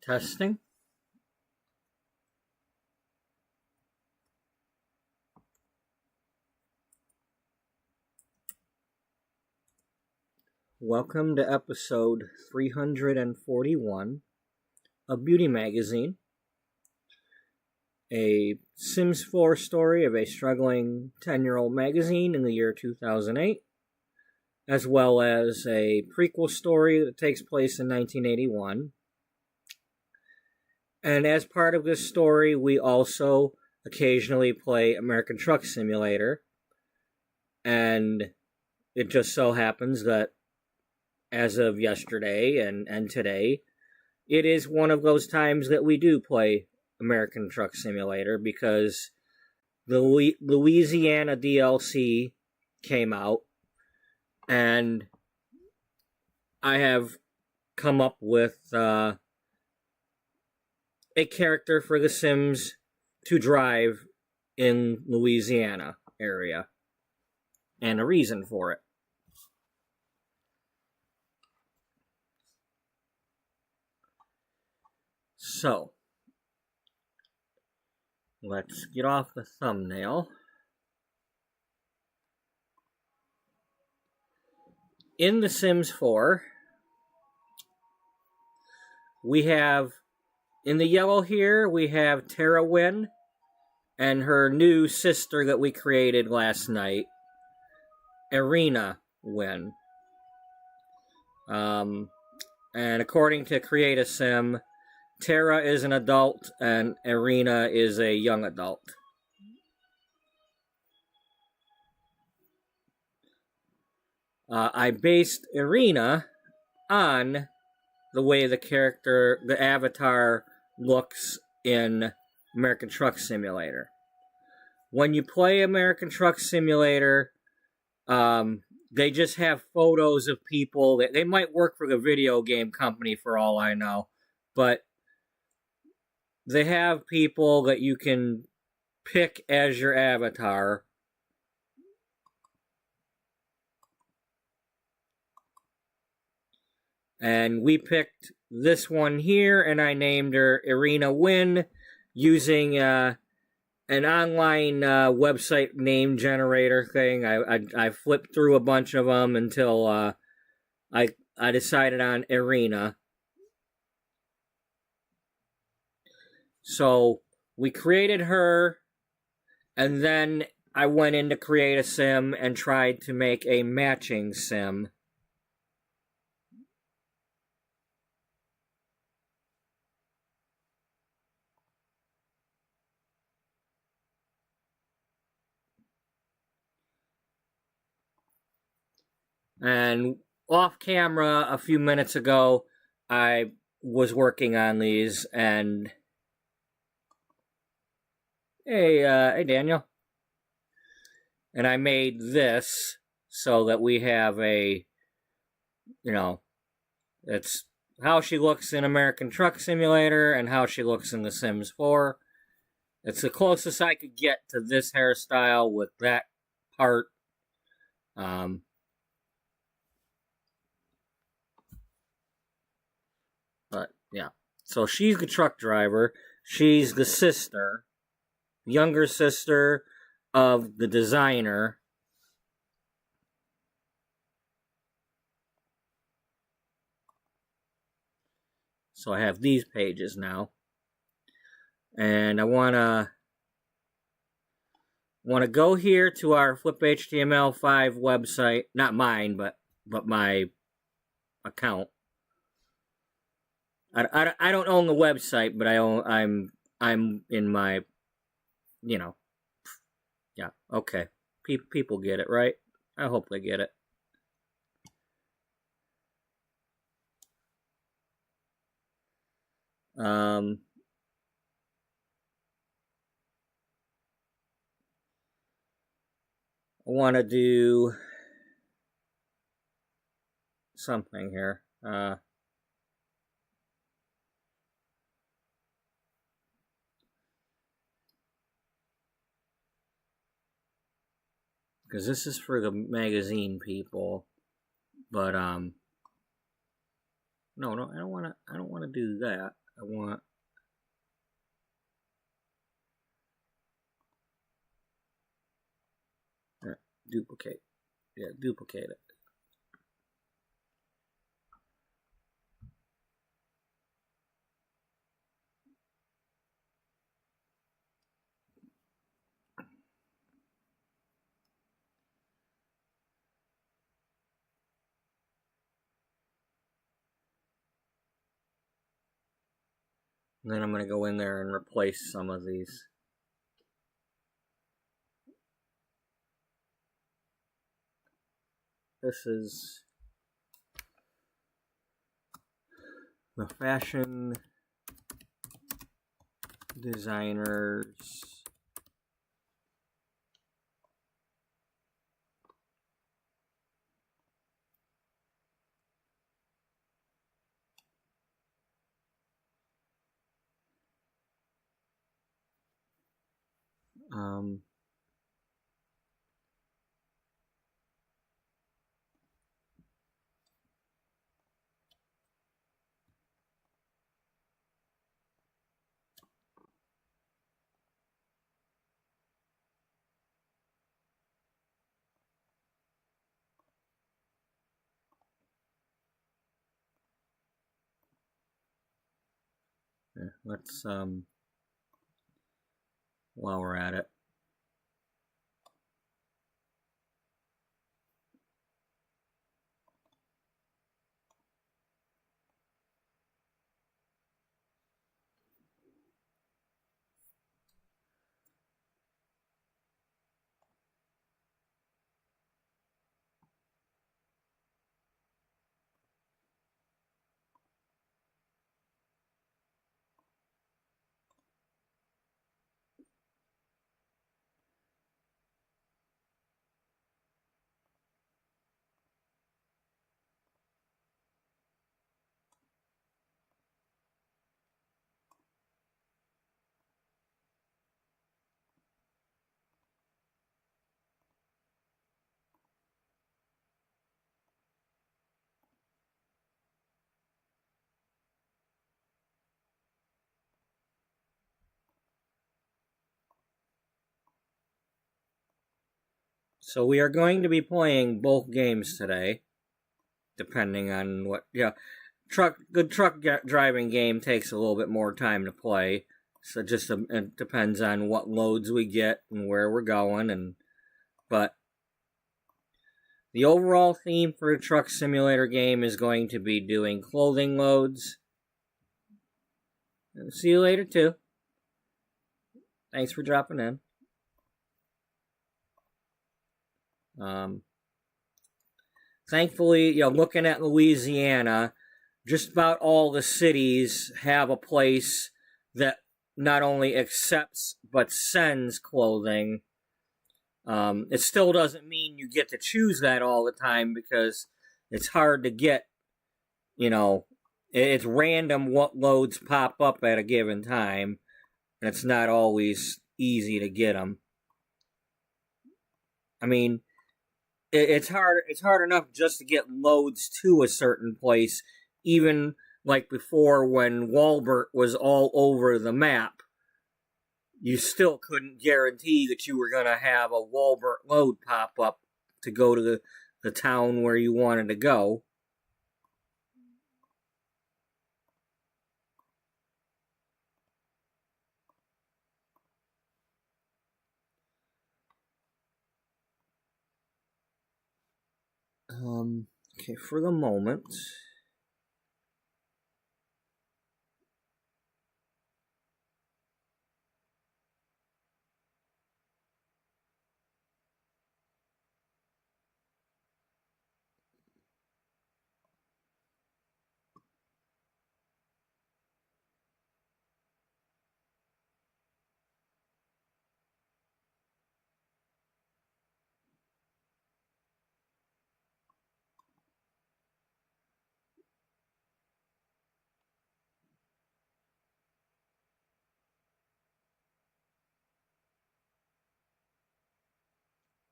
Testing. Welcome to episode 341 of Beauty Magazine, a Sims 4 story of a struggling 10-year-old magazine in the year 2008, as well as a prequel story that takes place in 1981. And as part of this story, we also occasionally play American Truck Simulator, and it just so happens that as of yesterday and today, it is one of those times that we do play American Truck Simulator because the Louisiana DLC came out, and I have come up with a character for The Sims to drive in Louisiana area, and a reason for it. So, let's get off the thumbnail. In The Sims 4, we have, in the yellow here, we have Tara Wynn and her new sister that we created last night, Irina Wynn. And according to Create a Sim, Tara is an adult and Irina is a young adult. I based Irina on the way the avatar looks in American Truck Simulator. When you play American Truck Simulator, they just have photos of people. They might work for the video game company for all I know, but they have people that you can pick as your avatar. And we picked this one here, and I named her Irina Wynn using an online website name generator thing. I flipped through a bunch of them until I decided on Irina. So we created her, and then I went in to create a sim and tried to make a matching sim. And off camera a few minutes ago, I was working on these, and hey Daniel. And I made this so that we have a, it's how she looks in American Truck Simulator and how she looks in The Sims 4. It's the closest I could get to this hairstyle with that part. But, yeah. So she's the truck driver. She's the sister, younger sister of the designer. So I have these pages now. And I want to go here to our FlipHTML5 website. Not mine, but my account. I don't own the website, but I'm in my, yeah, okay. People get it, right? I hope they get it. I want to do something here. Because this is for the magazine people, but no, I don't want to do that. I want... duplicate. Yeah, duplicate it. And then I'm going to go in there and replace some of these. This is the fashion designers let's while we're at it, so we are going to be playing both games today, depending on what. Yeah, good truck driving game takes a little bit more time to play, so just it depends on what loads we get and where we're going, but the overall theme for the truck simulator game is going to be doing clothing loads. And see you later too. Thanks for dropping in. Thankfully, looking at Louisiana, just about all the cities have a place that not only accepts but sends clothing. It still doesn't mean you get to choose that all the time because it's hard to get, it's random what loads pop up at a given time, and it's not always easy to get them. I mean, it's hard enough just to get loads to a certain place, even like before when Walbert was all over the map. You still couldn't guarantee that you were going to have a Walbert load pop up to go to the town where you wanted to go. Okay, for the moment,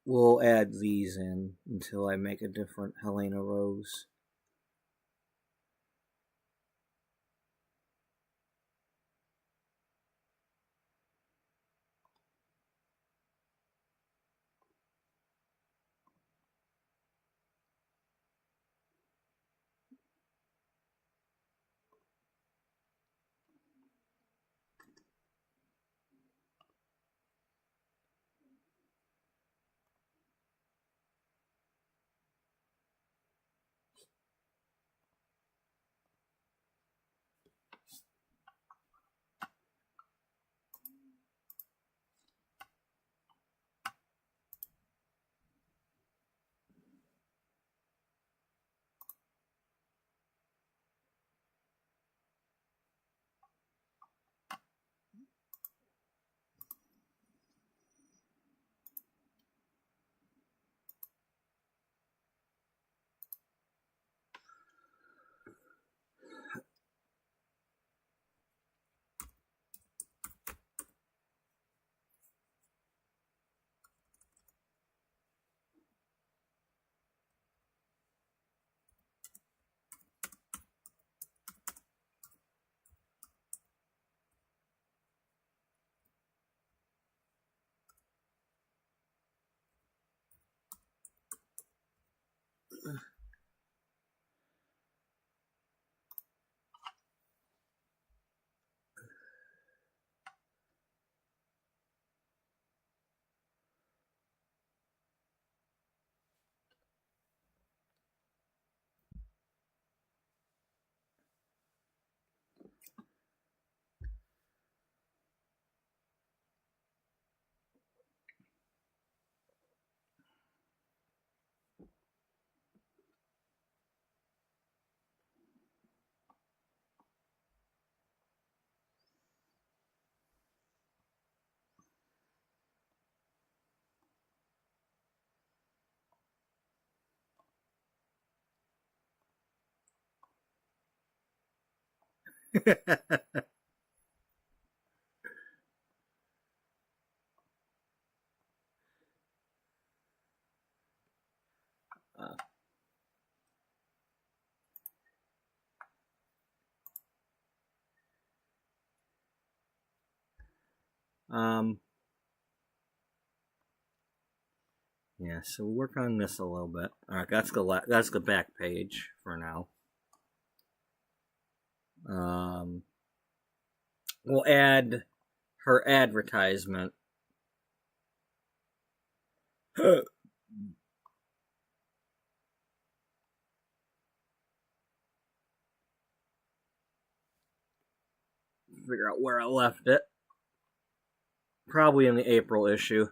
we'll add these in until I make a different Helena Rose. Yeah, so we'll work on this a little bit. All right, that's the back page for now. We'll add her advertisement. Figure out where I left it. Probably in the April issue.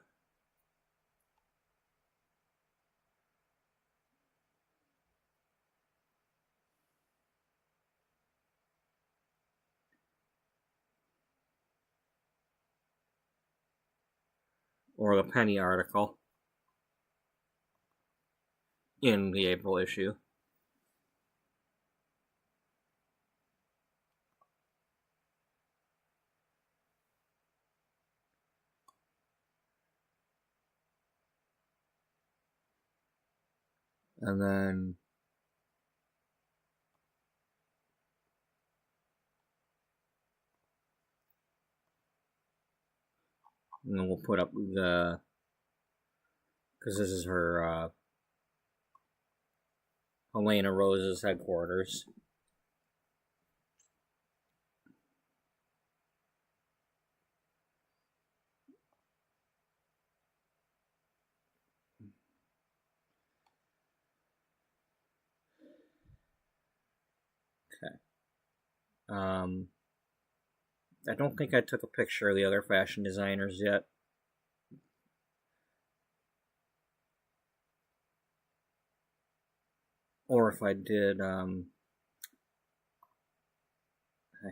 Or the penny article. In the April issue. And then we'll put up the, because this is her Helena Rose's headquarters. Okay. I don't think I took a picture of the other fashion designers yet. Or if I did, I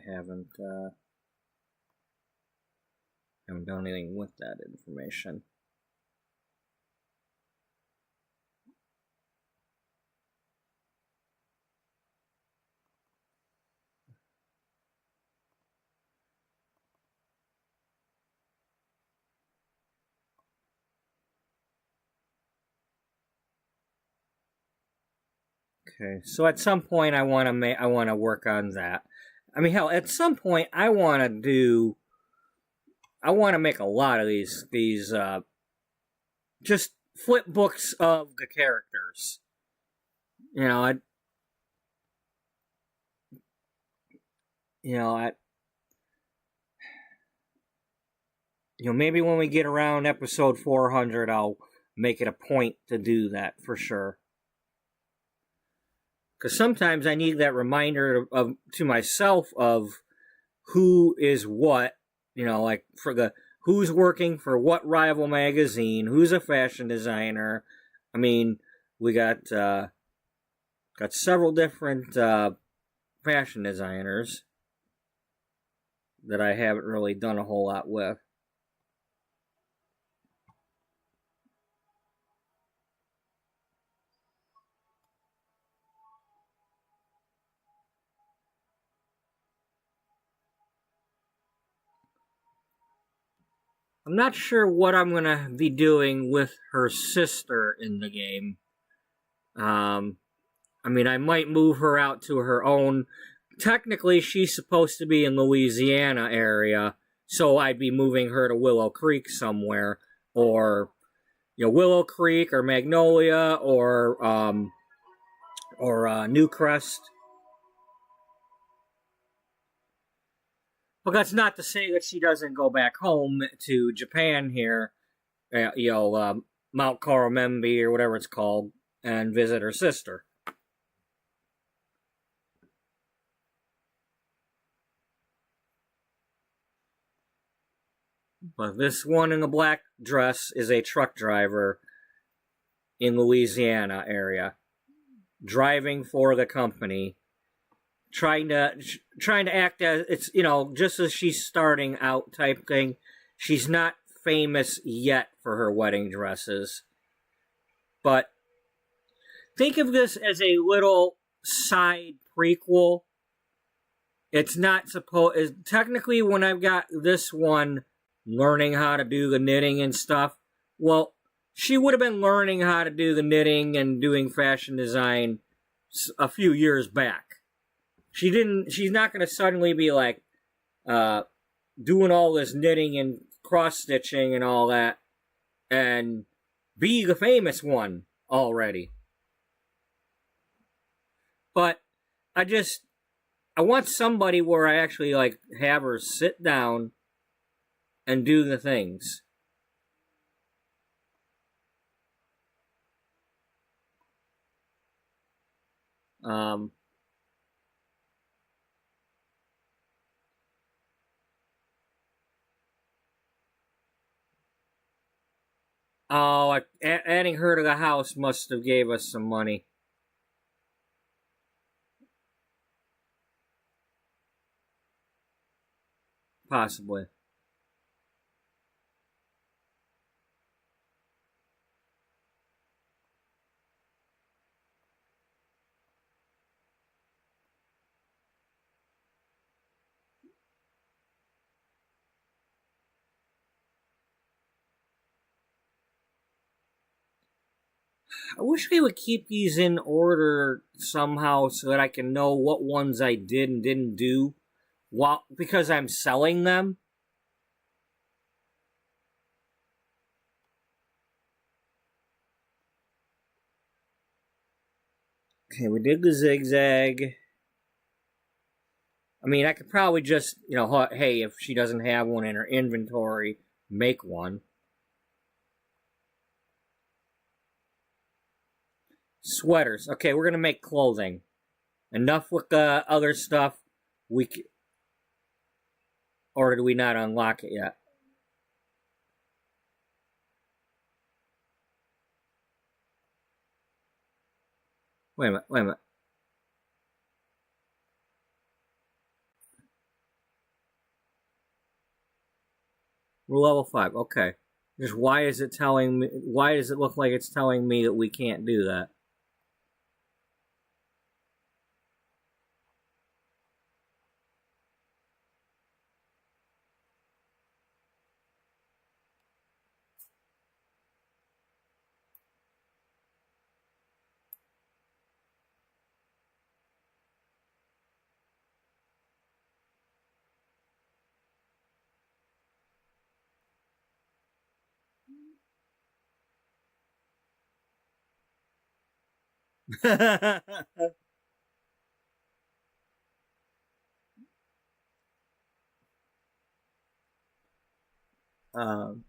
haven't done anything with that information. Okay, so at some point I want to work on that. I mean, hell, at some point I want to make a lot of these just flip books of the characters. You know, maybe when we get around episode 400, I'll make it a point to do that for sure. Because sometimes I need that reminder to myself of who is what, like for who's working for what rival magazine, who's a fashion designer. I mean, we got several different fashion designers that I haven't really done a whole lot with. I'm not sure what I'm going to be doing with her sister in the game. I mean, I might move her out to her own. Technically, she's supposed to be in Louisiana area, so I'd be moving her to Willow Creek somewhere, or Willow Creek or Magnolia, or or Newcrest. But that's not to say that she doesn't go back home to Japan here, Mount Koromembe or whatever it's called, and visit her sister. But this one in the black dress is a truck driver in Louisiana area, driving for the company, trying to act as it's just as she's starting out type thing. She's not famous yet for her wedding dresses, but think of this as a little side prequel. It's not supposed technically when I've got this one learning how to do the knitting and stuff. Well, she would have been learning how to do the knitting and doing fashion design a few years back. She's not going to suddenly be like doing all this knitting and cross stitching and all that and be the famous one already. But I want somebody where I actually like have her sit down and do the things. Adding her to the house must have gave us some money. Possibly. I wish they would keep these in order somehow so that I can know what ones I did and didn't do because I'm selling them. Okay, we did the zigzag. I mean, I could probably just, hey, if she doesn't have one in her inventory, make one. Sweaters. Okay, we're going to make clothing. Enough with the other stuff. Or do we not unlock it yet? Wait a minute. We're level 5. Okay. Just why does it look like it's telling me that we can't do that? um,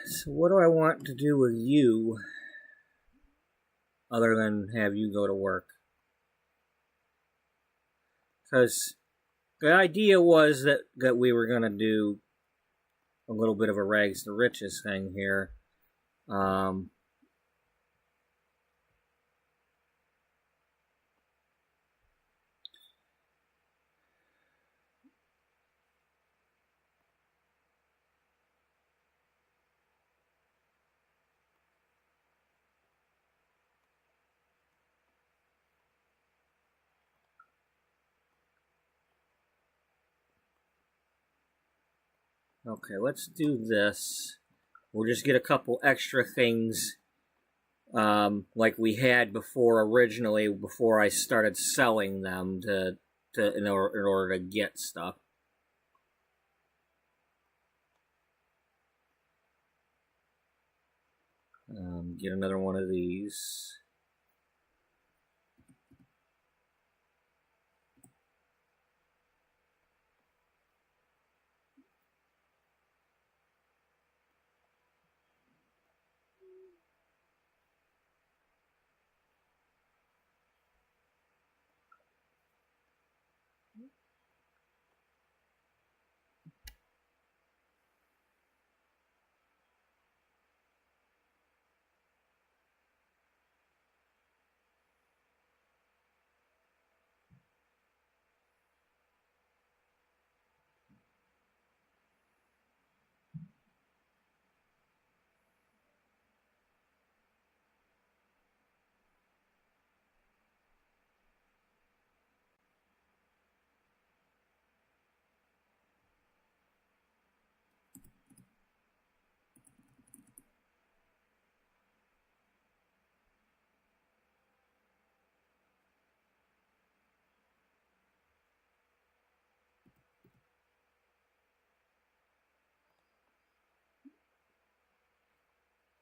so what do I want to do with you other than have you go to work? Because the idea was that we were going to do a little bit of a rags to riches thing here. Okay, let's do this. We'll just get a couple extra things like we had before originally, before I started selling them in order to get stuff. Get another one of these.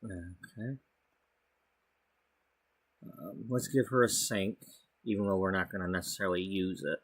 Okay. Let's give her a sink, even though we're not going to necessarily use it.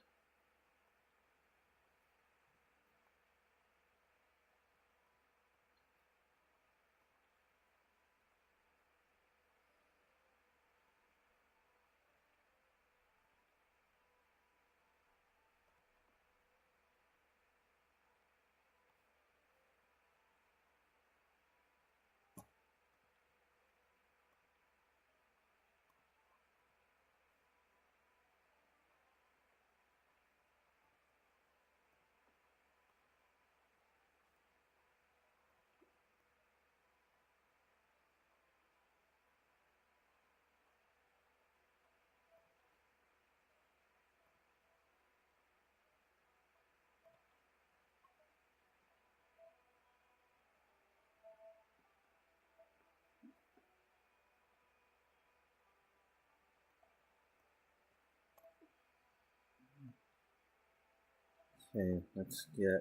Okay, let's get...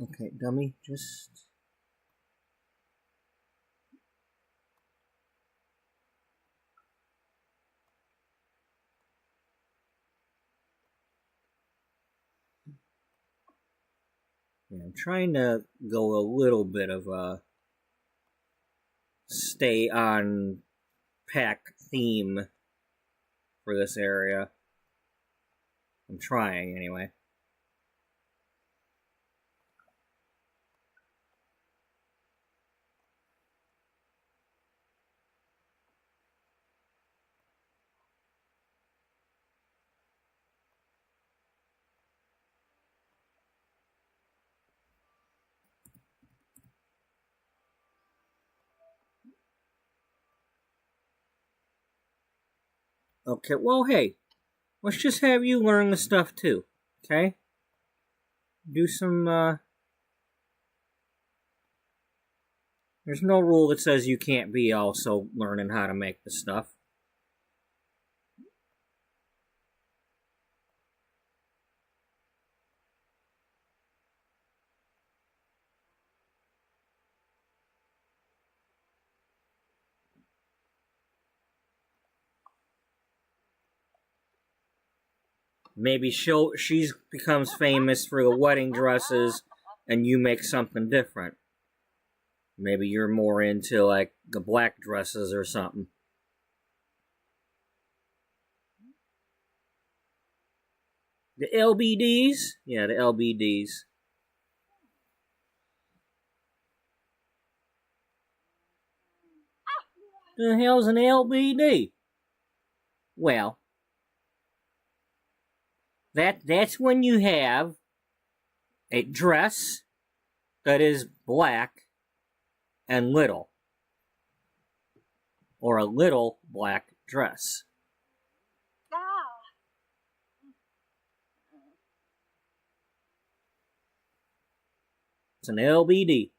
Okay, dummy, just... Yeah, I'm trying to go a little bit of a stay on pack theme for this area. I'm trying, anyway. Okay, well, hey, let's just have you learn the stuff too, okay? Do some, There's no rule that says you can't be also learning how to make the stuff. Maybe she becomes famous for the wedding dresses, and you make something different. Maybe you're more into, like, the black dresses or something. The LBDs? Yeah, the LBDs. The hell's an LBD? Well, that's when you have a dress that is black and little. or a little black dress. It's an LBD.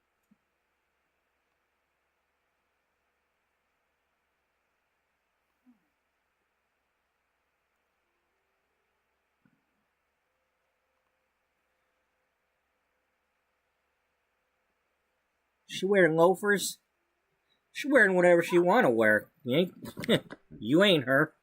She wearing loafers? She wearing whatever she want to wear. You ain't her.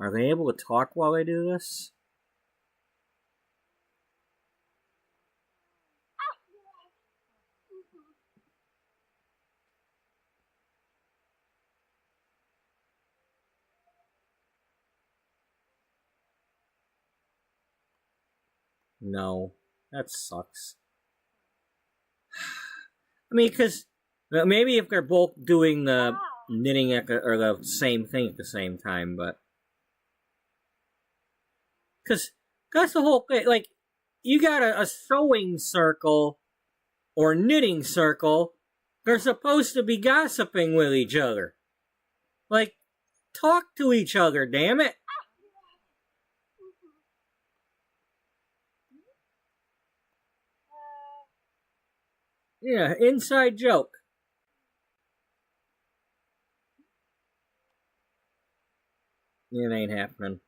Are they able to talk while they do this? No. That sucks. I mean, because maybe if they're both doing the knitting or the same thing at the same time, but because that's the whole thing. Like, you got a sewing circle or knitting circle. They're supposed to be gossiping with each other. Like, talk to each other, damn it. Yeah, inside joke. It ain't happening.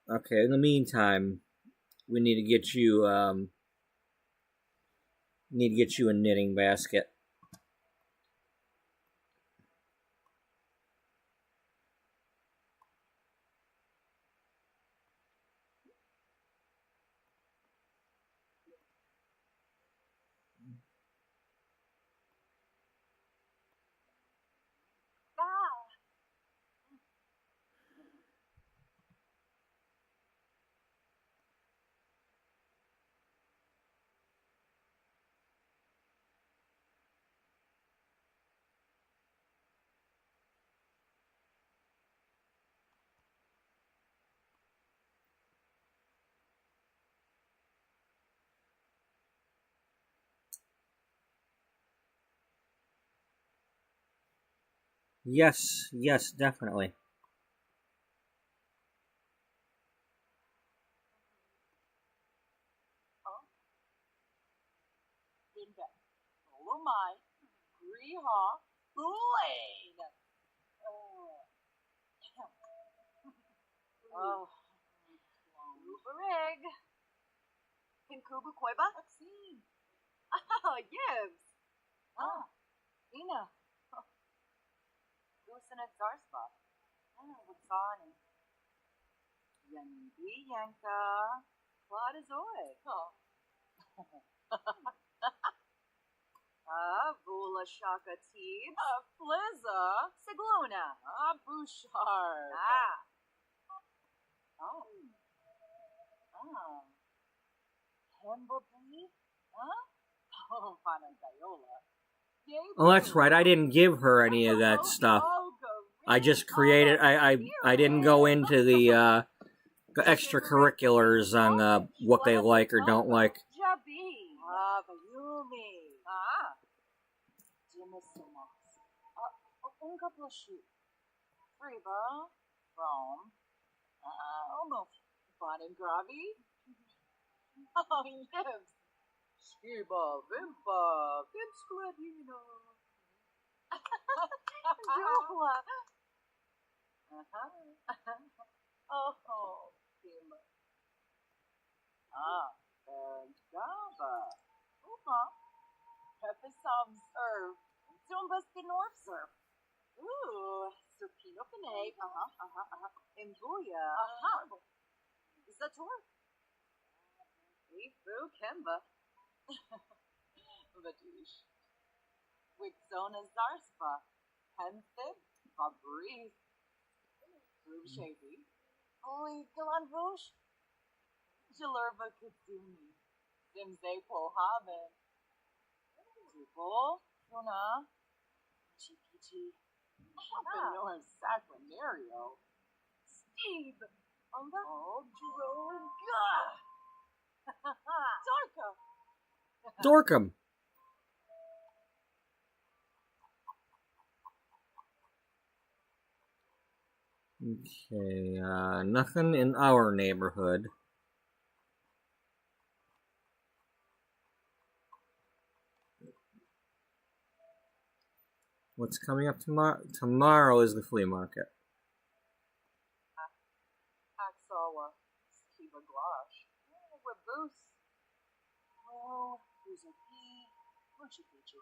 Okay, in the meantime, we need to get you a knitting basket. Yes, definitely. Uberig. Pinkubu Koiba? Sim. Yibs. Ina. Gusana Zarspa. Wutsani. Yanbi Yanka. Claudazoy. Vula Shaka Teebs. Flizza. Siglona. Bouchard. Hembleby? Panandayola. Oh, that's right. I didn't give her any of that stuff. I just created. I didn't go into the extracurriculars on what they like or don't like. Jabi. Bayumi. Dimisimas. Ungaplashu. Friba. Rome. Almost. Boningravi. Yes. Skiba. Vimpa. Vimskladino. Jula. Kim. Java. Uma. Pepisam serve. Zumbas the North serve. Ooh. Serpino Pinay. Imbuya. Zator. Ifu Kemba. Vadish. Wixona Zarspa. Penthib. Fabrice. Rubshavi. Oi, Galan Rouge. Jalerva Katsumi. Zimze Pohaven. Tupo. Funa. Chikichi. Benor Sacranario. Steve. Oh, Dorka! Dorcam. Okay, nothing in our neighborhood. What's coming up tomorrow? Tomorrow is the flea market. Aksawa, Skiva Glosh, Waboose, Well, Uzuki, Muchipichu,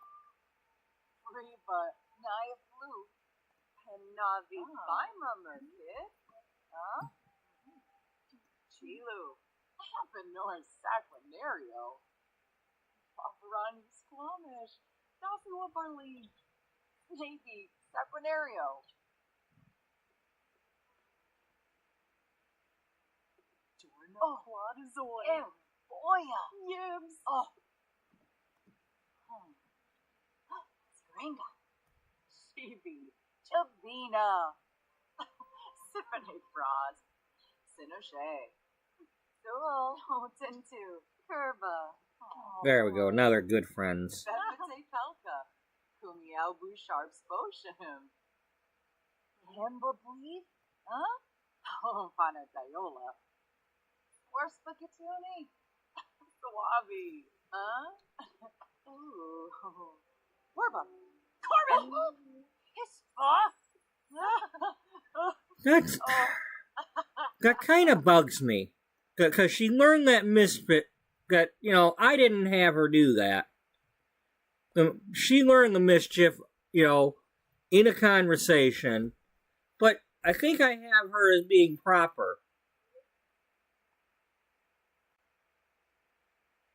Riba, Naya Flu, Navi Baima Merkit, huh? Chilu, Hapanor Sacranario, Paparani Squamish, Dasua Barley, Navy Sacranario. Oh, Quadazoid. Boya. Yibs. Oh. Seringa. Chibi. Chabina. Symphony Frost. Sinoche. Sewell. Tintu. Curva. There we go. Now they're good friends. Bethate Pelka. Kumiao Bouchard Sposhim. Hemba Bleed? Huh? Oh, Panatayola. Or Spaghetti. Suave. Huh? Ooh. Warba. Corbin! His That kind of bugs me. Because she learned that misfit, that, I didn't have her do that. She learned the mischief, in a conversation. But I think I have her as being proper.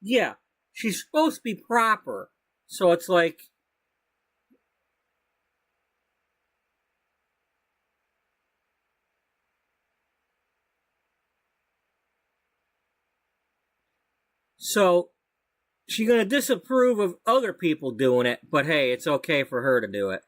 Yeah, she's supposed to be proper. So it's like, so she's going to disapprove of other people doing it, but hey, it's okay for her to do it.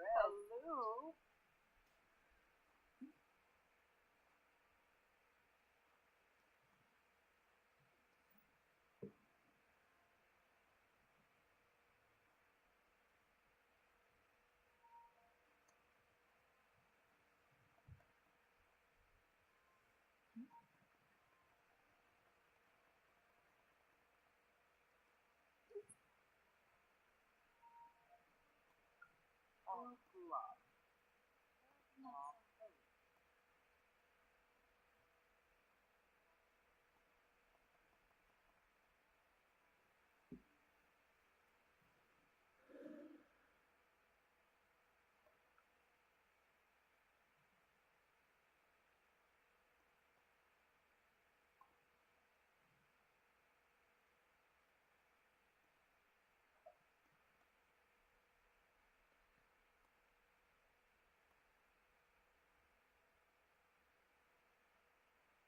Hello.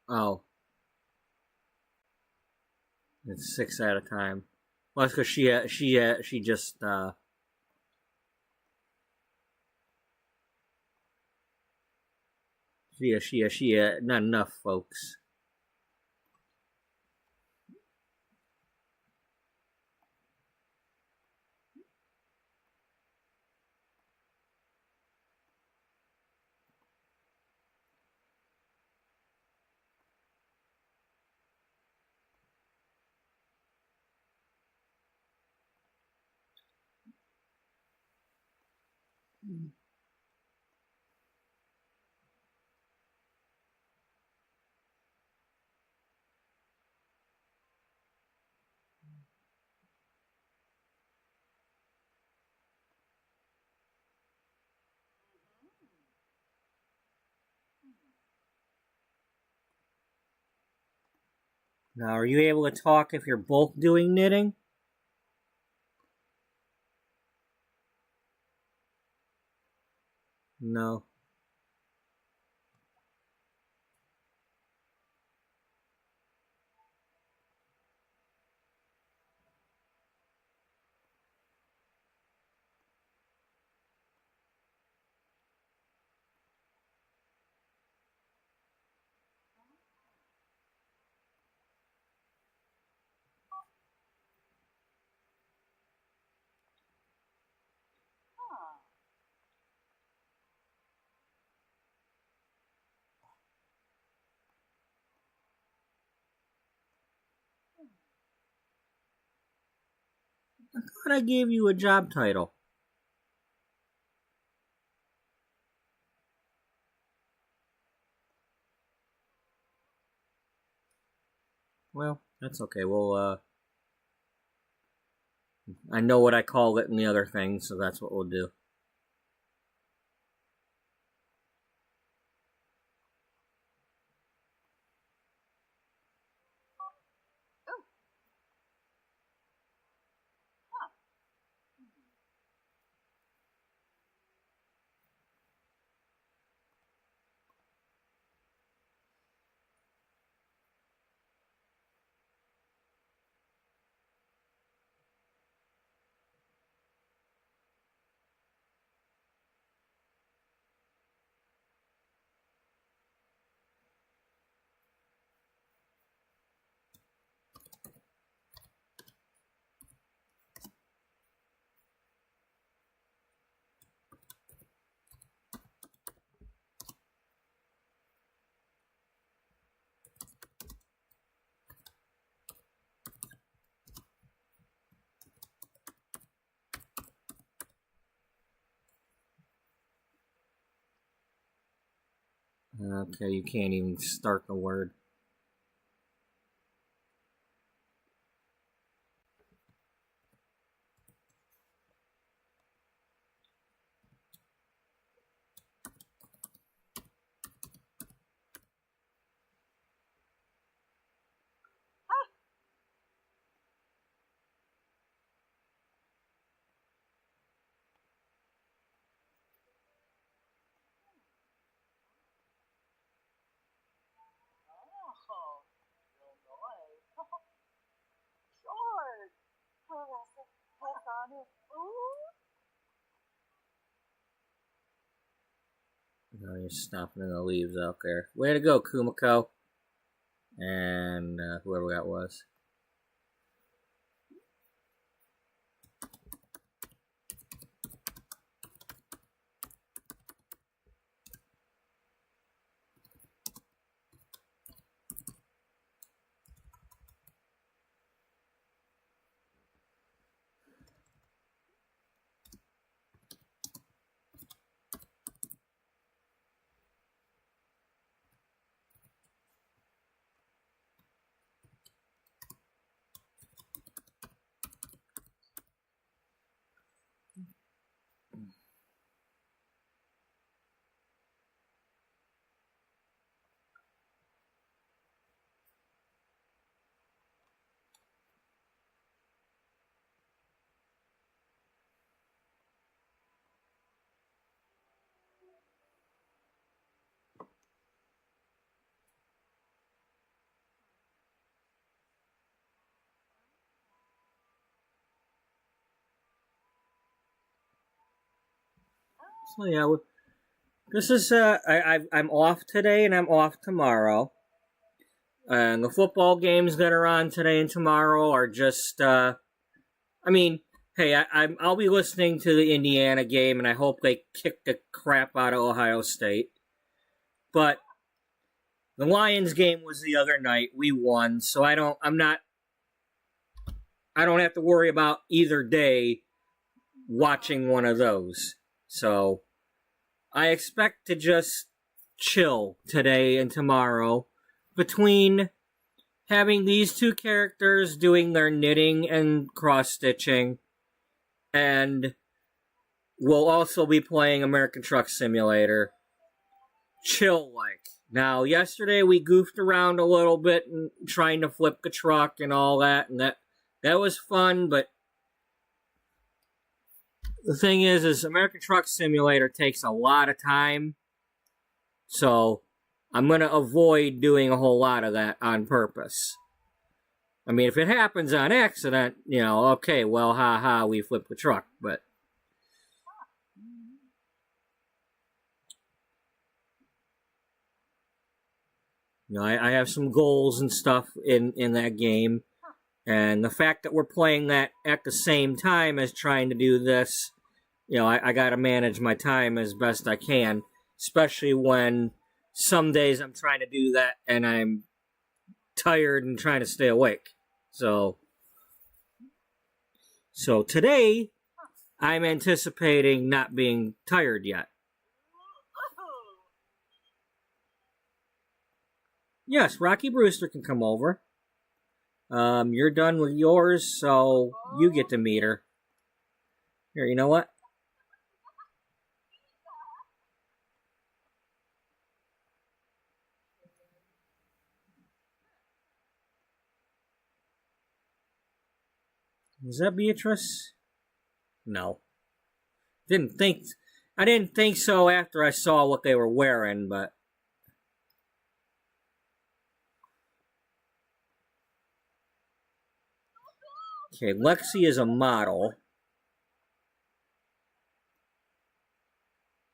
Oh. It's 6 at a time. Well, that's because she just, not enough, folks. Now, are you able to talk if you're both doing knitting? No. Huh. I thought I gave you a job title. Well, that's okay. Well, I know what I call it in the other thing, so that's what we'll do. Ooh. Huh. Okay, you can't even start the word. Oh, Illinois. George. Oh, that's on it. Ooh. No, you're stomping in the leaves out there. Way to go, Kumiko. And whoever that was. So yeah, this is I'm off today and I'm off tomorrow. And the football games that are on today and tomorrow are just I mean, hey, I'll be listening to the Indiana game and I hope they kick the crap out of Ohio State. But the Lions game was the other night. We won, so I don't have to worry about either day watching one of those. So I expect to just chill today and tomorrow between having these two characters doing their knitting and cross stitching, and we'll also be playing American Truck Simulator. Chill like. Now, yesterday we goofed around a little bit and trying to flip the truck and all that, and that was fun, but the thing is American Truck Simulator takes a lot of time, so I'm going to avoid doing a whole lot of that on purpose. I mean, if it happens on accident, okay, well, ha, we flipped the truck, but I have some goals and stuff in that game, and the fact that we're playing that at the same time as trying to do this, I got to manage my time as best I can, especially when some days I'm trying to do that and I'm tired and trying to stay awake. So today, I'm anticipating not being tired yet. Yes, Rocky Brewster can come over. You're done with yours, so you get to meet her. Here, you know what? Was that Beatrice? No. I didn't think so after I saw what they were wearing, but okay, Lexi is a model.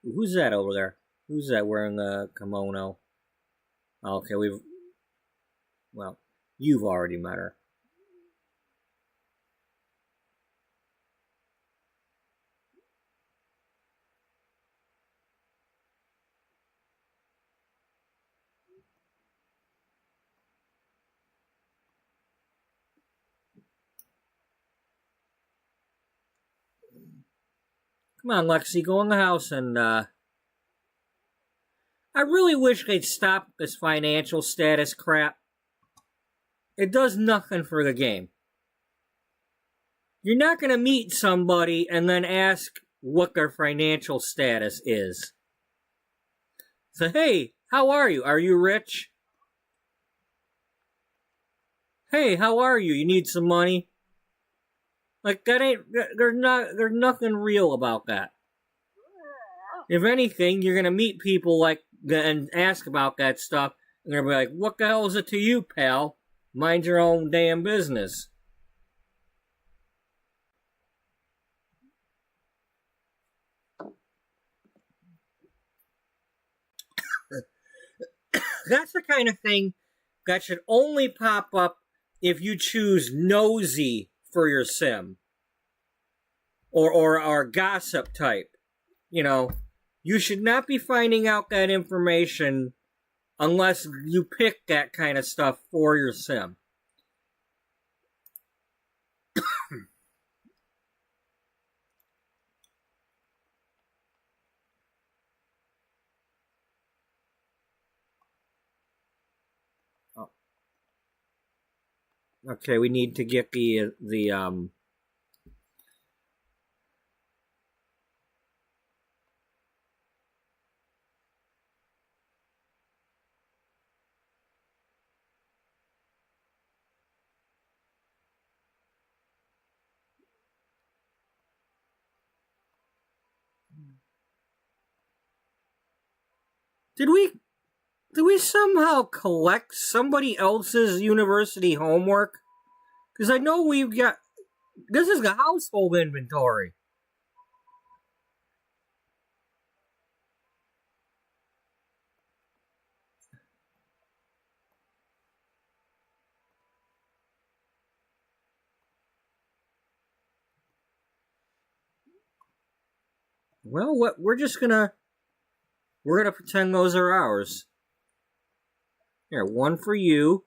Who's that over there? Who's that wearing the kimono? Okay, you've already met her. Come on, Lexi, go in the house and, I really wish they'd stop this financial status crap. It does nothing for the game. You're not going to meet somebody and then ask what their financial status is. So, hey, how are you? Are you rich? Hey, how are you? You need some money? Like, there's nothing real about that. If anything, you're gonna meet people and ask about that stuff, and they're gonna be like, what the hell is it to you, pal? Mind your own damn business. That's the kind of thing that should only pop up if you choose nosy for your sim. Or gossip type. You should not be finding out that information unless you pick that kind of stuff for your sim. Oh. Okay, we need to get the Did we somehow collect somebody else's university homework? Because I know we've got... This is the household inventory. Well, we're gonna pretend those are ours. Here, one for you.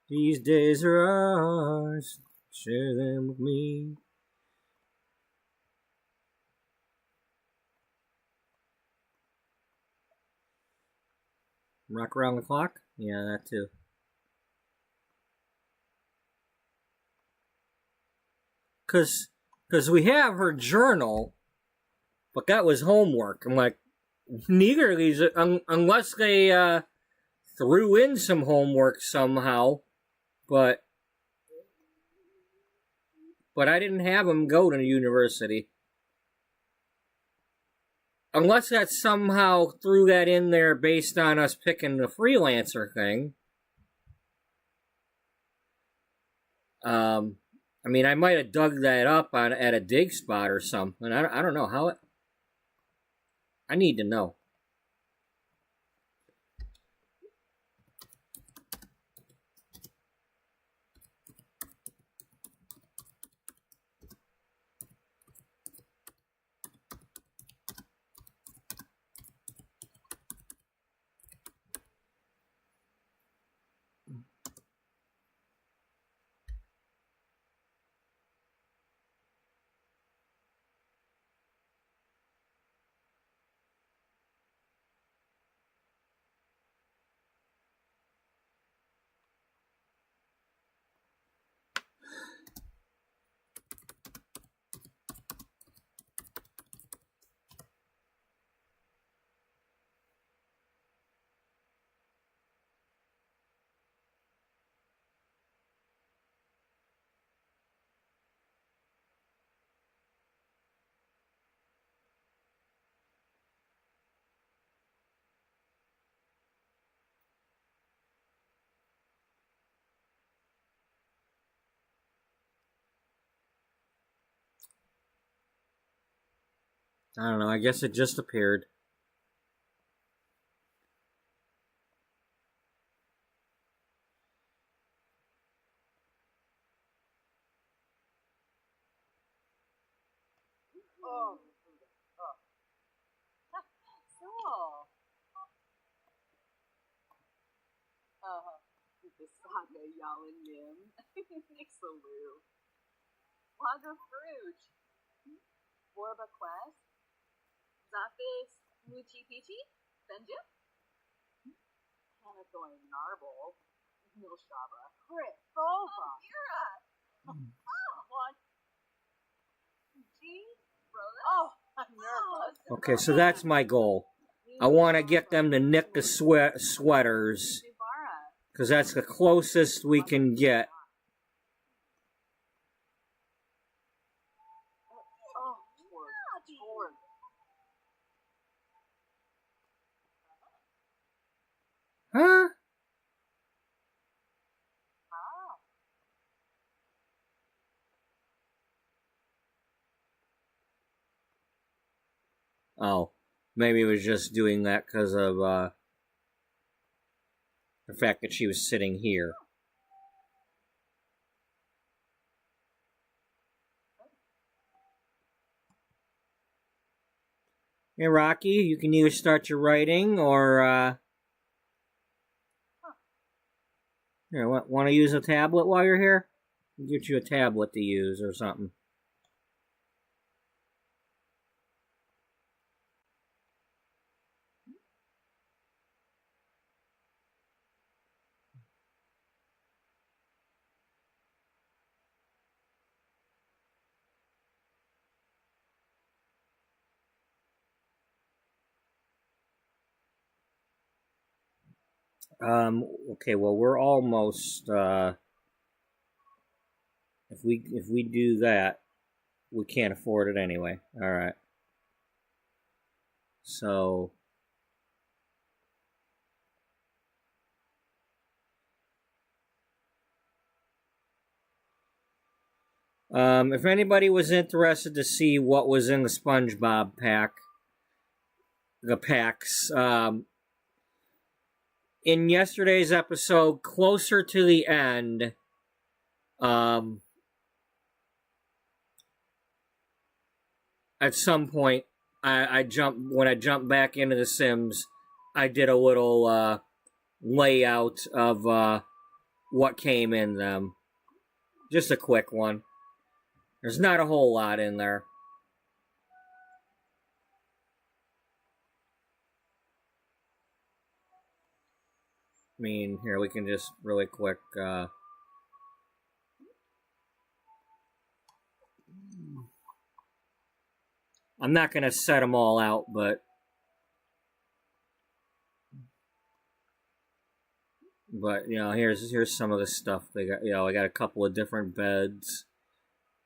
These days are ours. Share them with me. Rock around the clock? Yeah, that too. Because we have her journal, but that was homework. I'm like, neither of these, unless they threw in some homework somehow, but I didn't have them go to university. Unless that somehow threw that in there based on us picking the freelancer thing. I mean, I might have dug that up at a dig spot or something. I don't know how it... I need to know. I don't know. I guess it just appeared. Oh. So. The saga Yalin Nim. Nixaloo. Lager Fruit. Borba Quest. Zafis Muchi Pichi. Benja. Hanathorn Narble. Milstraba. Crit. Bova. Mira. One. G. Oh, I'm nervous. Okay, so that's my goal. I want to get them to knit the sweaters, because that's the closest we can get. Huh? Oh, maybe it was just doing that because of the fact that she was sitting here. Hey, Rocky, you can either start your writing or, here, want to use a tablet while you're here? I'll get you a tablet to use or something. Okay, well, we're almost, if we do that, we can't afford it anyway. Alright. So, if anybody was interested to see what was in the SpongeBob pack, the packs, in yesterday's episode, closer to the end, at some point, when I jumped back into The Sims, I did a little, layout of, what came in them. Just a quick one. There's not a whole lot in there. I mean, here, we can just really quick, I'm not gonna set them all out, but here's some of the stuff they got. I got a couple of different beds.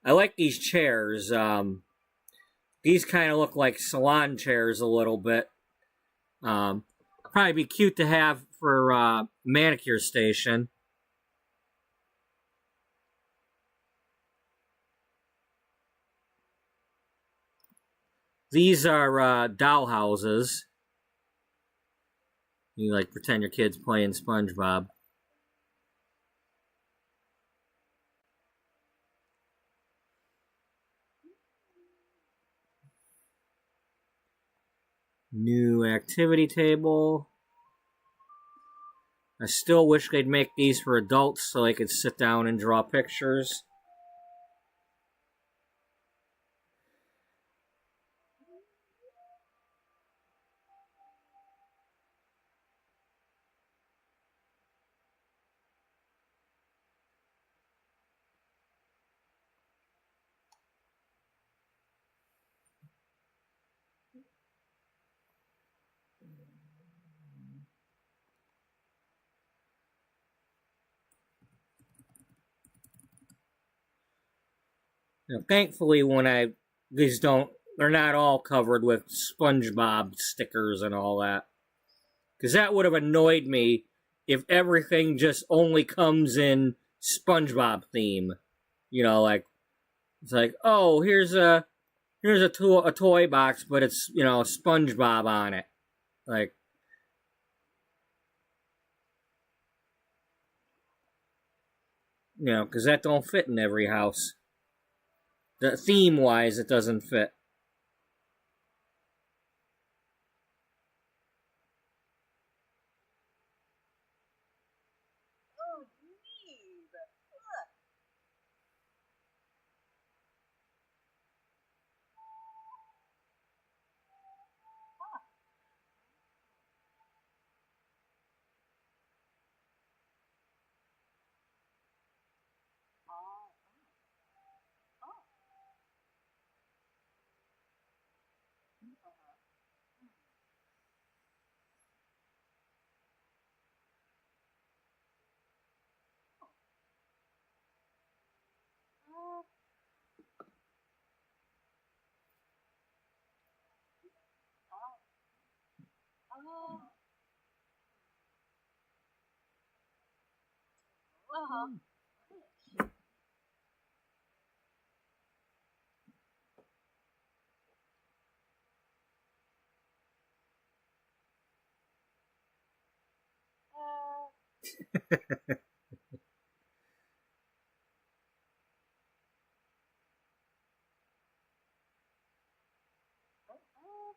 I like these chairs. These kind of look like salon chairs a little bit. Probably be cute to have for manicure station. These are doll houses. You like pretend your kid's playing SpongeBob. New activity table. I still wish they'd make these for adults so they could sit down and draw pictures. Thankfully, they're not all covered with SpongeBob stickers and all that. Because that would have annoyed me if everything just only comes in SpongeBob theme. Like, it's like, oh, here's a toy box, but it's, SpongeBob on it. Like, because that don't fit in every house. The theme-wise, it doesn't fit. Oh, neat. Look. Oh. Oh. Uh-huh. Oh. Oh. Oh.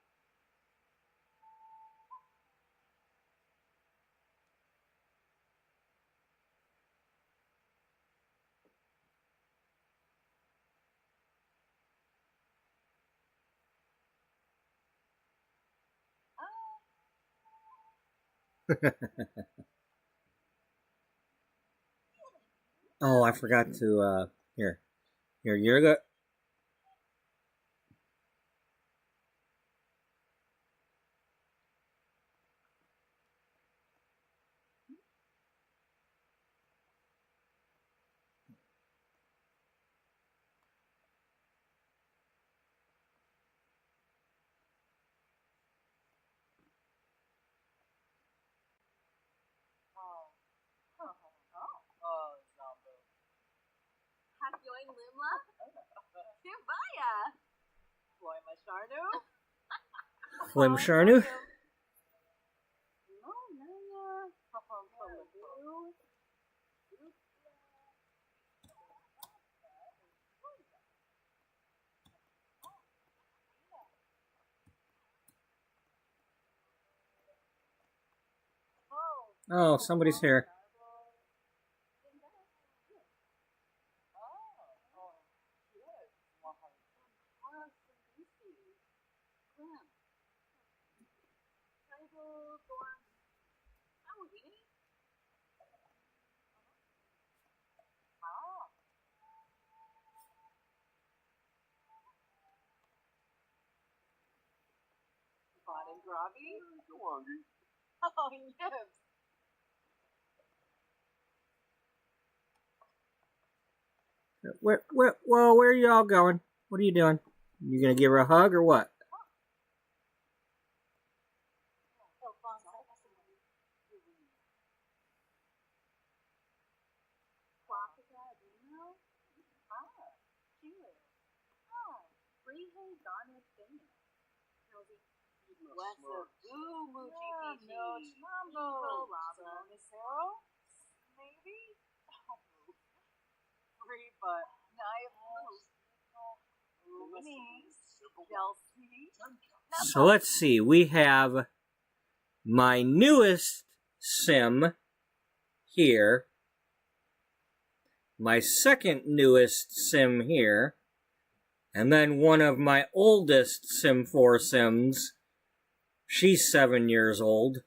Uh-huh. Uh, Oh, I forgot to, here. You're good. oh. Oh. Oh, Zombo. Hakyoing Limla? Kumbaya! Boy, my Sharnu? Flim Sharnu? No, Naya. Hello. Oh, somebody's here. Robbie? Oh, yes. Where are you all going? What are you doing? You gonna give her a hug or what? Maybe? Free, but So let's see. We have my newest sim here. My second newest sim here. And then one of my oldest Sim 4 sims. She's 7 years old.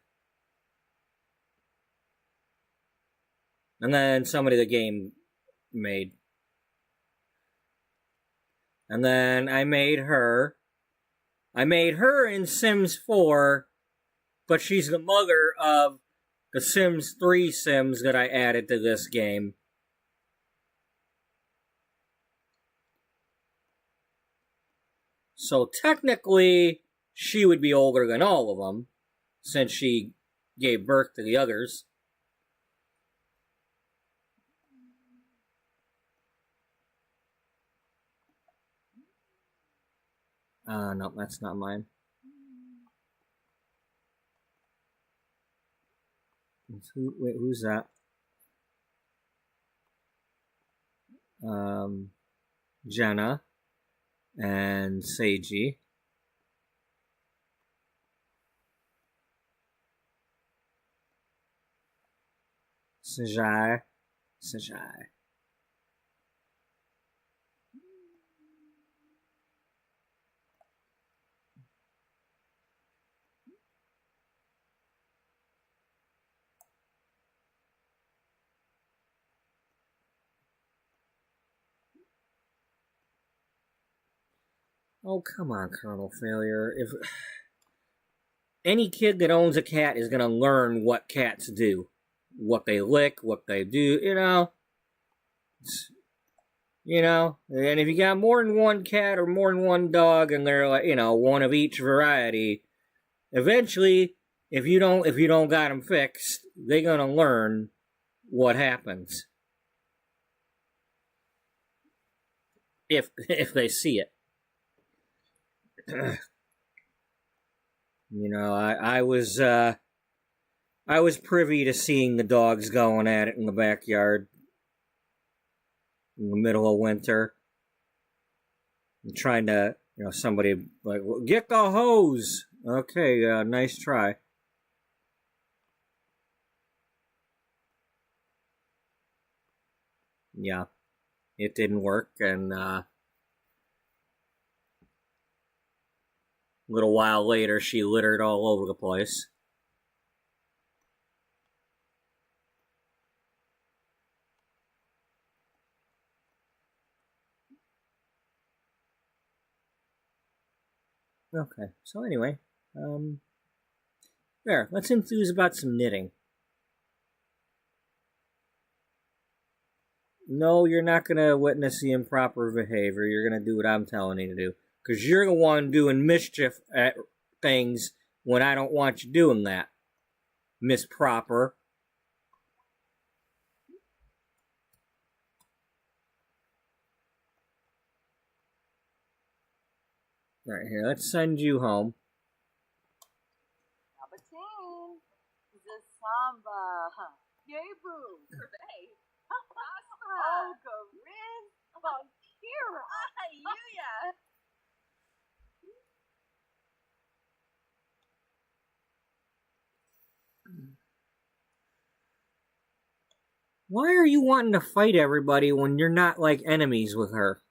And then somebody the game made. And then I made her. I made her in Sims 4, but she's the mother of the Sims 3 sims that I added to this game. So technically, she would be older than all of them, since she gave birth to the others. No, that's not mine. Wait, who's that? Jenna and Seiji. Sajai. Oh, come on, Colonel Failure. If any kid that owns a cat is going to learn what cats do, what they lick, what they do, and if you got more than one cat or more than one dog and they're like, one of each variety, eventually, if you don't got them fixed, they're going to learn what happens. If they see it. I was privy to seeing the dogs going at it in the backyard in the middle of winter. And trying to, somebody like, well, get the hose. Okay, nice try. Yeah, it didn't work, and a little while later, she littered all over the place. Okay, so anyway, there, let's enthuse about some knitting. No, you're not going to witness the improper behavior. You're going to do what I'm telling you to do. Because you're the one doing mischief at things when I don't want you doing that. Miss Proper. Right here, let's send you home. Sabateen. The samba. Yay, boo. Survey. Oh, Gariz. Bakira. Yuya. Why are you wanting to fight everybody when you're not like enemies with her?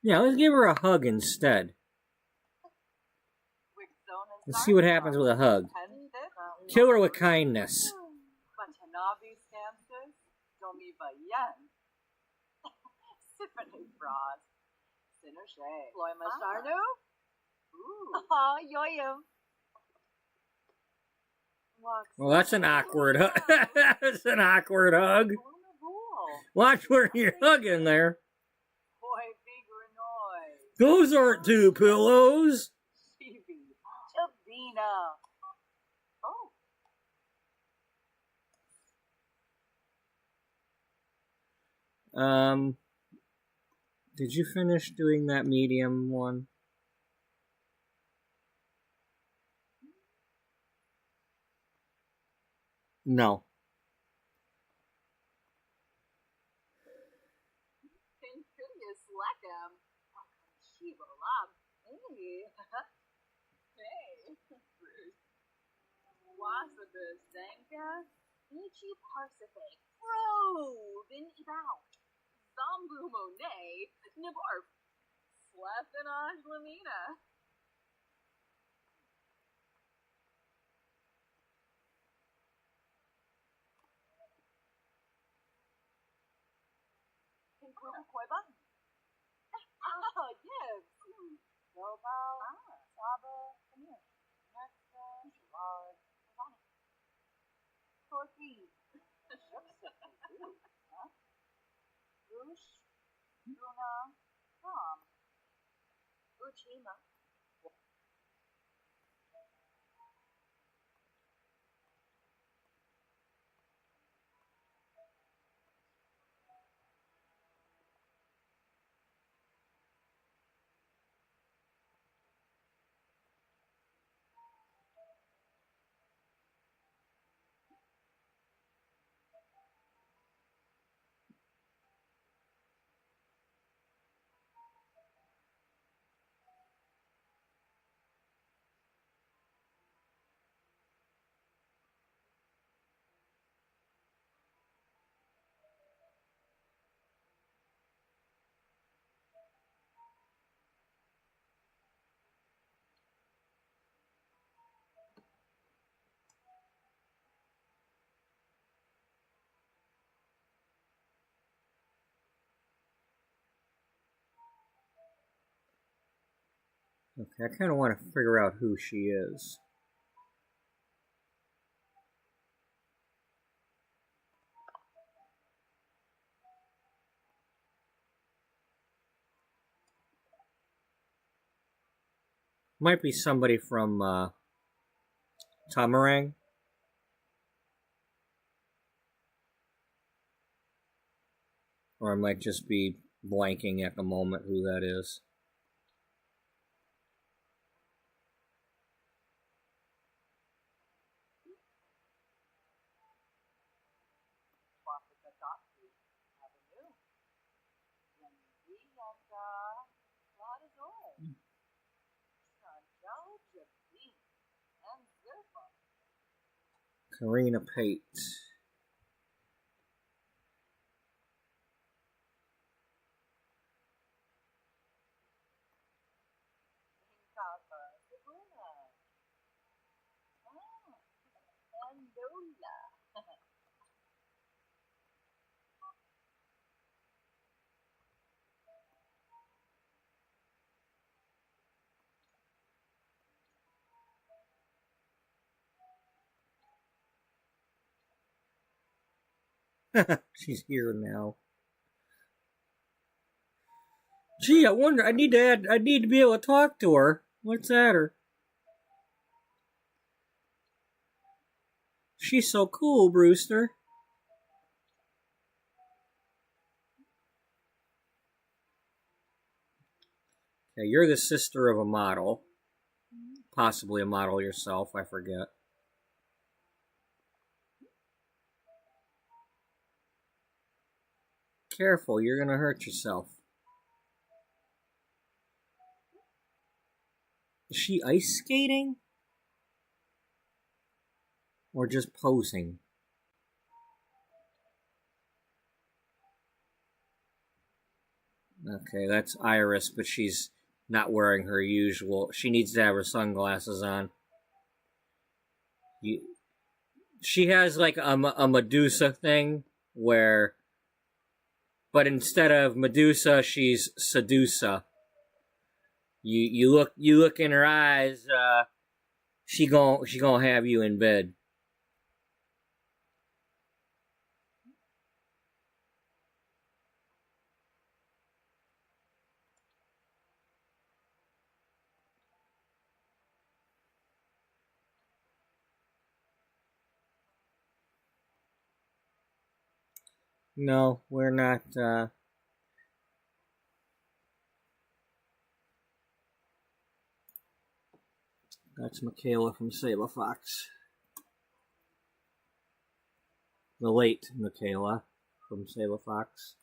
Yeah, let's give her a hug instead. Wixona Let's see what happens with a hug. Kill her with kindness. Well, that's an awkward hug. That's an awkward hug. Watch where you're hugging there. Those aren't two pillows. Did you finish doing that medium one? No. Okay, I kind of want to figure out who she is. Might be somebody from Tamarang. Or I might just be blanking at the moment who that is. Karina Pate. She's here now. Gee, I wonder. I need to be able to talk to her. What's at her? She's so cool, Brewster. Okay, you're the sister of a model. Possibly a model yourself, I forget. Careful, you're gonna hurt yourself. Is she ice skating? Or just posing? Okay, that's Iris, but she's not wearing her usual. She needs to have her sunglasses on. You, she has like a Medusa thing where, but instead of Medusa, she's Sedusa. You look in her eyes. She gonna have you in bed. No, we're not. That's Michaela from Saber Fox. The late Michaela from Saber Fox.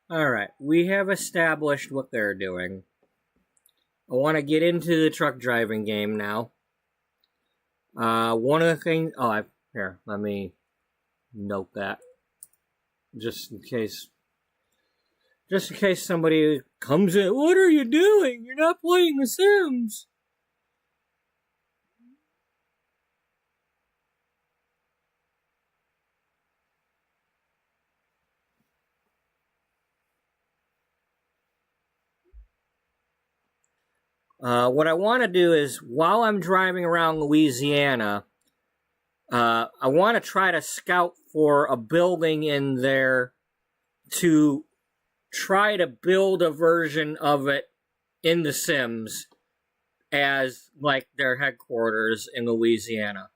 Alright, we have established what they're doing. I want to get into the truck driving game now. One of the things... here, let me note that. Just in case somebody comes in. What are you doing? You're not playing The Sims. What I want to do is, while I'm driving around Louisiana, I want to try to scout for a building in there to try to build a version of it in The Sims as, like, their headquarters in Louisiana.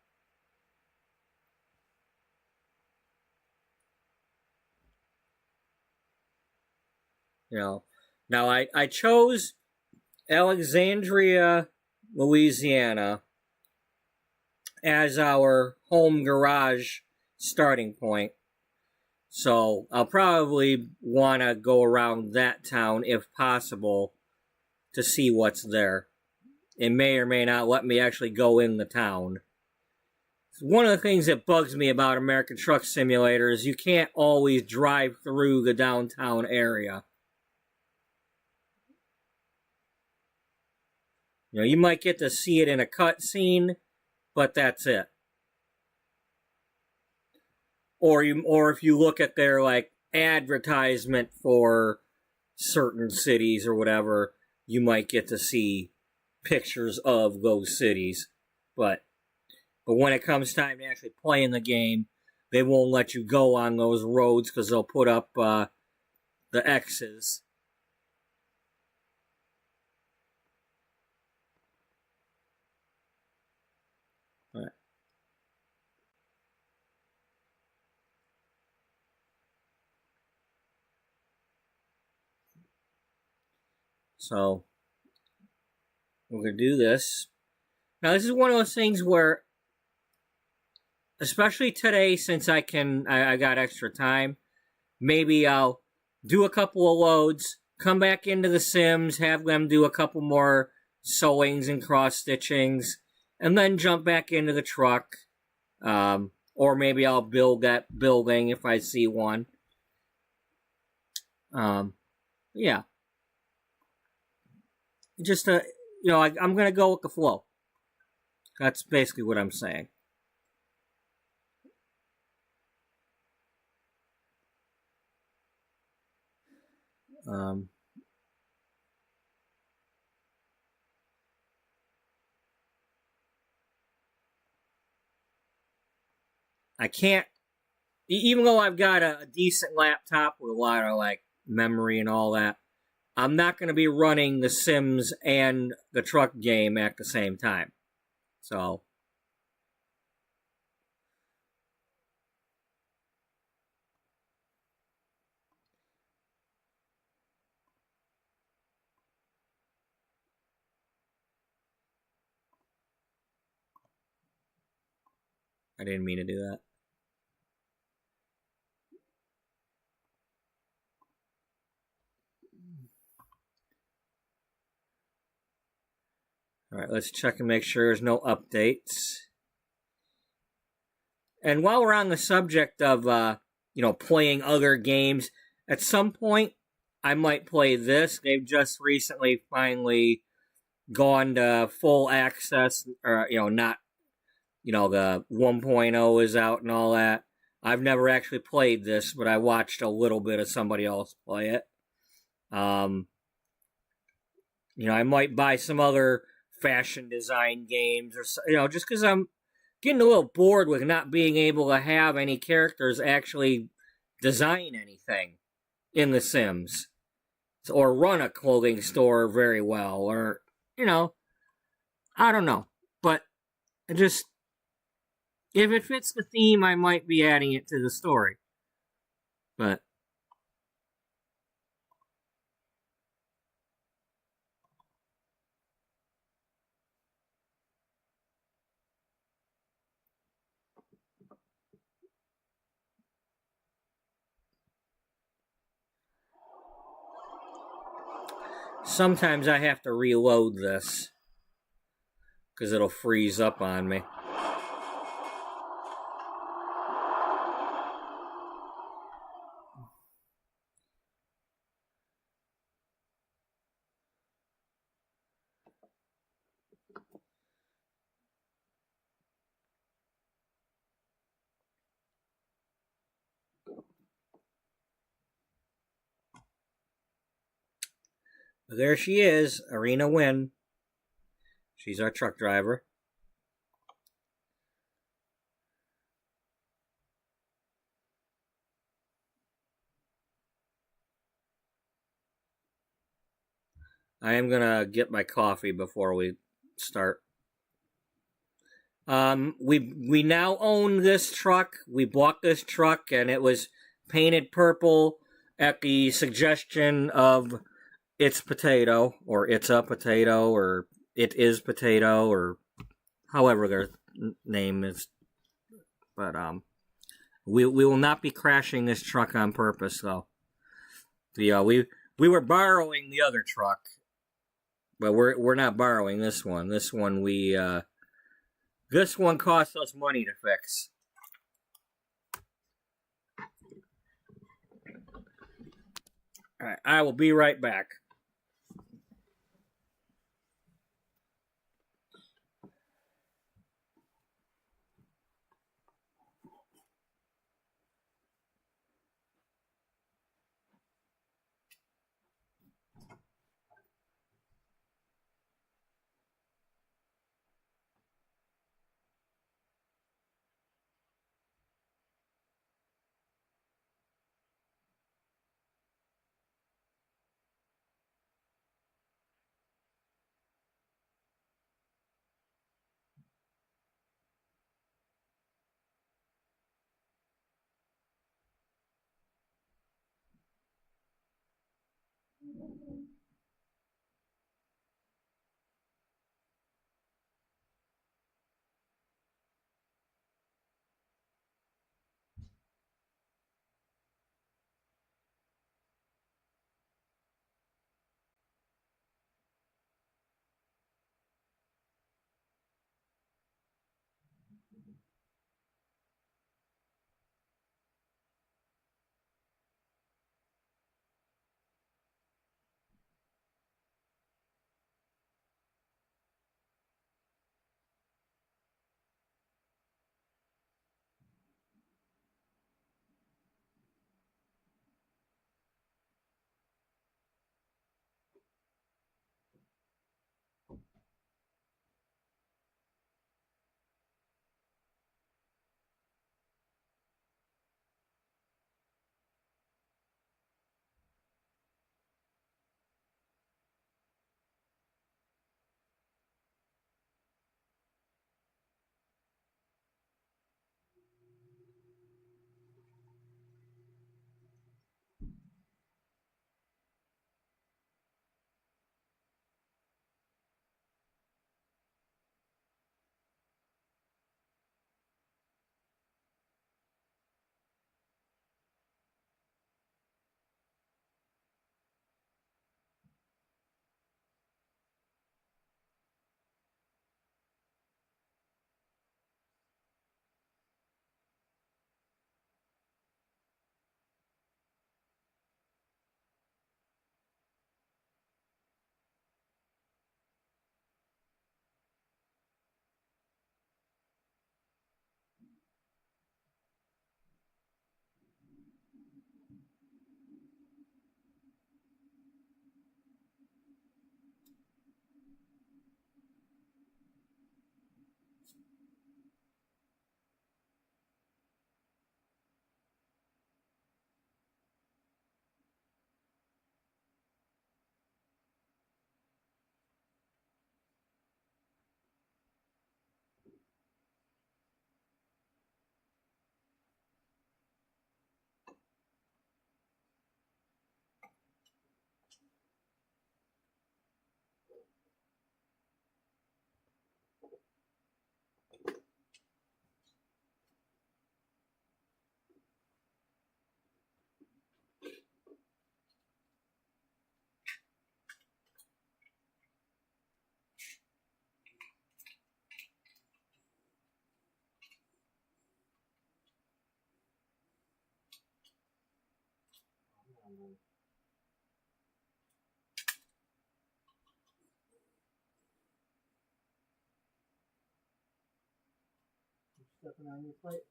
You know, now I chose Alexandria, Louisiana as our home garage starting point. So I'll probably want to go around that town if possible to see what's there. It may or may not let me actually go in the town. One of the things that bugs me about American Truck Simulator is you can't always drive through the downtown area. You know, you might get to see it in a cutscene, but that's it. Or if you look at their like advertisement for certain cities or whatever, you might get to see pictures of those cities. But when it comes time to actually playing the game, they won't let you go on those roads because they'll put up the X's. Right. So we're gonna do this. Now this is one of those things where, especially today, since I got extra time, maybe I'll do a couple of loads, come back into the Sims, have them do a couple more sewings and cross stitchings, and then jump back into the truck. Or maybe I'll build that building if I see one. Yeah. Just I'm gonna go with the flow. That's basically what I'm saying. I can't, even though I've got a decent laptop with a lot of like memory and all that, I'm not going to be running The Sims and the truck game at the same time. So, I didn't mean to do that. All right, let's check and make sure there's no updates. And while we're on the subject of, playing other games, at some point, I might play this. They've just recently finally gone to full access, or, not, the 1.0 is out and all that. I've never actually played this, but I watched a little bit of somebody else play it. I might buy some other fashion design games, or just because I'm getting a little bored with not being able to have any characters actually design anything in The Sims, or run a clothing store very well, or I don't know, but just if it fits the theme, I might be adding it to the story, but. Sometimes I have to reload this because it'll freeze up on me. There she is, Arena Wynn. She's our truck driver. I am gonna get my coffee before we start. We now own this truck. We bought this truck, and it was painted purple at the suggestion of It's Potato, or It's a Potato, or It Is Potato, or however their name is. But we will not be crashing this truck on purpose, though. We were borrowing the other truck, but we're not borrowing this one. This one this one cost us money to fix. All right, I will be right back. Stepping on your plate.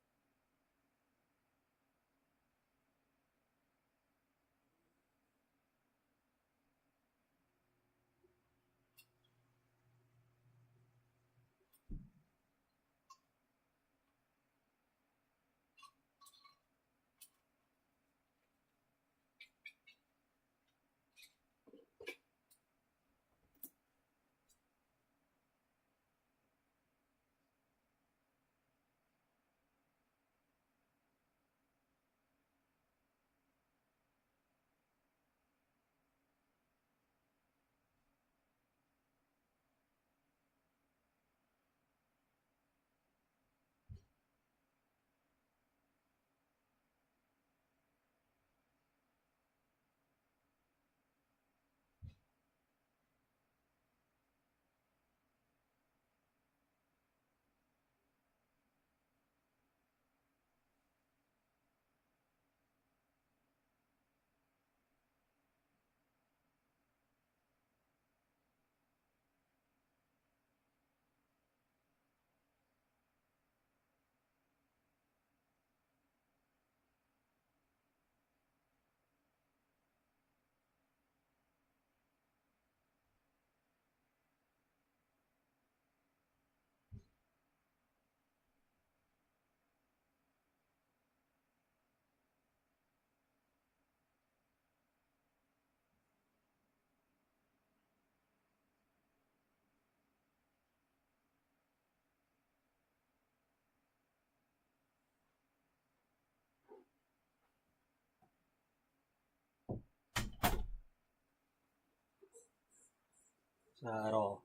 Not at all.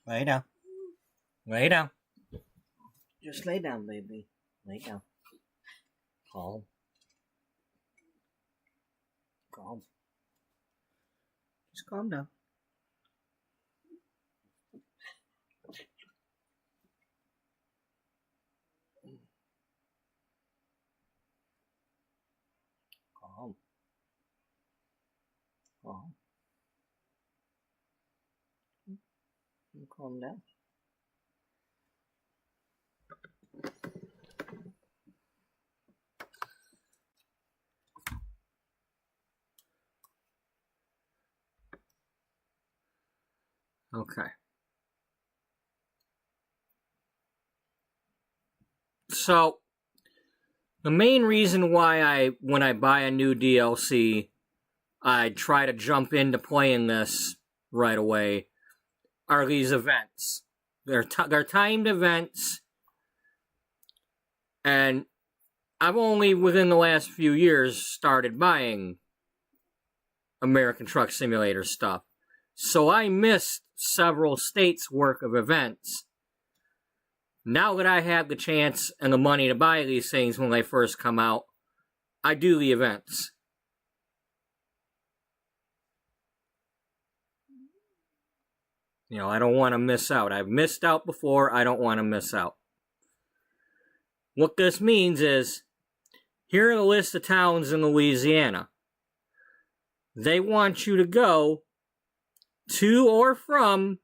Lay down. Lay down. Just lay down, baby. Lay down. Calm. Calm. Just calm down. Calm. Calm. Calm down. Okay. So, the main reason why when I buy a new DLC, I try to jump into playing this right away are these events. They're timed events, and I've only within the last few years started buying American Truck Simulator stuff. So I missed several states' worth of events. Now that I have the chance and the money to buy these things when they first come out, I do the events. You know, I don't want to miss out. I've missed out before. I don't want to miss out. What this means is, here are the list of towns in Louisiana. They want you to go to or from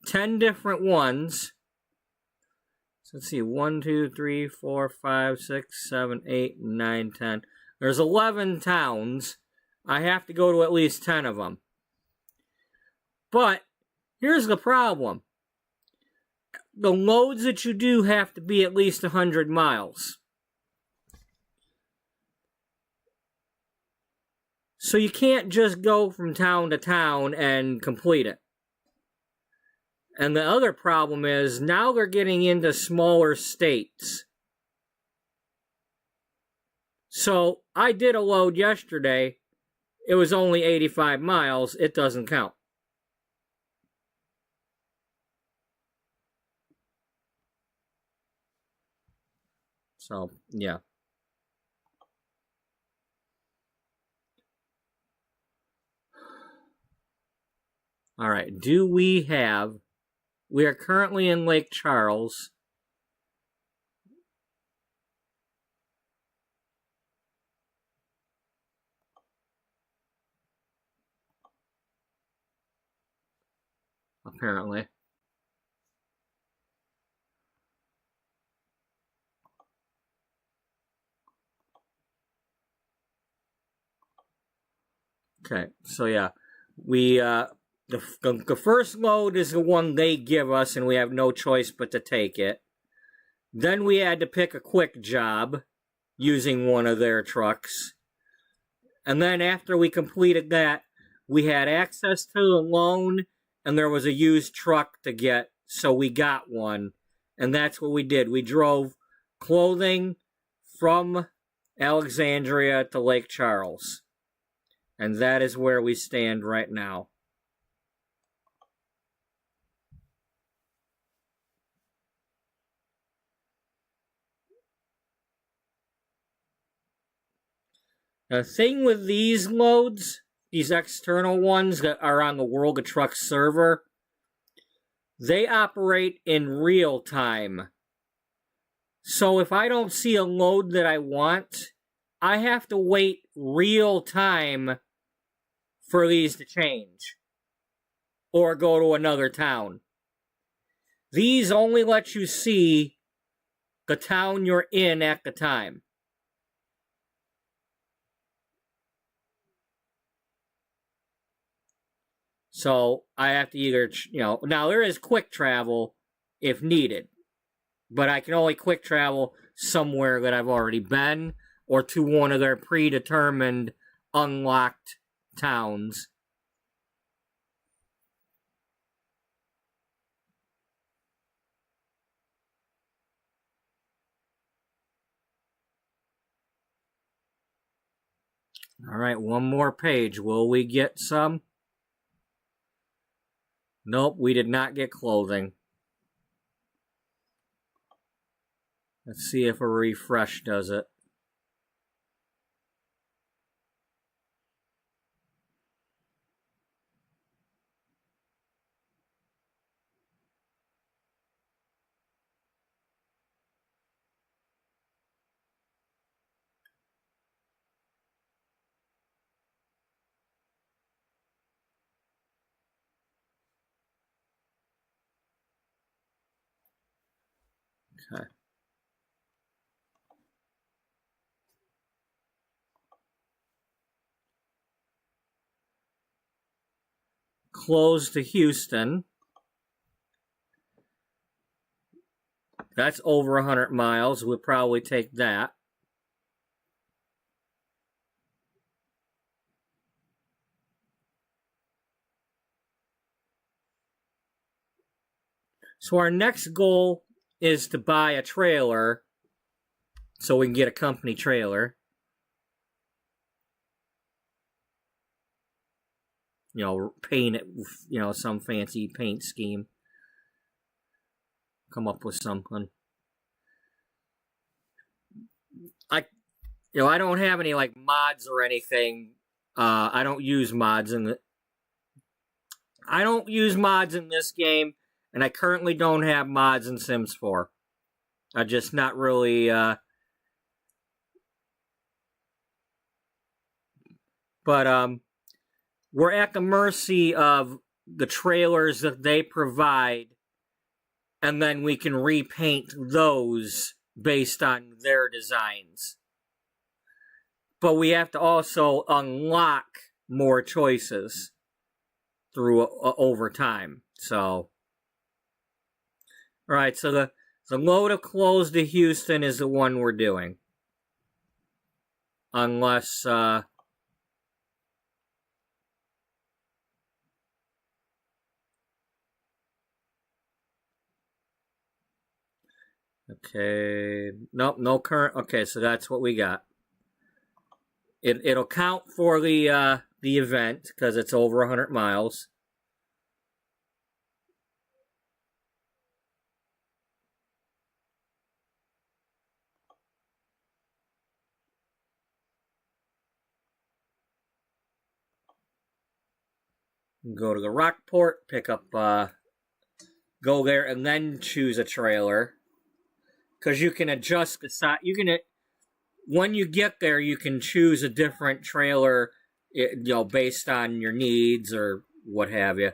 10 different ones. So let's see, 1, 2, 3, 4, 5, 6, 7, 8, 9, 10. There's 11 towns. I have to go to at least 10 of them. But here's the problem. The loads that you do have to be at least 100 miles. So you can't just go from town to town and complete it. And the other problem is, now they're getting into smaller states. So, I did a load yesterday. It was only 85 miles. It doesn't count. So, yeah. All right, we are currently in Lake Charles. apparently. Okay, so yeah, we the first load is the one they give us, and we have no choice but to take it. Then we had to pick a quick job using one of their trucks, and then after we completed that, we had access to the loan, and there was a used truck to get, so we got one, and that's what we did. We drove clothing from Alexandria to Lake Charles. And that is where we stand right now. The thing with these loads, these external ones that are on the World of Trucks server, they operate in real time. So if I don't see a load that I want, I have to wait real time for these to change or go to another town. These only let you see the town you're in at the time. So I have to either, now there is quick travel if needed, but I can only quick travel somewhere that I've already been or to one of their predetermined unlocked towns. All right, one more page. Will we get some? Nope, we did not get clothing. Let's see if a refresh does it. Okay. Close to Houston. That's over 100 miles. We'll probably take that. So our next goal is to buy a trailer so we can get a company trailer. Paint it, some fancy paint scheme. Come up with something. I don't have any mods or anything. I don't use mods in this game, and I currently don't have mods in Sims 4. I'm just not really. But we're at the mercy of the trailers that they provide, and then we can repaint those based on their designs. But we have to also unlock more choices through over time. So, all right. So the load of clothes to Houston is the one we're doing, unless. Okay, nope, no current. Okay, so that's what we got. It'll count for the event because it's over 100 miles. Go to the Rockport, pick up, go there, and then choose a trailer. Because you can adjust the size. When you get there, you can choose a different trailer, based on your needs or what have you.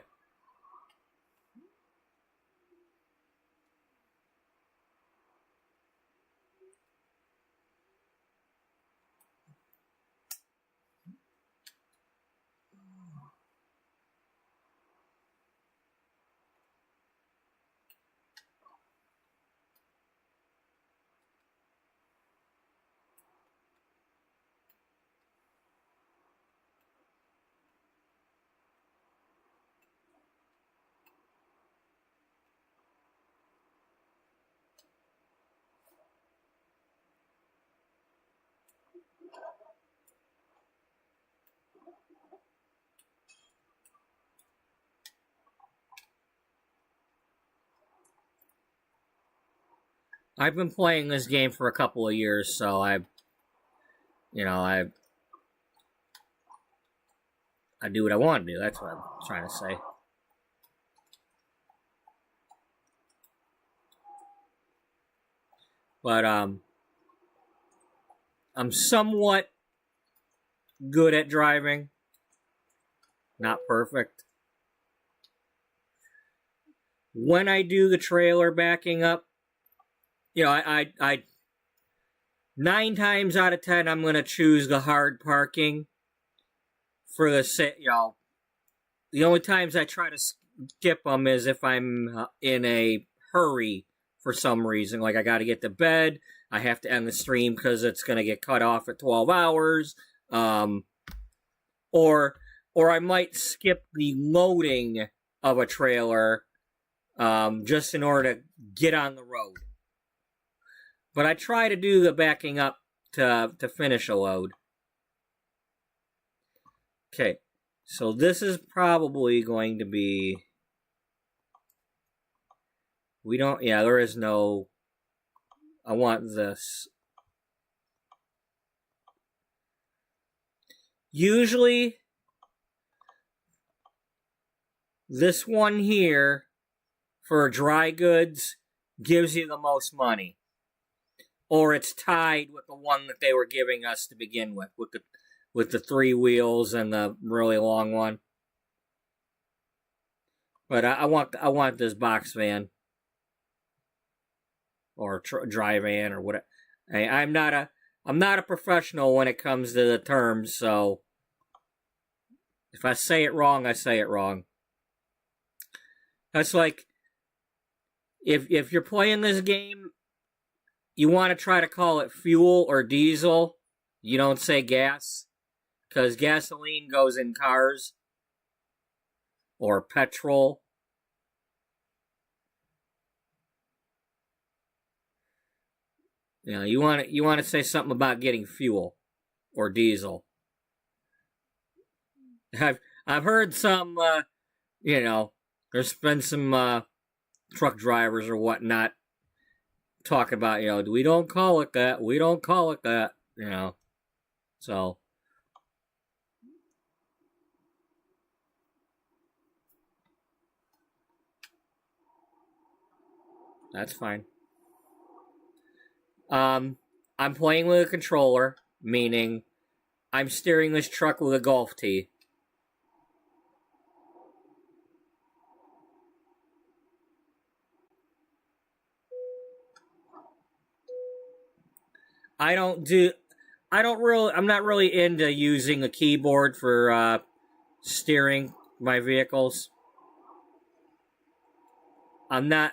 I've been playing this game for a couple of years, so I do what I want to do. That's what I'm trying to say. But I'm somewhat good at driving. Not perfect. When I do the trailer backing up, I 9 times out of 10 I'm gonna choose the hard parking for the the only times I try to skip them is if I'm in a hurry for some reason, like I got to get to bed, I have to end the stream because it's gonna get cut off at 12 hours, or I might skip the loading of a trailer just in order to get on the road. But I try to do the backing up to finish a load. Okay, so this is probably going to be... there is no... I want this. Usually, this one here, for dry goods, gives you the most money. Or it's tied with the one that they were giving us to begin with the 3 wheels and the really long one. But I want this box van or dry van or whatever. I'm not a professional when it comes to the terms, so if I say it wrong, I say it wrong. That's like if you're playing this game, you want to try to call it fuel or diesel. You don't say gas, because gasoline goes in cars, or petrol. You want to say something about getting fuel or diesel. I've heard some, there's been some truck drivers or whatnot talk about, we don't call it that, so. That's fine. I'm playing with a controller, meaning I'm steering this truck with a golf tee. I'm not really into using a keyboard for steering my vehicles. I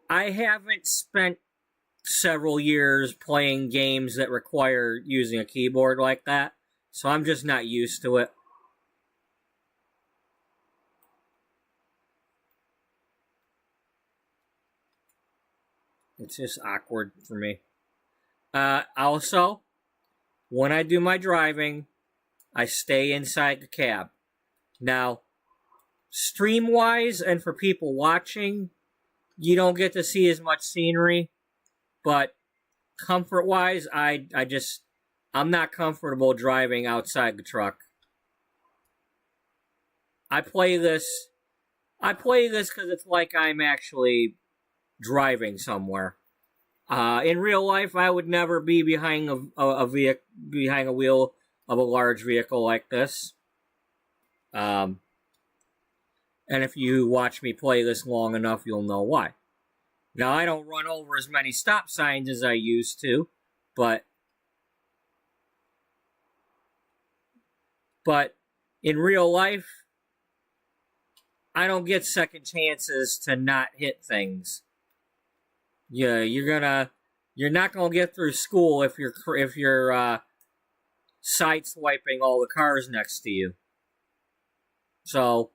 haven't spent several years playing games that require using a keyboard like that, so I'm just not used to it. It's just awkward for me. Also, when I do my driving, I stay inside the cab. Now, stream-wise and for people watching, you don't get to see as much scenery, but comfort-wise, I'm not comfortable driving outside the truck. I play this because it's like I'm actually driving somewhere. In real life, I would never be behind behind a wheel of a large vehicle like this. And if you watch me play this long enough, you'll know why. Now, I don't run over as many stop signs as I used to, but in real life, I don't get second chances to not hit things. Yeah, you're not gonna get through school if you're sideswiping all the cars next to you. So,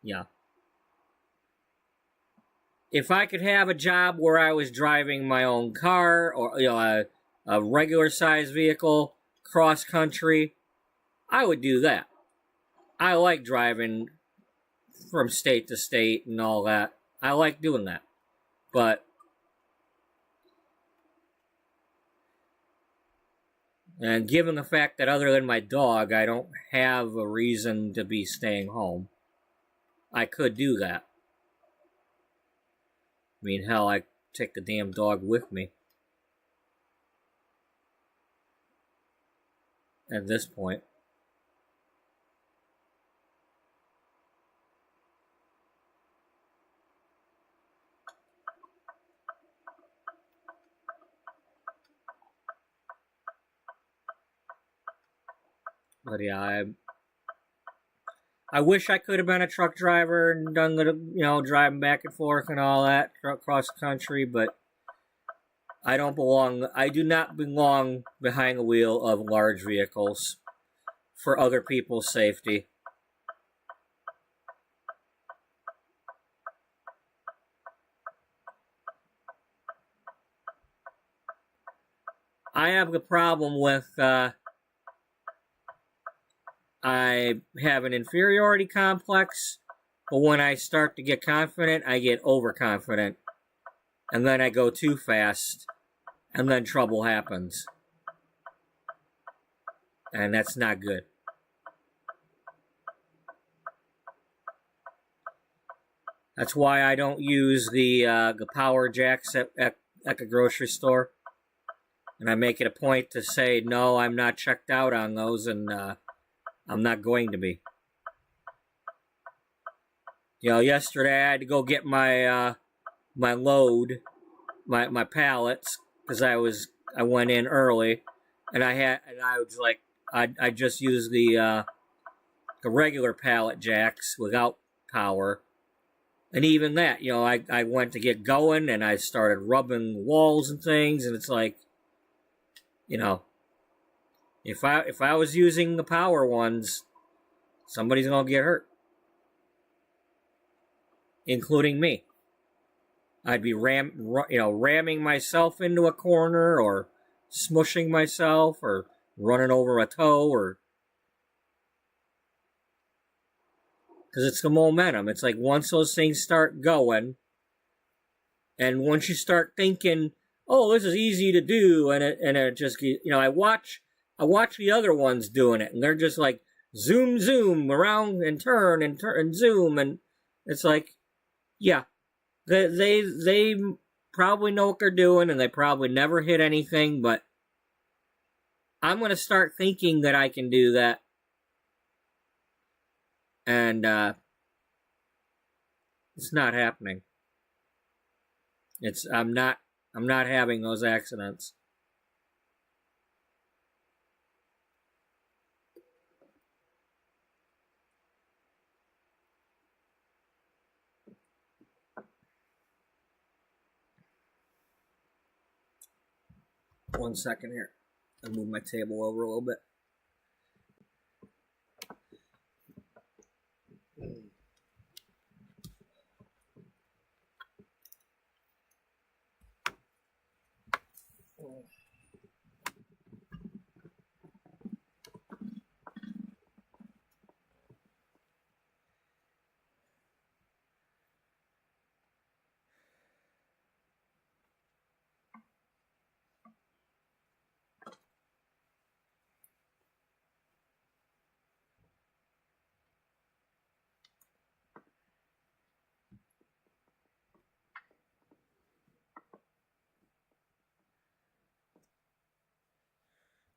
yeah. If I could have a job where I was driving my own car or a regular sized vehicle cross country, I would do that. I like driving from state to state and all that. I like doing that. But and given the fact that other than my dog, I don't have a reason to be staying home, I could do that. I mean, hell, I take the damn dog with me. At this point. But yeah, I wish I could have been a truck driver and done the, driving back and forth and all that across the country, but I do not belong behind the wheel of large vehicles for other people's safety. I have the problem with, I have an inferiority complex, but when I start to get confident, I get overconfident. And then I go too fast, and then trouble happens. And that's not good. That's why I don't use the power jacks at the grocery store. And I make it a point to say, no, I'm not checked out on those, and I'm not going to be. Yesterday I had to go get my my load, my pallets, because I went in early, and I was like, I just used the regular pallet jacks without power, and even that, I went to get going, and I started rubbing walls and things, and it's like, if I was using the power ones, somebody's gonna get hurt, including me. I'd be ramming myself into a corner, or smushing myself, or running over a toe, or because it's the momentum. It's like once those things start going, and once you start thinking, "Oh, this is easy to do," and it just, I watch the other ones doing it, and they're just like zoom, zoom around and turn and zoom, and it's like, yeah, they probably know what they're doing, and they probably never hit anything, but I'm gonna start thinking that I can do that, and it's not happening. I'm not having those accidents. One second here. I'll move my table over a little bit.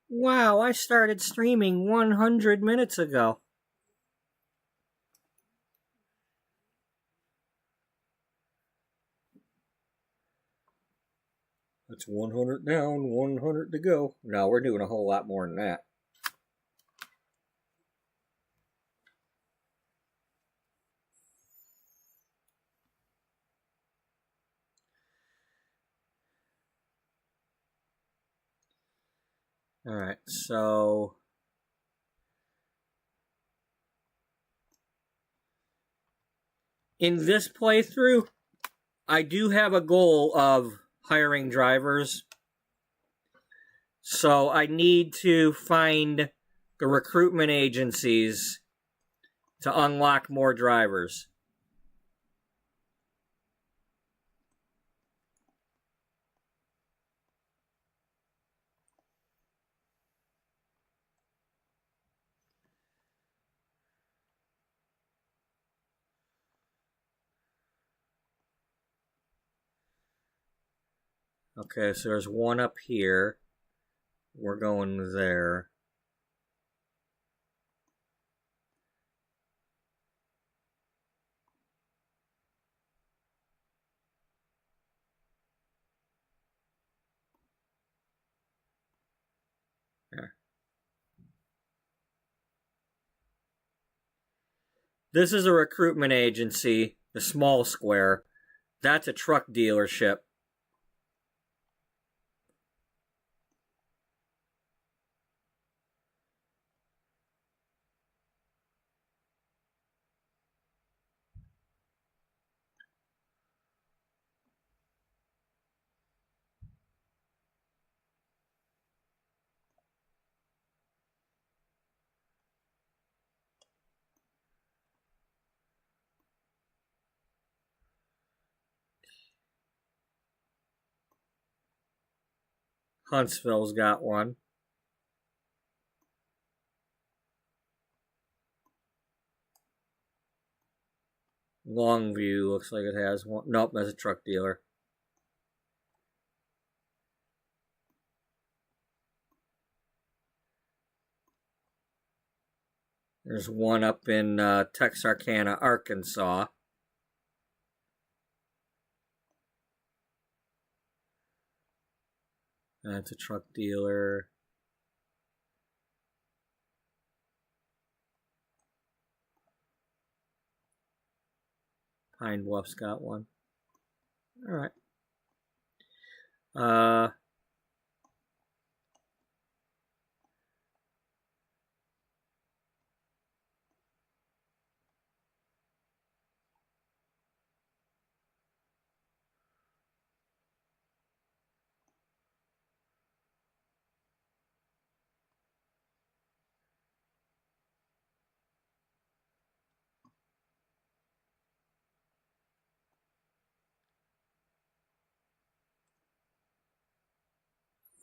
Wow, I started streaming 100 minutes ago. That's 100 down, 100 to go. No, we're doing a whole lot more than that. Alright, so in this playthrough, I do have a goal of hiring drivers. So I need to find the recruitment agencies to unlock more drivers. Okay, so there's one up here. We're going there. There. This is a recruitment agency, the small square. That's a truck dealership. Huntsville's got one. Longview looks like it has one. Nope, that's a truck dealer. There's one up in Texarkana, Arkansas. That's a truck dealer. Pine Bluff's got one. All right.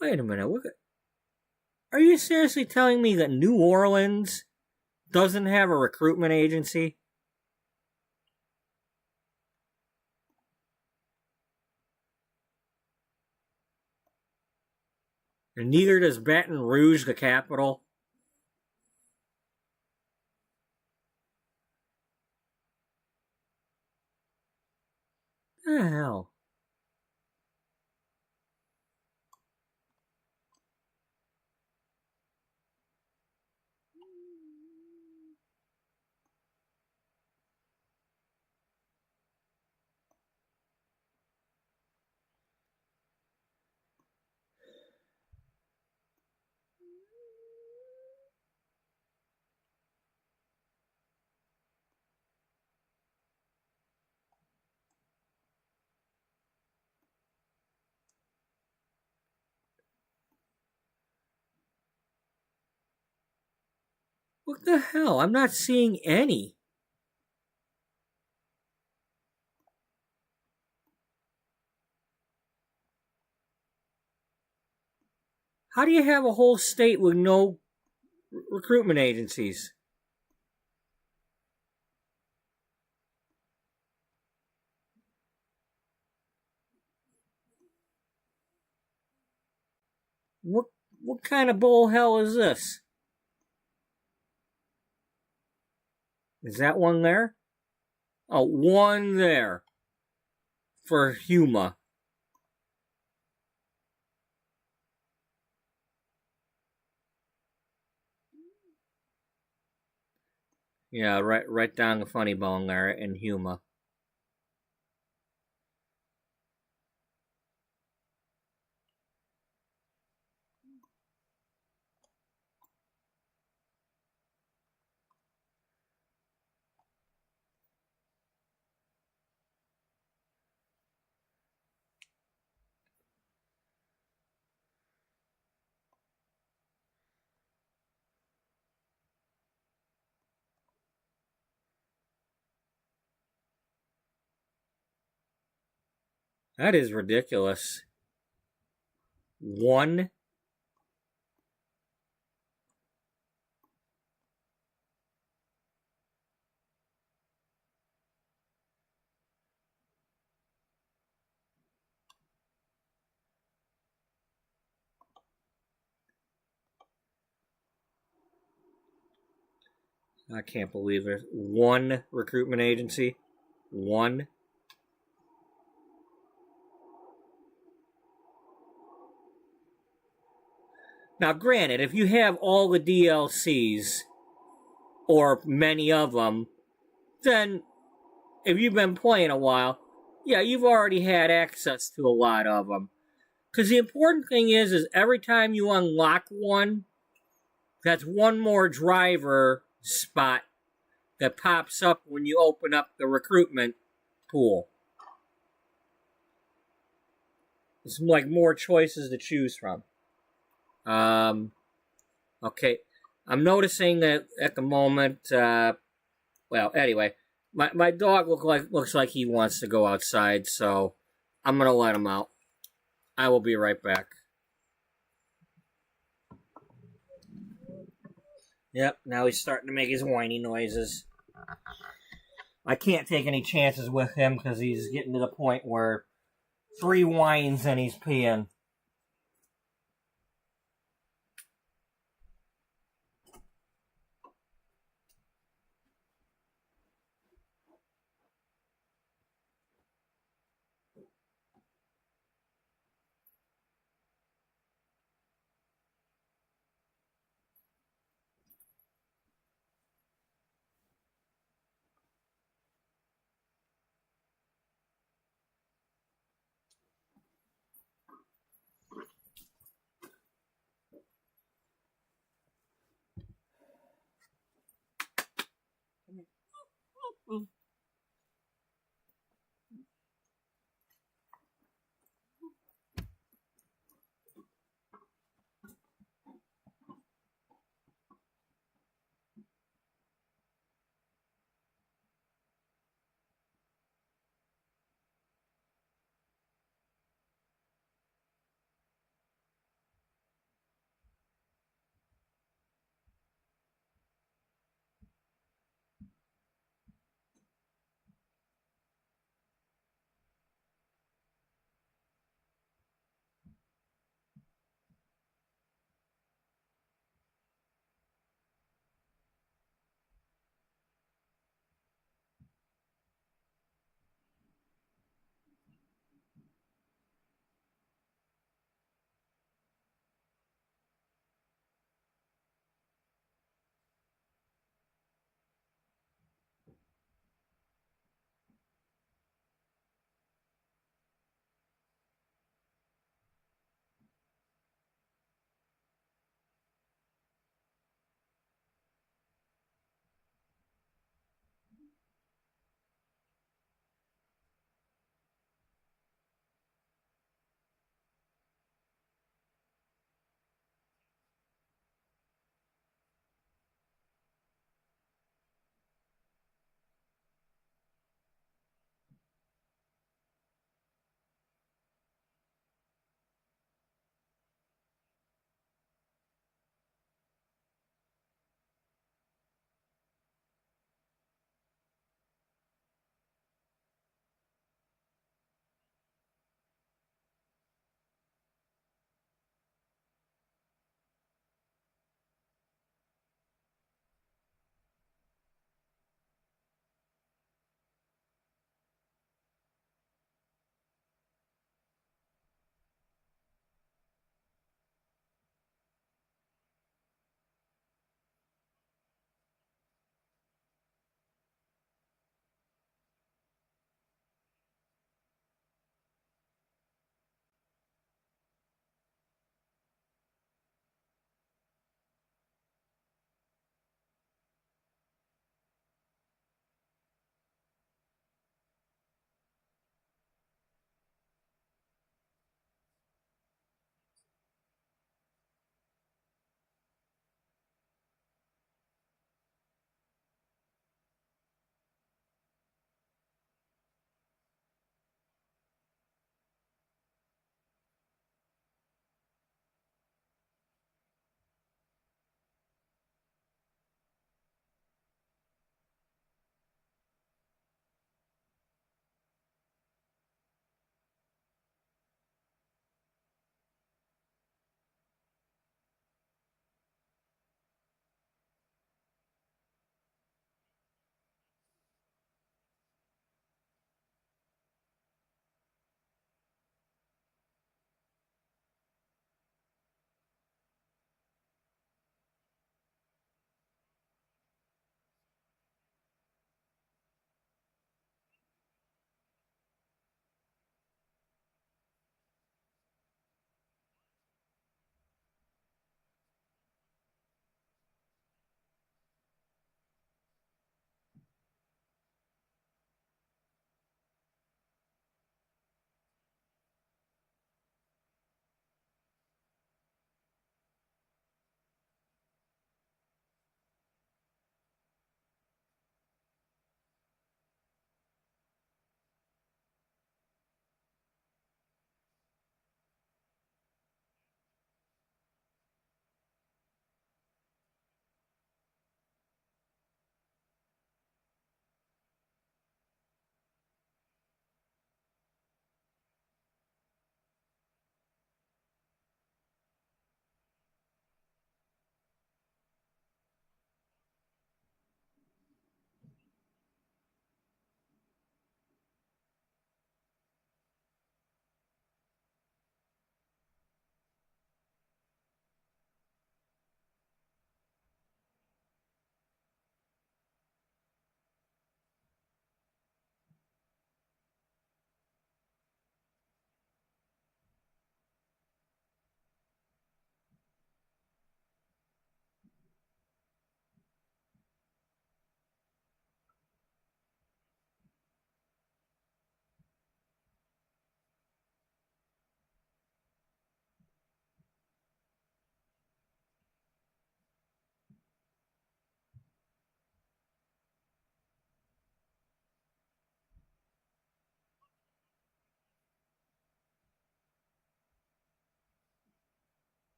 Wait a minute. Are you seriously telling me that New Orleans doesn't have a recruitment agency? And neither does Baton Rouge, the capital? What the hell? What the hell? I'm not seeing any. How do you have a whole state with no recruitment agencies? What kind of bull hell is this? Is that one there? Oh, one there for Huma. Yeah, right down the funny bone there in Huma. That is ridiculous. One? I can't believe there's one recruitment agency. One. Now, granted, if you have all the DLCs, or many of them, then if you've been playing a while, yeah, you've already had access to a lot of them. Because the important thing is every time you unlock one, that's one more driver spot that pops up when you open up the recruitment pool. It's like more choices to choose from. Okay. I'm noticing that at the moment, well, anyway, my dog looks like he wants to go outside, so I'm gonna let him out. I will be right back. Yep, now he's starting to make his whiny noises. I can't take any chances with him because he's getting to the point where 3 whines and he's peeing.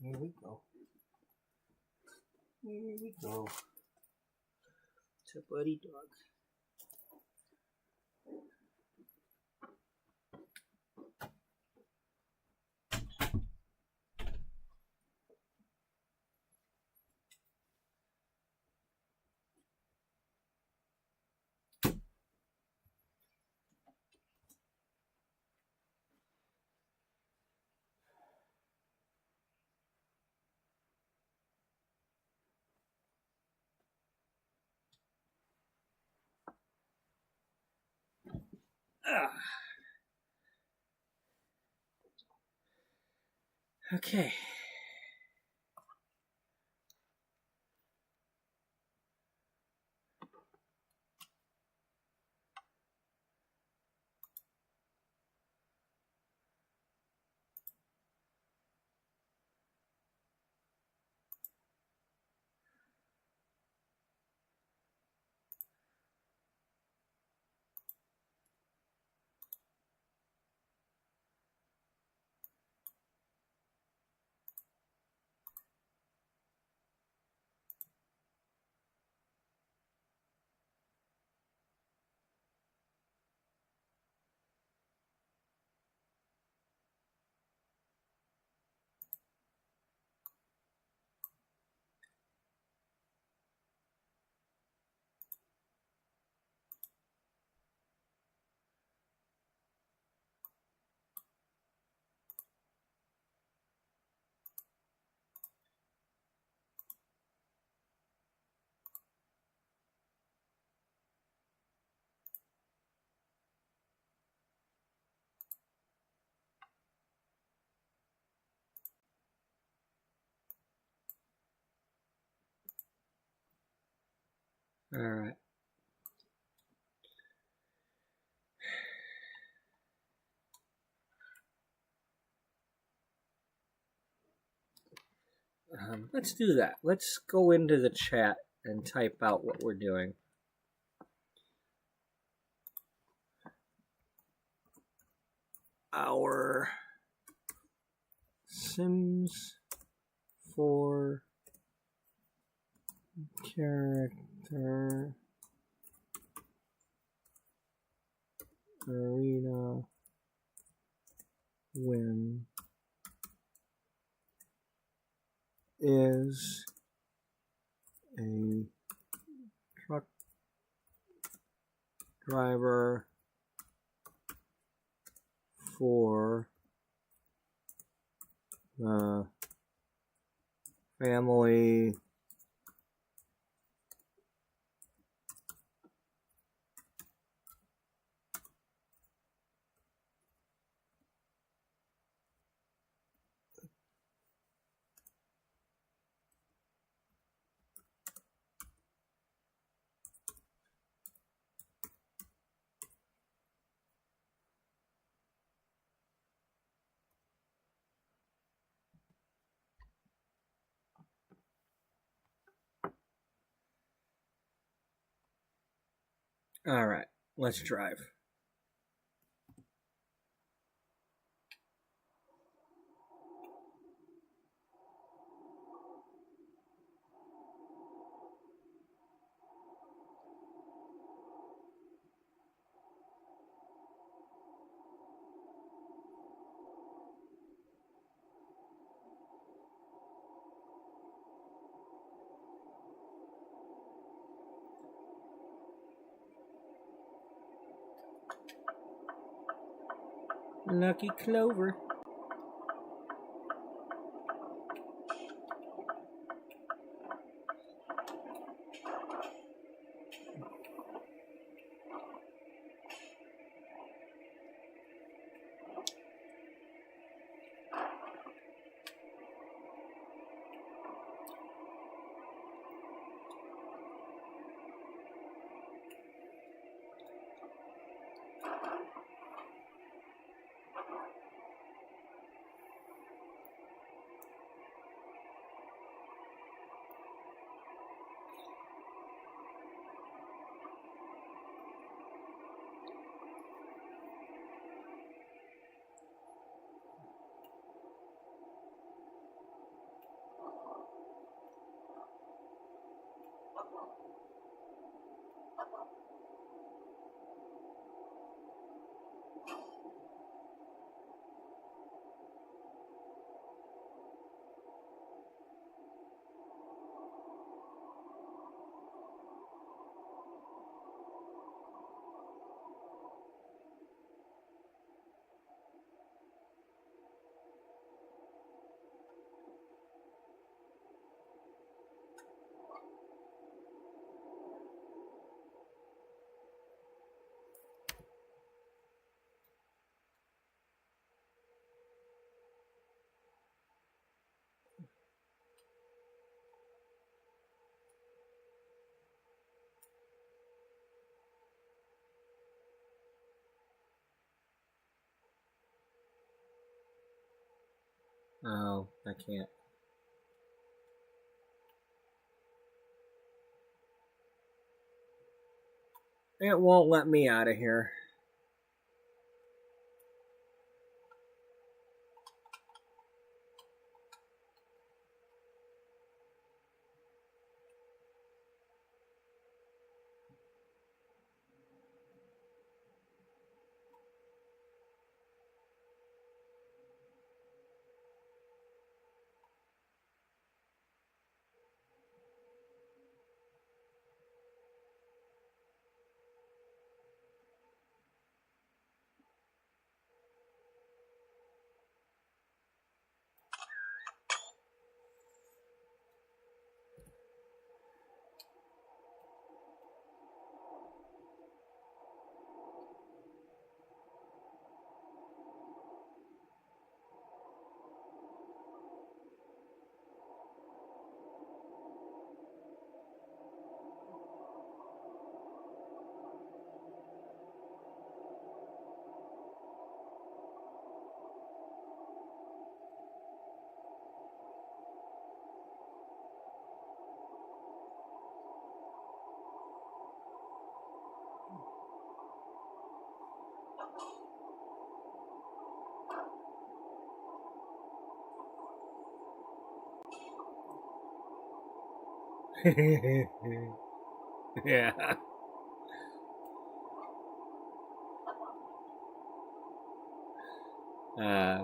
Here we go. Here we go. It's a buddy dog. Okay. All right. Let's do that. Let's go into the chat and type out what we're doing. Our Sims 4 character arena win is a truck driver for the family All right, let's drive. Lucky Clover. Oh, I can't. It won't let me out of here. Yeah. Uh,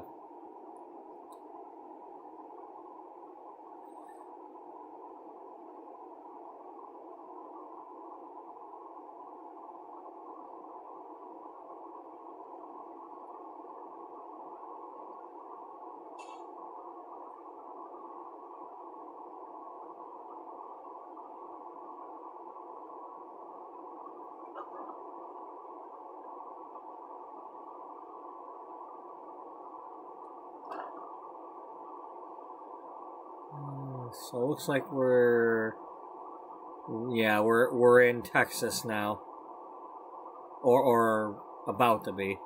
so it looks like we're in Texas now, or about to be.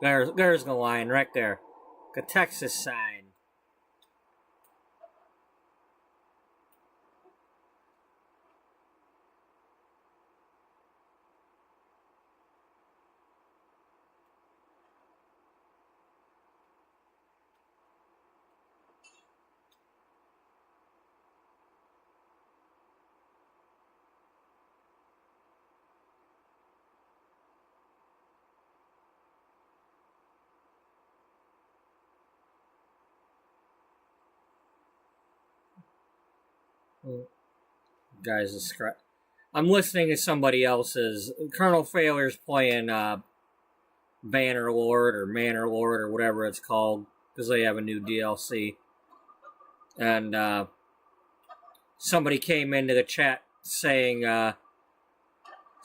There's the line right there, the Texas sign. Guys, I'm listening to somebody else's. Colonel Failer's playing Bannerlord or Mannerlord or whatever it's called because they have a new DLC. And somebody came into the chat saying they're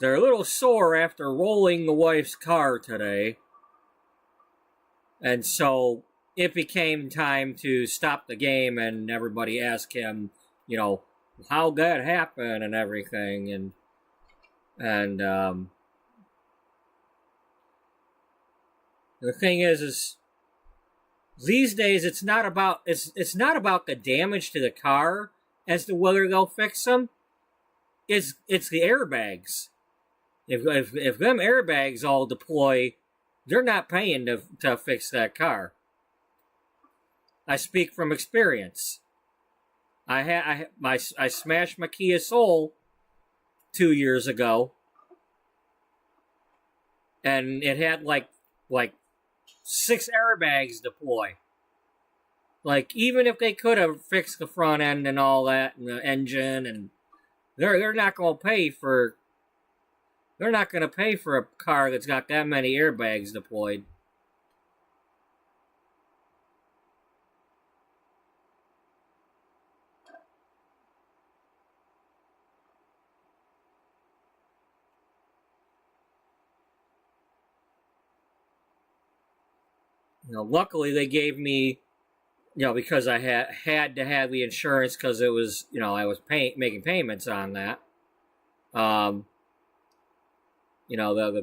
a little sore after rolling the wife's car today. And so it became time to stop the game and everybody asked him, how that happened and everything. And the thing is these days it's not about the damage to the car as to whether they'll fix them. It's the airbags. If them airbags all deploy, they're not paying to fix that car. I speak from experience. I smashed my Kia Soul 2 years ago, and it had like 6 airbags deploy. Like, even if they could have fixed the front end and all that, and the engine, and they're not going to pay for a car that's got that many airbags deployed. Luckily they gave me, because I had to have the insurance because it was, I was making payments on that. The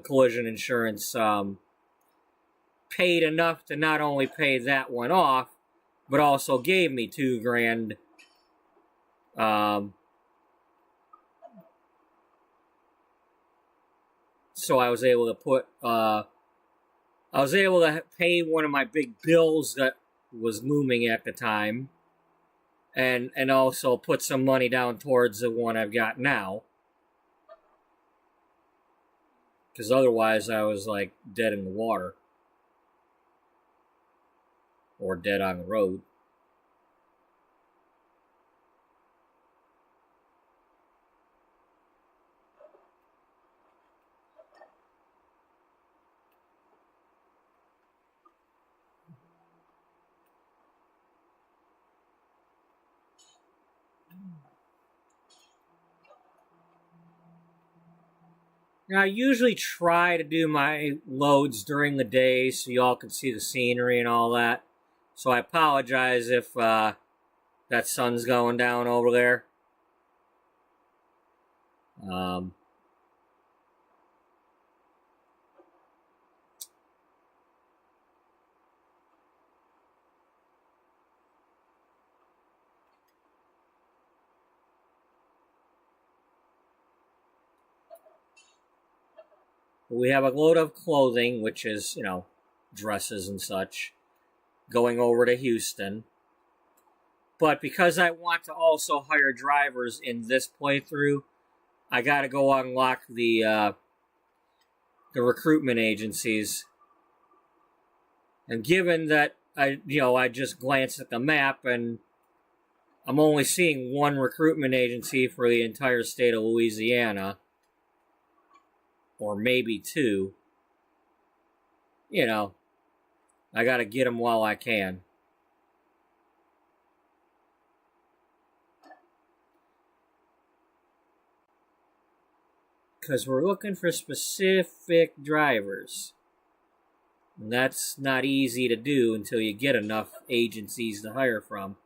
collision insurance paid enough to not only pay that one off, but also gave me $2,000. So I was able to pay one of my big bills that was looming at the time, and also put some money down towards the one I've got now. Because otherwise I was like dead in the water. Or dead on the road. Now, I usually try to do my loads during the day so y'all can see the scenery and all that. So I apologize if that sun's going down over there. We have a load of clothing, which is, dresses and such, going over to Houston. But because I want to also hire drivers in this playthrough, I got to go unlock the recruitment agencies. And given that I just glanced at the map and I'm only seeing one recruitment agency for the entire state of Louisiana, or maybe 2, I got to get them while I can. Because we're looking for specific drivers. And that's not easy to do until you get enough agencies to hire from.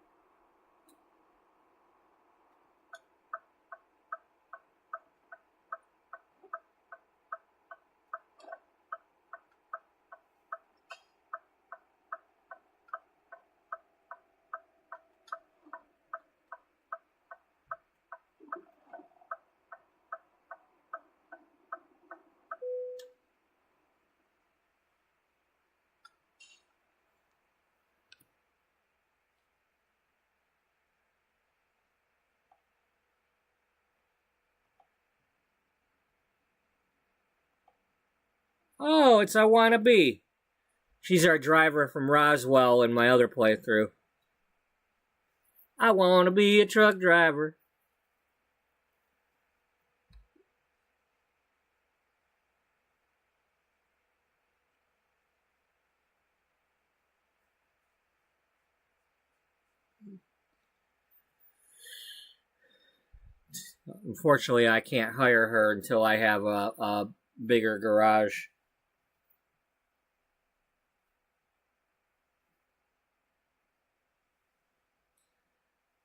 Oh, it's I Wanna Be. She's our driver from Roswell in my other playthrough. I wanna be a truck driver. Unfortunately, I can't hire her until I have a bigger garage.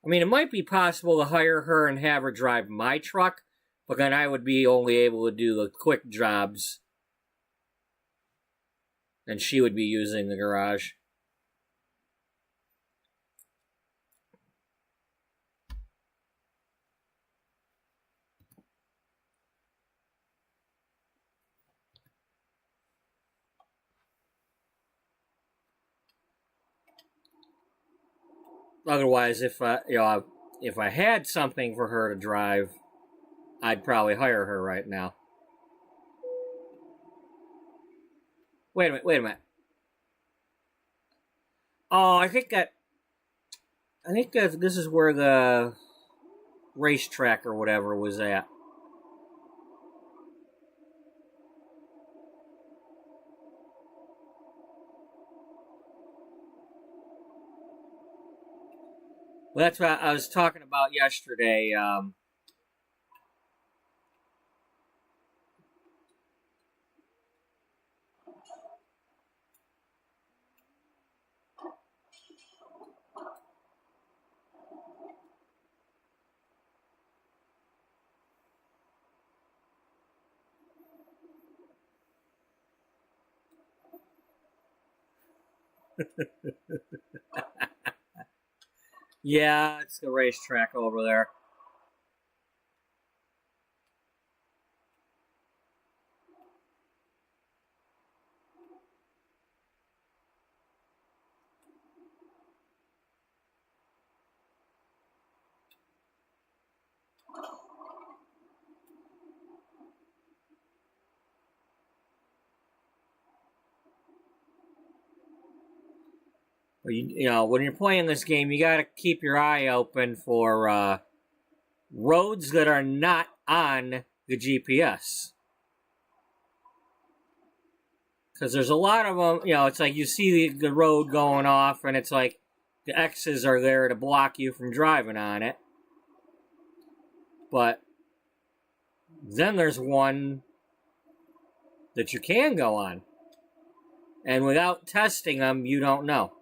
I mean, it might be possible to hire her and have her drive my truck, but then I would be only able to do the quick jobs. And she would be using the garage. Otherwise, if if I had something for her to drive, I'd probably hire her right now. Wait a minute. Oh, I think that this is where the racetrack or whatever was at. Well, that's what I was talking about yesterday. Yeah, it's the racetrack over there. You know, when you're playing this game, you got to keep your eye open for roads that are not on the GPS. Because there's a lot of them, you know, it's like you see the road going off, and it's like the X's are there to block you from driving on it. But then there's one that you can go on. And without testing them, you don't know.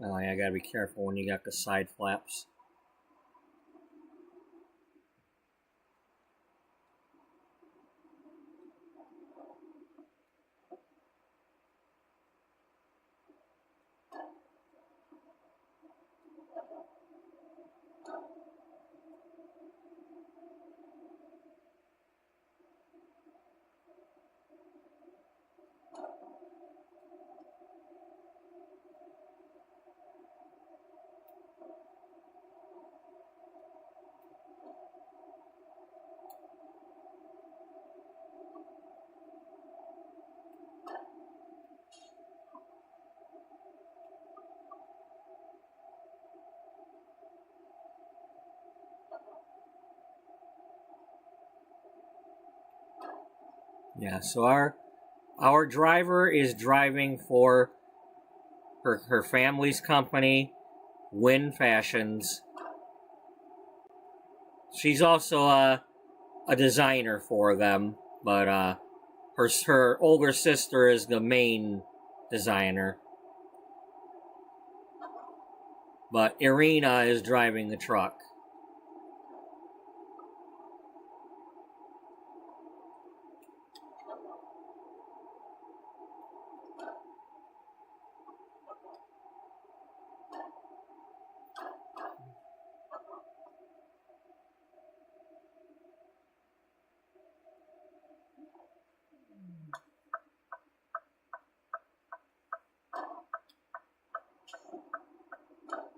Oh, yeah, I gotta be careful when you got the side flaps. Yeah, so our driver is driving for her family's company, Win Fashions. She's also a designer for them, but her older sister is the main designer. But Irina is driving the truck.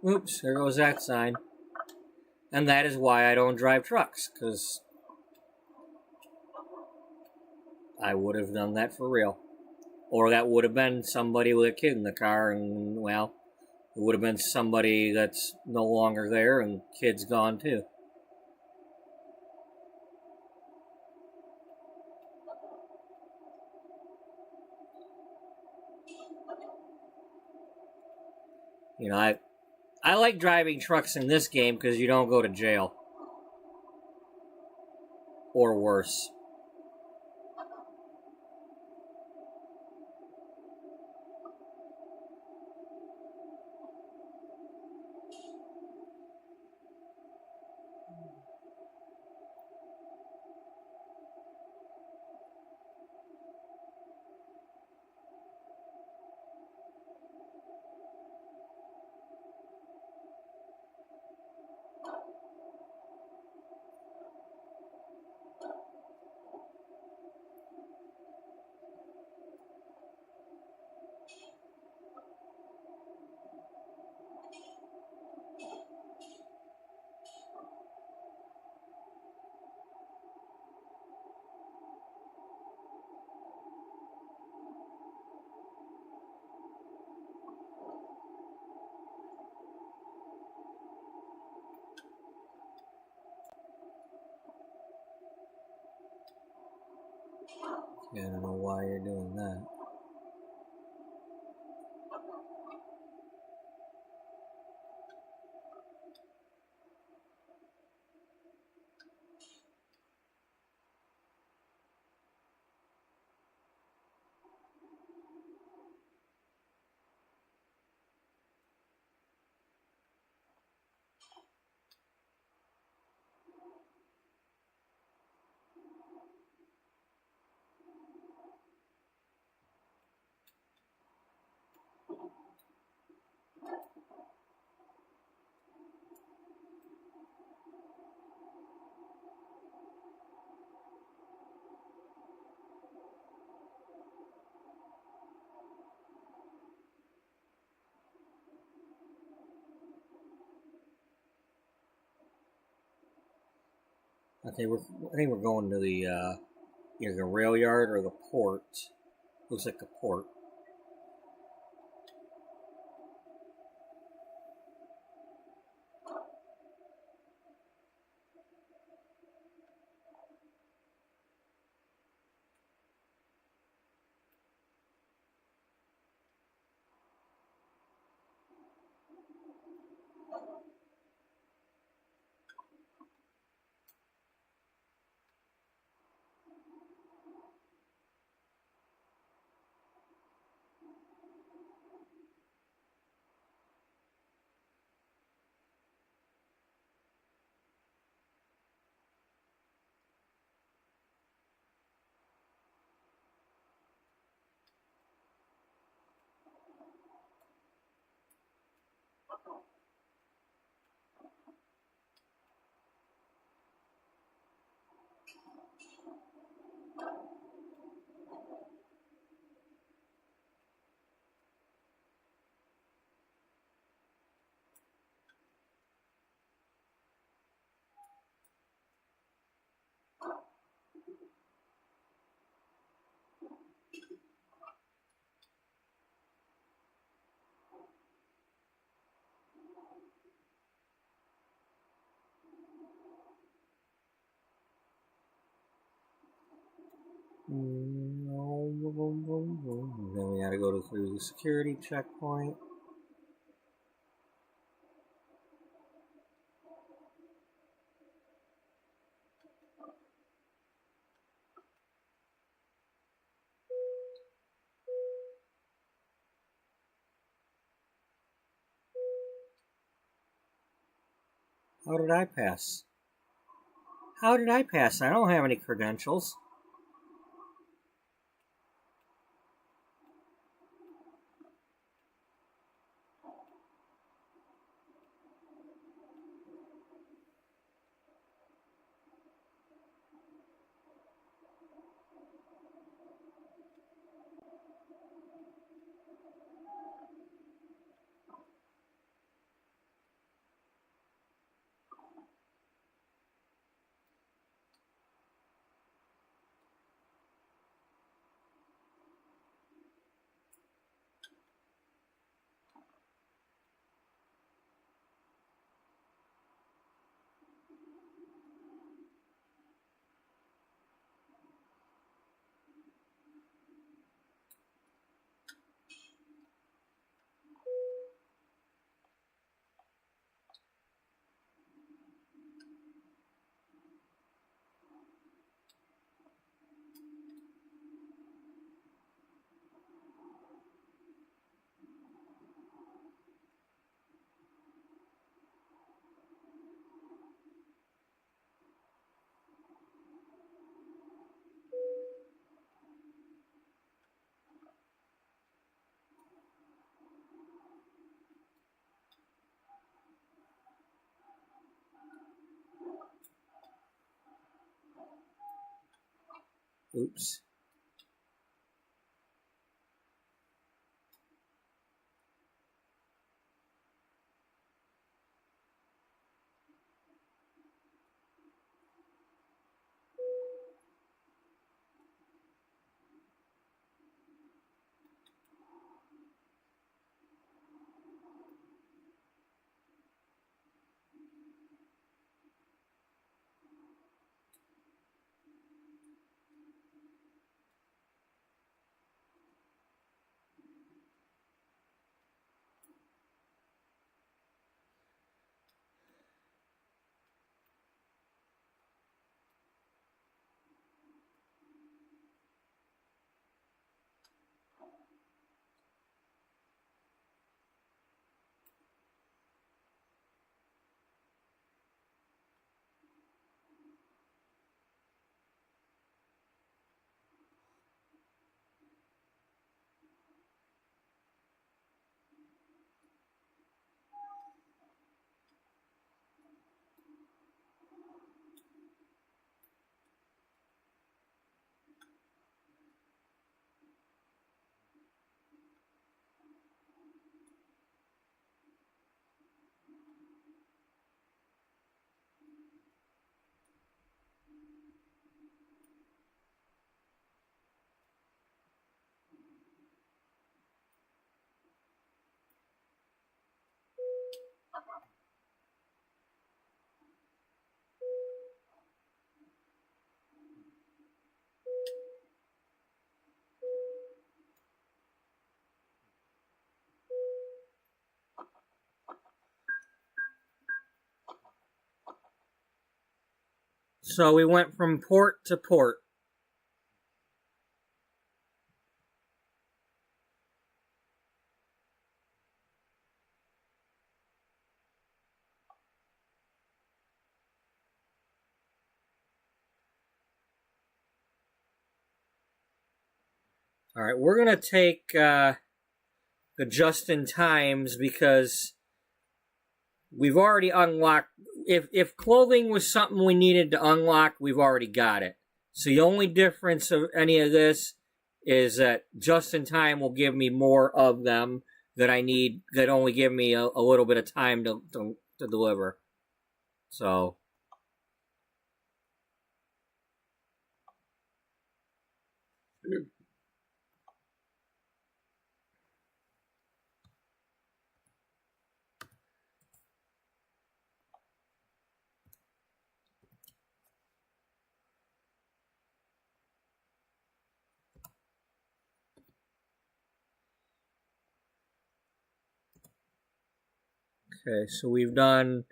Oops, there goes that sign. And that is why I don't drive trucks, because I would have done that for real. Or that would have been somebody with a kid in the car, and, well, it would have been somebody that's no longer there, and kid's gone too. You know, I like driving trucks in this game because you don't go to jail. Or worse. Yeah, I don't know why you're doing that. I think we're going to the either the rail yard or the port. Looks like the port. Then we gotta go through the security checkpoint. How did I pass? How did I pass? I don't have any credentials. Oops. So we went from port to port. All right, we're going to take the just-in-times because we've already unlocked. If clothing was something we needed to unlock, we've already got it. So the only difference of any of this is that just-in-time will give me more of them that I need, that only give me a little bit of time to deliver. So... Okay, so we've done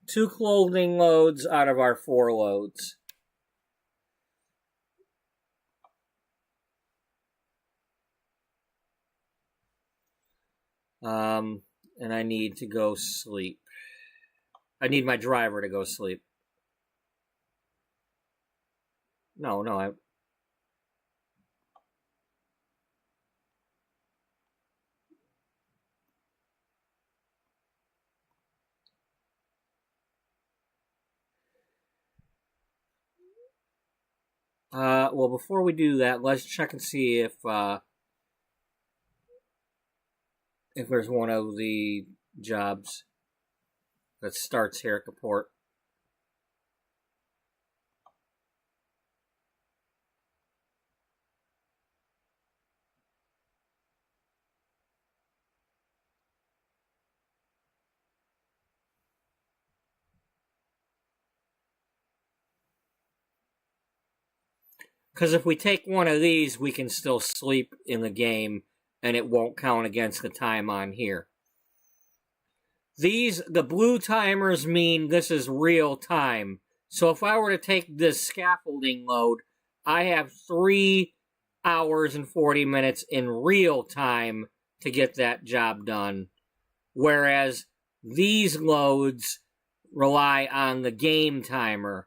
2 clothing loads out of our 4 loads. And I need to go sleep. I need my driver to go sleep. No, well, before we do that, let's check and see if there's one of the jobs that starts here at the port. Because if we take one of these, we can still sleep in the game, and it won't count against the time on here. The blue timers mean this is real time. So if I were to take this scaffolding load, I have 3 hours and 40 minutes in real time to get that job done. Whereas these loads rely on the game timer.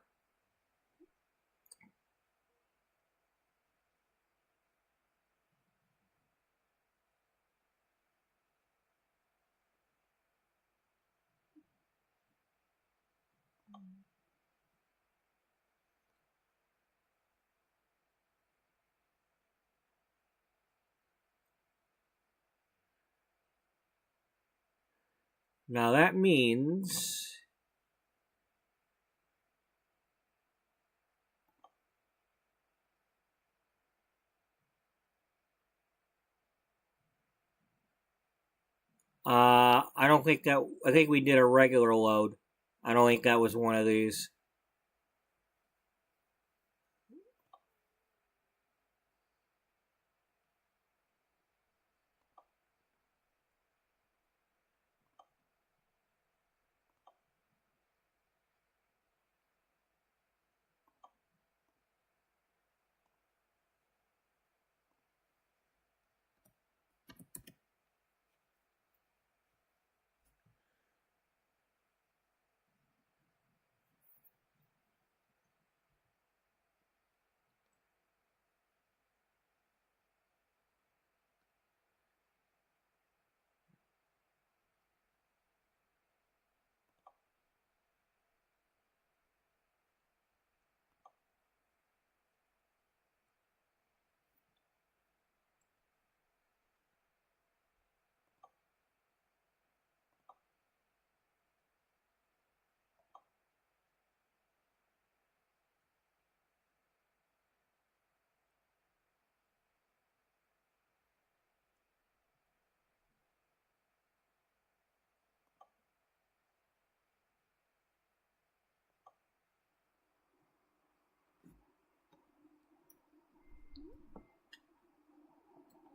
Now that means... I don't think that... I think we did a regular load. I don't think that was one of these.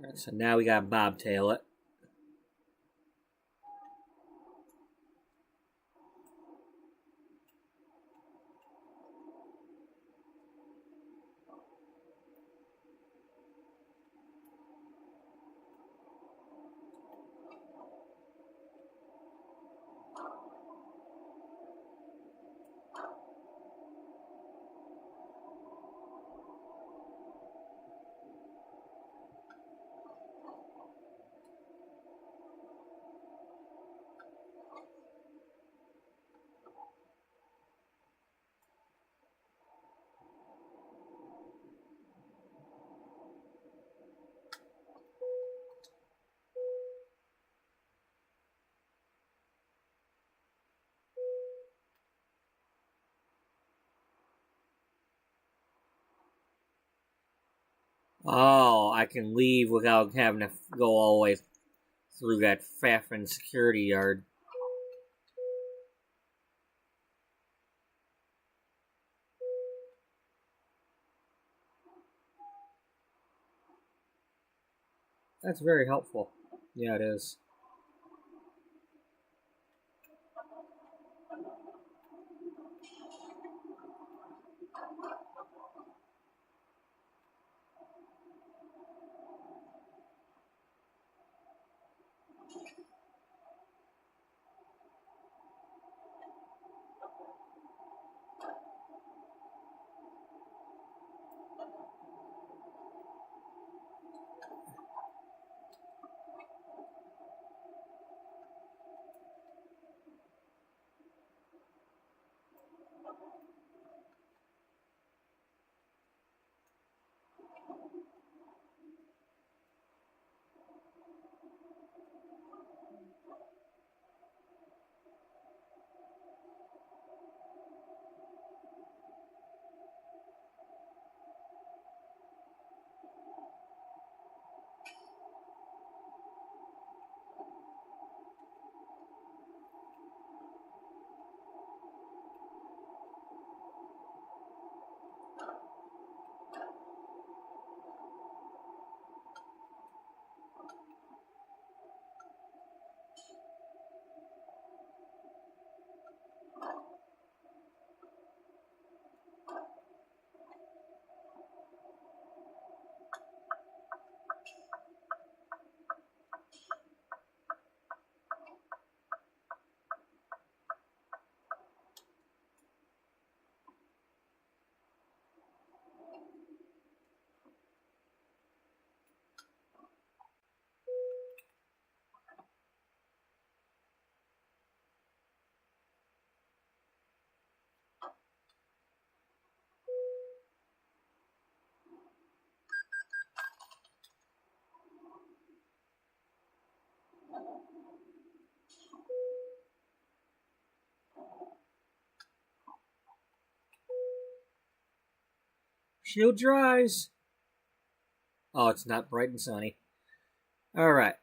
Right, so now we got bobtail it. Oh, I can leave without having to go all the way through that faffing security yard. That's very helpful. Yeah, it is. Shield your eyes. Oh, it's not bright and sunny. Alright.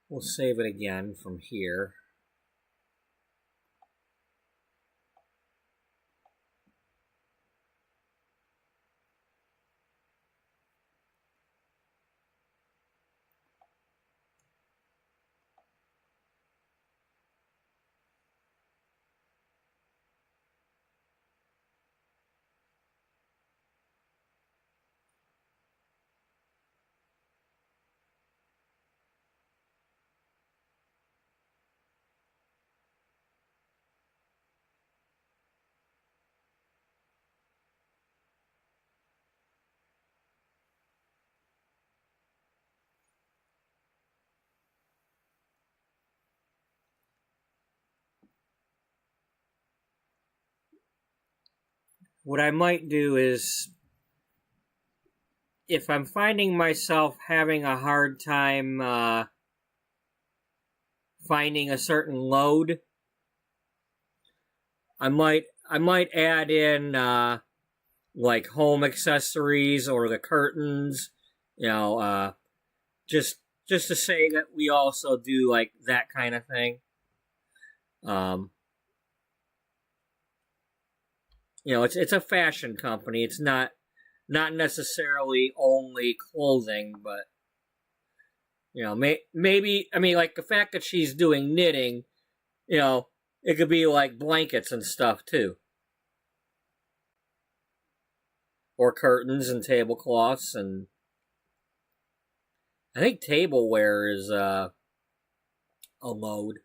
We'll save it again from here. What I might do is, if I'm finding myself having a hard time finding a certain load, I might add in like home accessories or the curtains, you know, just to say that we also do like that kind of thing. Um, it's a fashion company. It's not necessarily only clothing, but maybe, I mean, like the fact that she's doing knitting, it could be like blankets and stuff too, or curtains and tablecloths, and I think tableware is a load.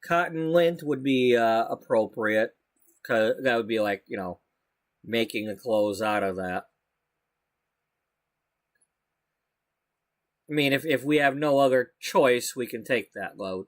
Cotton lint would be appropriate, because that would be like, making the clothes out of that. I mean, if we have no other choice, we can take that load.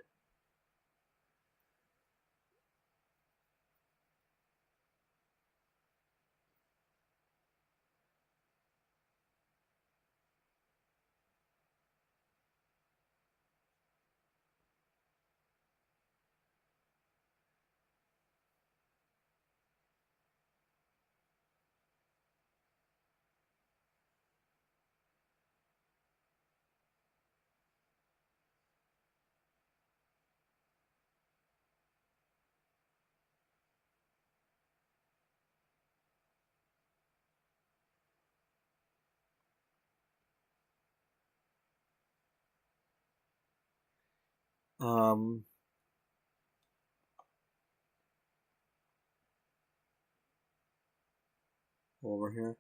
Um, over here.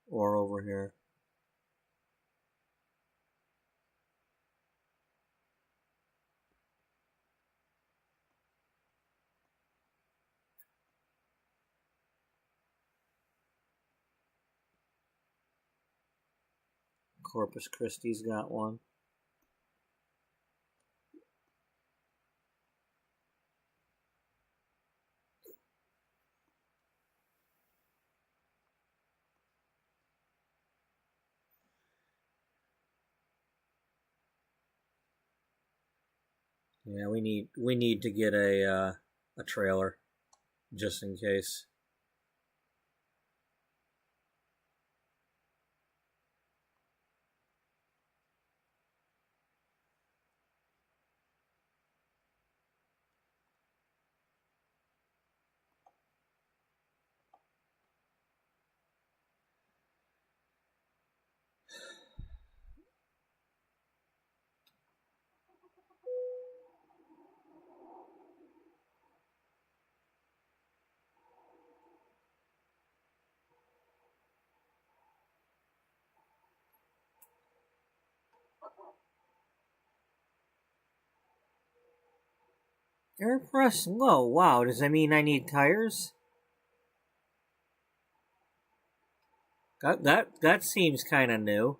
Or over here. Corpus Christi's got one. Yeah, we need to get a trailer just in case. Air press low. Wow, does that mean I need tires? That seems kind of new.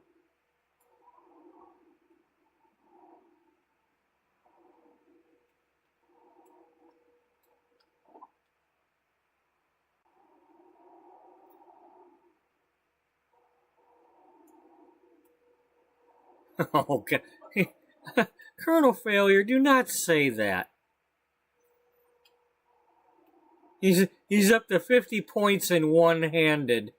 Okay. Colonel Failure, do not say that. He's up to 50 points in one-handed.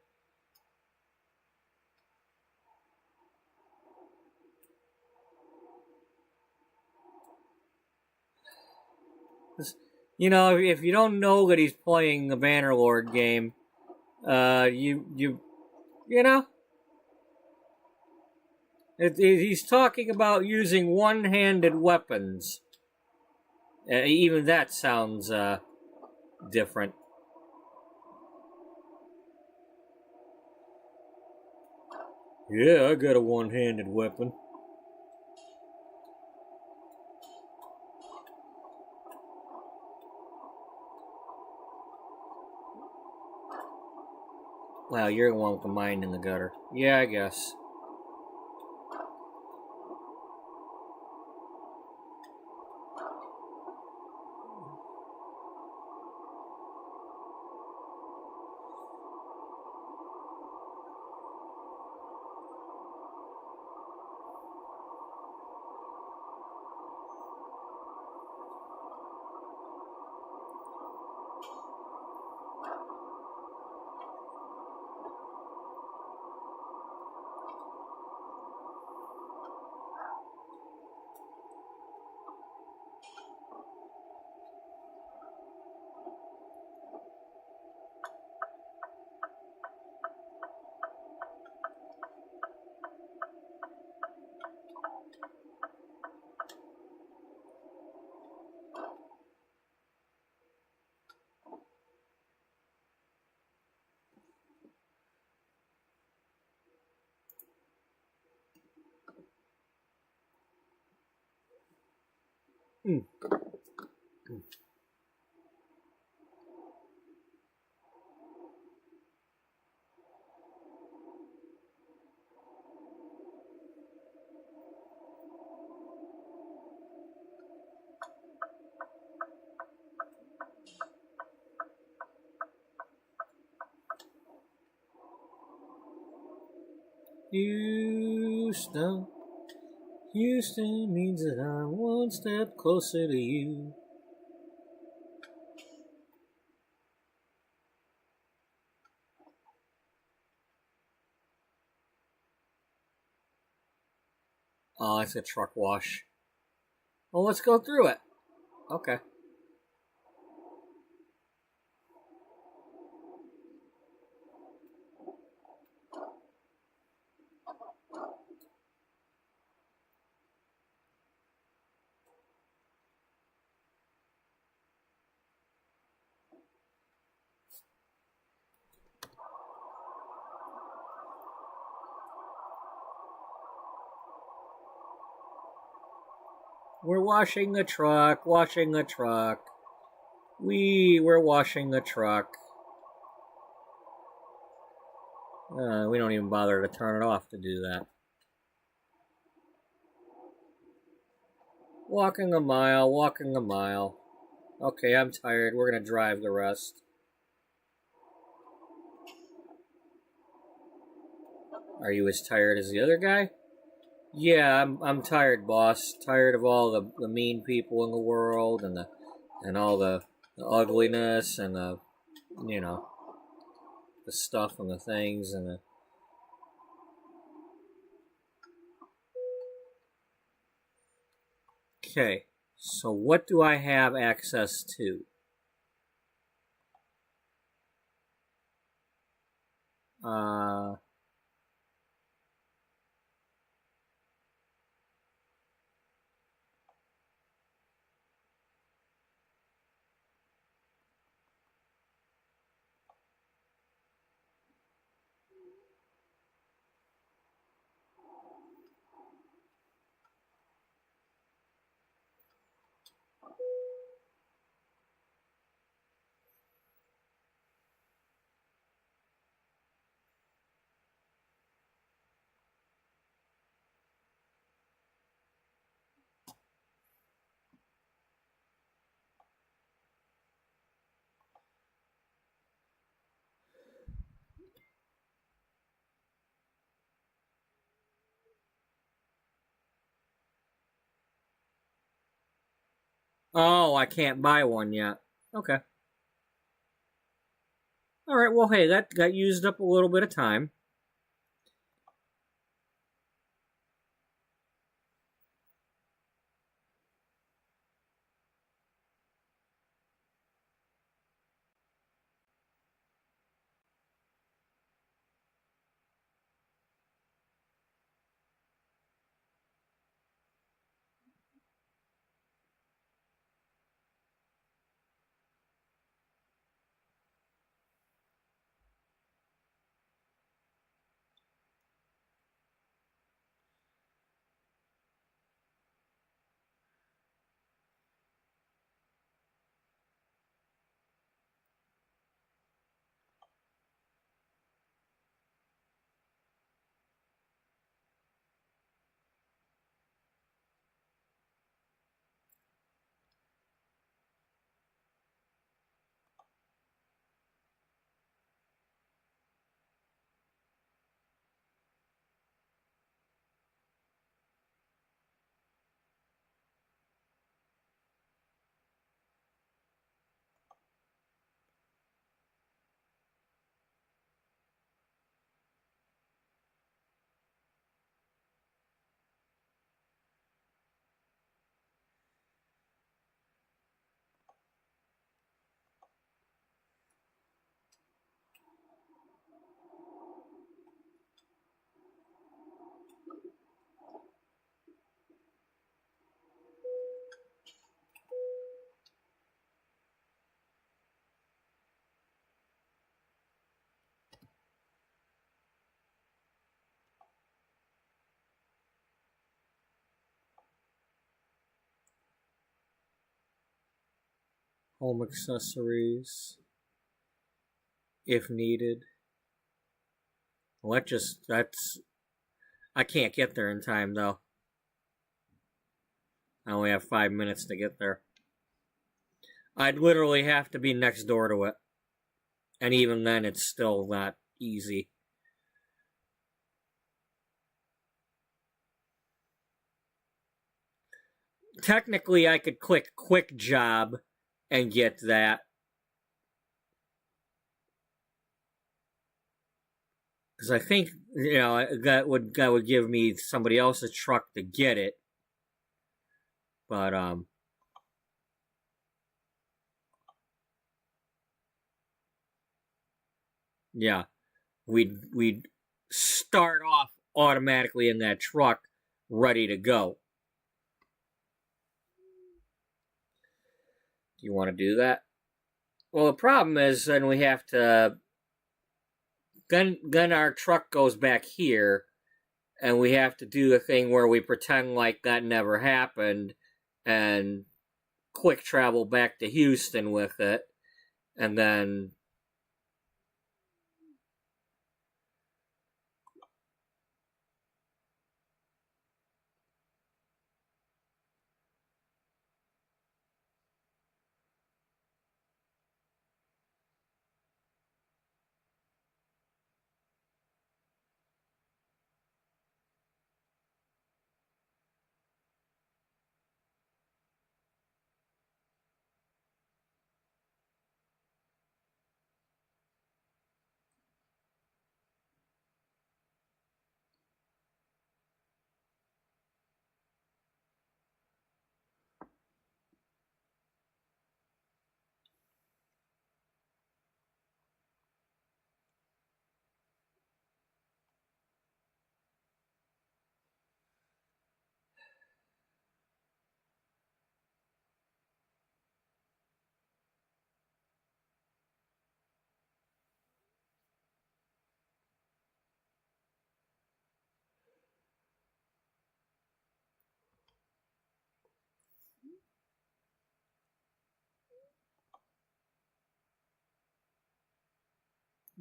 You know, if you don't know that he's playing the Bannerlord game, you know, he's talking about using one-handed weapons. Even that sounds different. Yeah, I got a one-handed weapon. Wow, you're the one with the mind in the gutter. Yeah, I guess. Hmm. Houston. Houston means that I'm one step closer to you. Oh, it's a truck wash. Well, let's go through it. Okay. We're washing the truck, washing the truck. We're washing the truck. We don't even bother to turn it off to do that. Walking a mile, walking a mile. Okay, I'm tired. We're gonna drive the rest. Are you as tired as the other guy? Yeah, I'm tired, boss. Tired of all the mean people in the world and all the ugliness and the the stuff and the things and the. Okay, so what do I have access to? Uh, oh, I can't buy one yet. Okay. All right. Well, hey, that got used up a little bit of time. Home accessories, if needed. Well, that's. I can't get there in time though. I only have 5 minutes to get there. I'd literally have to be next door to it. And even then, it's still not easy. technically I could click quick job and get that. Because I think, that would give me somebody else's truck to get it. But, yeah, we'd start off automatically in that truck ready to go. Do you want to do that? Well, the problem is then we have to then our truck goes back here and we have to do a thing where we pretend like that never happened and quick travel back to Houston with it, and then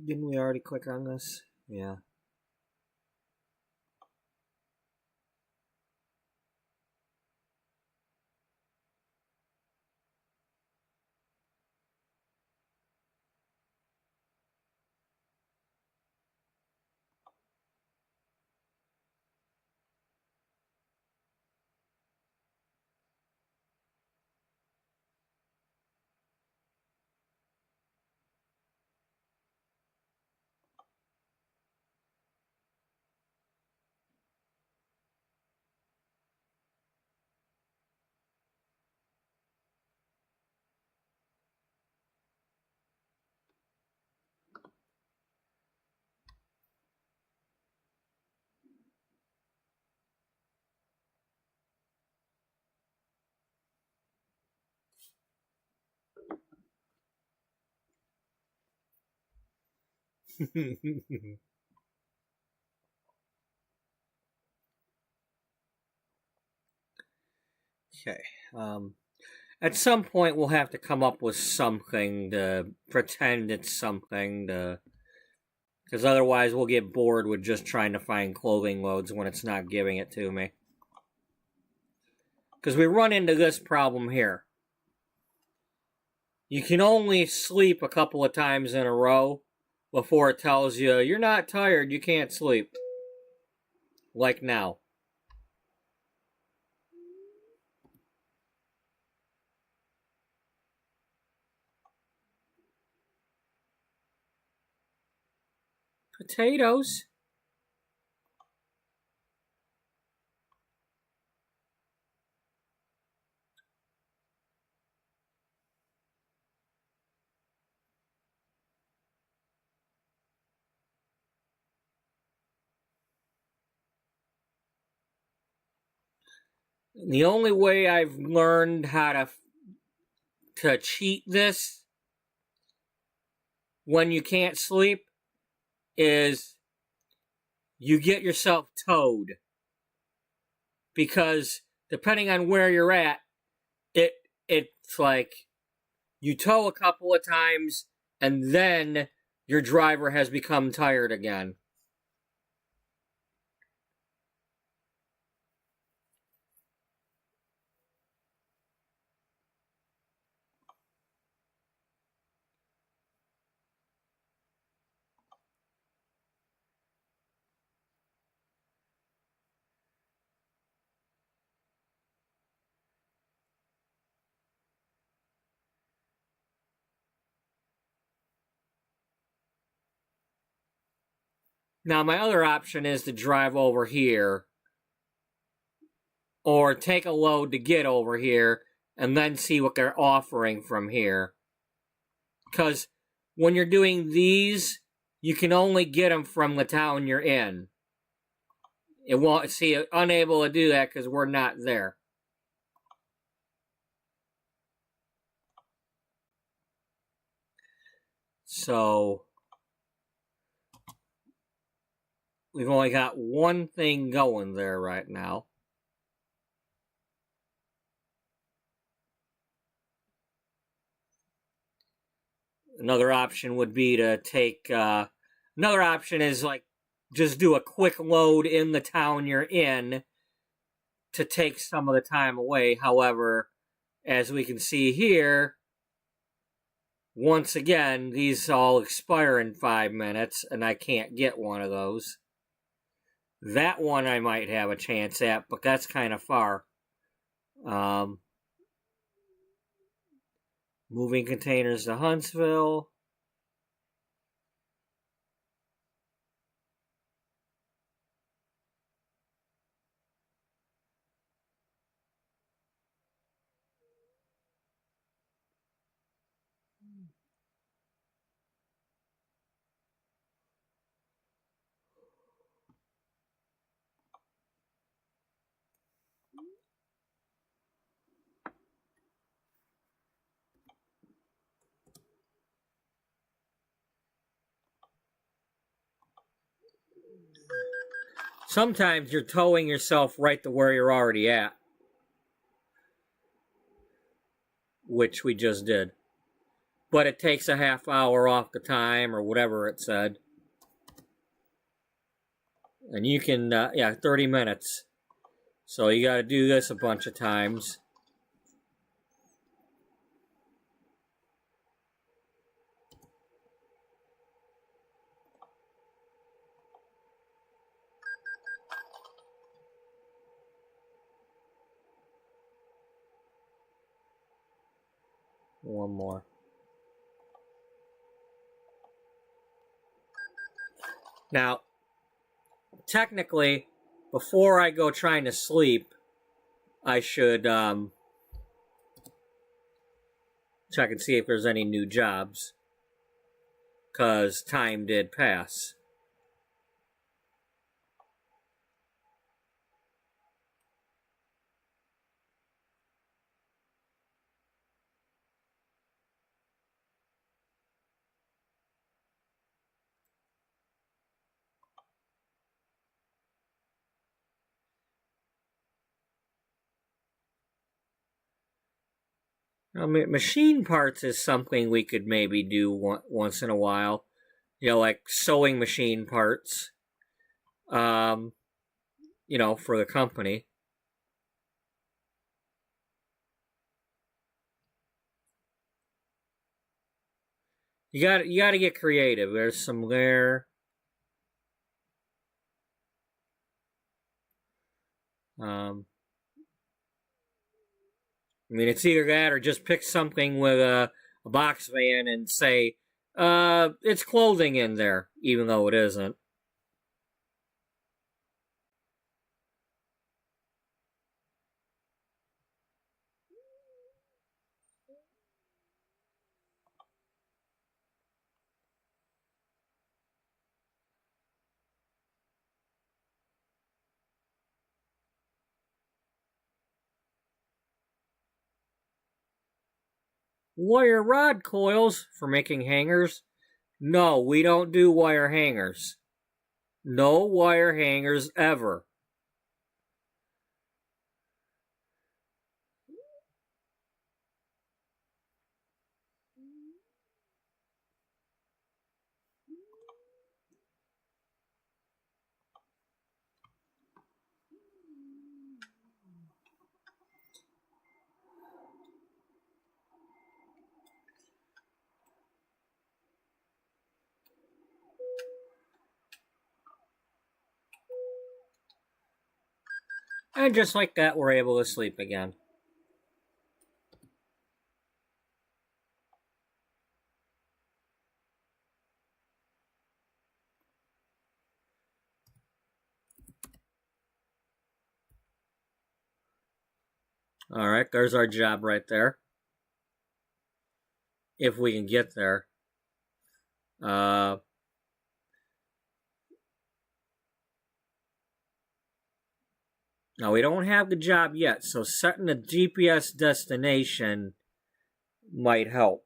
didn't we already click on this? Yeah. Okay. At some point, we'll have to come up with something to pretend it's something to. Because otherwise, we'll get bored with just trying to find clothing loads when it's not giving it to me. Because we run into this problem here. You can only sleep a couple of times in a row before it tells you you're not tired, you can't sleep. Like now. Potatoes. The only way I've learned how to cheat this when you can't sleep is you get yourself towed. Because depending on where you're at, it's like you tow a couple of times and then your driver has become tired again. Now, my other option is to drive over here or take a load to get over here and then see what they're offering from here. Because when you're doing these, you can only get them from the town you're in. It won't see unable to do that because we're not there. So we've only got one thing going there right now. Another option would be to take, another option is like just do a quick load in the town you're in to take some of the time away. However, as we can see here, once again, these all expire in 5 minutes, and I can't get one of those. That one I might have a chance at, but that's kind of far. Moving containers to Huntsville. Sometimes you're towing yourself right to where you're already at, which we just did. But it takes a half hour off the time or whatever it said. And you can, 30 minutes. So you got to do this a bunch of times. One more. Now, technically, before I go trying to sleep, I should check and see if there's any new jobs. Because time did pass. I mean, machine parts is something we could maybe do once in a while. You know, like sewing machine parts. For the company. You got to get creative. There's some there. It's either that or just pick something with a box van and say, it's clothing in there, even though it isn't. Wire rod coils for making hangers? No, we don't do wire hangers. No wire hangers ever. And just like that, we're able to sleep again. All right, there's our job right there. If we can get there. Now, we don't have the job yet, so setting a GPS destination might help.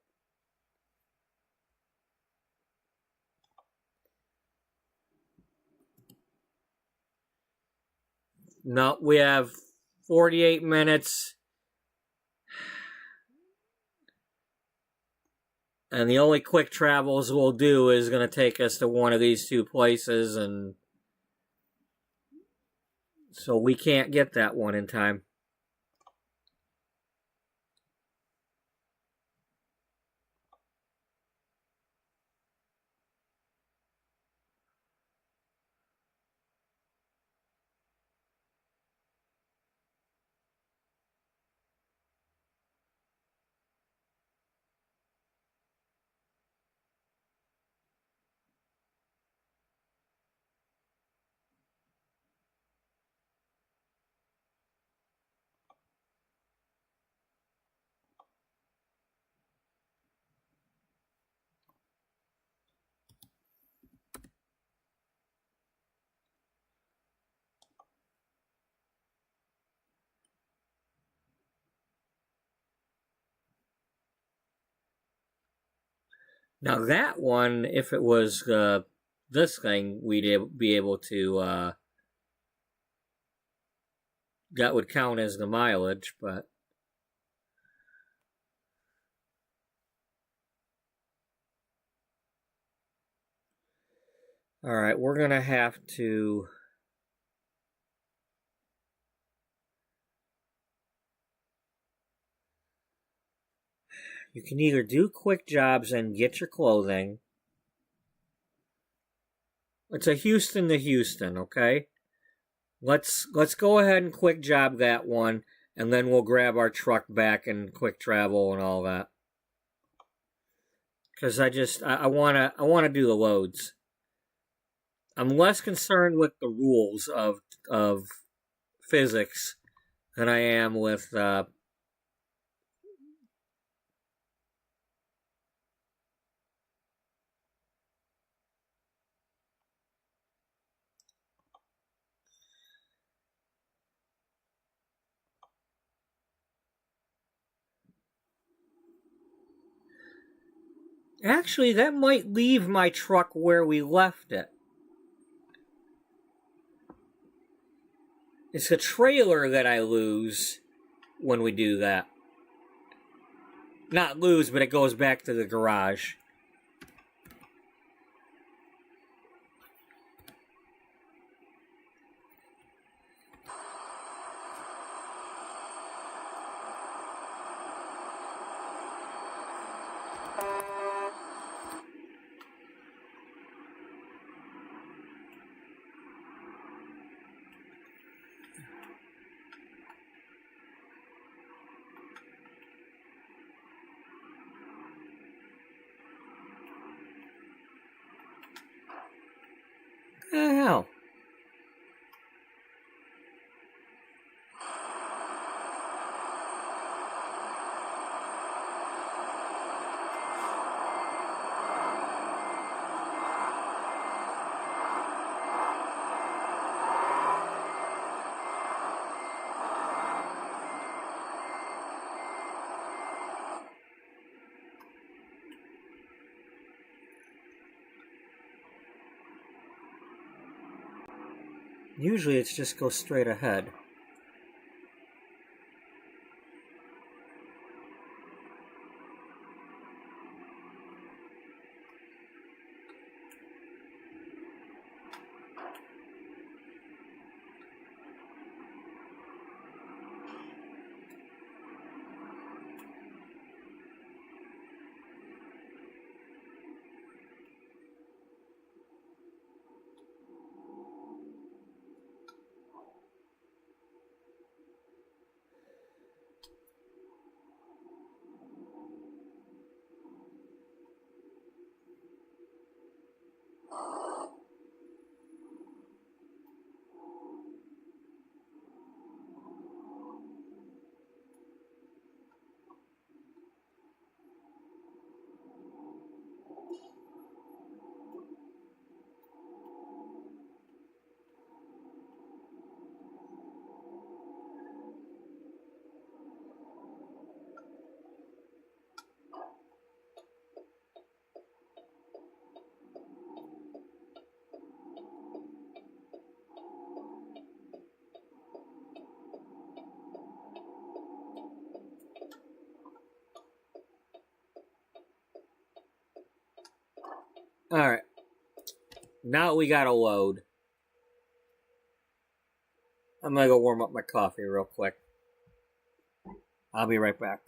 No, we have 48 minutes. And the only quick travels we'll do is going to take us to one of these two places, and so we can't get that one in time. Now that one, if it was this thing, we'd be able to, that would count as the mileage, but alright, we're gonna have to you can either do quick jobs and get your clothing. It's a Houston to Houston, okay? Let's go ahead and quick job that one, and then we'll grab our truck back and quick travel and all that. Because I wanna do the loads. I'm less concerned with the rules of physics than I am with Actually, that might leave my truck where we left it. It's the trailer that I lose when we do that. Not lose, but it goes back to the garage. What the hell? Usually it's just go straight ahead. Now we gotta load. I'm gonna go warm up my coffee real quick. I'll be right back.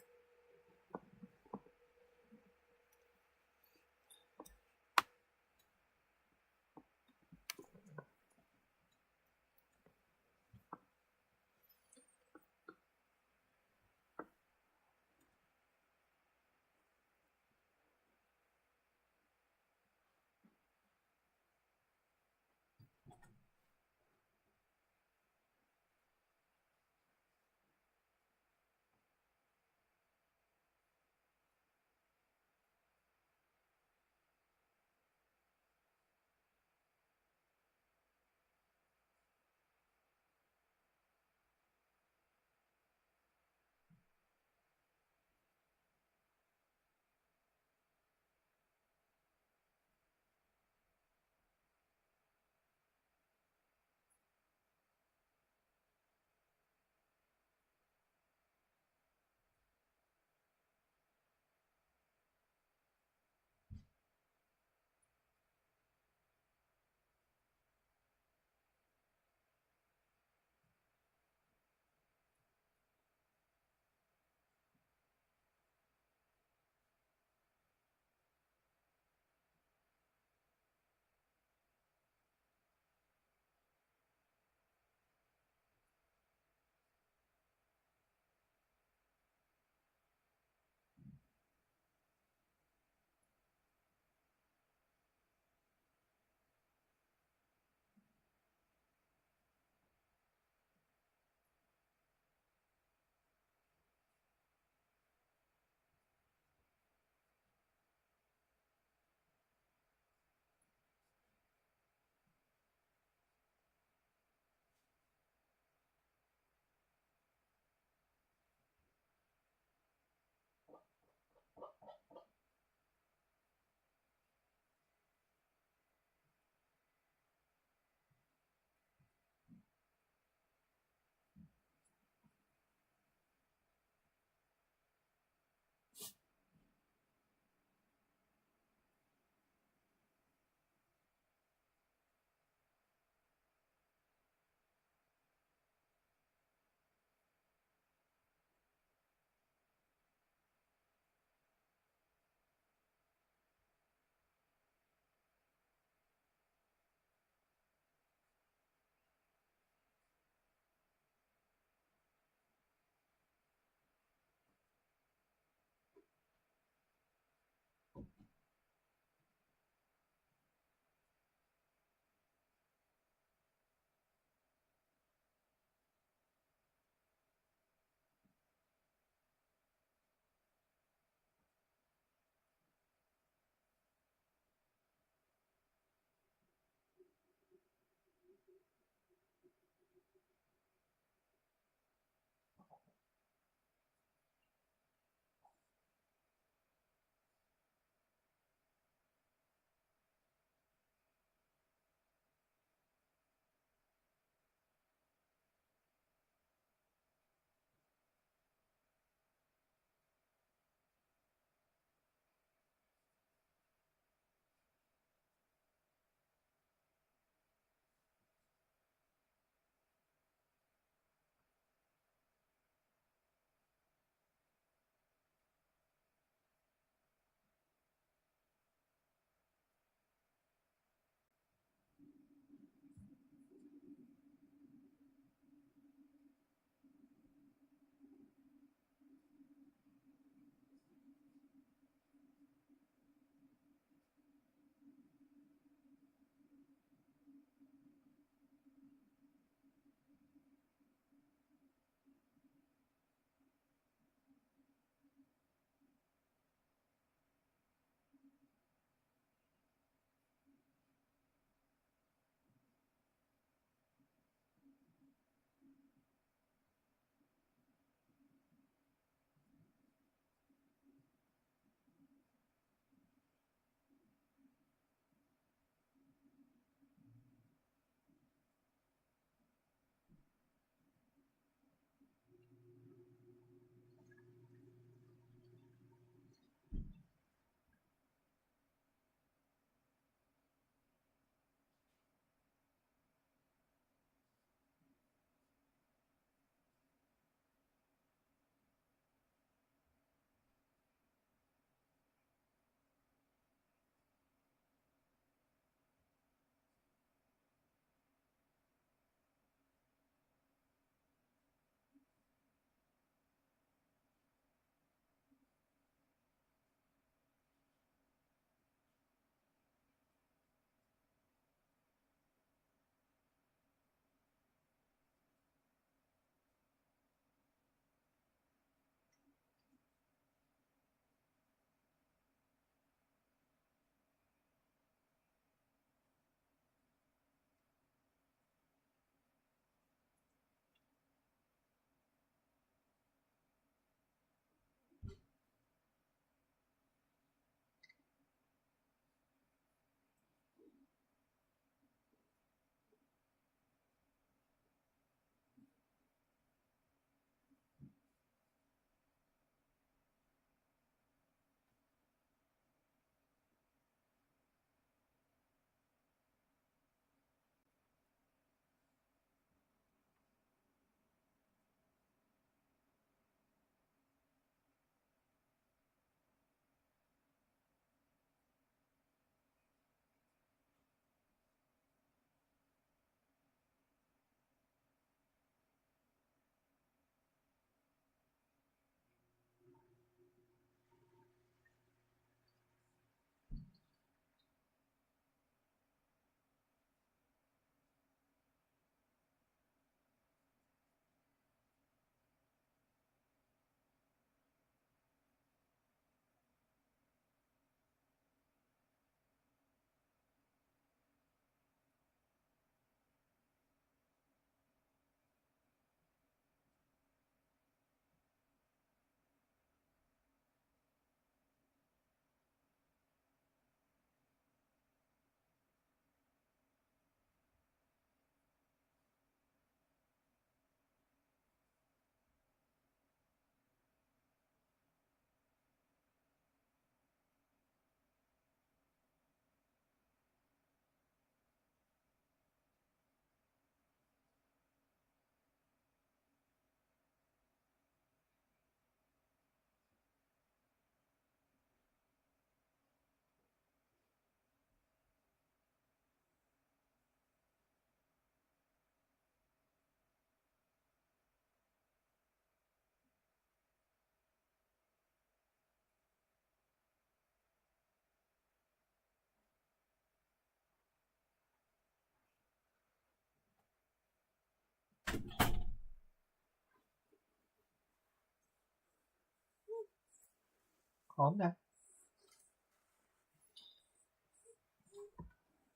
Calm down.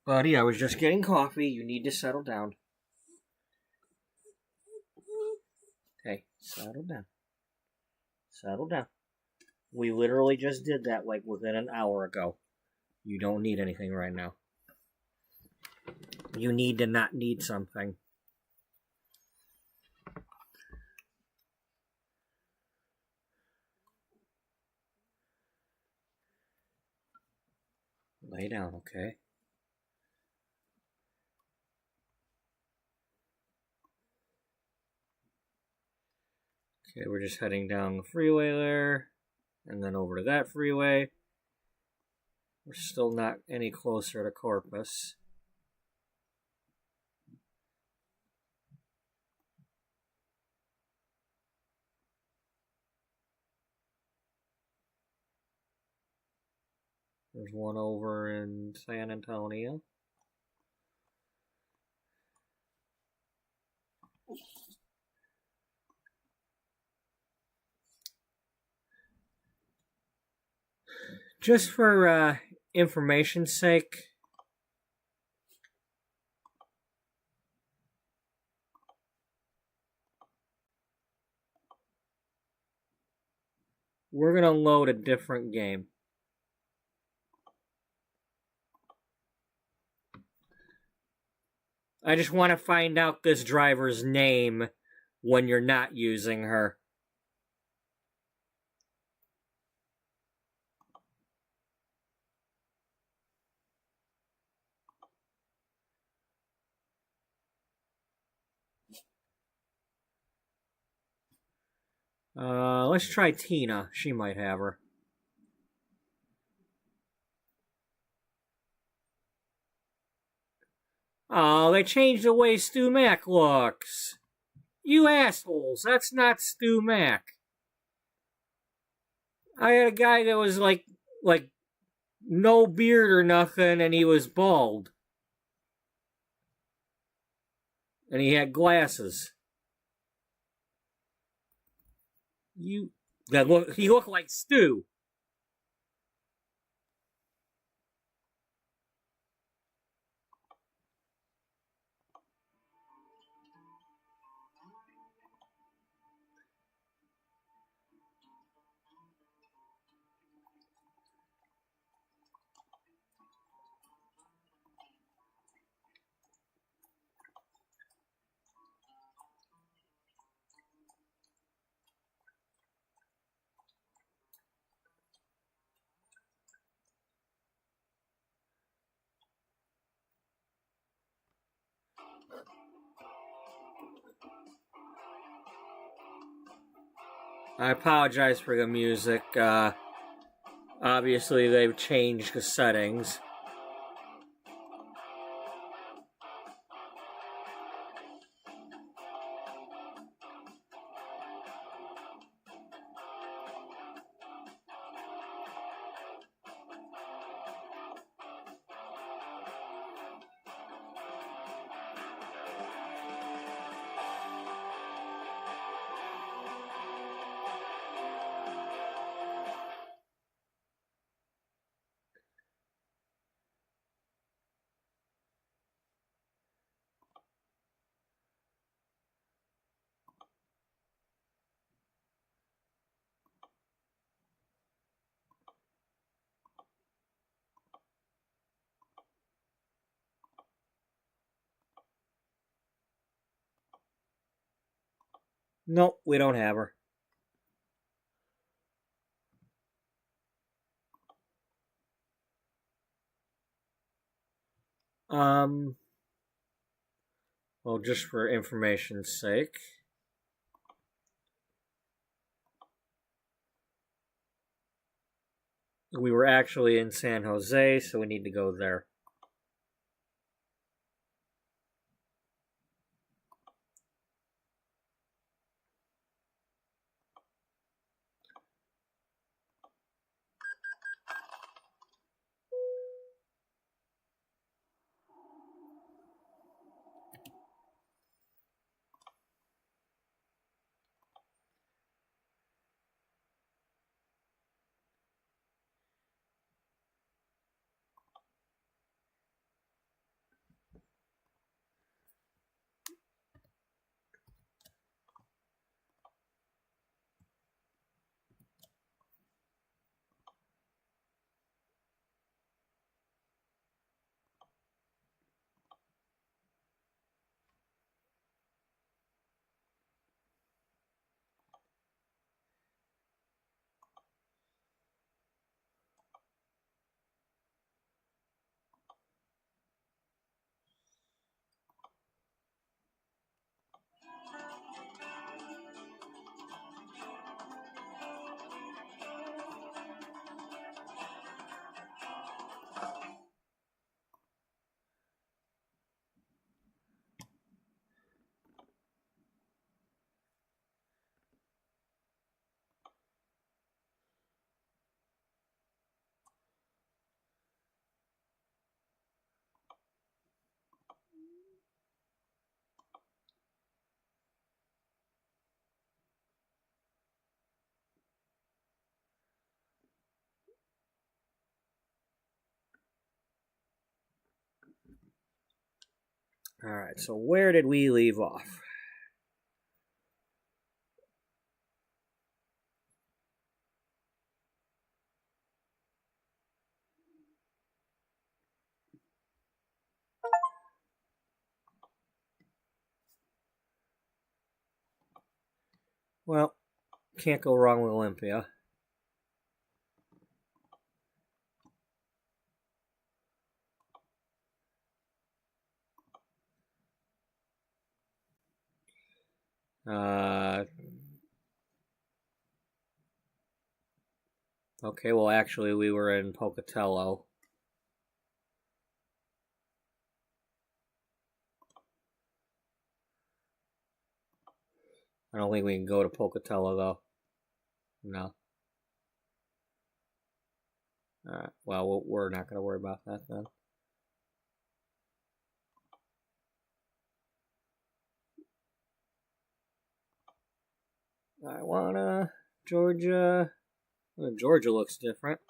Buddy, I was just getting coffee. You need to settle down. Hey, settle down. Settle down. We literally just did that like within an hour ago. You don't need anything right now. You need to not need something. Lay down, okay? Okay, we're just heading down the freeway there, and then over to that freeway. We're still not any closer to Corpus. There's one over in San Antonio. Just for information's sake, we're going to load a different game. I just want to find out this driver's name when you're not using her. Let's try Tina. She might have her. Oh, they changed the way Stu Mac looks. You assholes, that's not Stu Mac. I had a guy that was like no beard or nothing, and he was bald. And he had glasses. He looked like Stu. I apologize for the music. Obviously, they've changed the settings. Nope, we don't have her. Well, just for information's sake. We were actually in San Jose, so we need to go there. Alright, so where did we leave off? Well, can't go wrong with Olympia. Okay, well, actually, we were in Pocatello. I don't think we can go to Pocatello, though. No. Alright, well, we're not going to worry about that then. I wanna... Georgia... Well, Georgia looks different.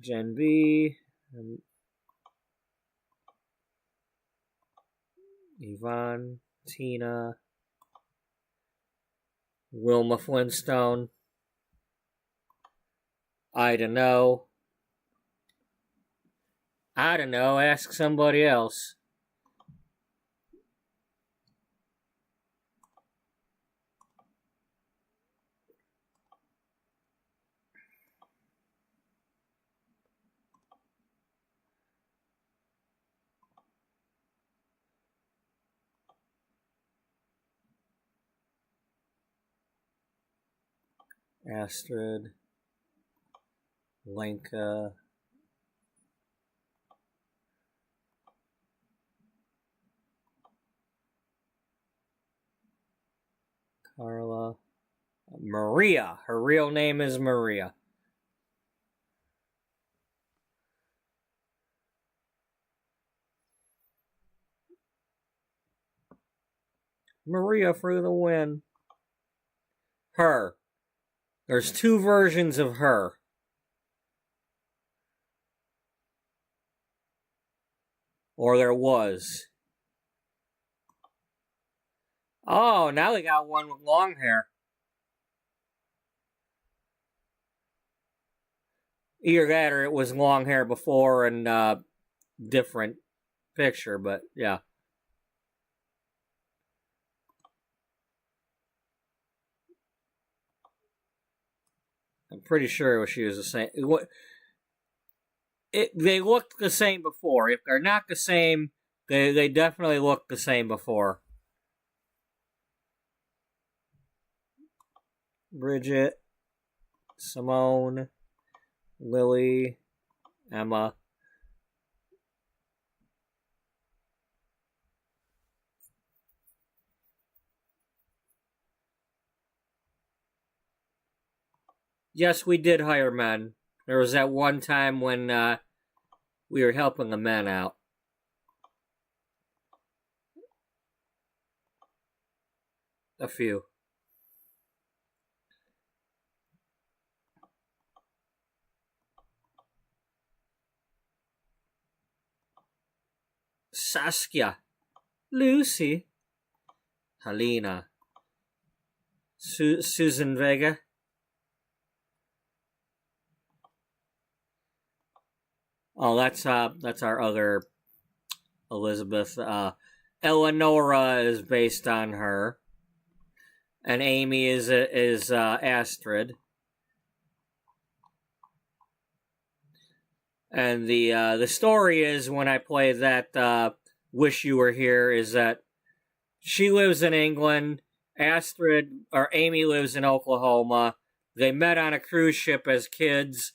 Gen B... Yvonne... Tina... Wilma Flintstone... I don't know. Ask somebody else. Astrid, Lenka, Carla, Maria. Her real name is Maria. Maria for the win. Her. There's two versions of her. Or there was. Oh, now they got one with long hair. Either that or it was long hair before and different picture, but yeah. I'm pretty sure she was the same. They looked the same before. If they're not the same, they definitely looked the same before. Bridget, Simone, Lily, Emma. Yes, we did hire men. There was that one time when we were helping the men out. A few. Saskia, Lucy, Helena, Susan Vega. Oh, that's our other Elizabeth. Eleonora is based on her, and Amy is Astrid. And the story is, when I play that Wish You Were Here, is that she lives in England, Amy lives in Oklahoma. They met on a cruise ship as kids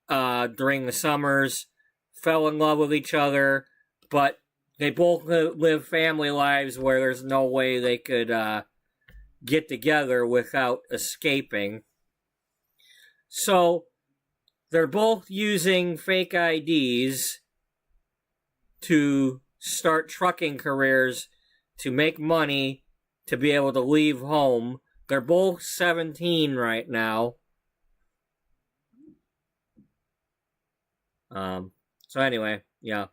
during the summers, fell in love with each other, but they both live family lives where there's no way they could get together without escaping. So they're both using fake IDs to start trucking careers to make money to be able to leave home. They're both 17 right now. So anyway, yeah.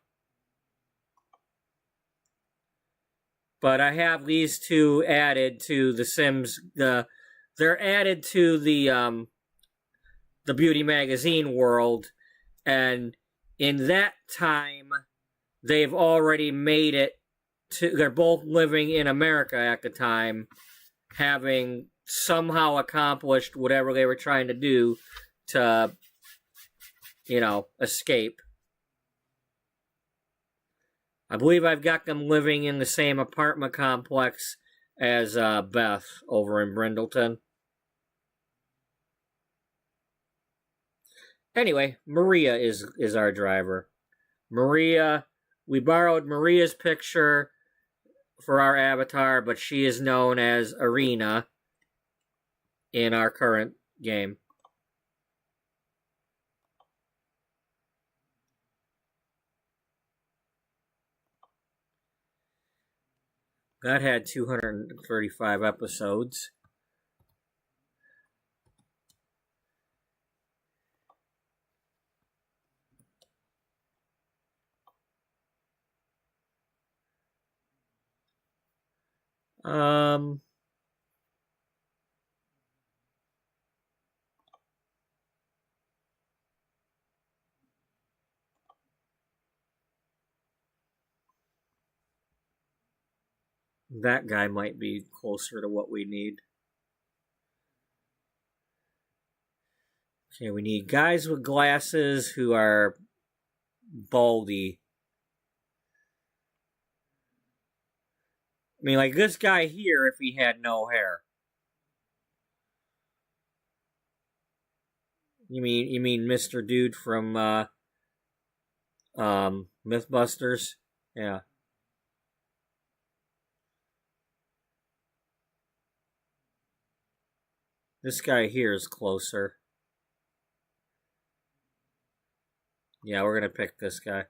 But I have these two added to The Sims. They're added to the beauty magazine world, and in that time, they've already made it to. They're both living in America at the time, having somehow accomplished whatever they were trying to do to, escape. I believe I've got them living in the same apartment complex as Beth over in Brindleton. Anyway, Maria is our driver. Maria, we borrowed Maria's picture for our avatar, but she is known as Arena in our current game. That had 235 episodes. That guy might be closer to what we need. Okay, we need guys with glasses who are baldy. I mean, like this guy here if he had no hair. You mean Mr. Dude from Mythbusters? Yeah. This guy here is closer. Yeah, we're gonna pick this guy.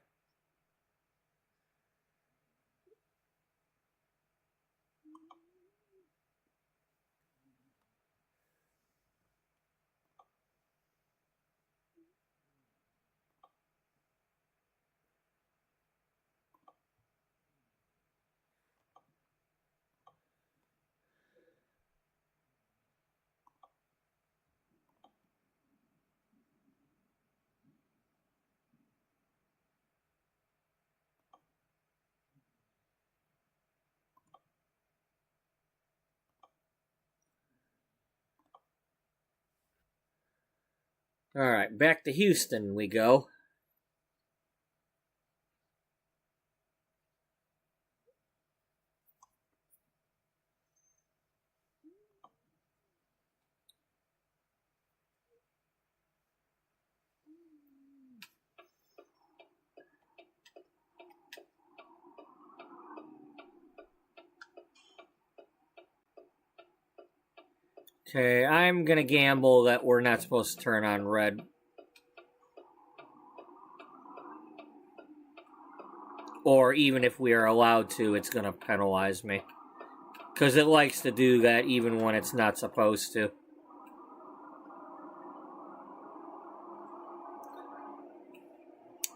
Alright, back to Houston we go. Okay, I'm gonna gamble that we're not supposed to turn on red. Or even if we are allowed to, it's gonna penalize me. Because it likes to do that even when it's not supposed to.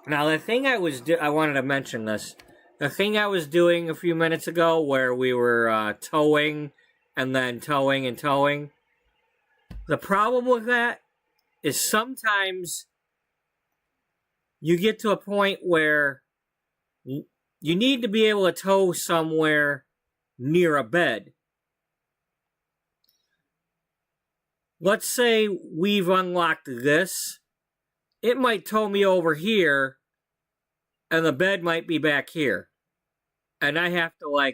Now, the thing I wanted to mention this. The thing I was doing a few minutes ago where we were towing and then towing and towing. The problem with that is sometimes you get to a point where you need to be able to tow somewhere near a bed. Let's say we've unlocked this. It might tow me over here, and the bed might be back here. And I have to,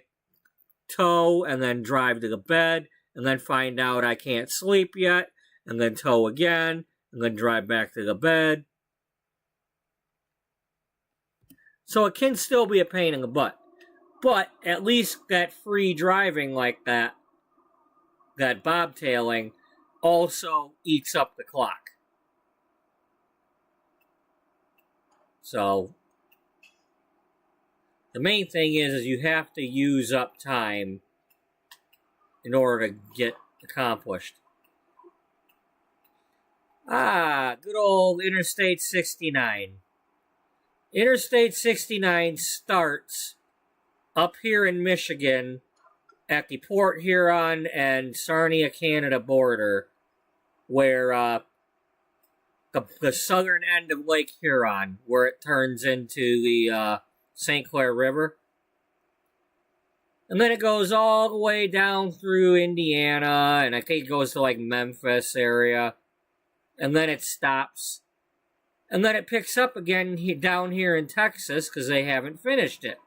tow and then drive to the bed, and then find out I can't sleep yet, and then tow again, and then drive back to the bed. So it can still be a pain in the butt. But at least that free driving like that bobtailing, also eats up the clock. So the main thing is you have to use up time in order to get accomplished. Good old Interstate 69. Interstate 69 starts up here in Michigan at the Port Huron and Sarnia, Canada border, where the southern end of Lake Huron, where it turns into the St. Clair River. And then it goes all the way down through Indiana, and I think it goes to like Memphis area. And then it stops. And then it picks up again down here in Texas because they haven't finished it.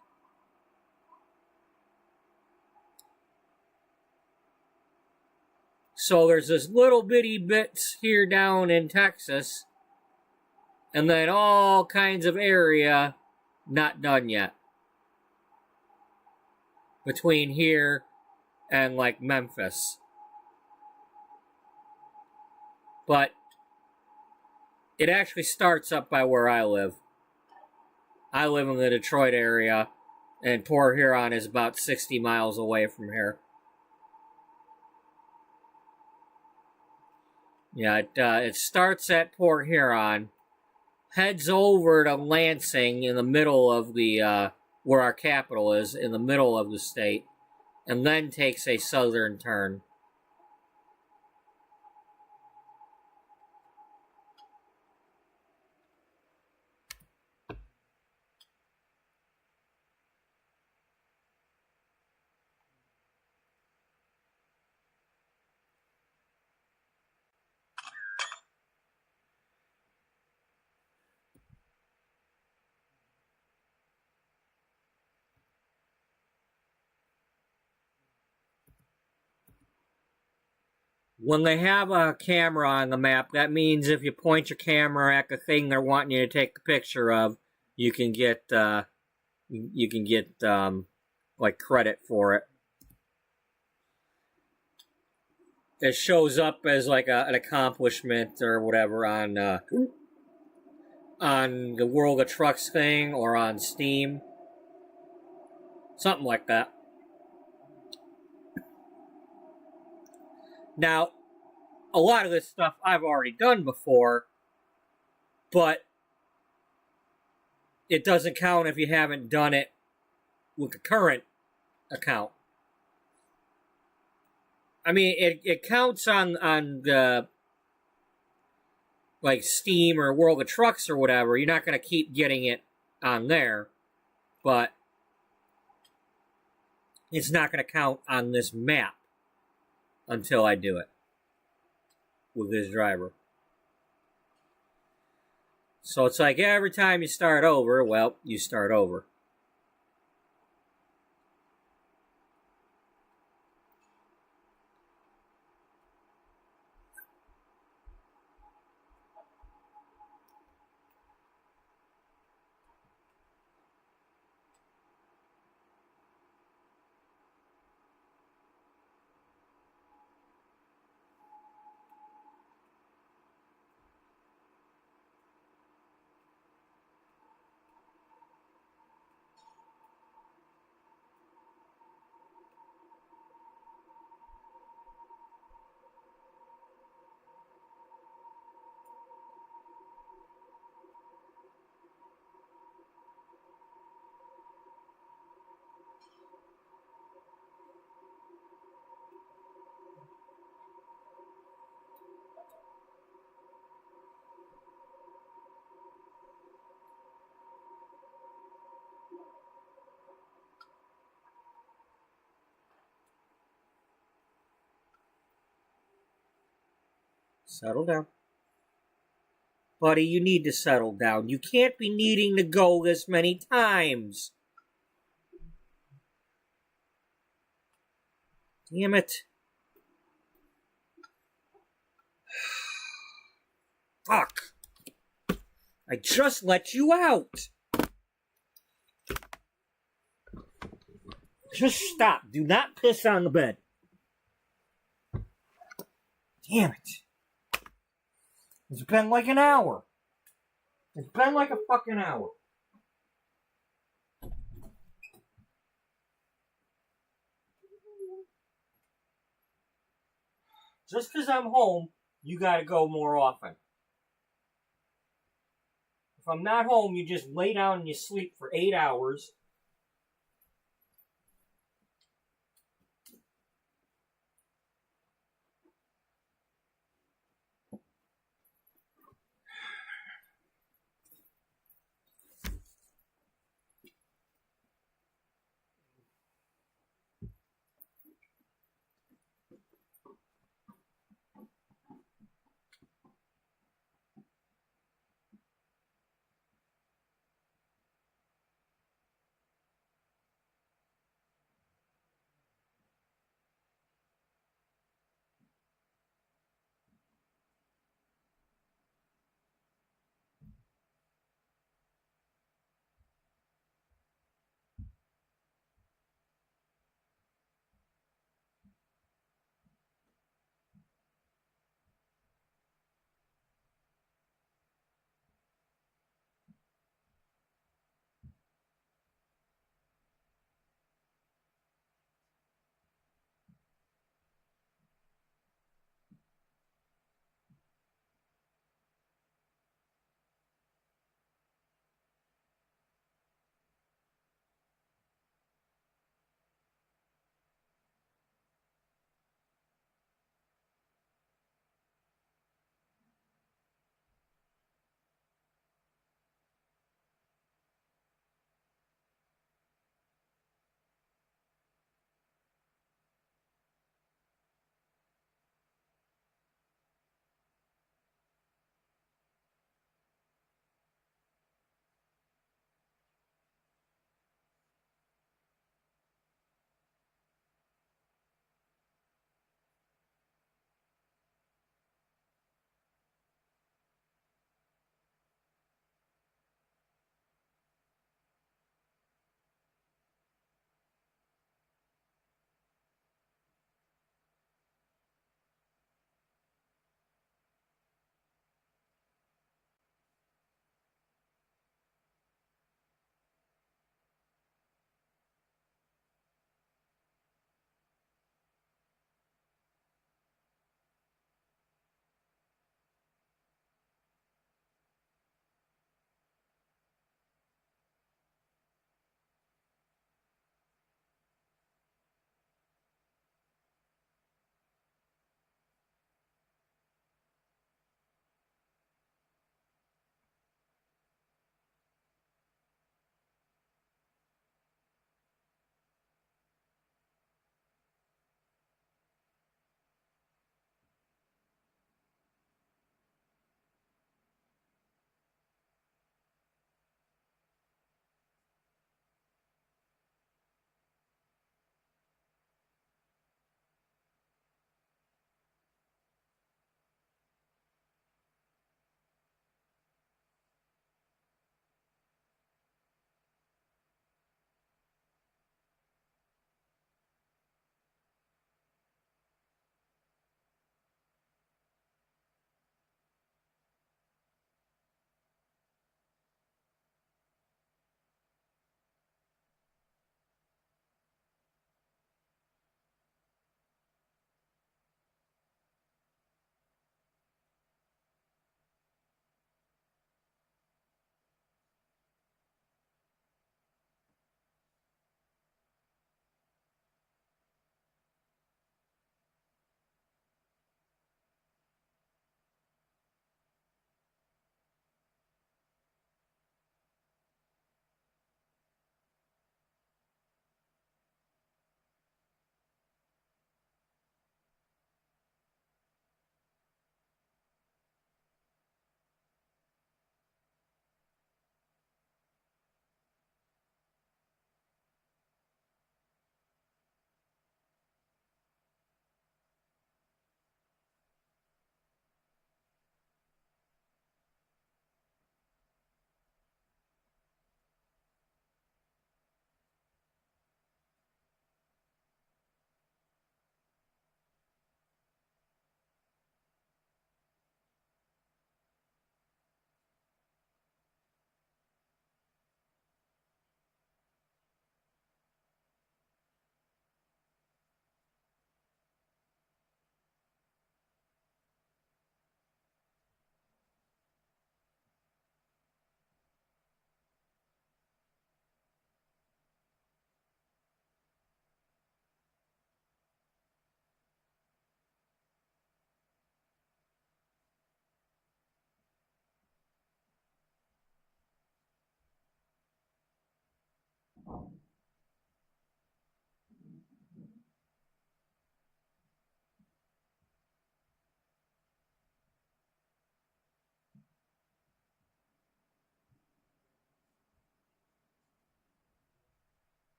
So there's this little bitty bits here down in Texas, and then all kinds of area not done yet. Between here and like Memphis. But it actually starts up by where I live. I live in the Detroit area, and Port Huron is about 60 miles away from here. Yeah, it starts at Port Huron, heads over to Lansing in the middle of the, where our capital is, in the middle of the state, and then takes a southern turn. When they have a camera on the map, that means if you point your camera at the thing they're wanting you to take a picture of, you can get like credit for it. It shows up as like an accomplishment or whatever on the World of Trucks thing or on Steam, something like that. Now, a lot of this stuff I've already done before, but it doesn't count if you haven't done it with the current account. I mean, it counts on the like Steam or World of Trucks or whatever. You're not going to keep getting it on there, but it's not going to count on this map until I do it with this driver. So it's like every time you start over, well, you start over. Settle down. Buddy, you need to settle down. You can't be needing to go this many times. Damn it. Fuck. I just let you out. Just stop. Do not piss on the bed. Damn it. It's been like an hour. It's been like a fucking hour. Just because I'm home, you gotta go more often. If I'm not home, you just lay down and you sleep for 8 hours.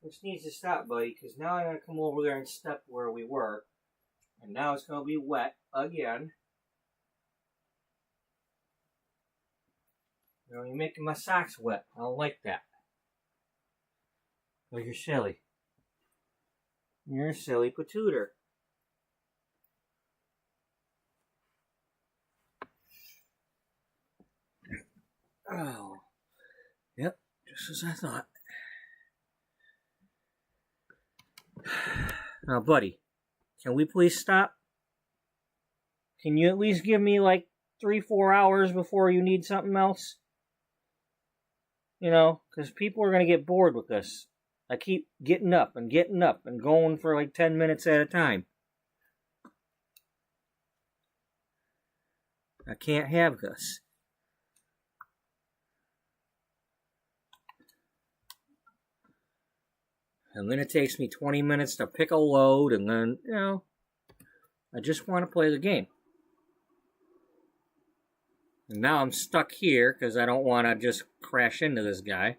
This needs to stop, buddy, because now I'm going to come over there and step where we were. And now it's going to be wet again. You know, you're making my socks wet. I don't like that. Oh, you're silly. You're a silly patooter. Oh. Yep, just as I thought. Now, buddy, can we please stop? Can you at least give me like 3-4 hours before you need something else? You know, because people are going to get bored with this. I keep getting up and going for like 10 minutes at a time. I can't have this. And then it takes me 20 minutes to pick a load, and then, you know, I just want to play the game. And now I'm stuck here because I don't want to just crash into this guy.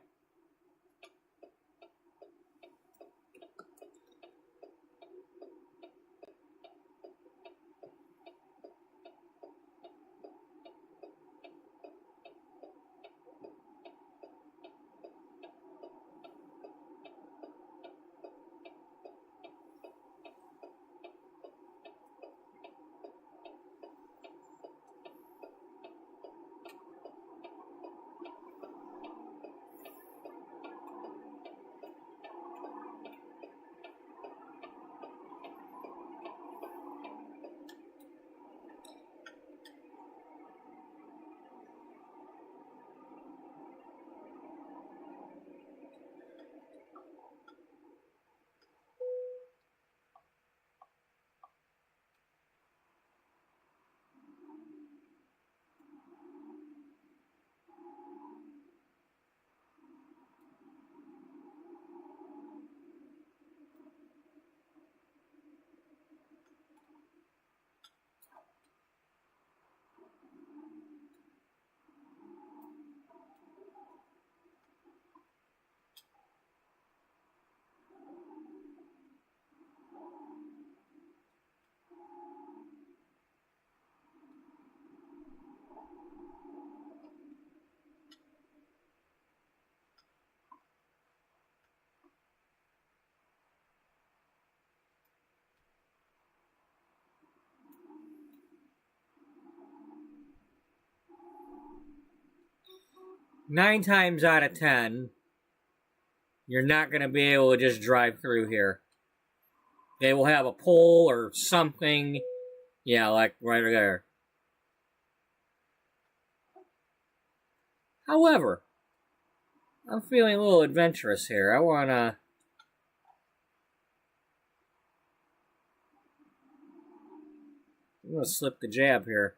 Nine times out of 10, you're not going to be able to just drive through here. They will have a pole or something. Yeah, like right there. However, I'm feeling a little adventurous here. I'm going to slip the jab here.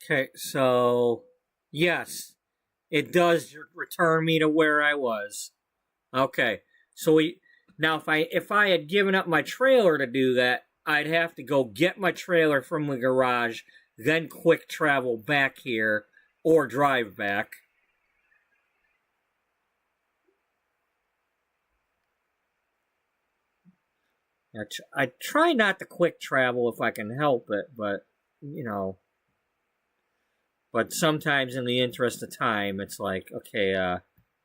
Okay, so yes, it does return me to where I was. Okay, so we now if I had given up my trailer to do that, I'd have to go get my trailer from the garage, then quick travel back here or drive back. I try not to quick travel if I can help it, but you know, but sometimes in the interest of time, it's like, okay,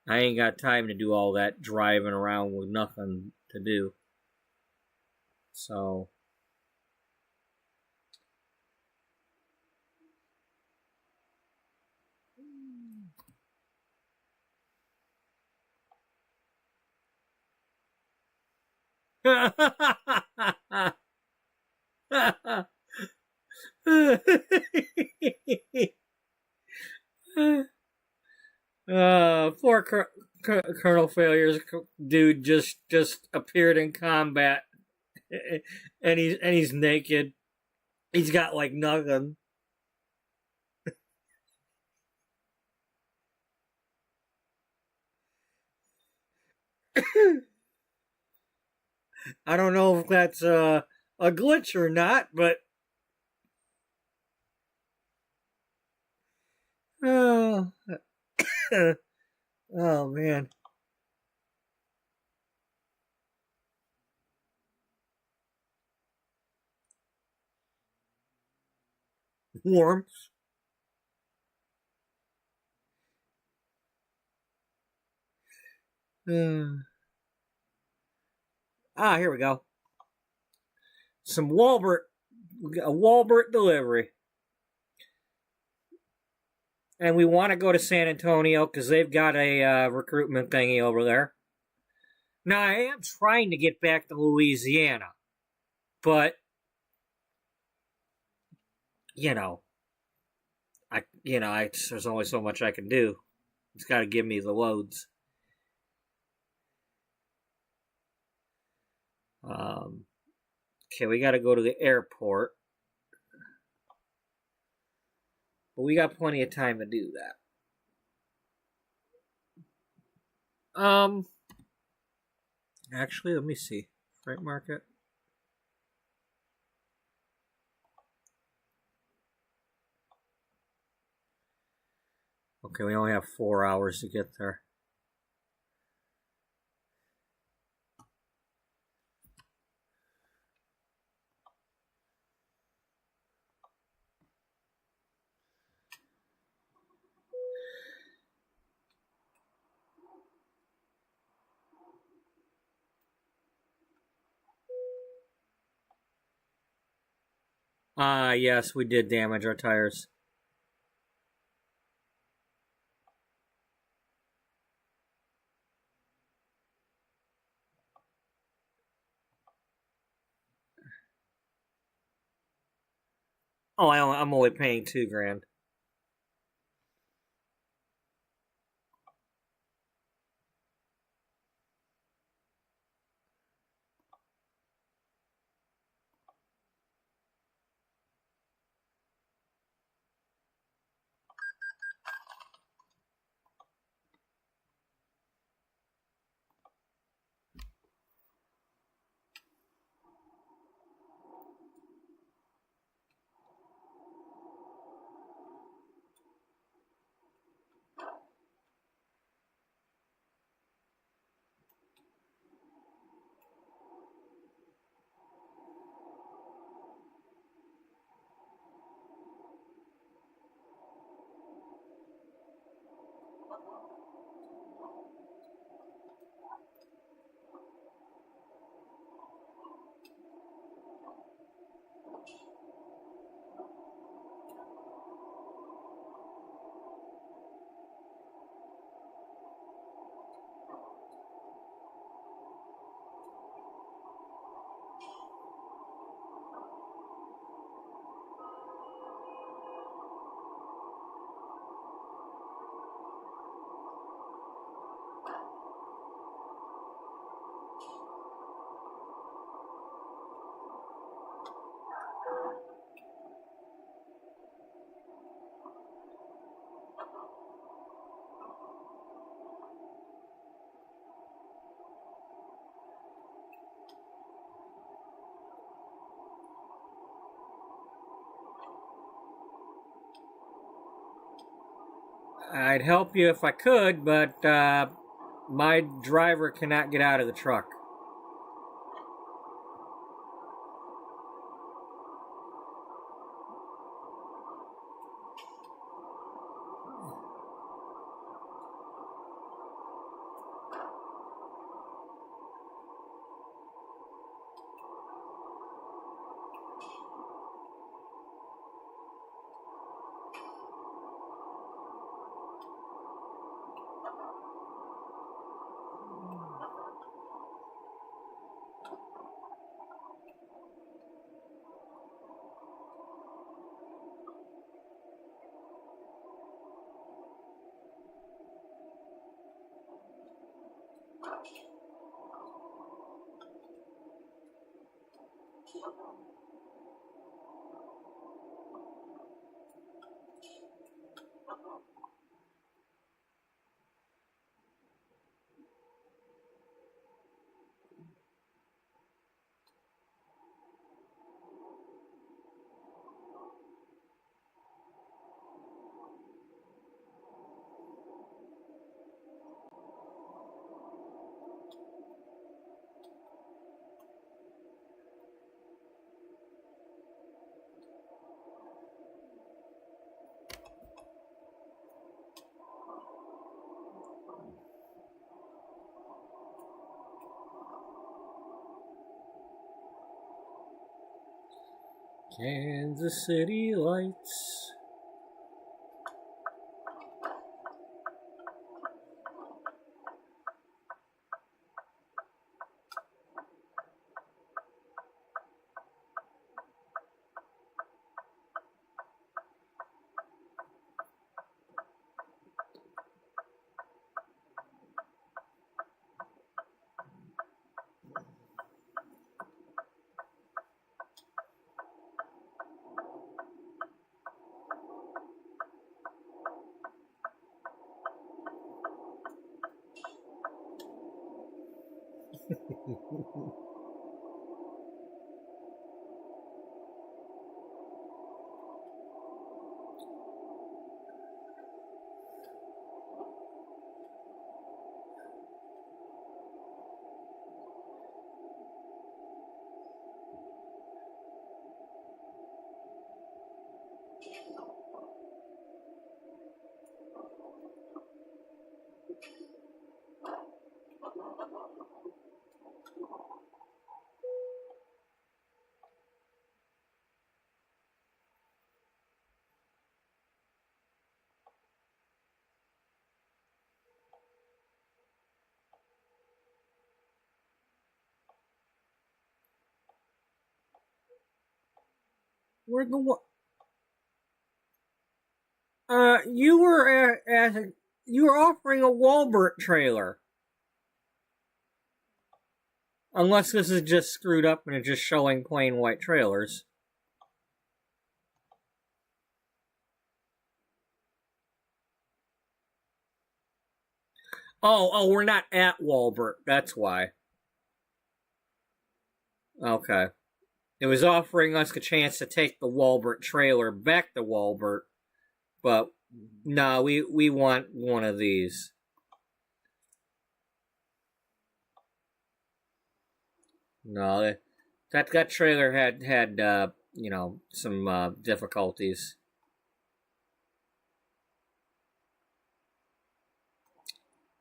I ain't got time to do all that driving around with nothing to do. So, poor Colonel Failures dude just appeared in combat, and he's naked. He's got like nothing. I don't know if that's a glitch or not, but oh, oh man, warm. Here we go. Some a Walbert delivery. And we want to go to San Antonio because they've got a recruitment thingy over there. Now, I am trying to get back to Louisiana, but, you know, there's only so much I can do. It's got to give me the loads. Okay, we got to go to the airport. But we got plenty of time to do that. Actually, let me see. Freight market. Okay, we only have 4 hours to get there. Yes, we did damage our tires. Oh, I'm only paying $2,000. I'd help you if I could, but my driver cannot get out of the truck. Kansas City lights. Where'd the you were you were offering a Walbert trailer. Unless this is just screwed up and it's just showing plain white trailers. Oh, we're not at Walbert. That's why. Okay. It was offering us a chance to take the Walbert trailer back to Walbert, but no, we want one of these. No, that trailer had some difficulties.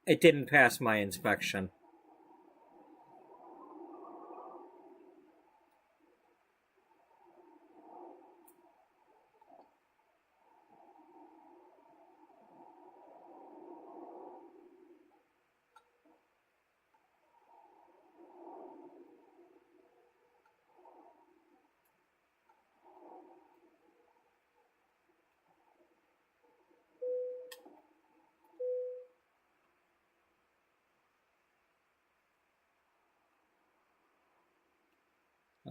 It didn't pass my inspection.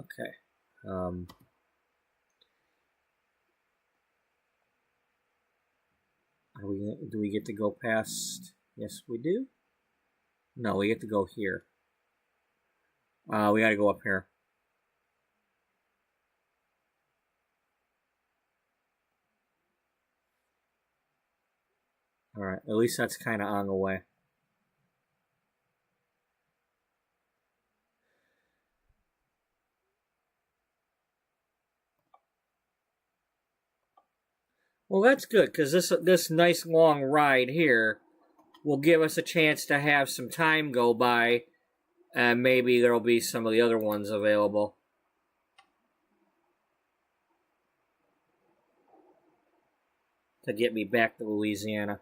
Okay. Do we get to go past? Yes, we do. No, we get to go here. We got to go up here. Alright, at least that's kind of on the way. Well, that's good, because this nice long ride here will give us a chance to have some time go by, and maybe there'll be some of the other ones available. To get me back to Louisiana.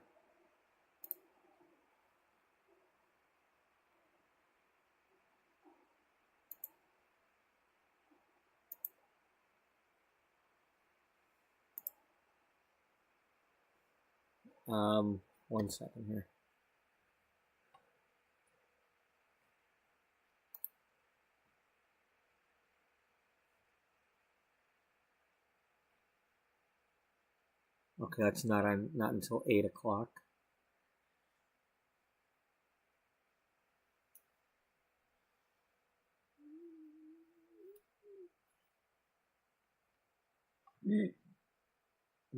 One second here. Okay, that's not until 8 o'clock.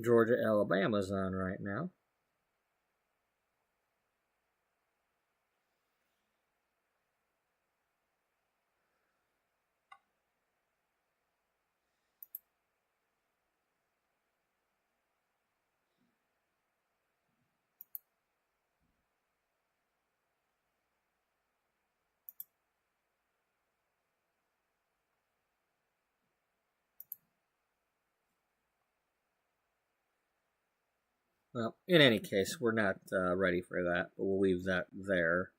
Georgia, Alabama's on right now. Well, in any case, we're not ready for that, but we'll leave that there.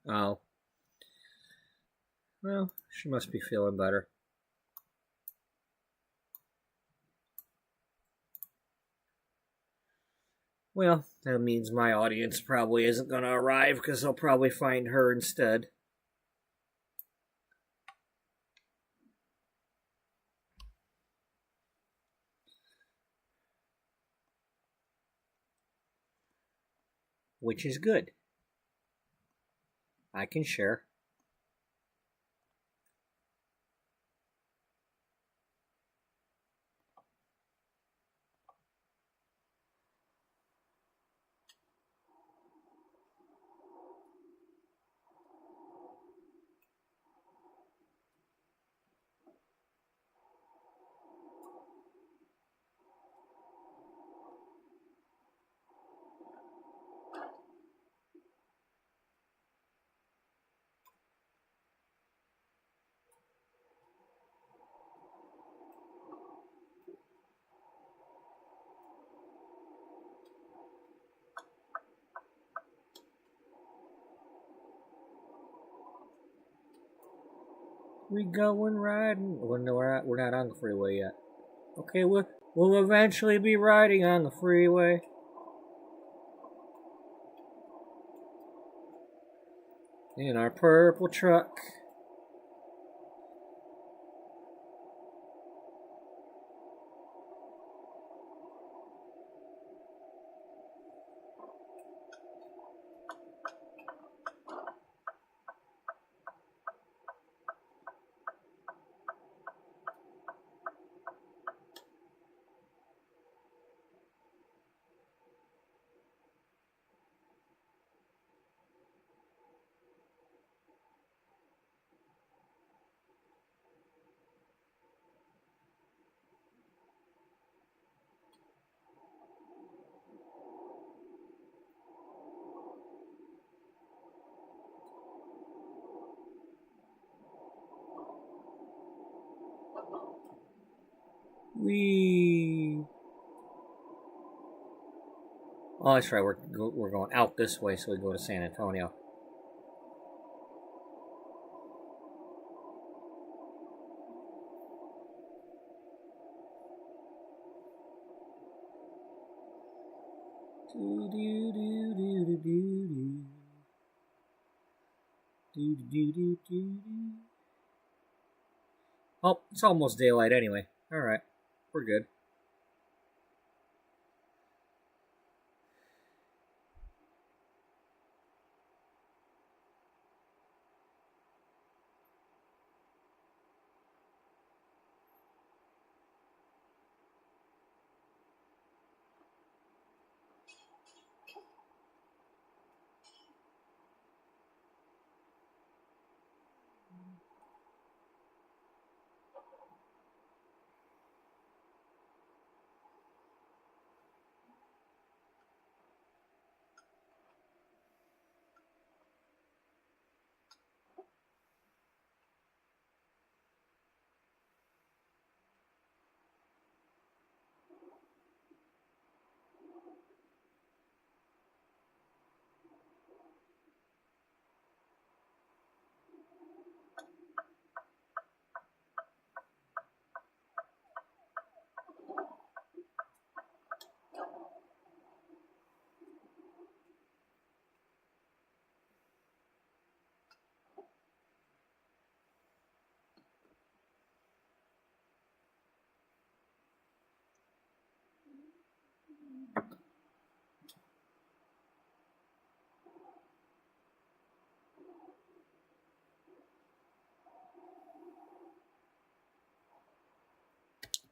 Oh. Well, she must be feeling better. Well, that means my audience probably isn't going to arrive because they'll probably find her instead. Which is good. I can share. We going riding. Well, no, we're not on the freeway yet. Okay, we'll eventually be riding on the freeway. In our purple truck. Wee. Oh, that's right. We're going out this way, so we go to San Antonio. Oh, it's almost daylight anyway. All right, we're good.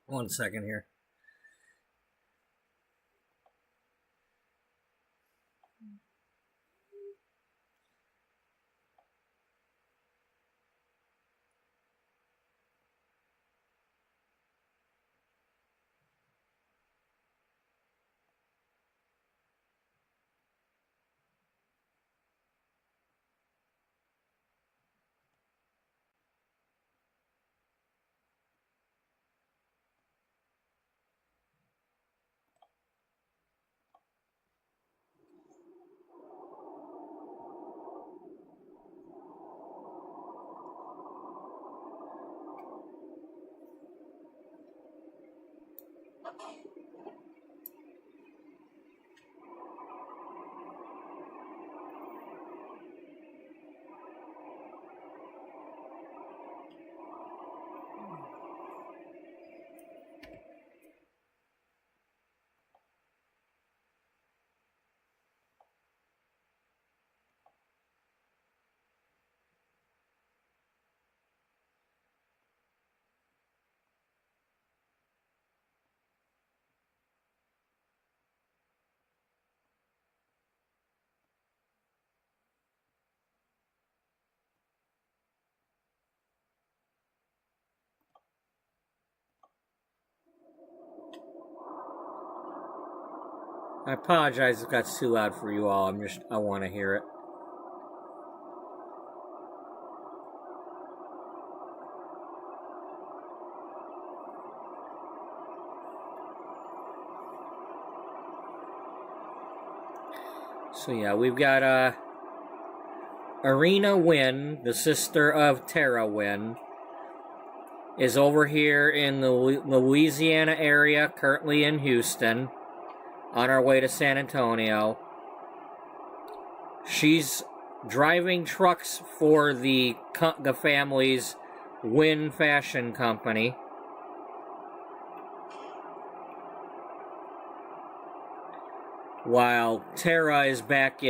One second here. I apologize if that's too loud for you all. I want to hear it. So yeah, we've got Irina Wynn, the sister of Tara Wynn, is over here in the Louisiana area, currently in Houston, on our way to San Antonio. She's driving trucks for the family's Wynn Fashion Company. While Tara is back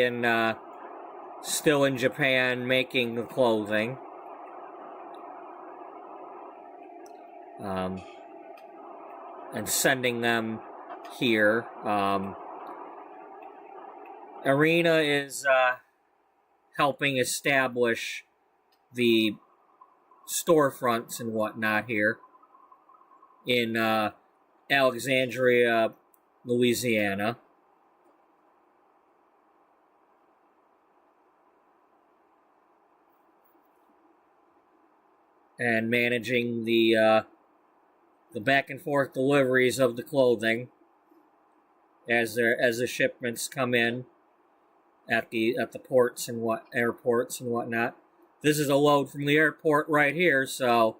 still in Japan making the clothing. And sending them here. Irina is helping establish the storefronts and whatnot here in Alexandria, Louisiana. And managing the back and forth deliveries of the clothing as the shipments come in at the ports and airports and whatnot. This is a load from the airport right here, so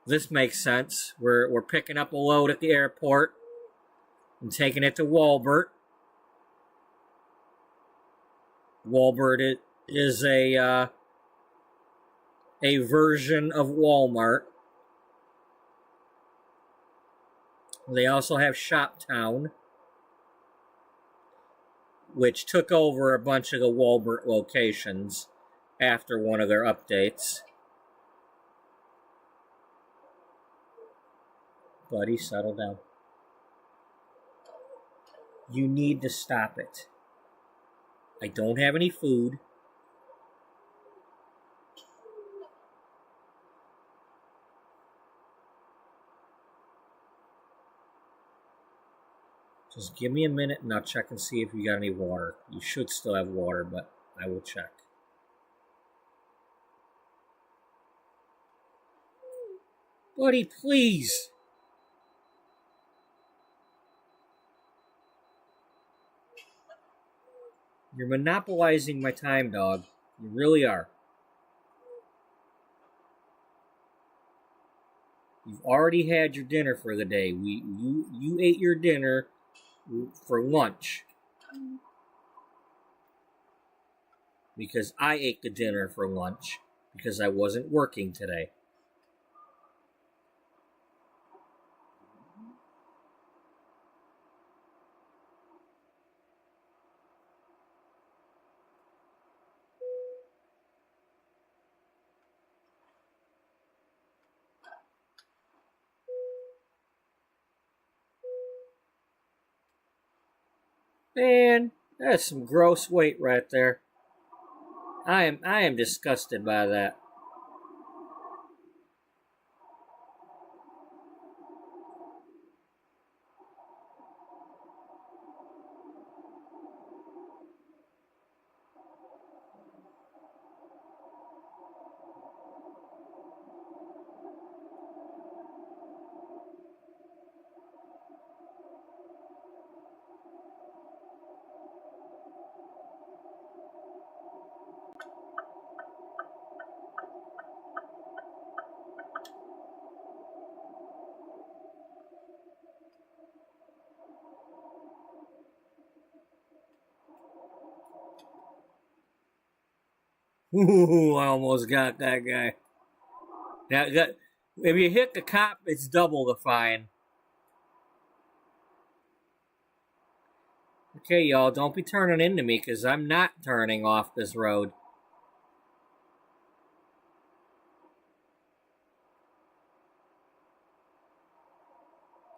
this makes sense. We're picking up a load at the airport and taking it to Walbert. Walbert is a version of Walmart. They also have Shoptown, which took over a bunch of the Walbert locations after one of their updates. Buddy, settle down. You need to stop it. I don't have any food. Just give me a minute and I'll check and see if you got any water. You should still have water, but I will check. Buddy, please. You're monopolizing my time, dog. You really are. You've already had your dinner for the day. You ate your dinner for lunch. Because I ate the dinner for lunch because I wasn't working today. Man, that's some gross weight right there. I am disgusted by that. Ooh, I almost got that guy. Now, if you hit the cop, it's double the fine. Okay, y'all, don't be turning into me, because I'm not turning off this road.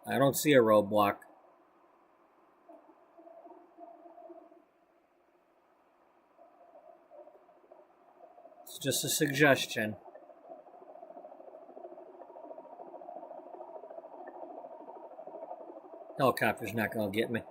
I don't see a roadblock. It's just a suggestion. Helicopter's not going to get me.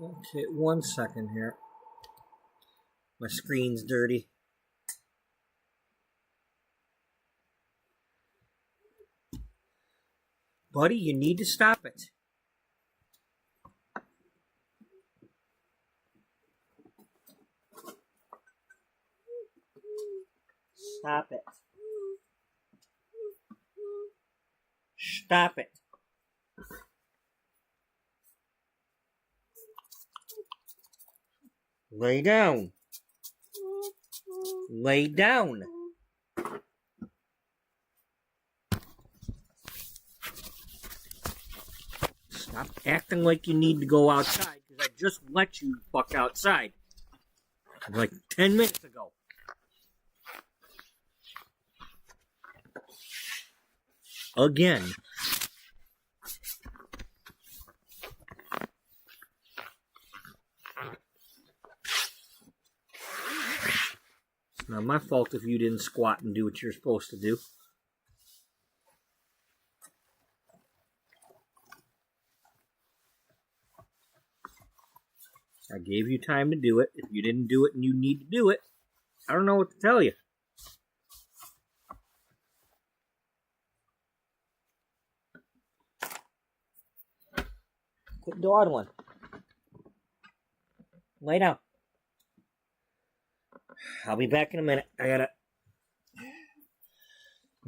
Okay, 1 second here. My screen's dirty. Buddy, you need to stop it. Stop it. Stop it. Lay down. Lay down. Stop acting like you need to go outside, because I just let you fuck outside. Like 10 minutes ago. Again. It's not my fault if you didn't squat and do what you're supposed to do. I gave you time to do it. If you didn't do it and you need to do it, I don't know what to tell you. Quit dawdling. Lay down. I'll be back in a minute. I'm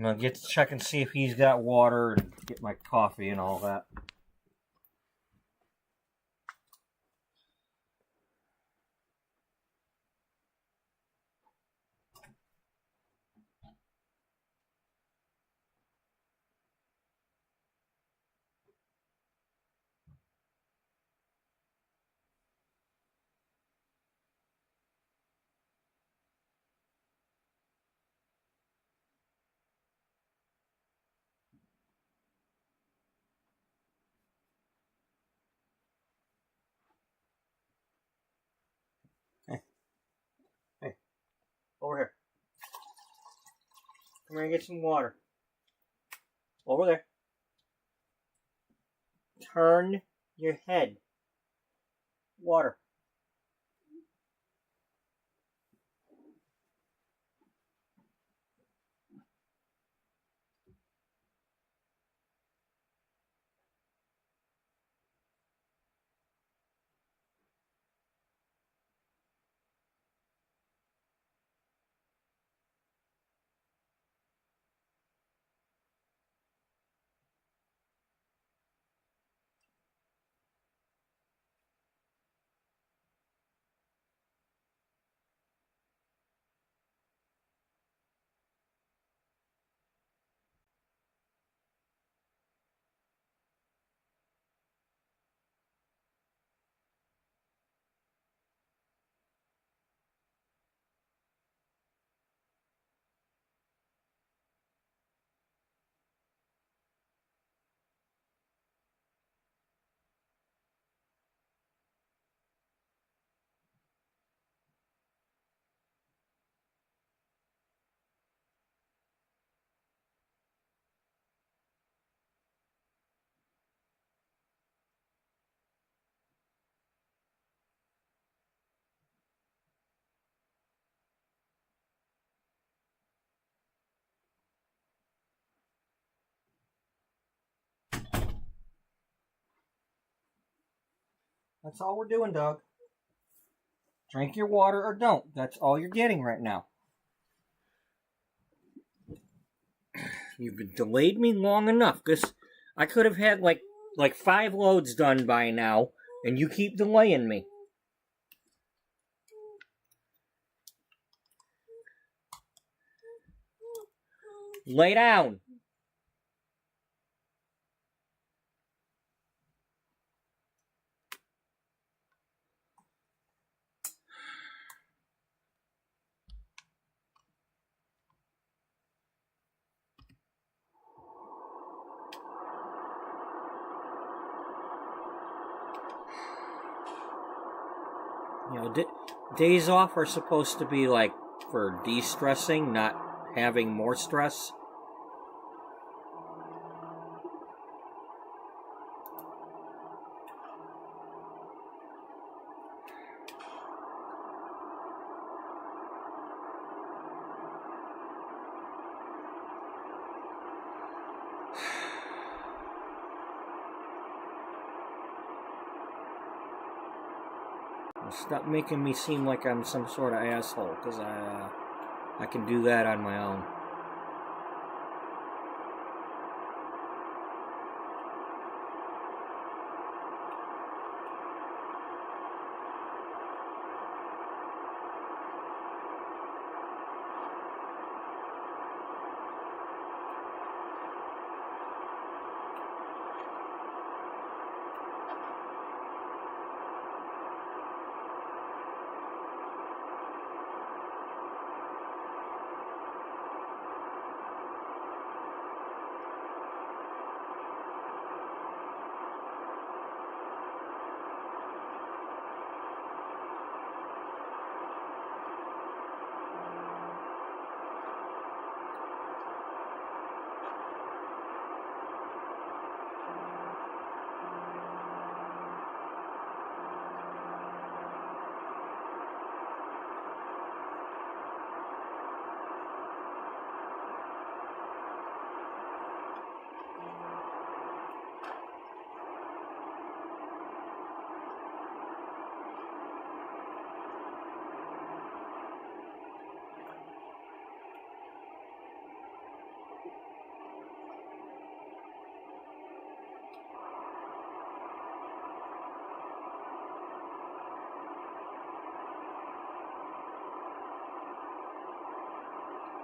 gonna get to check and see if he's got water and get my coffee and all that. Hey, over here. Come here and get some water. Over there. Turn your head. Water. That's all we're doing, dog. Drink your water or don't. That's all you're getting right now. You've delayed me long enough, because I could have had like 5 loads done by now, and you keep delaying me. Lay down. You know, days off are supposed to be like for de-stressing, not having more stress. Stop making me seem like I'm some sort of asshole, because I can do that on my own.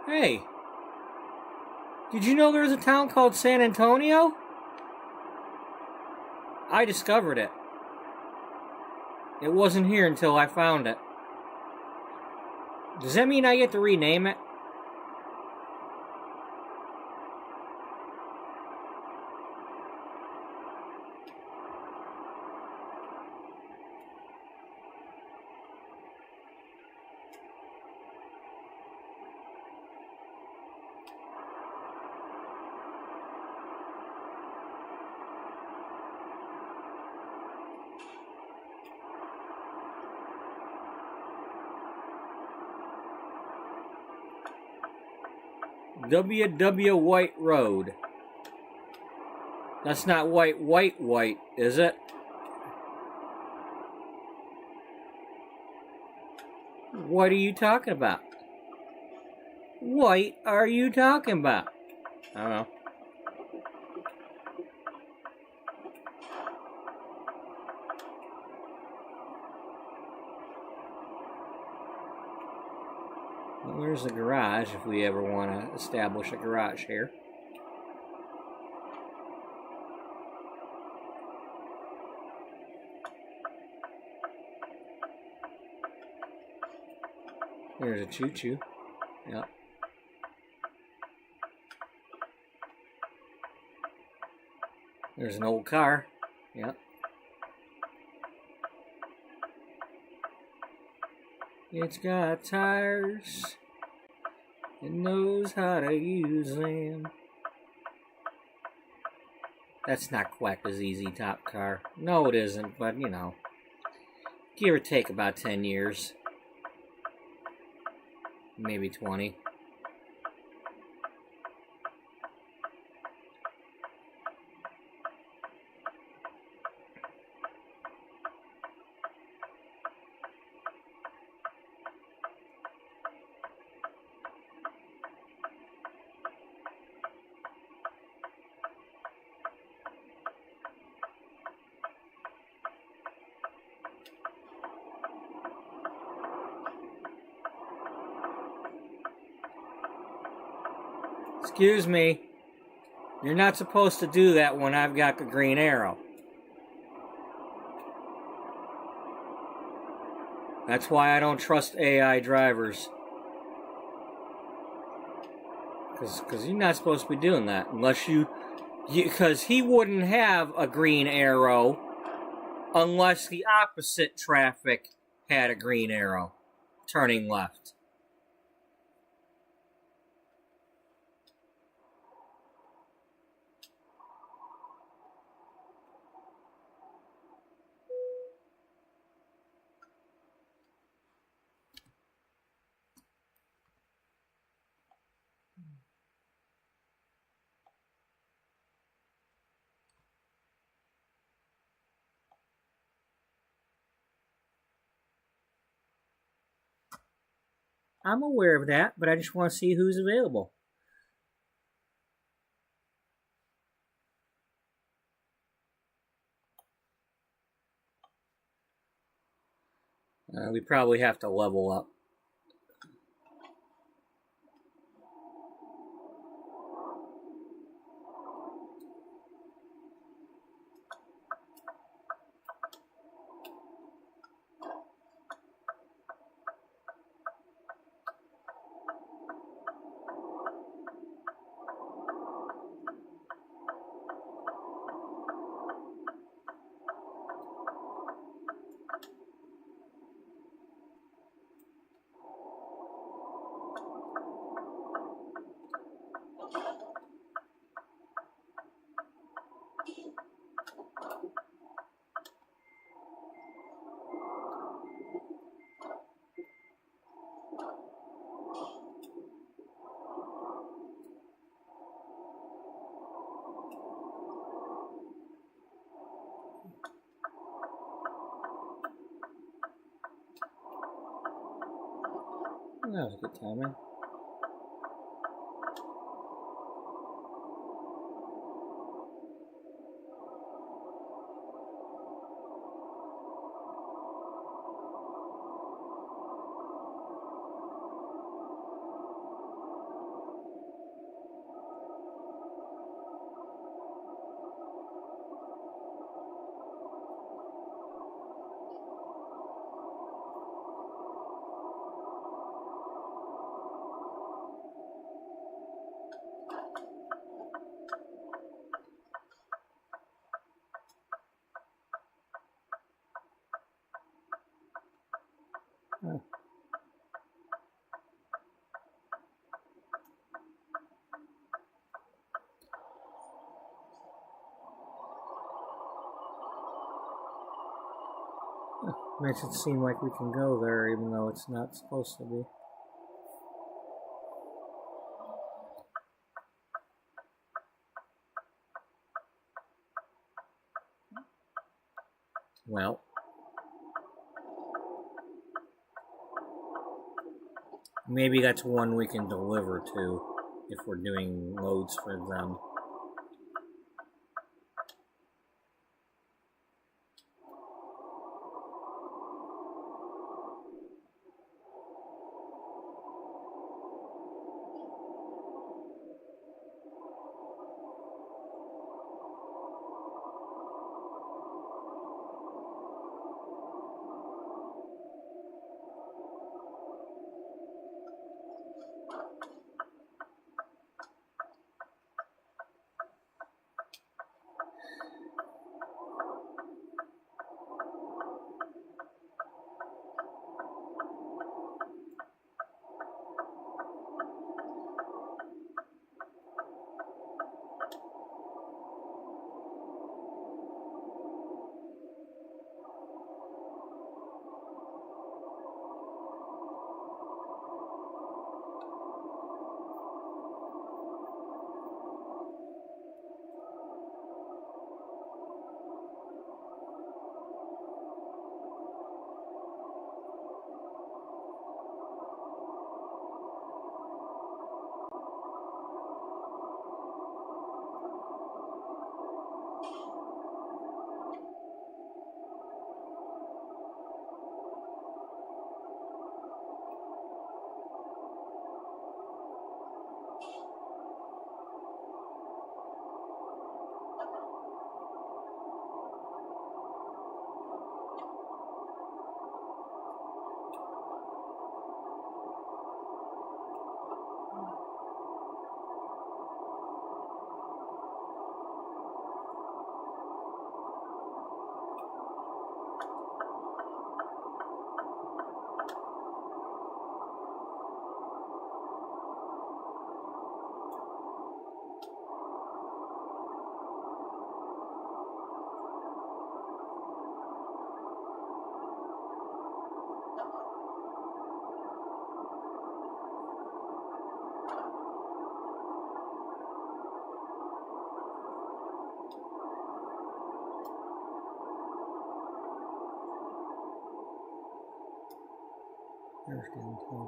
Hey, did you know there's a town called San Antonio? I discovered it. It wasn't here until I found it. Does that mean I get to rename it? W. White Road. That's not white, is it? What are you talking about? What are you talking about? I don't know. Well, where's the garage if we ever want to establish a garage here? There's a choo-choo. Yep. There's an old car. Yep. It's got tires. It knows how to use them. That's not quite a ZZ Top car. No, it isn't, but you know. Give or take about 10 years. Maybe 20. Excuse me. You're not supposed to do that when I've got the green arrow. That's why I don't trust AI drivers. Because you're not supposed to be doing that. Unless because he wouldn't have a green arrow unless the opposite traffic had a green arrow turning left. I'm aware of that, but I just want to see who's available. We probably have to level up. That was a good timing. Oh. Makes it seem like we can go there even though it's not supposed to be. Well, maybe that's one we can deliver to if we're doing loads for them. There's downtown.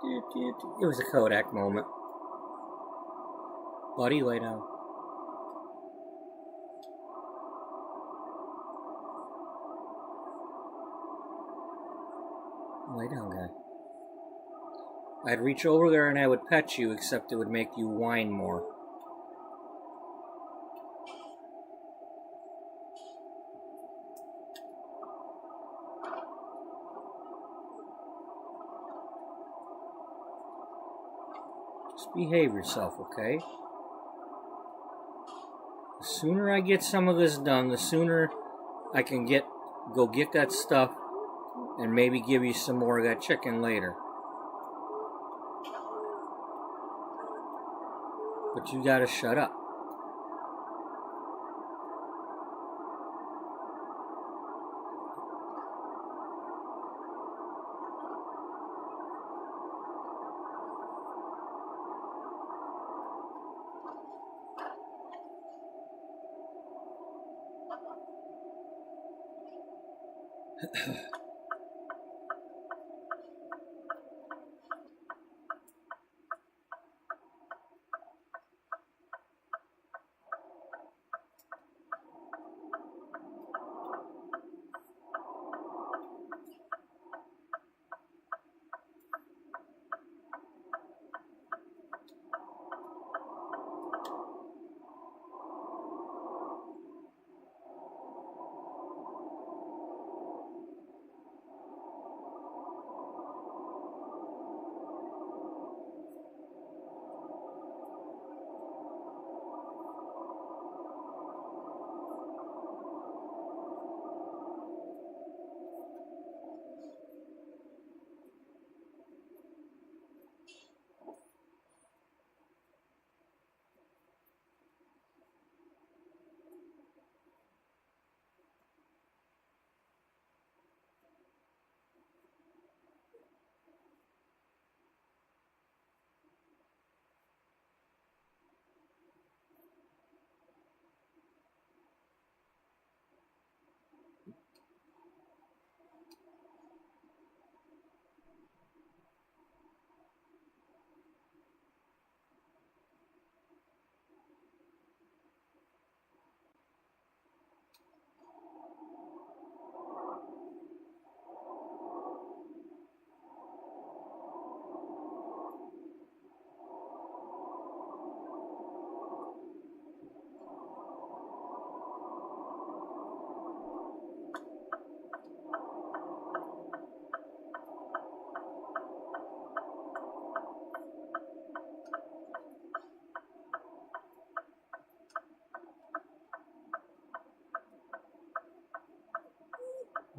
It was a Kodak moment. Buddy, lay down. Lay down, guy. I'd reach over there and I would pet you, except it would make you whine more. Just behave yourself, okay? The sooner I get some of this done, the sooner I can go get that stuff and maybe give you some more of that chicken later. But you gotta shut up.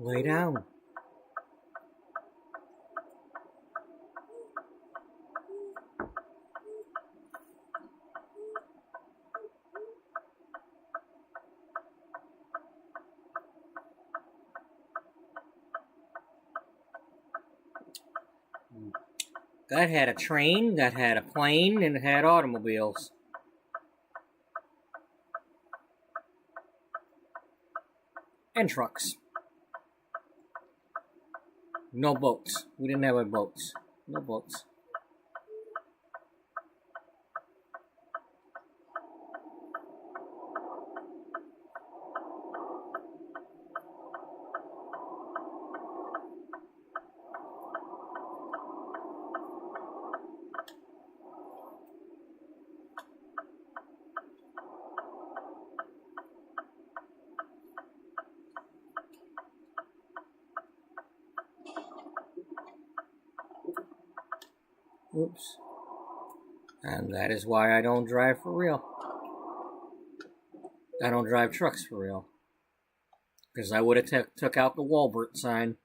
Lay down. God had a train, God had a plane, and it had automobiles. And trucks. No boats. We didn't have any boats. No boats. Oops. And that is why I don't drive for real. I don't drive trucks for real. Because I would have took out the Walbert sign.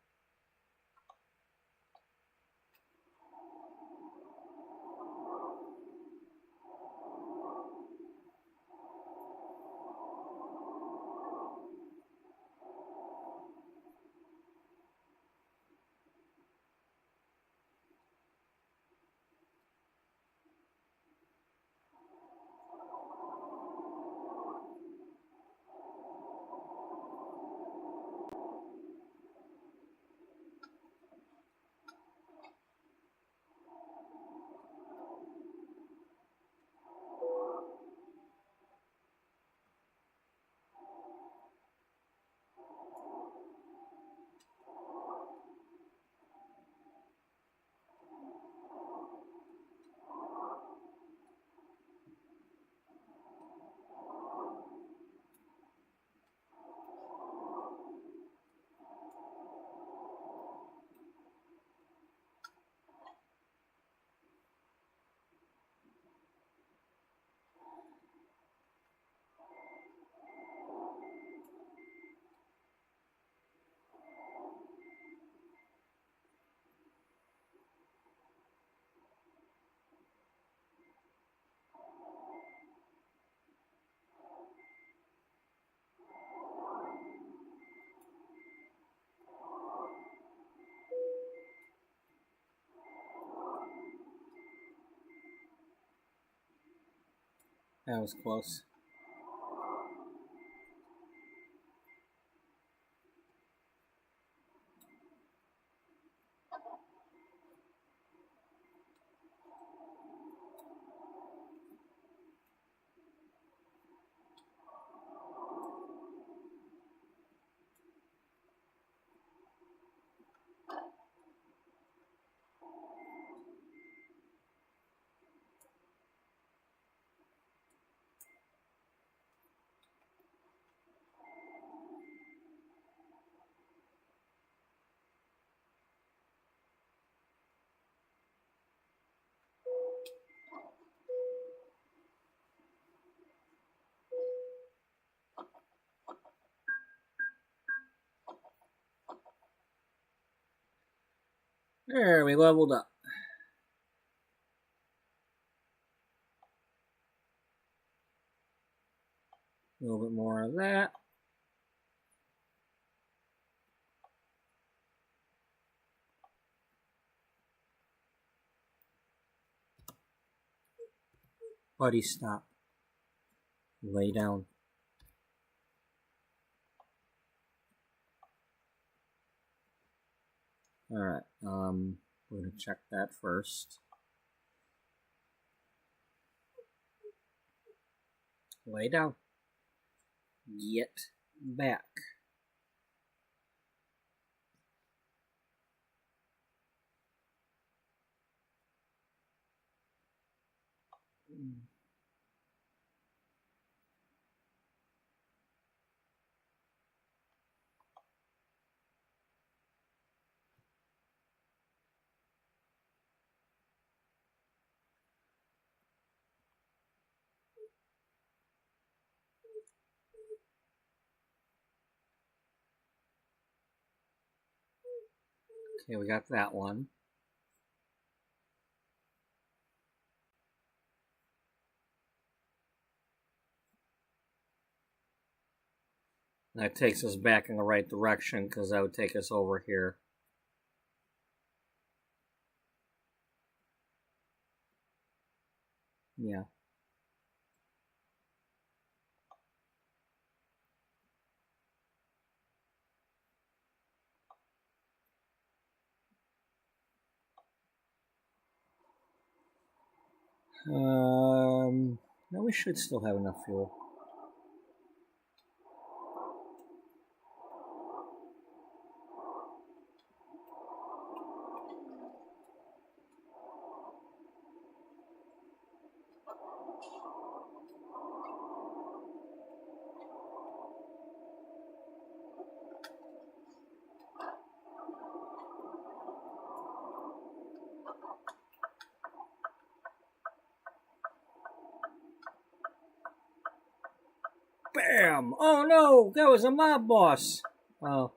That was close. There, we leveled up. A little bit more of that. Buddy, stop. Lay down. Alright, we're gonna check that first. Lay down. Get back. Okay, we got that one. That takes us back in the right direction because that would take us over here. Yeah. No, we should still have enough fuel. Bam! Oh no, that was a mob boss. Oh.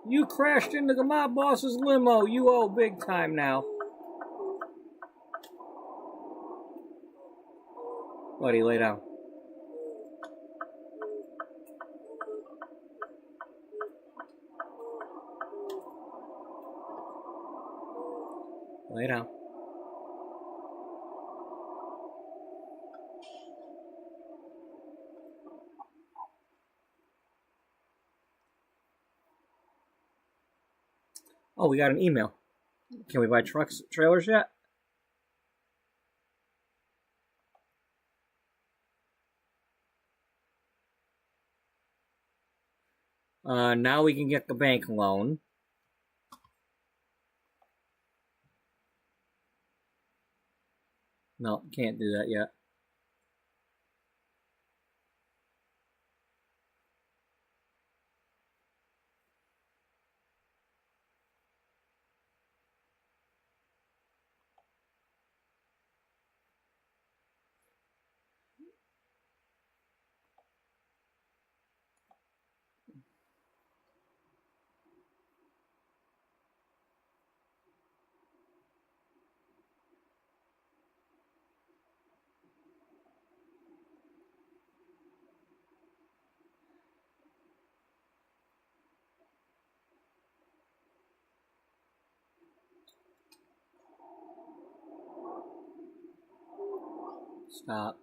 You crashed into the mob boss's limo. You owe big time now. Buddy, lay down. Lay down. Oh, we got an email. Can we buy trailers yet? Now we can get the bank loan. No, can't do that yet. Stop.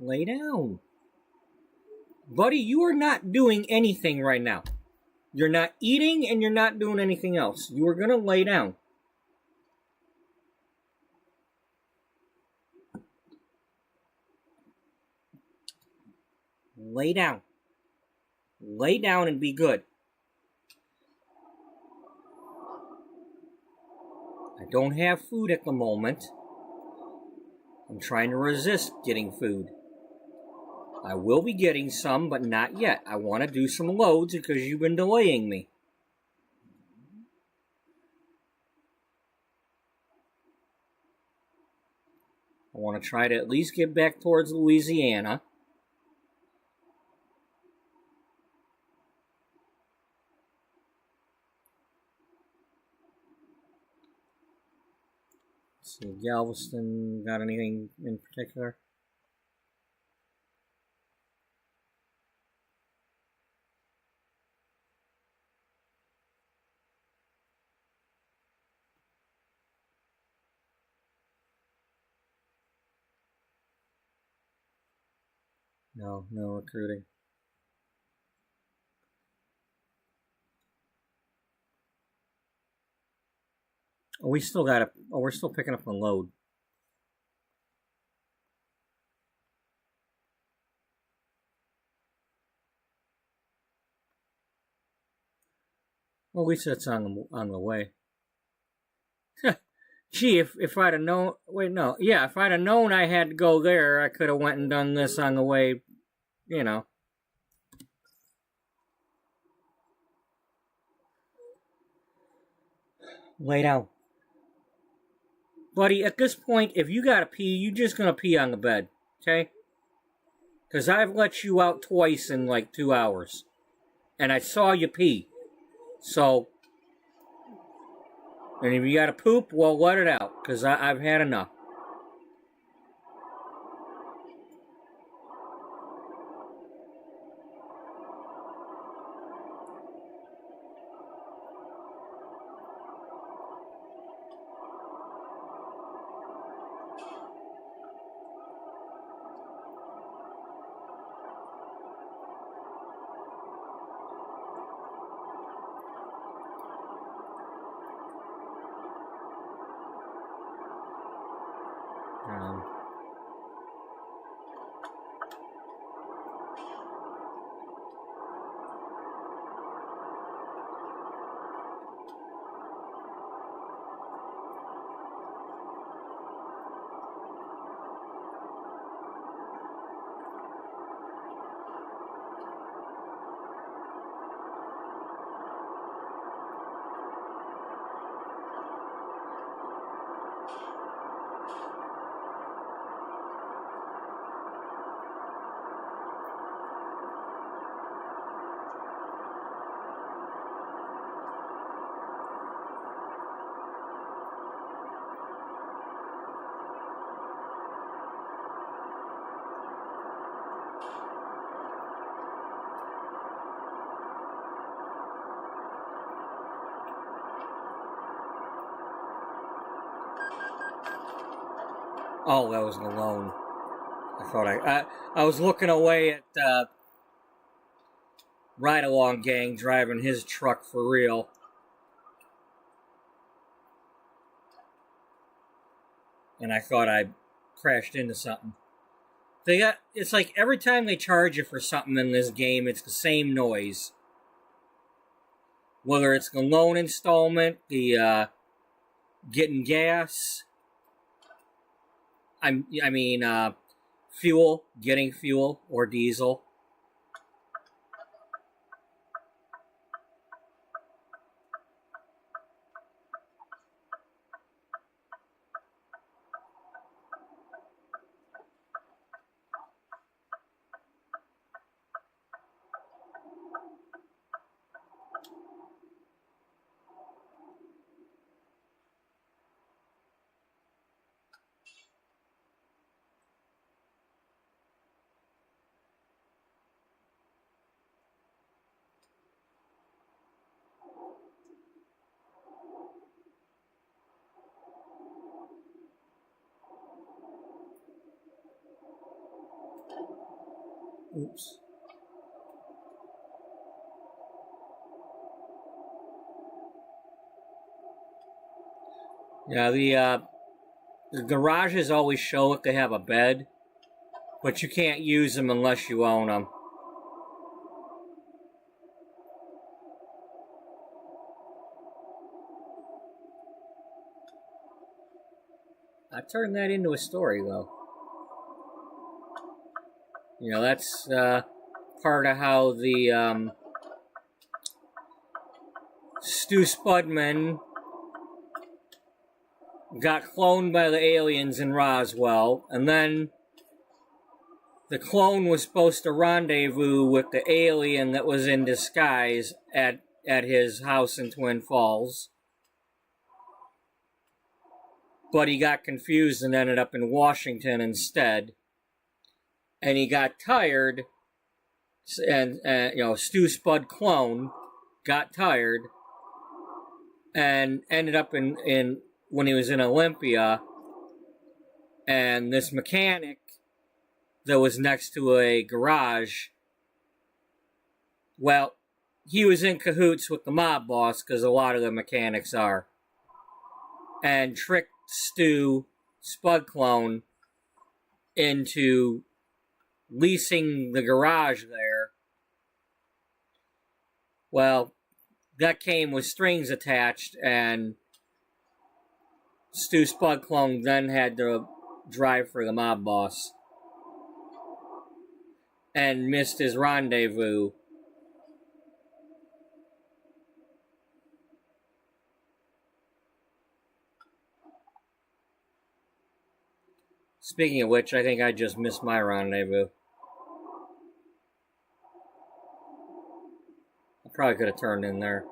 Lay down. Buddy, you are not doing anything right now. You're not eating and you're not doing anything else. You are going to lay down. Lay down. Lay down and be good. I don't have food at the moment. I'm trying to resist getting food. I will be getting some, but not yet. I want to do some loads because you've been delaying me. I want to try to at least get back towards Louisiana. Let's see, Galveston got anything in particular? No recruiting. Oh, we're still picking up the load. Well, at least that's on the way. Gee, if I'd have known... Wait, no. Yeah, if I'd have known I had to go there, I could have went and done this on the way, you know. Lay down. Buddy, at this point, if you gotta pee, you're just gonna pee on the bed, okay? Because I've let you out twice in like 2 hours. And I saw you pee. So... And if you gotta poop, well, let it out, because I've had enough. Oh, that was an alone. I was looking away at Ride Along Gang driving his truck for real. And I thought I crashed into something. It's like every time they charge you for something in this game, it's the same noise. Whether it's the loan installment, the getting gas, fuel, getting fuel or diesel. Oops. Yeah, the garages always show if they have a bed, but you can't use them unless you own them. I turned that into a story, though. You know, that's part of how the Stu Spudman got cloned by the aliens in Roswell, and then the clone was supposed to rendezvous with the alien that was in disguise at his house in Twin Falls. But he got confused and ended up in Washington instead. And he got tired, and Stu Spud clone got tired and ended up in when he was in Olympia, and this mechanic that was next to a garage, well, he was in cahoots with the mob boss, because a lot of the mechanics are, and tricked Stu Spud clone into leasing the garage there. Well, that came with strings attached, and Stu Spud clone then had to drive for the mob boss and missed his rendezvous. Speaking of which, I think I just missed my rendezvous. I probably could have turned in there.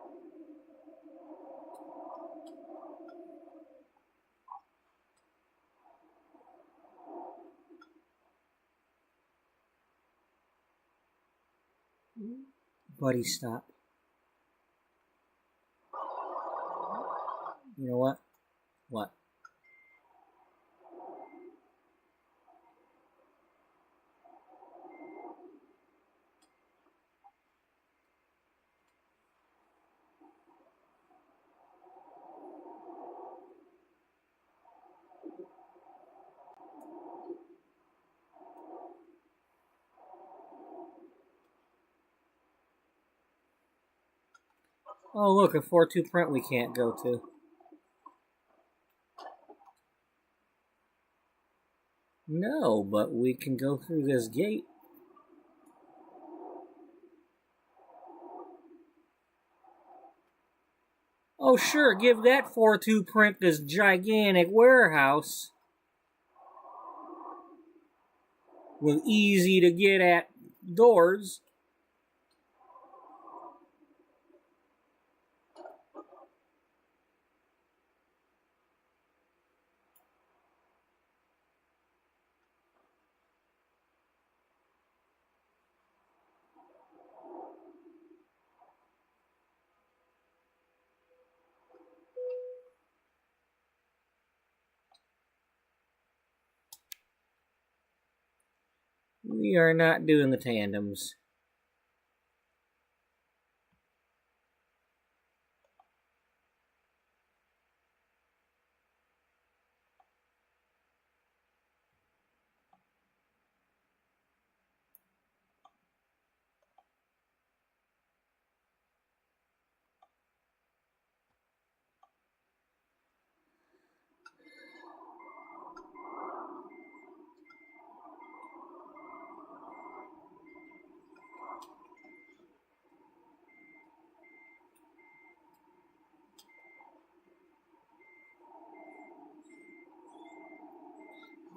Buddy, stop. You know what? What? Oh, look, a 4-2 print we can't go to. No, but we can go through this gate. Oh, sure, give that 4-2 print this gigantic warehouse with easy to get at doors. We are not doing the tandems.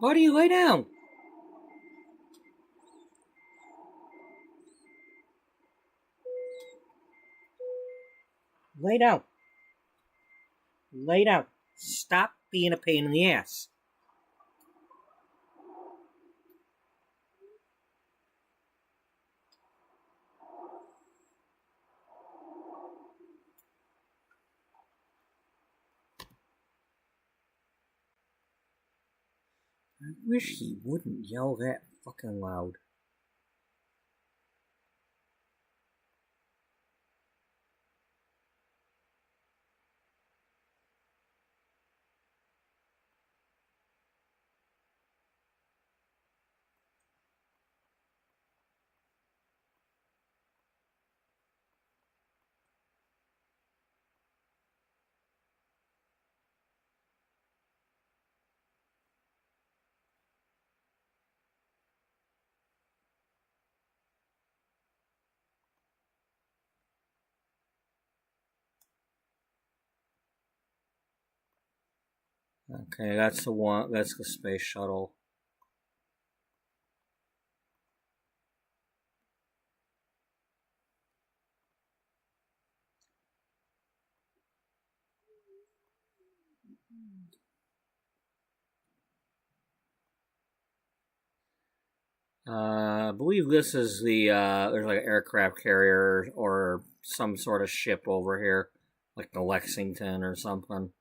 Buddy, lay down. Lay down. Lay down. Stop being a pain in the ass. I wish he wouldn't yell that fucking loud. Okay, that's the one. That's the space shuttle. I believe this is the there's like an aircraft carrier or some sort of ship over here, like the Lexington or something.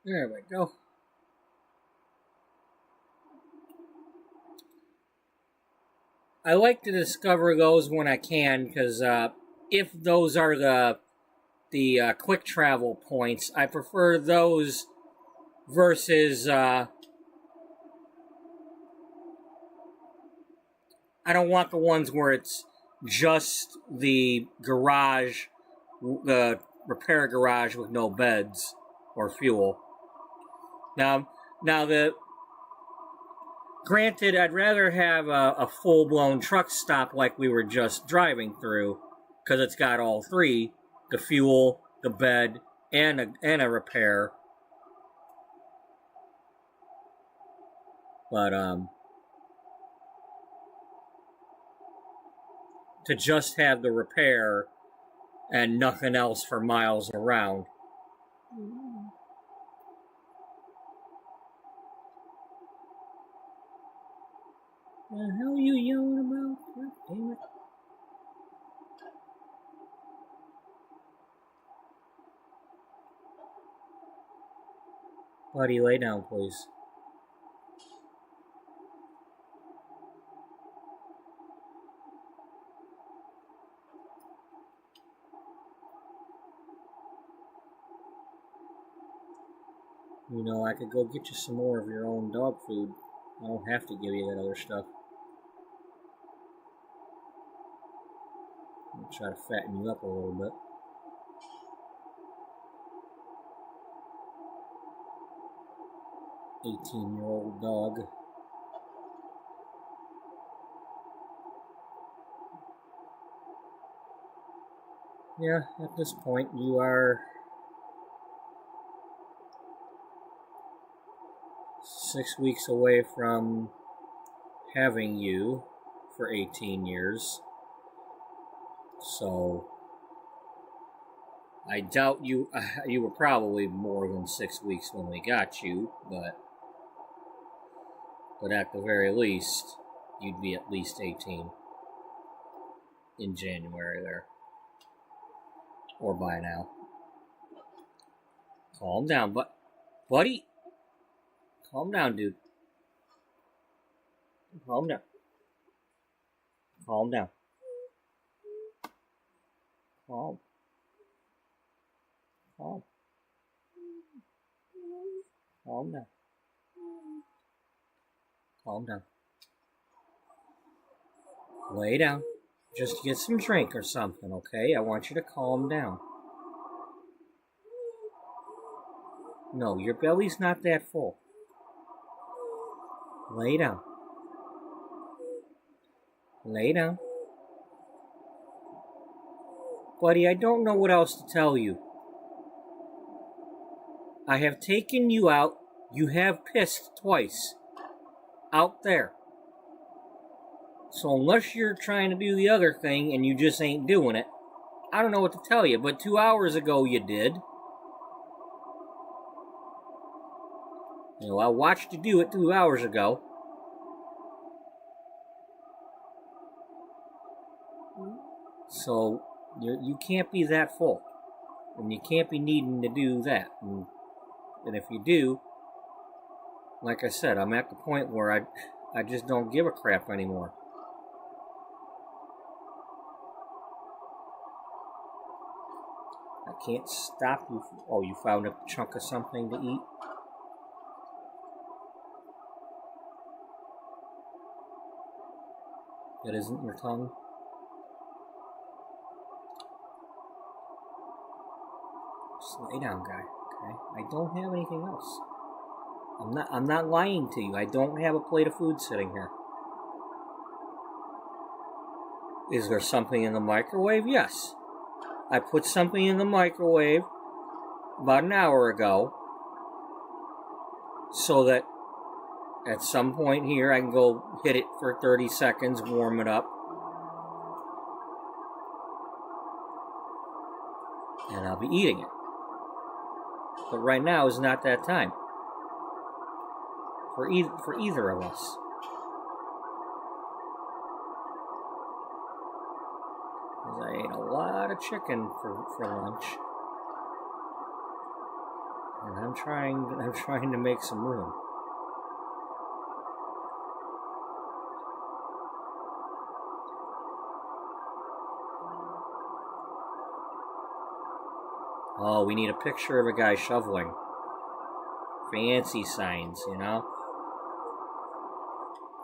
There we go. I like to discover those when I can, because if those are the quick travel points, I prefer those versus I don't want the ones where it's just the garage, the repair garage with no beds or fuel. Now granted, I'd rather have a full-blown truck stop like we were just driving through, because it's got all three: the fuel, the bed, and a repair. But to just have the repair and nothing else for miles around. The hell are you yelling about? God damn it. Buddy, lay down, please. You know, I could go get you some more of your own dog food. I don't have to give you that other stuff. I'll try to fatten you up a little bit. $18-year-old dog. Yeah, at this point you are 6 weeks away from having you for 18 years. So I doubt you were probably more than 6 weeks when we got you, but at the very least you'd be at least 18 in January there, or by now. Calm down, buddy. Calm down, dude. Calm down. Calm down. Calm. Calm. Calm down. Calm down. Lay down. Just get some drink or something, okay? I want you to calm down. No, your belly's not that full. Lay down. Lay down. Buddy, I don't know what else to tell you. I have taken you out. You have pissed twice. Out there. So unless you're trying to do the other thing and you just ain't doing it, I don't know what to tell you, but 2 hours ago you did. You know, I watched you do it 2 hours ago. So you can't be that full. And you can't be needing to do that. And if you do, like I said, I'm at the point where I just don't give a crap anymore. I can't stop you. Oh, you found a chunk of something to eat? That isn't your tongue? Just lay down, guy. Okay? I don't have anything else. I'm not lying to you. I don't have a plate of food sitting here. Is there something in the microwave? Yes. I put something in the microwave about an hour ago so that at some point here I can go hit it for 30 seconds, warm it up, and I'll be eating it. But right now is not that time for either of us. I ate a lot of chicken for lunch. And I'm trying to make some room. Oh, we need a picture of a guy shoveling. Fancy signs, you know?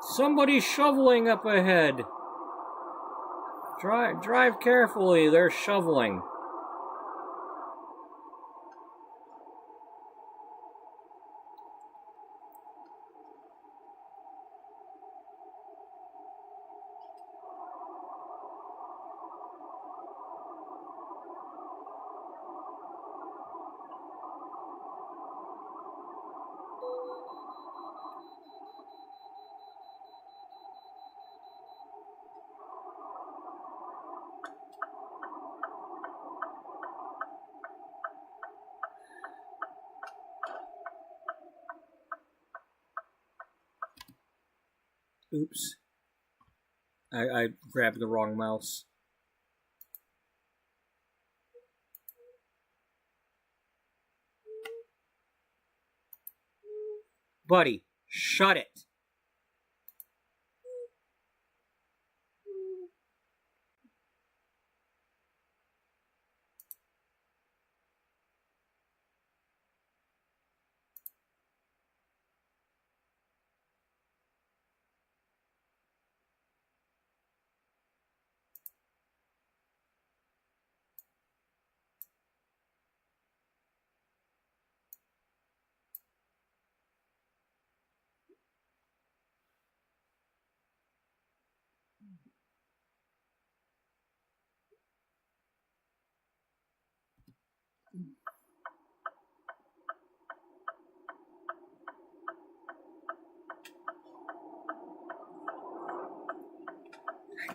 Somebody's shoveling up ahead. Drive carefully, they're shoveling. Oops. I grabbed the wrong mouse. Buddy, shut it.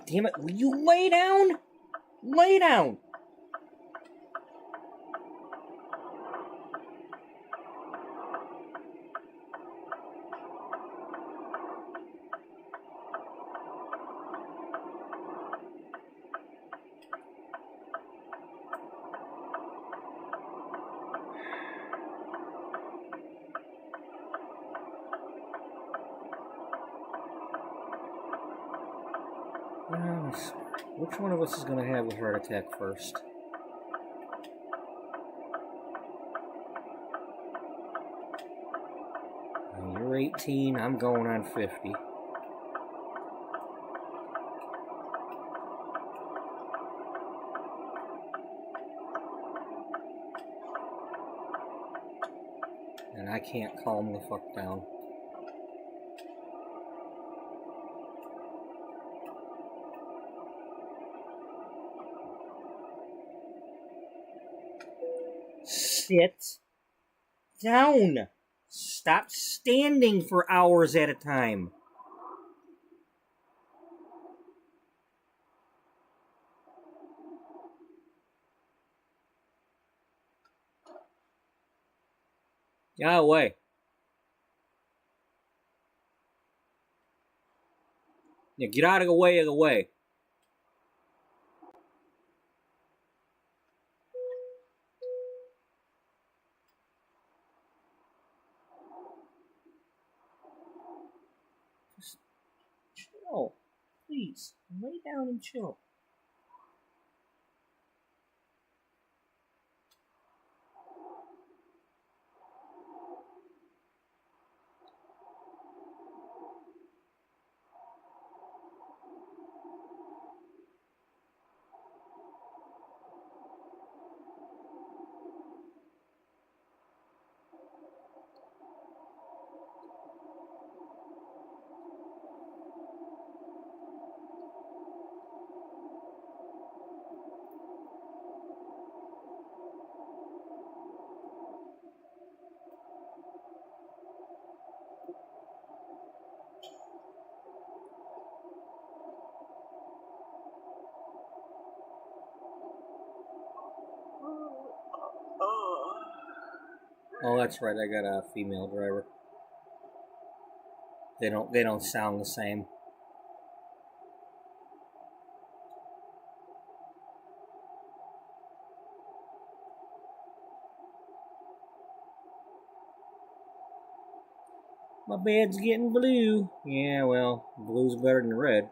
Damn it, will you lay down? Lay down! Which one of us is going to have a heart attack first? You're 18, I'm going on 50. And I can't calm the fuck down. Sit down. Stop standing for hours at a time. Get out of the way. Yeah, get out of the way of the way. Just chill. Please, lay down and chill. Oh, that's right. I got a female driver. They don't sound the same. My bed's getting blue. Yeah, well, blue's better than red.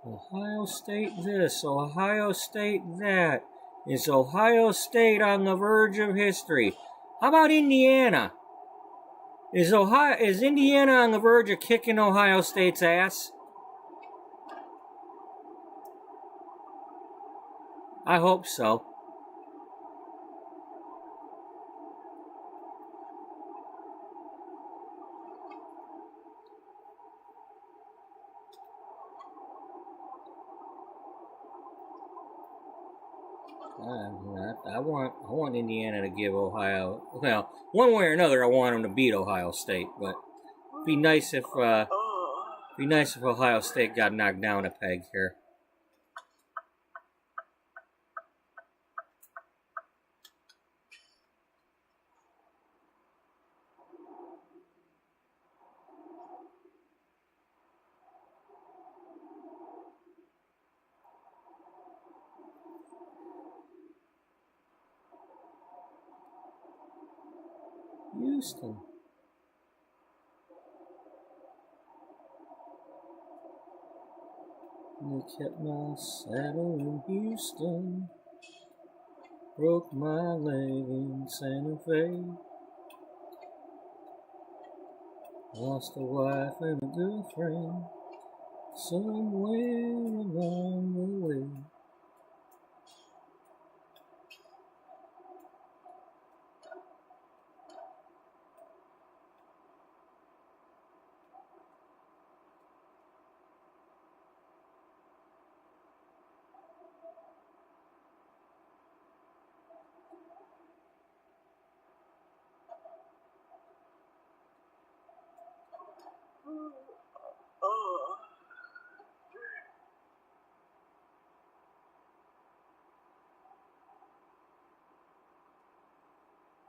Ohio State this, Ohio State that. Is Ohio State on the verge of history? How about Indiana? Is Indiana on the verge of kicking Ohio State's ass? I hope so. I want Indiana to give Ohio, well, one way or another. I want them to beat Ohio State, but it'd be nice if Ohio State got knocked down a peg here. Houston. I kept my saddle in Houston. Broke my leg in Santa Fe. Lost a wife and a girlfriend somewhere along the way.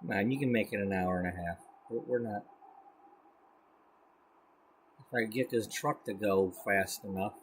Man, you can make it an hour and a half. We're not. If I get this truck to go fast enough.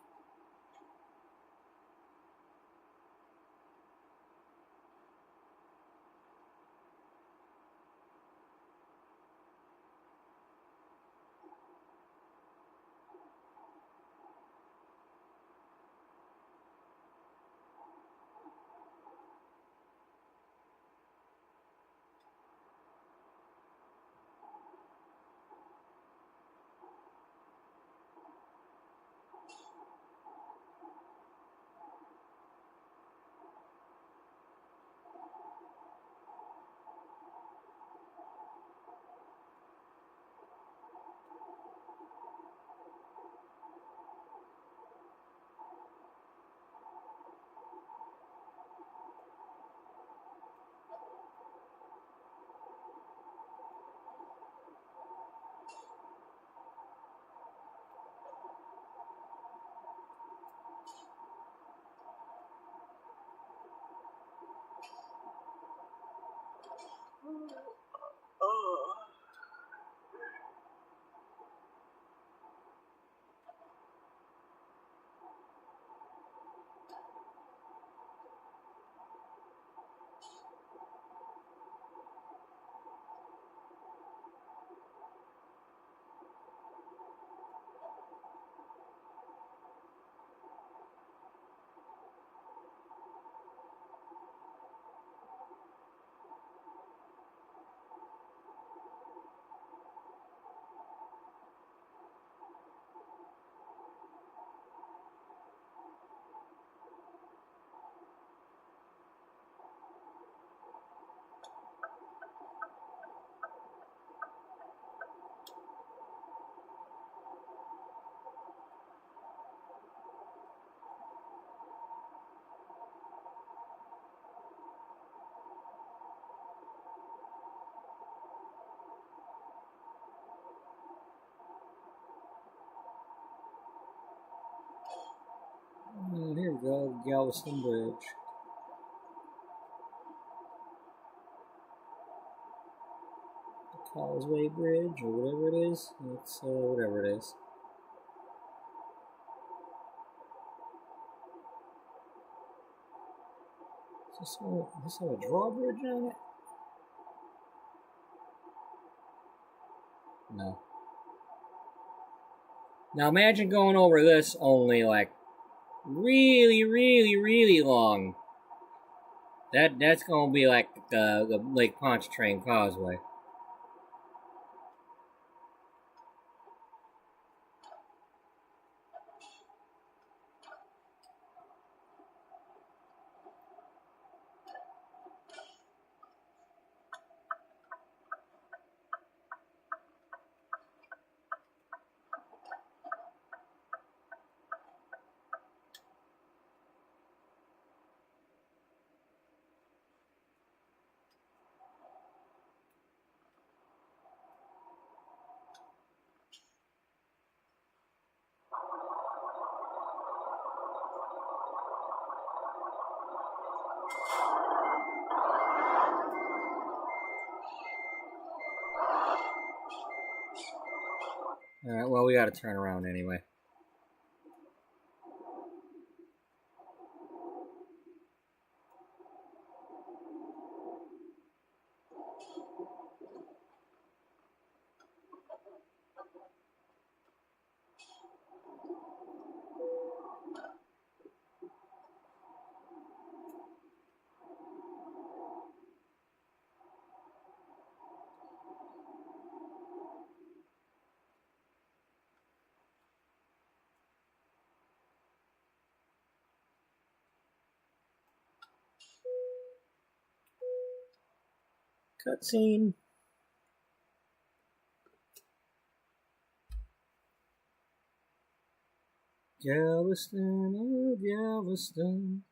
Here we go, Galveston Bridge. Causeway Bridge or whatever it is. It's whatever it is. Does this have a drawbridge on it? No. Now imagine going over this only like really, really, really long. That's gonna be like the Lake Pontchartrain Causeway. Alright, well, we gotta turn around anyway. Cutscene. Galveston, oh Galveston.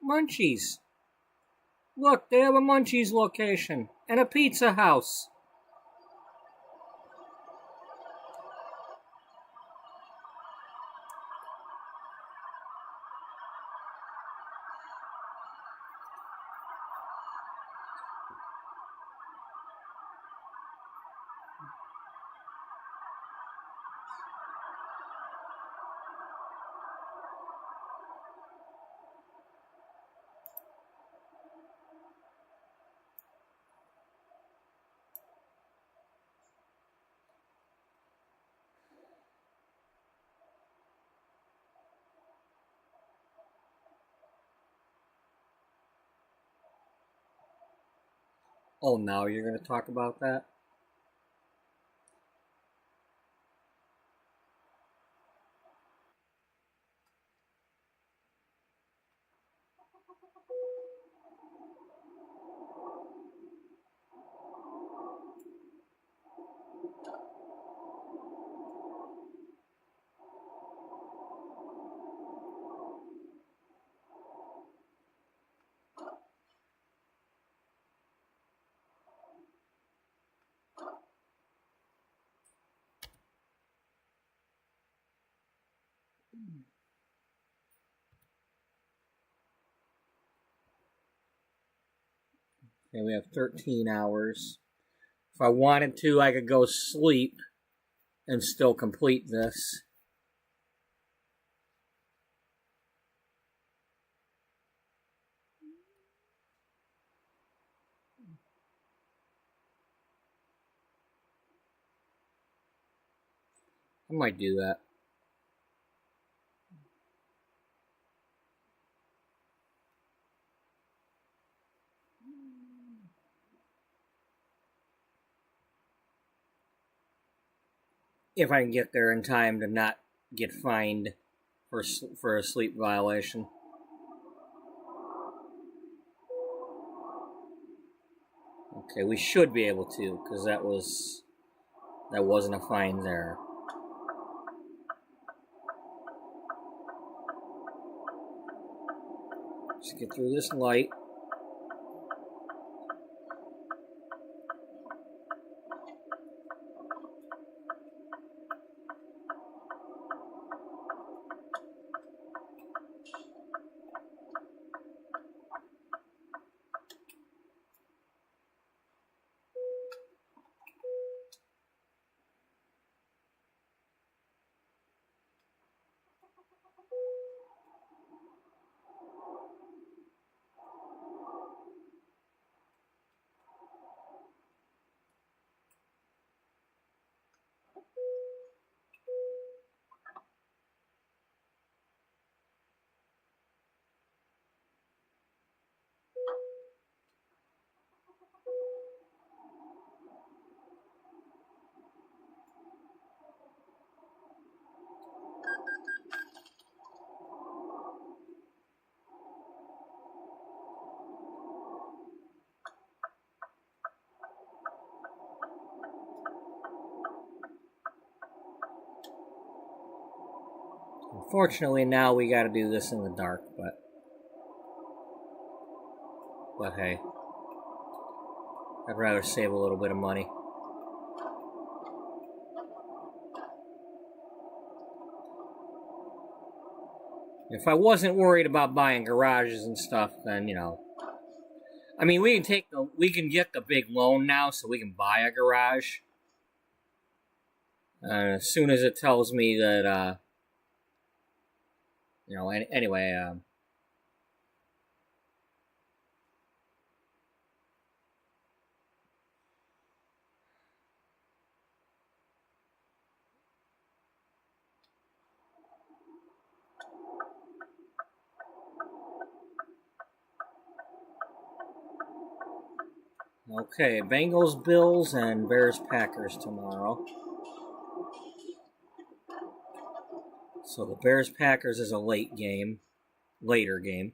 Munchies. Look, they have a Munchies location and a pizza house. Oh, now you're going to talk about that? Okay, we have 13 hours. If I wanted to, I could go sleep and still complete this. I might do that. if I can get there in time to not get fined for a sleep violation. Okay, we should be able to, because that wasn't a fine there. Just get through this light. Unfortunately, now we gotta do this in the dark, but hey, I'd rather save a little bit of money. If I wasn't worried about buying garages and stuff, then, you know, I mean, we can get the big loan now, so we can buy a garage. As soon as it tells me that, you know, anyway, okay, Bengals, Bills, and Bears, Packers tomorrow. So the Bears, Packers is a later game.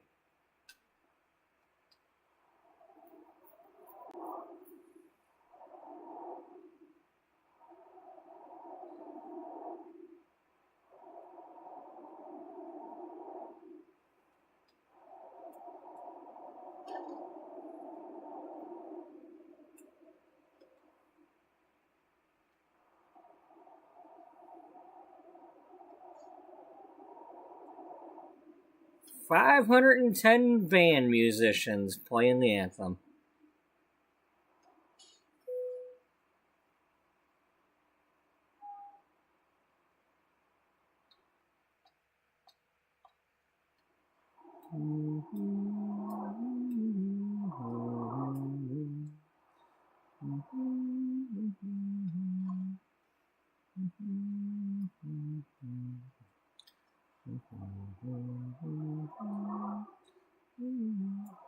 $510 band musicians playing the anthem.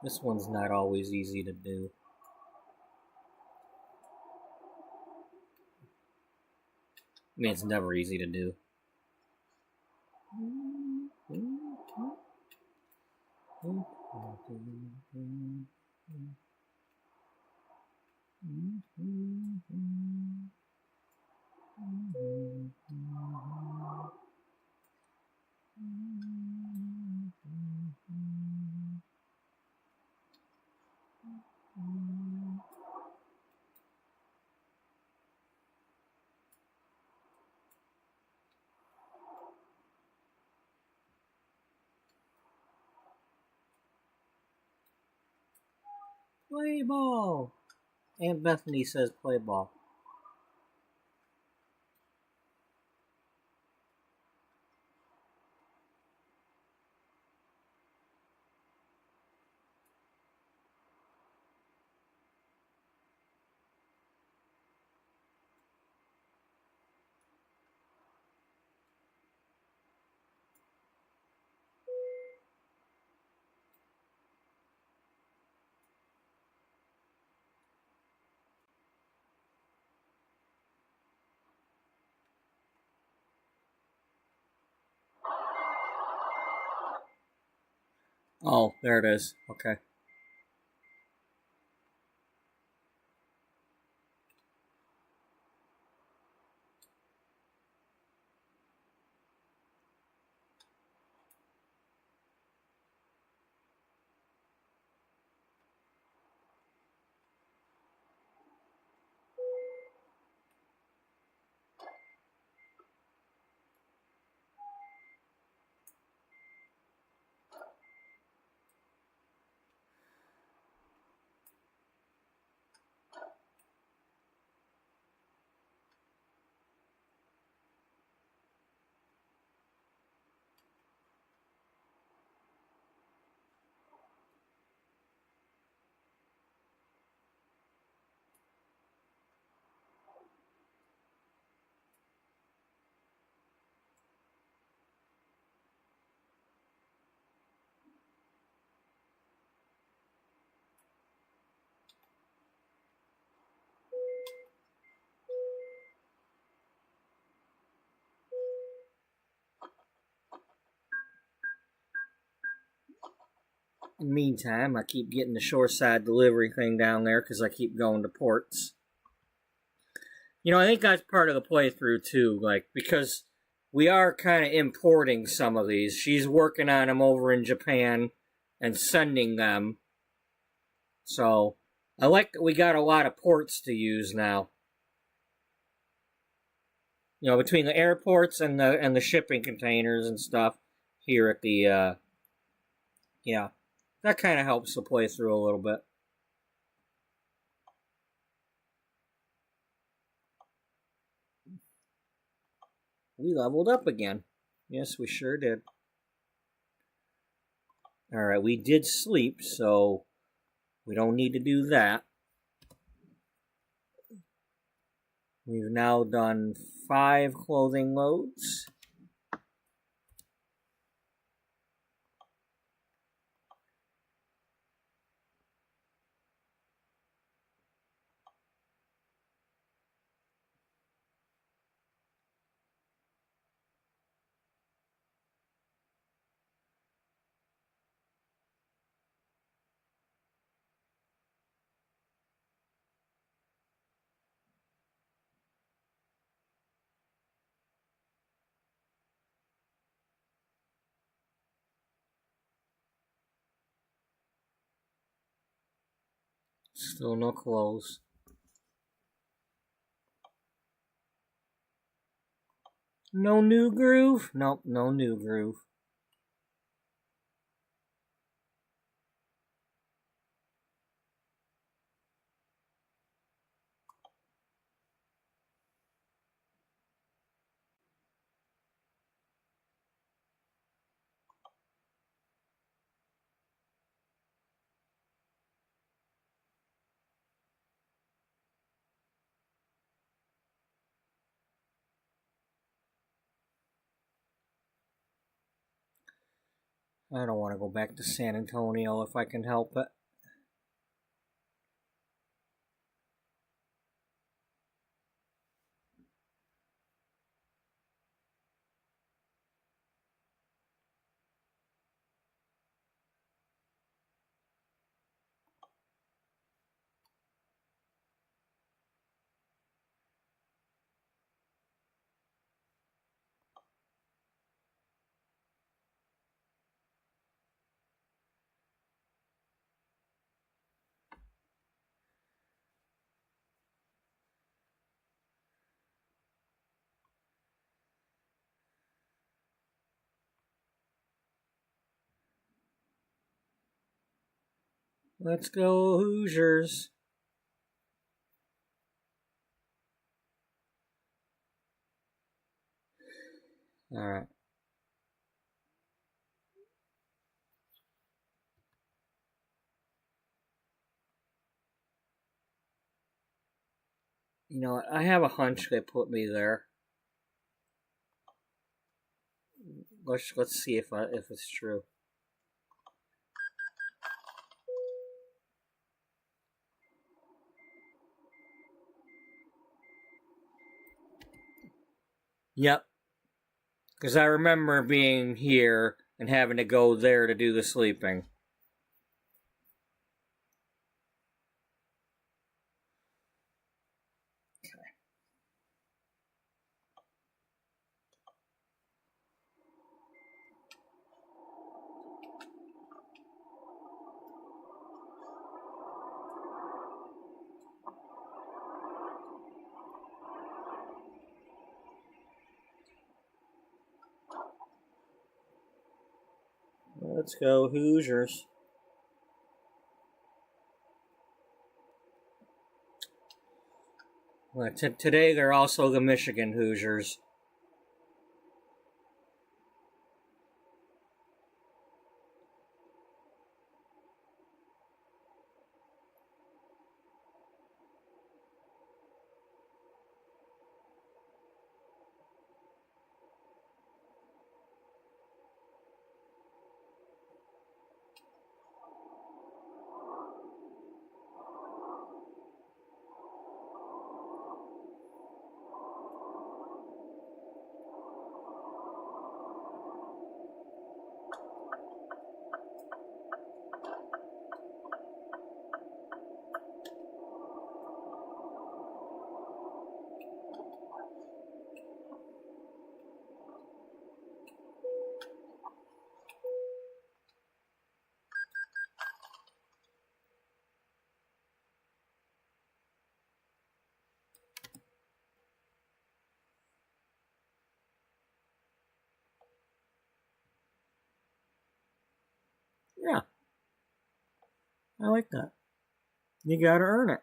This one's not always easy to do. I mean, it's never easy to do. Play ball! Aunt Bethany says play ball. Oh, there it is. Okay. In the meantime, I keep getting the shoreside delivery thing down there because I keep going to ports. You know, I think that's part of the playthrough too, like, because we are kind of importing some of these. She's working on them over in Japan and sending them. So, I like that we got a lot of ports to use now. You know, between the airports and the shipping containers and stuff here at the yeah. That kind of helps the playthrough a little bit. We leveled up again. Yes, we sure did. Alright, we did sleep, so we don't need to do that. We've now done 5 clothing loads. Still no clothes. No new groove? Nope, no new groove. I don't want to go back to San Antonio if I can help it. Let's go, Hoosiers. Alright. You know, I have a hunch they put me there. Let's see if it's true. Yep. Because I remember being here and having to go there to do the sleeping. Let's go Hoosiers. Well, today they're also the Michigan Hoosiers. Yeah, I like that. You gotta earn it.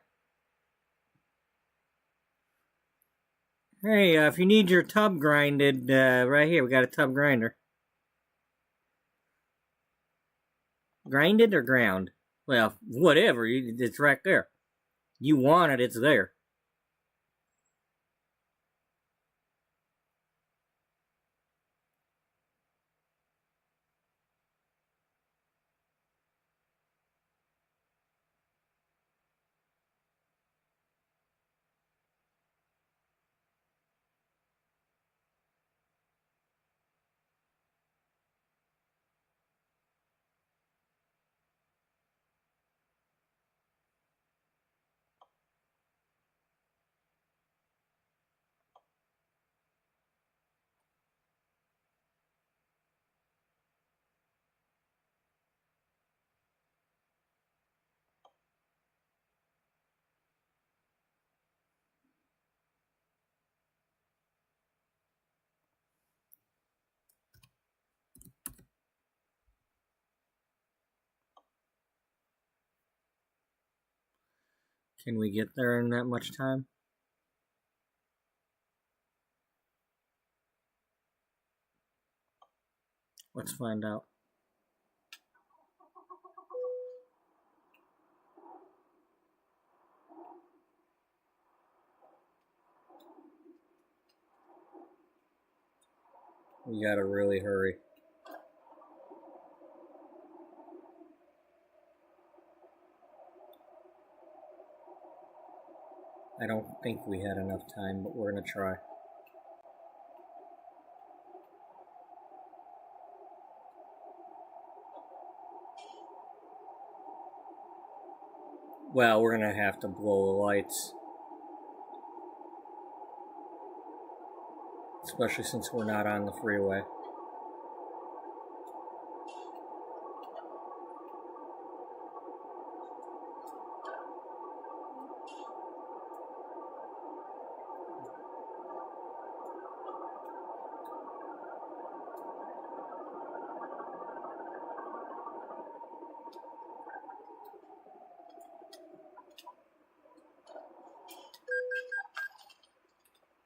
Hey, if you need your tub grinded, right here, we got a tub grinder. Grinded or ground? Well, whatever, it's right there. You want it, it's there. Can we get there in that much time? Let's find out. We gotta really hurry. I don't think we had enough time, but we're gonna try. Well, we're gonna have to blow the lights. Especially since we're not on the freeway.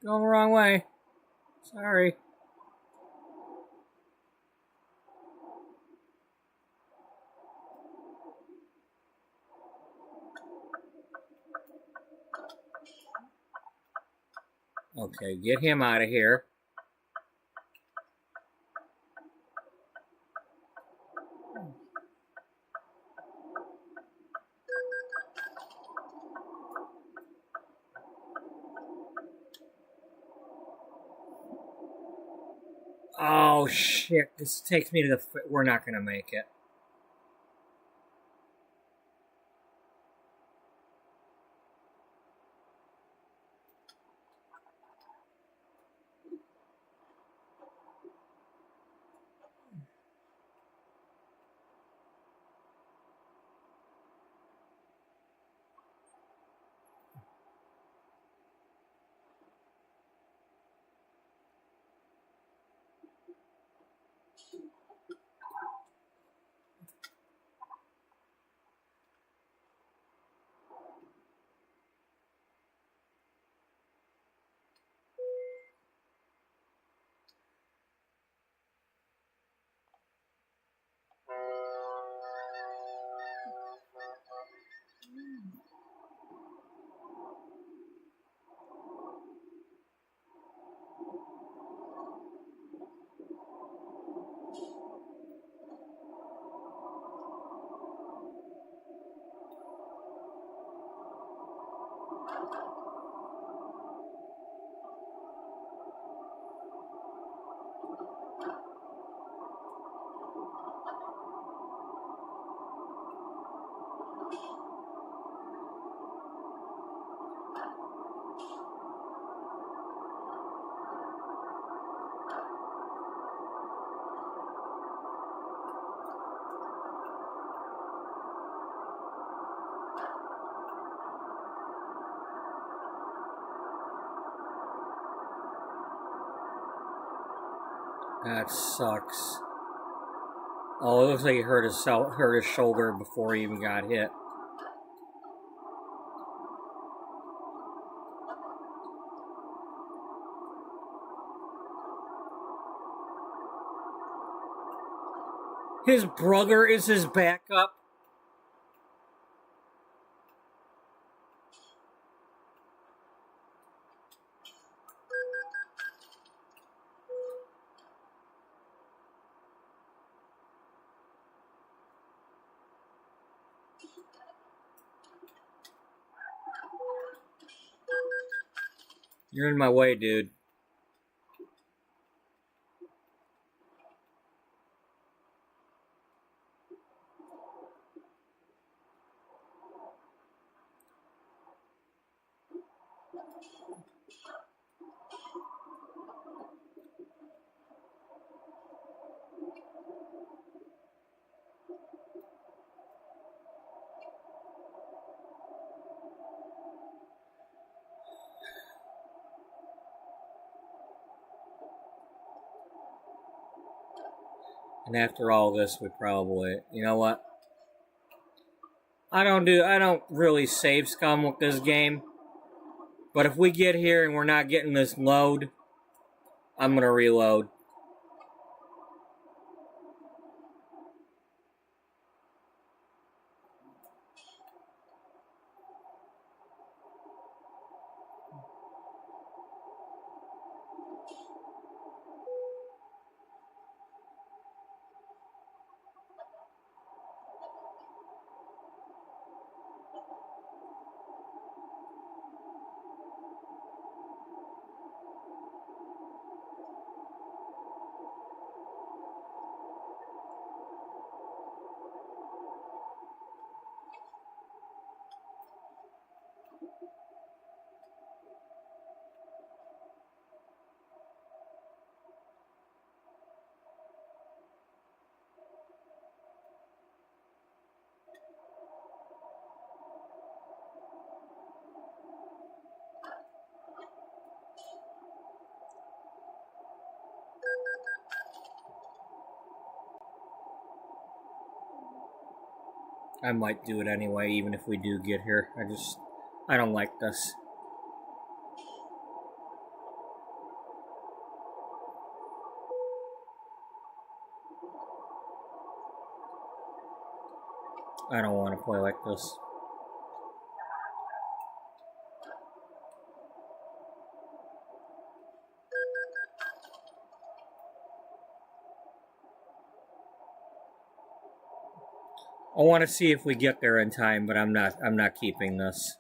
Going the wrong way. Sorry. Okay, get him out of here. Oh shit, this takes me to the... We're not gonna make it. That sucks. Oh, it looks like he hurt his shoulder before he even got hit. His brother is his backup. You're in my way, dude. And after all this, we probably, you know what? I don't really save scum with this game. But if we get here and we're not getting this load, I'm gonna reload. I might do it anyway, even if we do get here. I don't like this. I don't want to play like this. I want to see if we get there in time, but I'm not keeping this.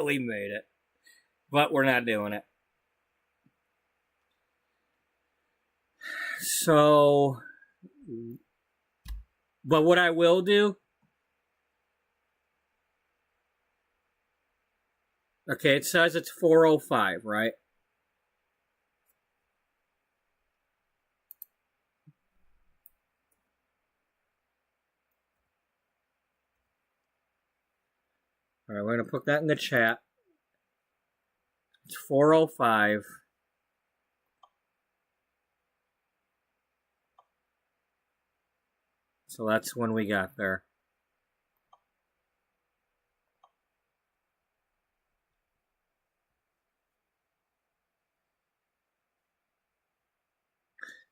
We made it. But we're not doing it. So, but what I will do, okay, it says it's 4:05, right? All right, we're going to put that in the chat. It's 4:05. So that's when we got there.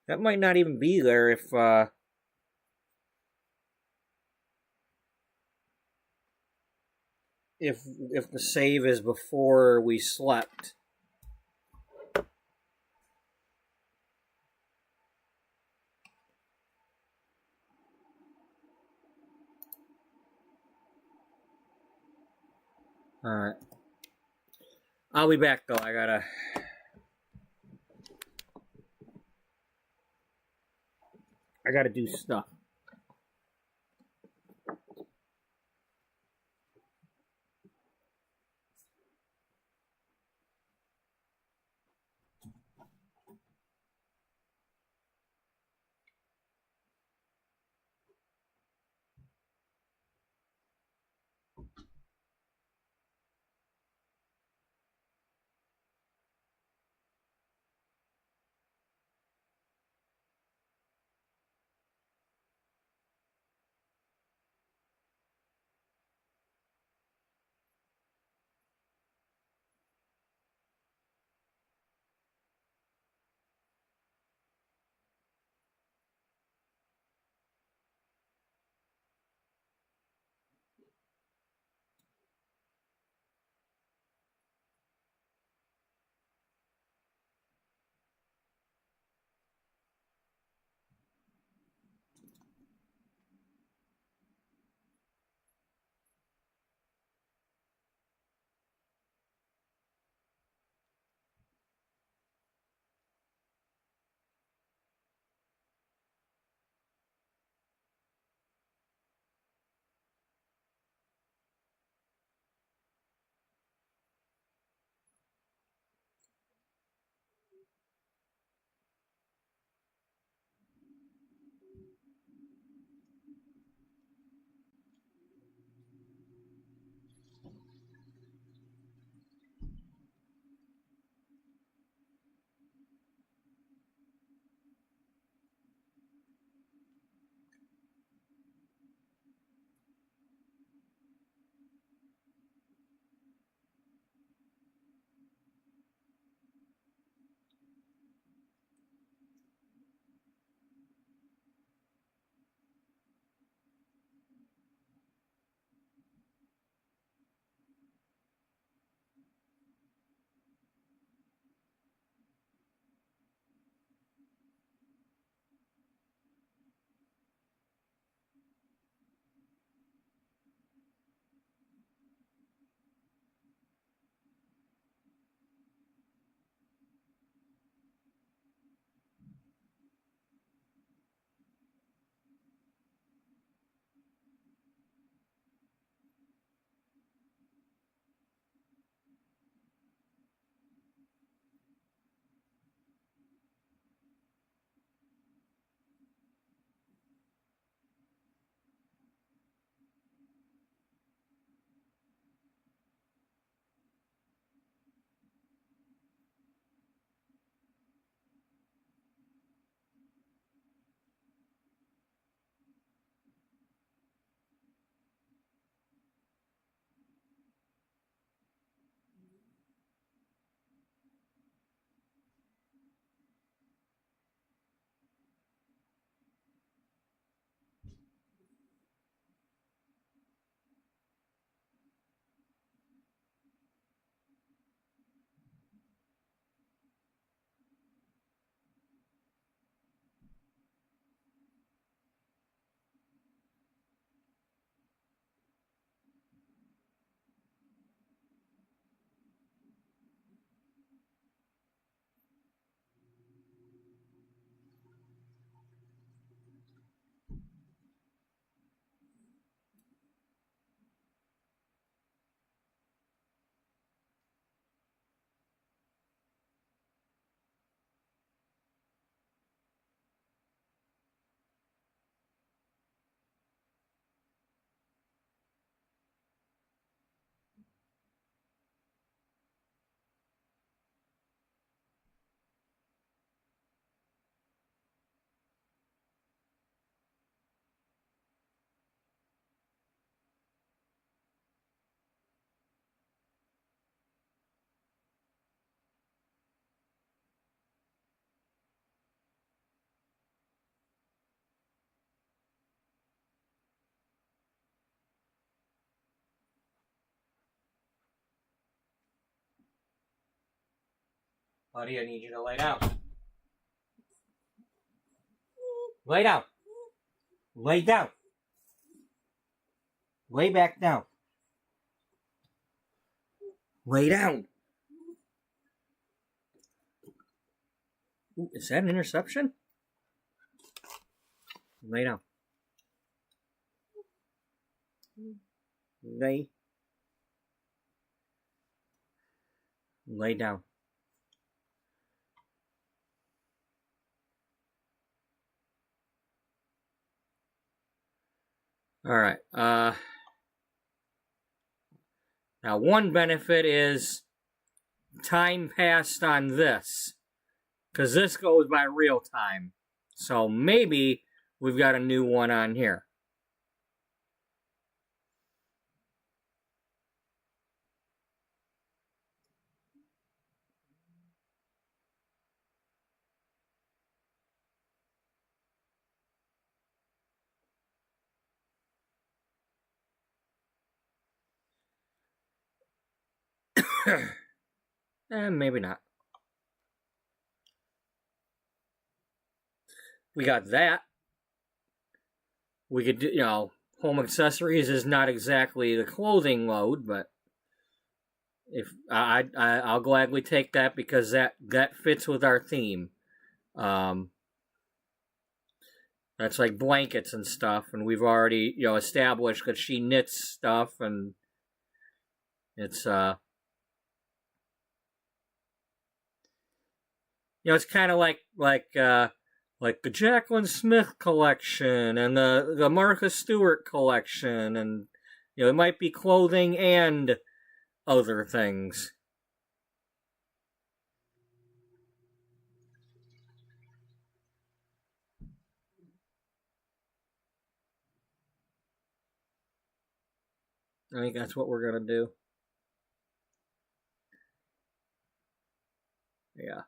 That might not even be there if the save is before we slept. All right. I'll be back though. I gotta do stuff. Buddy, I need you to lay down. Lay down. Lay down. Lay back down. Lay down. Ooh, is that an interception? Lay down. Lay down. All right. Now one benefit is time passed on this, because this goes by real time. So maybe we've got a new one on here. Maybe not. We got that. We could do, home accessories is not exactly the clothing load, but if I'll gladly take that because that fits with our theme. That's like blankets and stuff, and we've already established that she knits stuff, and it's it's kind of like the Jacqueline Smith collection and the Martha Stewart collection, and it might be clothing and other things. I think that's what we're gonna do. Yeah.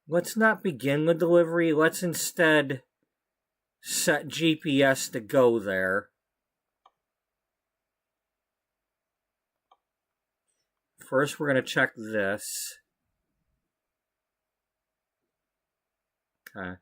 Let's not begin the delivery. Let's instead set GPS to go there. First, we're going to check this. Okay.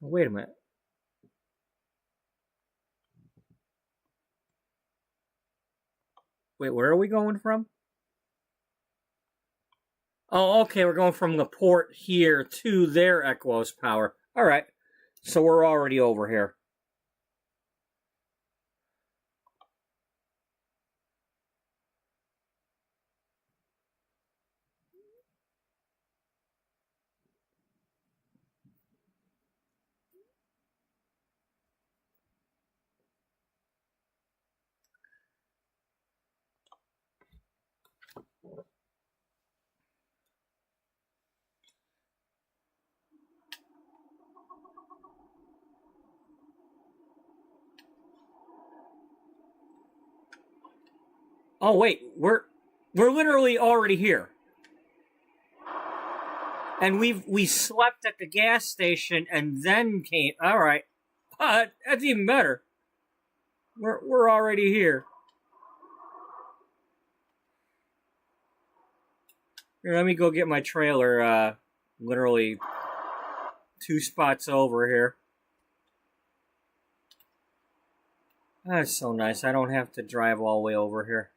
Wait a minute. Wait, where are we going from? Oh, okay, we're going from the port here to their Equos power. All right, so we're already over here. Oh wait, we're literally already here. And we slept at the gas station and then came. All right, that's even better. We're already here. Here, let me go get my trailer. Literally 2 spots over here. That's so nice. I don't have to drive all the way over here.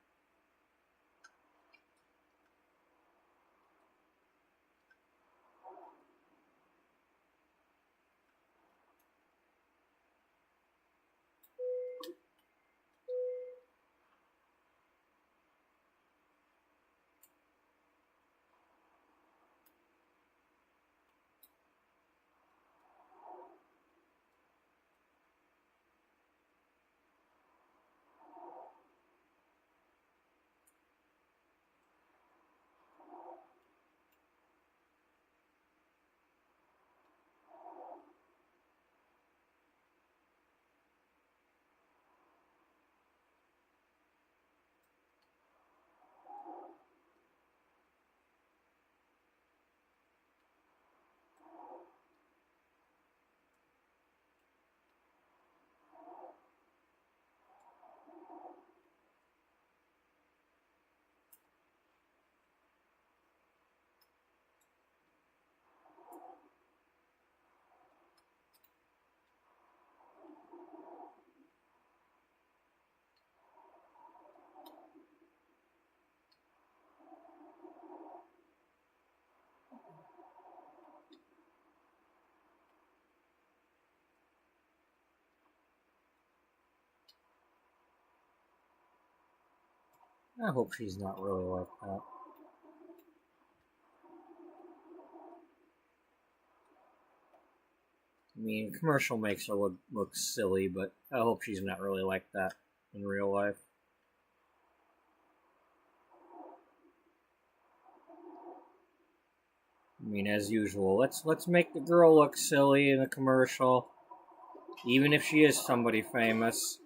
I hope she's not really like that. I mean, commercial makes her look silly, but I hope she's not really like that in real life. I mean, as usual, let's make the girl look silly in a commercial, even if she is somebody famous.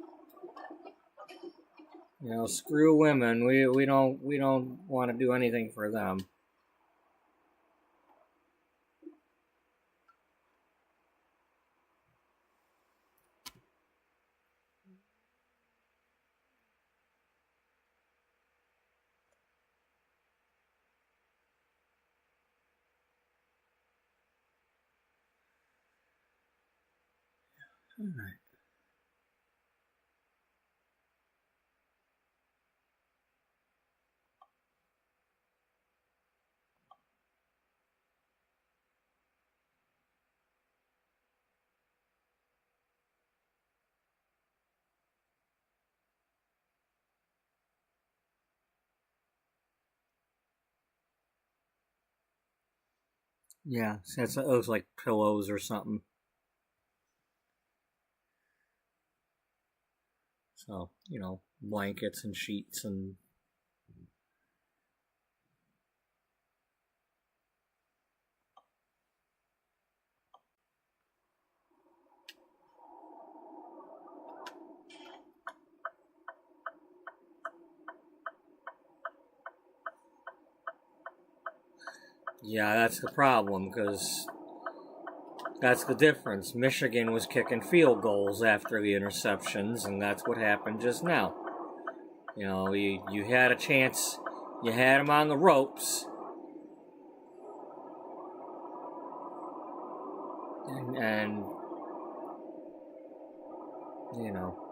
You know, screw women. We don't want to do anything for them. All right. Yeah, so it looks like pillows or something. So, you know, blankets and sheets and... Yeah, that's the problem, because that's the difference. Michigan was kicking field goals after the interceptions, and that's what happened just now. You know, you had a chance, you had them on the ropes, and you know.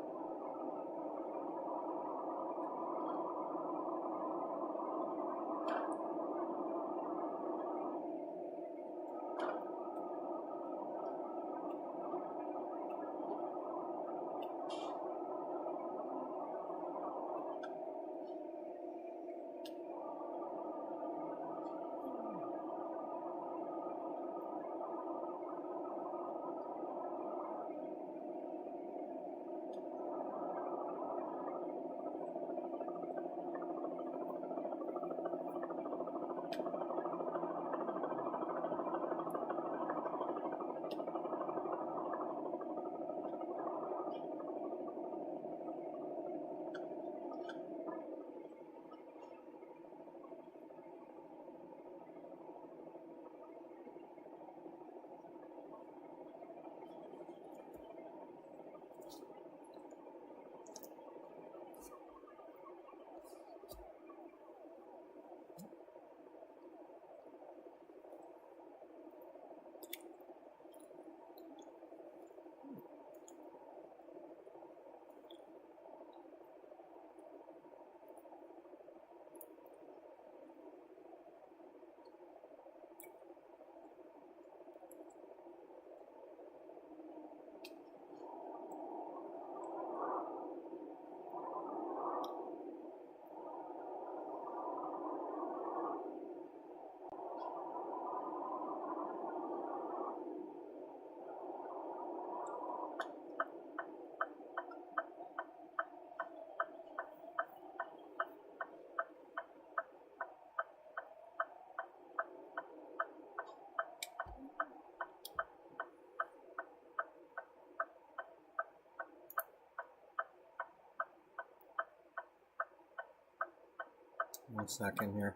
One second here.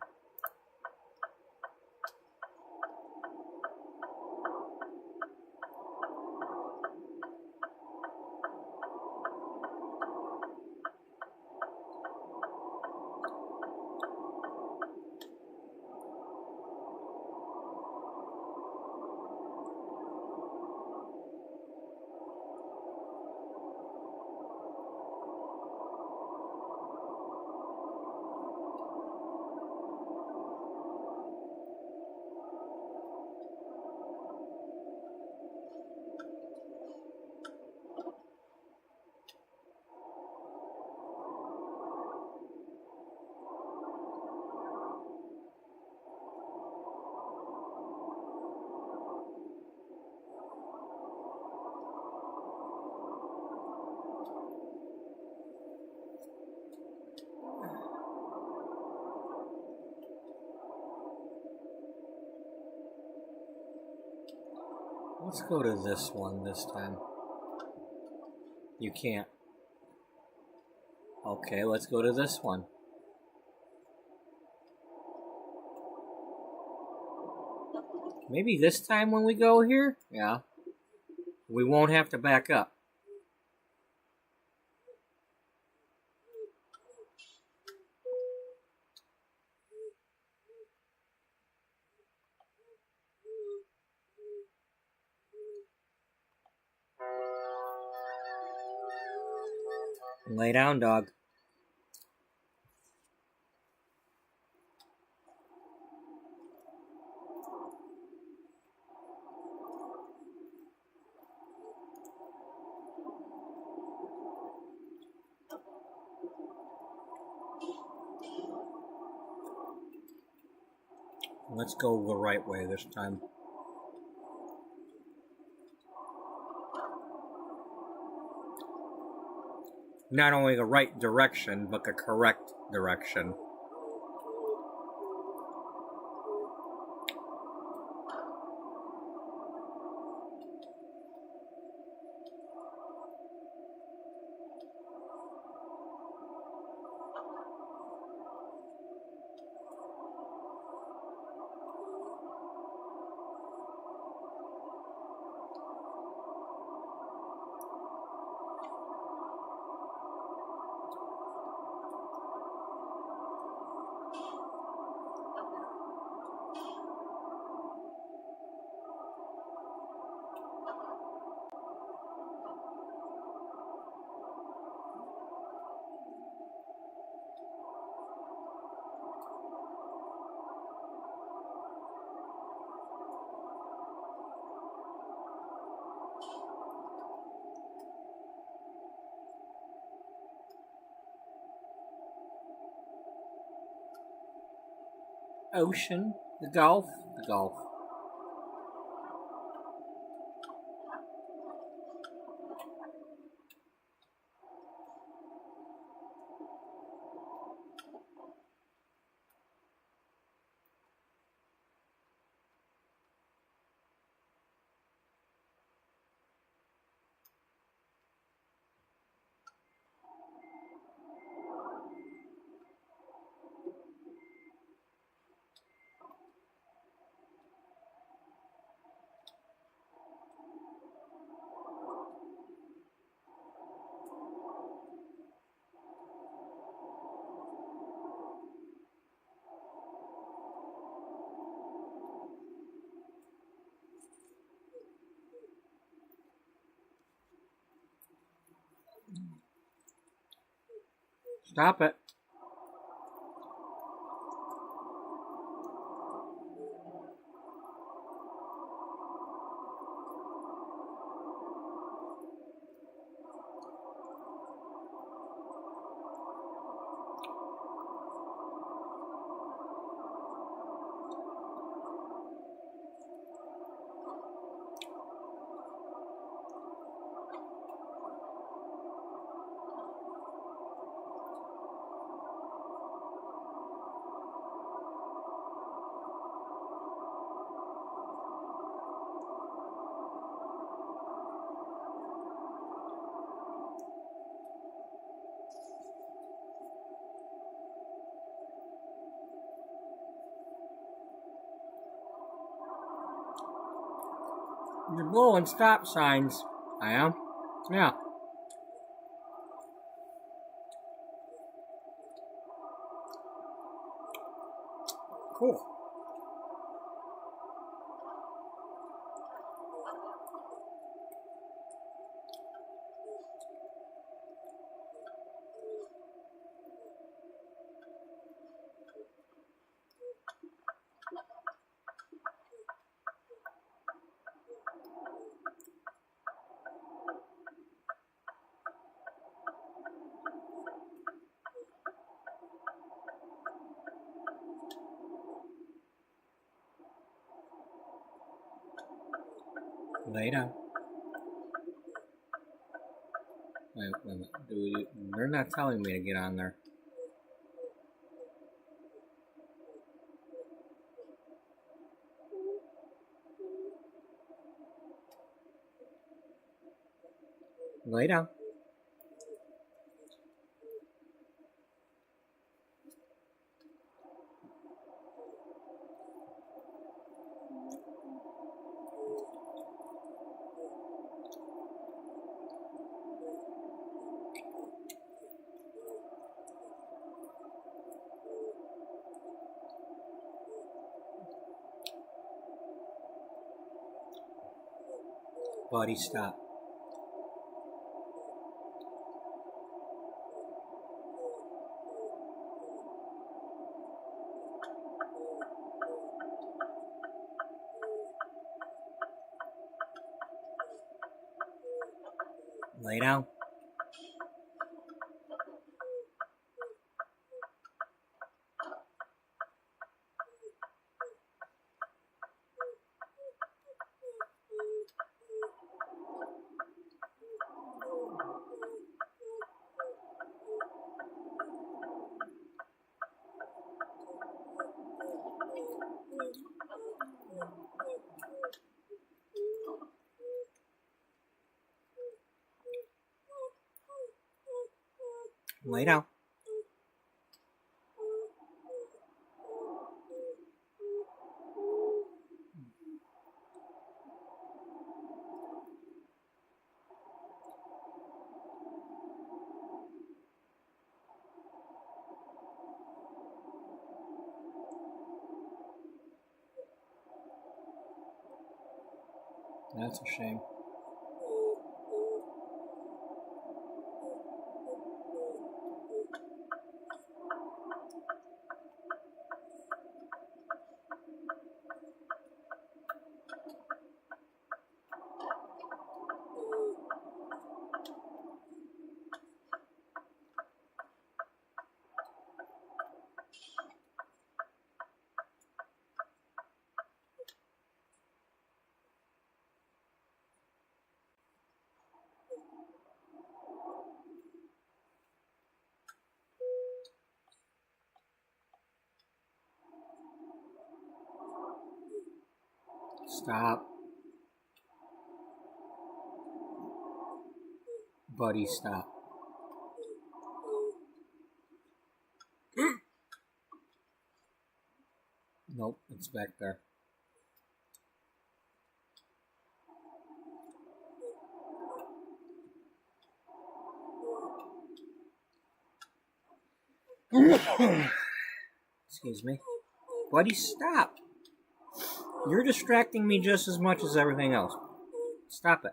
Let's go to this one this time. You can't. Okay, let's go to this one. Maybe this time when we go here? Yeah. We won't have to back up. Lay down, dog. Let's go the right way this time. Not only the right direction, but the correct direction. Ocean, the Gulf, the Gulf. Stop it. You're blowing stop signs. I am? Yeah. Cool. Lay down. Wait. They're not telling me to get on there. Lay down. Buddy, stop. Lay down. Lay down. That's a shame. Stop. Buddy, stop. Nope, it's back there. Excuse me. Buddy, stop. You're distracting me just as much as everything else. Stop it.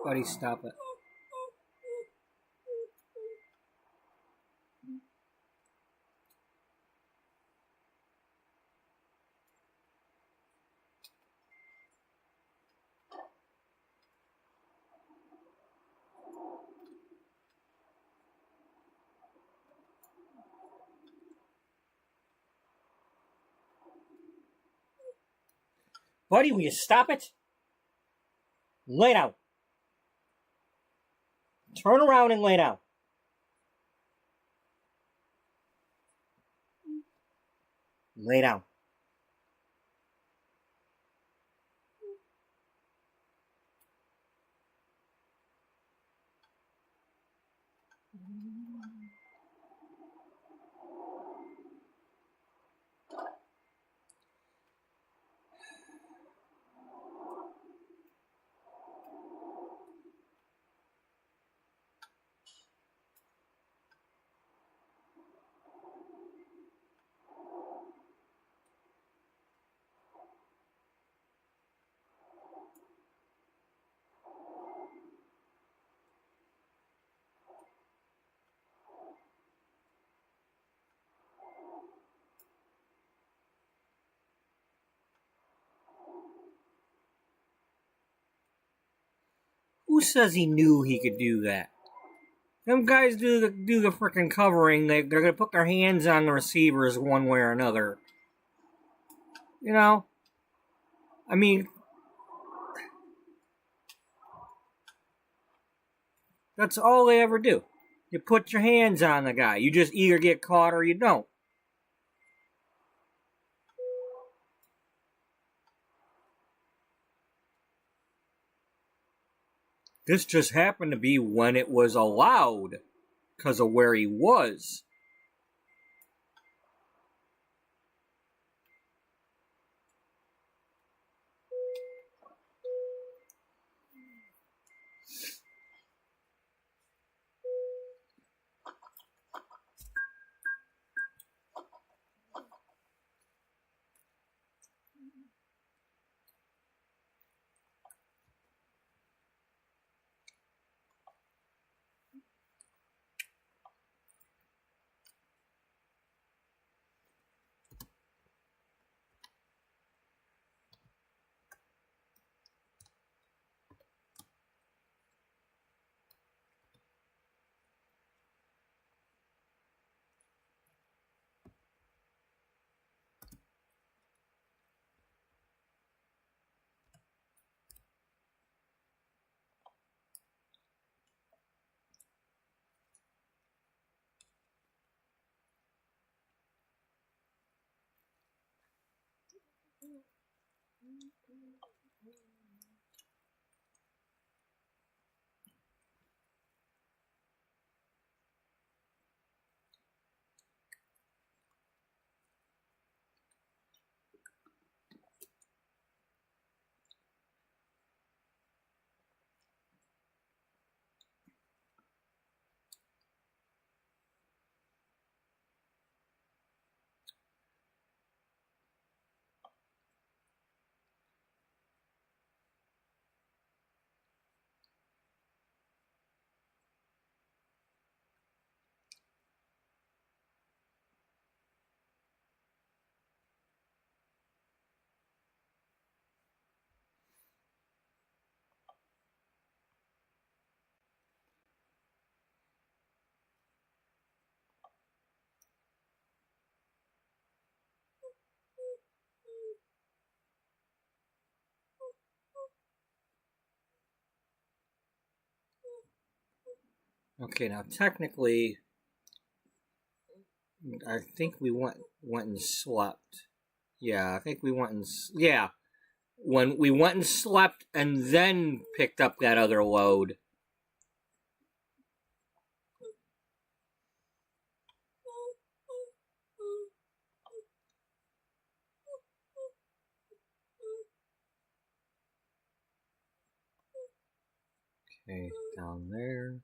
Buddy, stop it. Buddy, will you stop it? Lay down. Turn around and lay down. Lay down. Who says he knew he could do that? Them guys do the freaking covering. They're gonna put their hands on the receivers one way or another. You know? I mean, that's all they ever do. You put your hands on the guy. You just either get caught or you don't. This just happened to be when it was allowed because of where he was. Okay, now technically, I think we went and slept. Yeah, I think we went and when we went and slept and then picked up that other load. Okay, down there.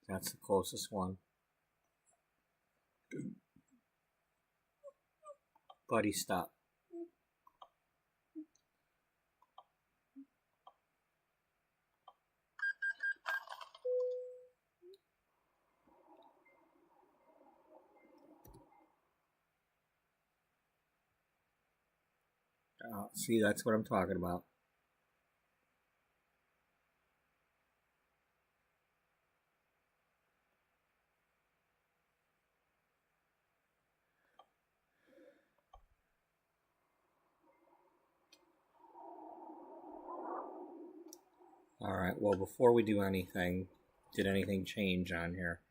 That's the closest one. Buddy, stop. See, that's what I'm talking about. Alright, well, before we do anything, did anything change on here?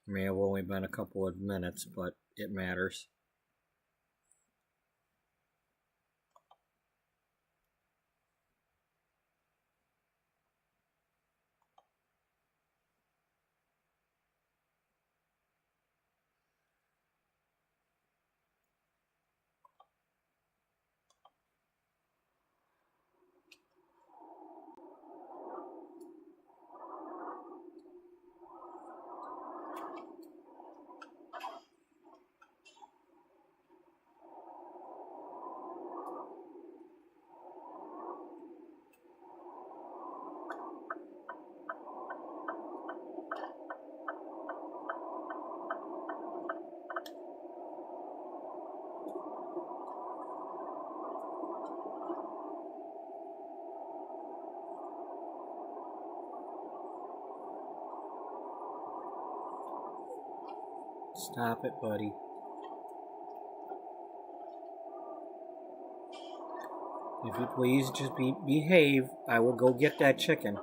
It may have only been a couple of minutes, but it matters. Stop it, buddy. If you please just behave, I will go get that chicken.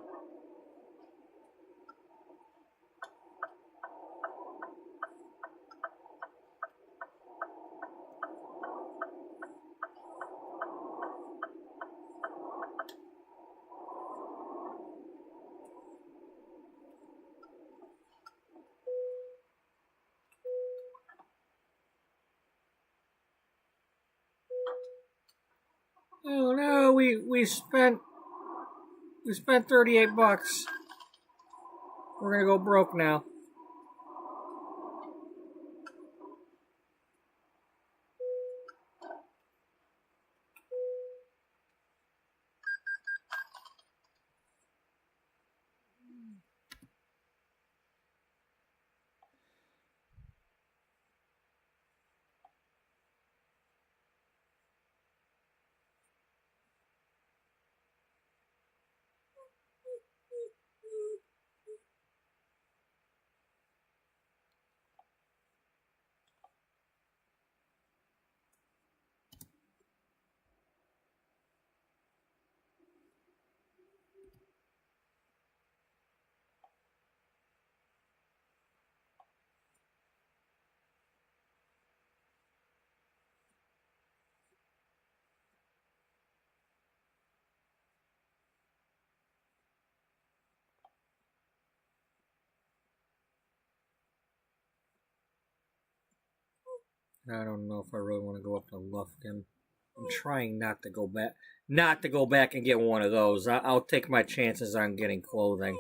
Oh no, we spent 38 bucks. We're gonna go broke now. I don't know if I really want to go up to Lufkin. I'm trying not to go back and get one of those. I'll take my chances on getting clothing.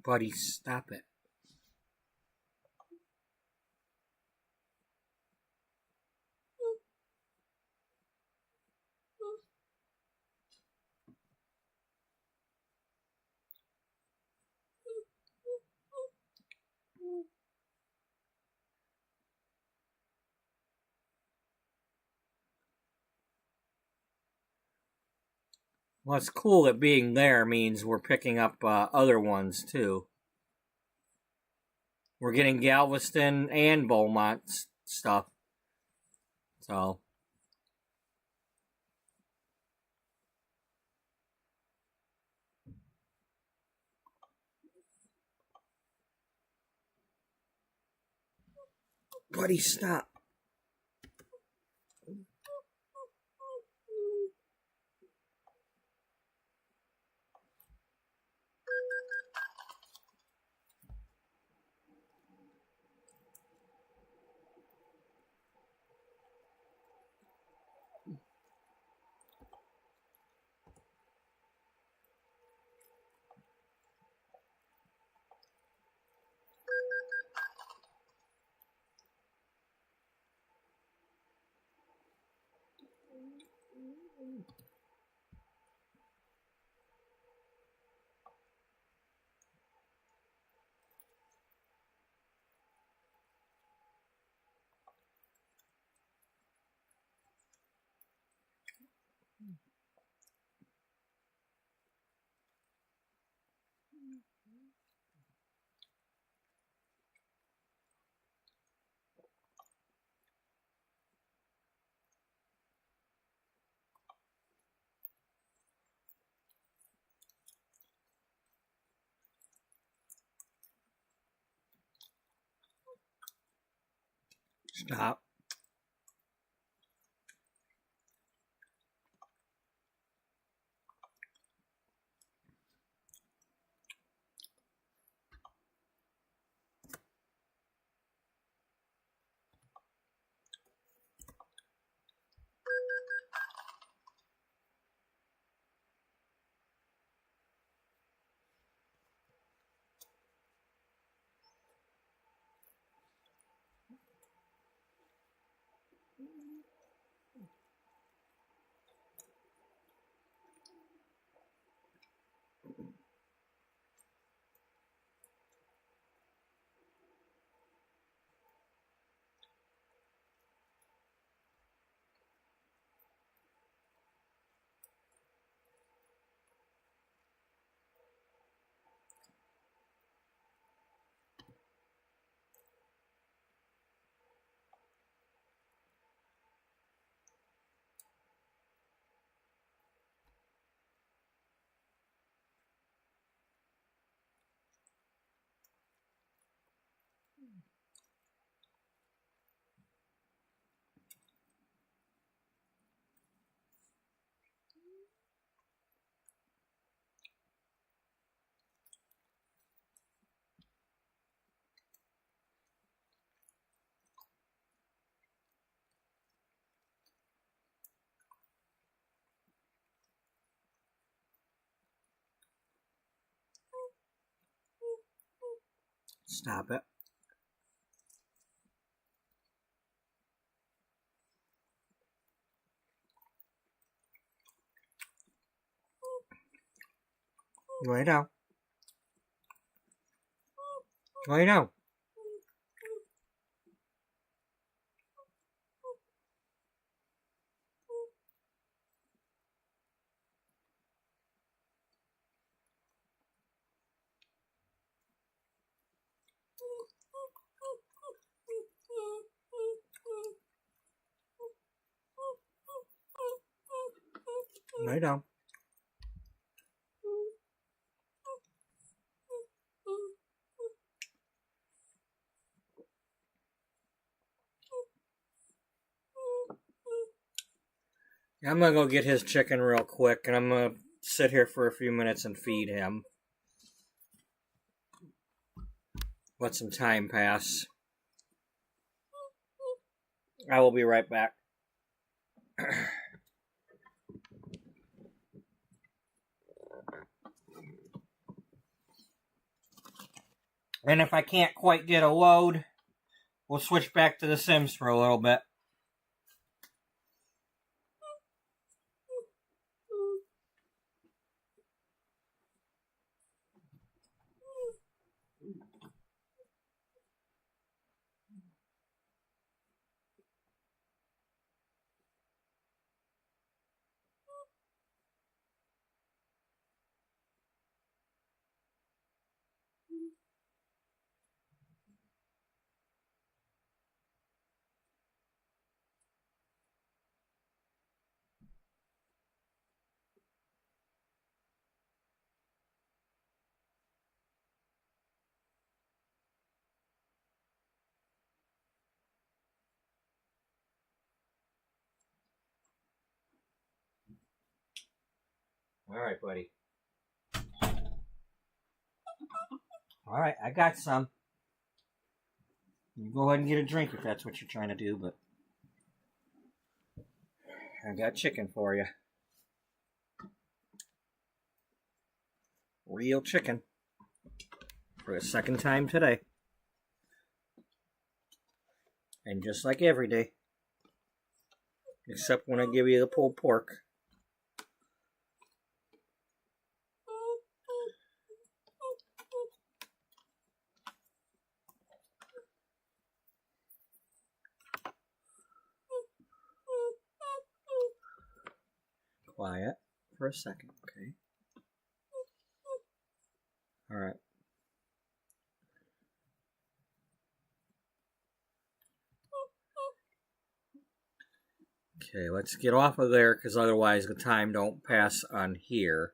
Buddy, stop it. What's cool at being there means we're picking up other ones too. We're getting Galveston and Beaumont stuff. So. Buddy, stop. Stop. Stop it. Lay down. Lay down. Lay down. I'm gonna go get his chicken real quick, and I'm gonna sit here for a few minutes and feed him. Let some time pass. I will be right back. And if I can't quite get a load, we'll switch back to The Sims for a little bit. All right, buddy. All right, I got some. You go ahead and get a drink if that's what you're trying to do, but I got chicken for you. Real chicken. For the second time today. And just like every day. Except when I give you the pulled pork. quiet for a second, okay? All right. Okay, let's get off of there because otherwise the time don't pass on here.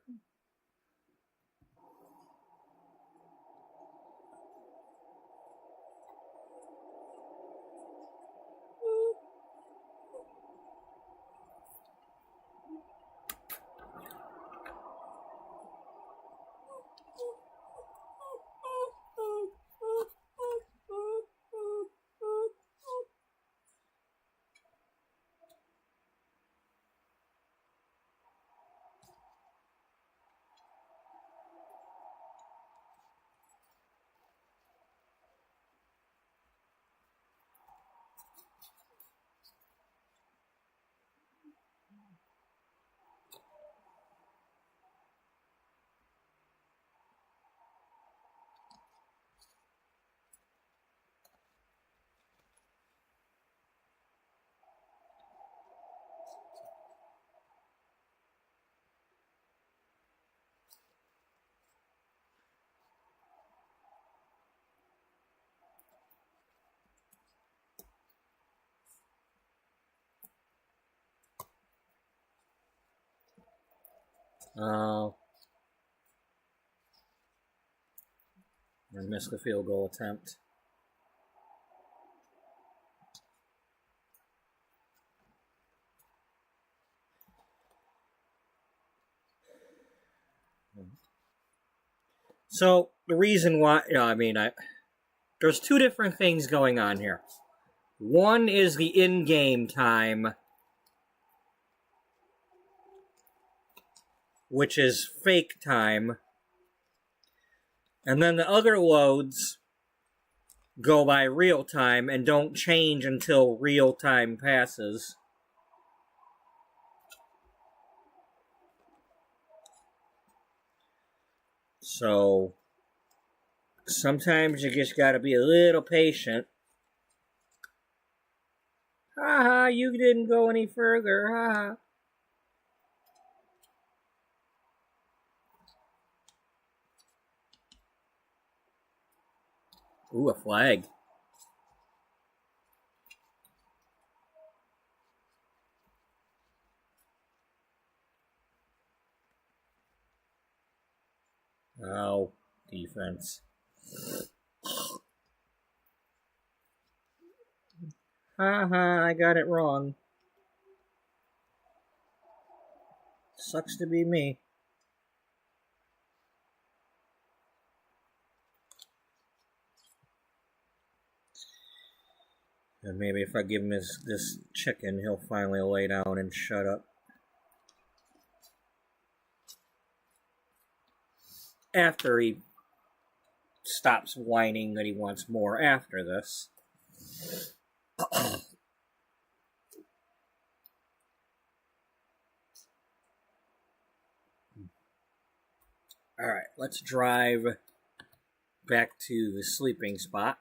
Oh. I missed the field goal attempt. So, the reason why, there's two different things going on here. One is the in-game time, which is fake time. And then the other loads go by real time and don't change until real time passes. So, sometimes you just gotta be a little patient. Haha, you didn't go any further, haha. Ooh, a flag. Oh, defense. Haha, I got it wrong. Sucks to be me. And maybe if I give him this chicken, he'll finally lay down and shut up. After he stops whining that he wants more after this. Alright, let's drive back to the sleeping spot.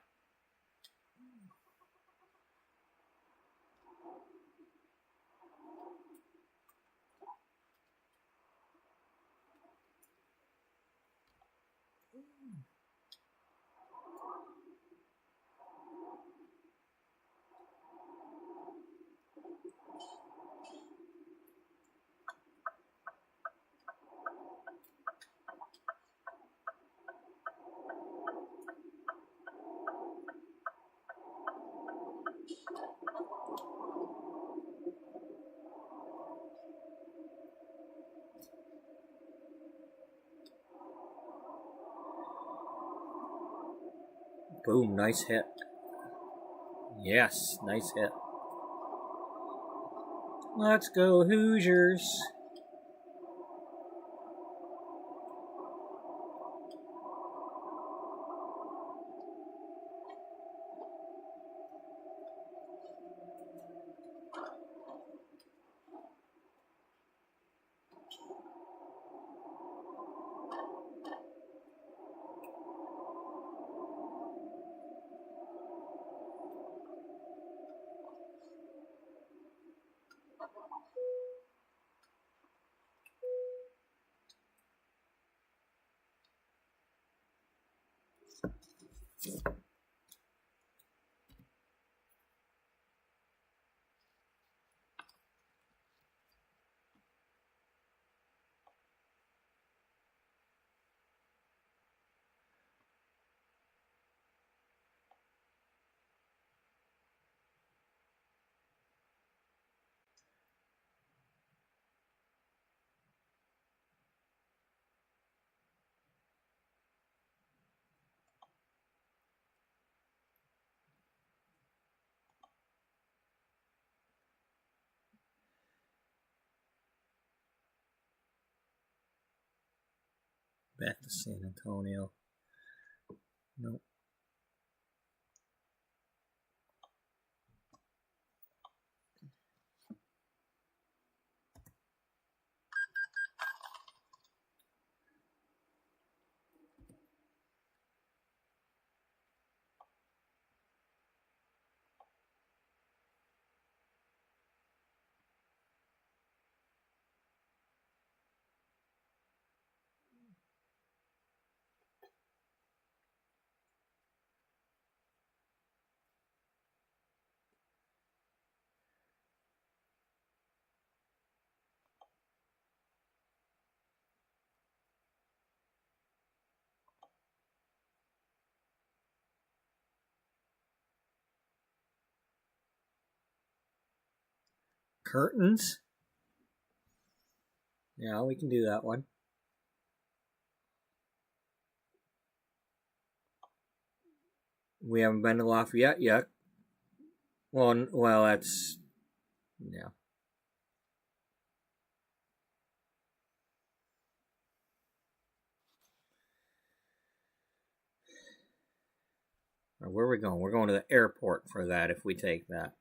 Boom, nice hit. Yes, nice hit. Let's go, Hoosiers. Back to San Antonio. Nope. Curtains? Yeah, we can do that one. We haven't been to Lafayette yet. Well, that's... yeah. Where are we going? We're going to the airport for that if we take that.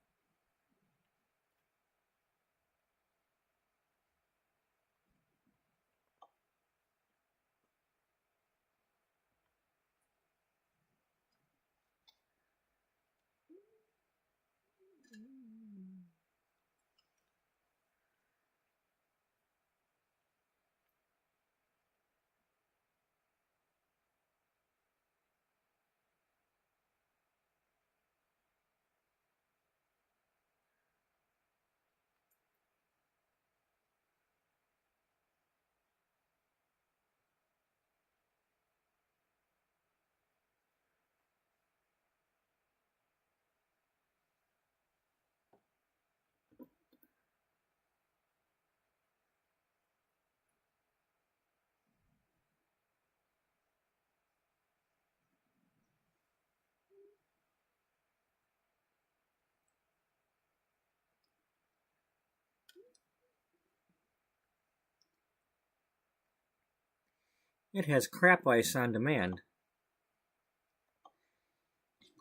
It has crap ice on demand.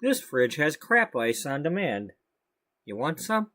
This fridge has crap ice on demand. You want some?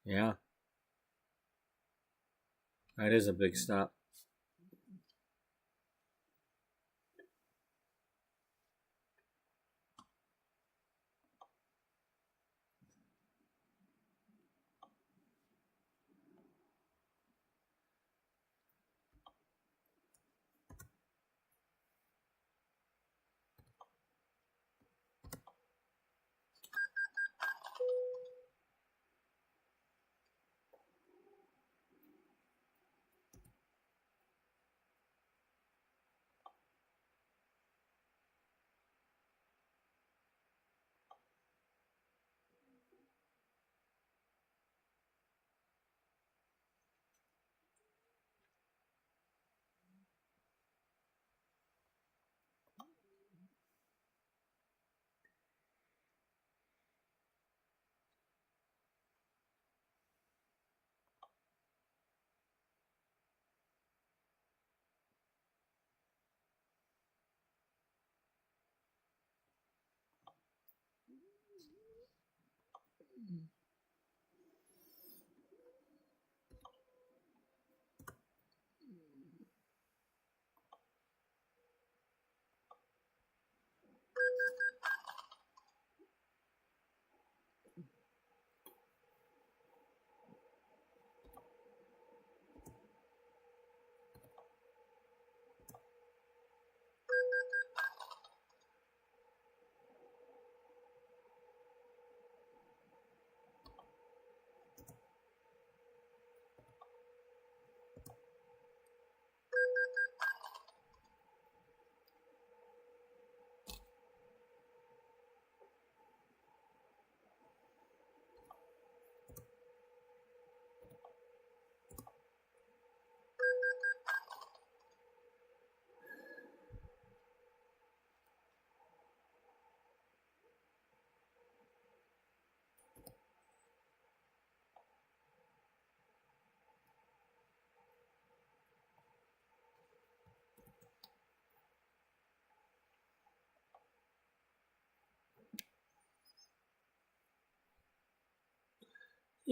Yeah. That is a big stop.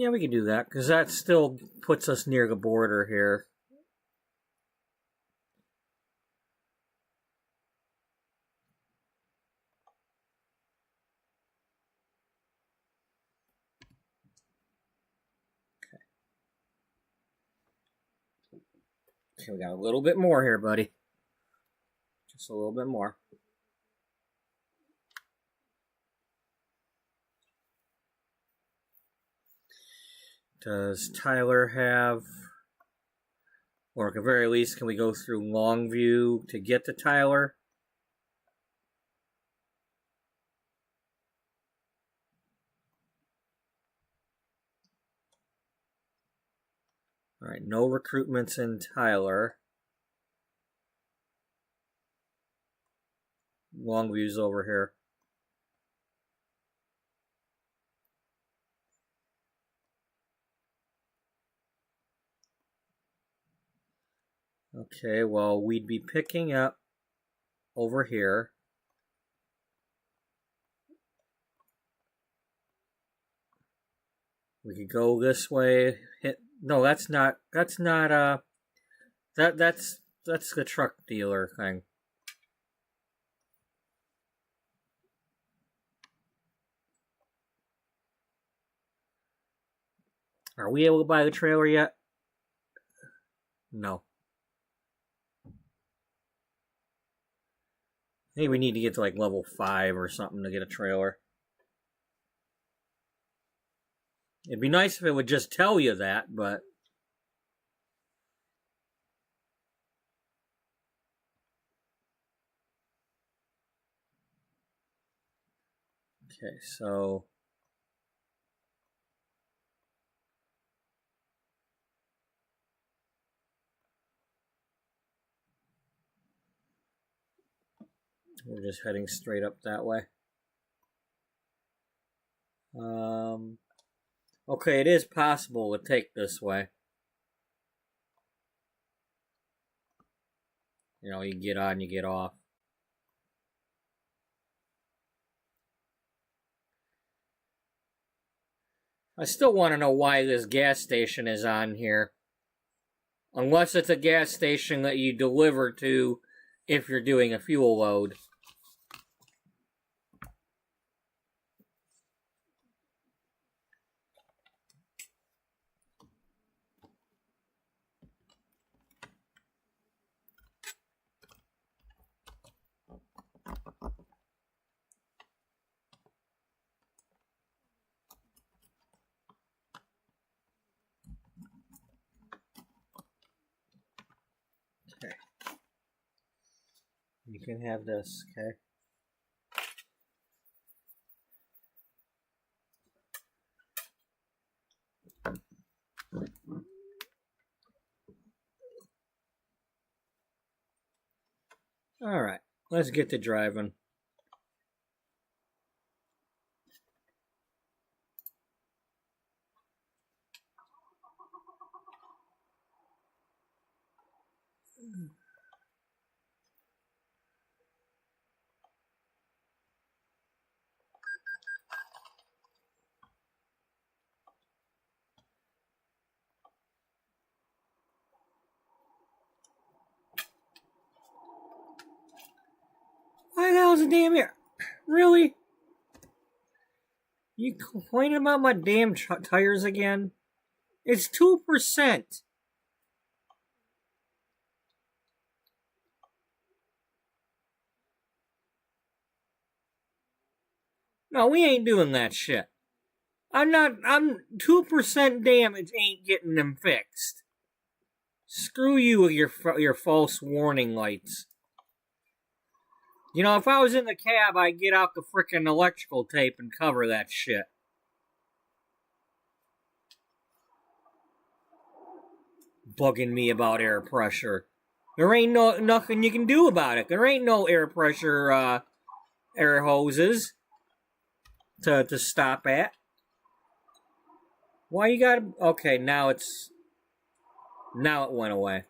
Yeah, we can do that, because that still puts us near the border here. Okay, we got a little bit more here, buddy. Just a little bit more. Does Tyler have, or at the very least, can we go through Longview to get to Tyler? Alright, no recruitments in Tyler. Longview's over here. Okay, well, we'd be picking up over here. We could go this way. No, that's not that's the truck dealer thing. Are we able to buy the trailer yet? No. I think we need to get to like level 5 or something to get a trailer. It'd be nice if it would just tell you that, but... Okay, so... we're just heading straight up that way. Okay, it is possible to take this way. You know, you get on, you get off. I still want to know why this gas station is on here. Unless it's a gas station that you deliver to if you're doing a fuel load. Okay. You can have this, okay? Alright, let's get to driving. Why the hell's a damn air? Really? You complaining about my damn tires again? It's 2%. No, we ain't doing that shit. I'm 2% damage ain't getting them fixed. Screw you with your false warning lights. You know, if I was in the cab, I'd get out the frickin' electrical tape and cover that shit. Bugging me about air pressure. There ain't nothing you can do about it. There ain't no air pressure, air hoses to stop at. Why you gotta... Okay, now it went away.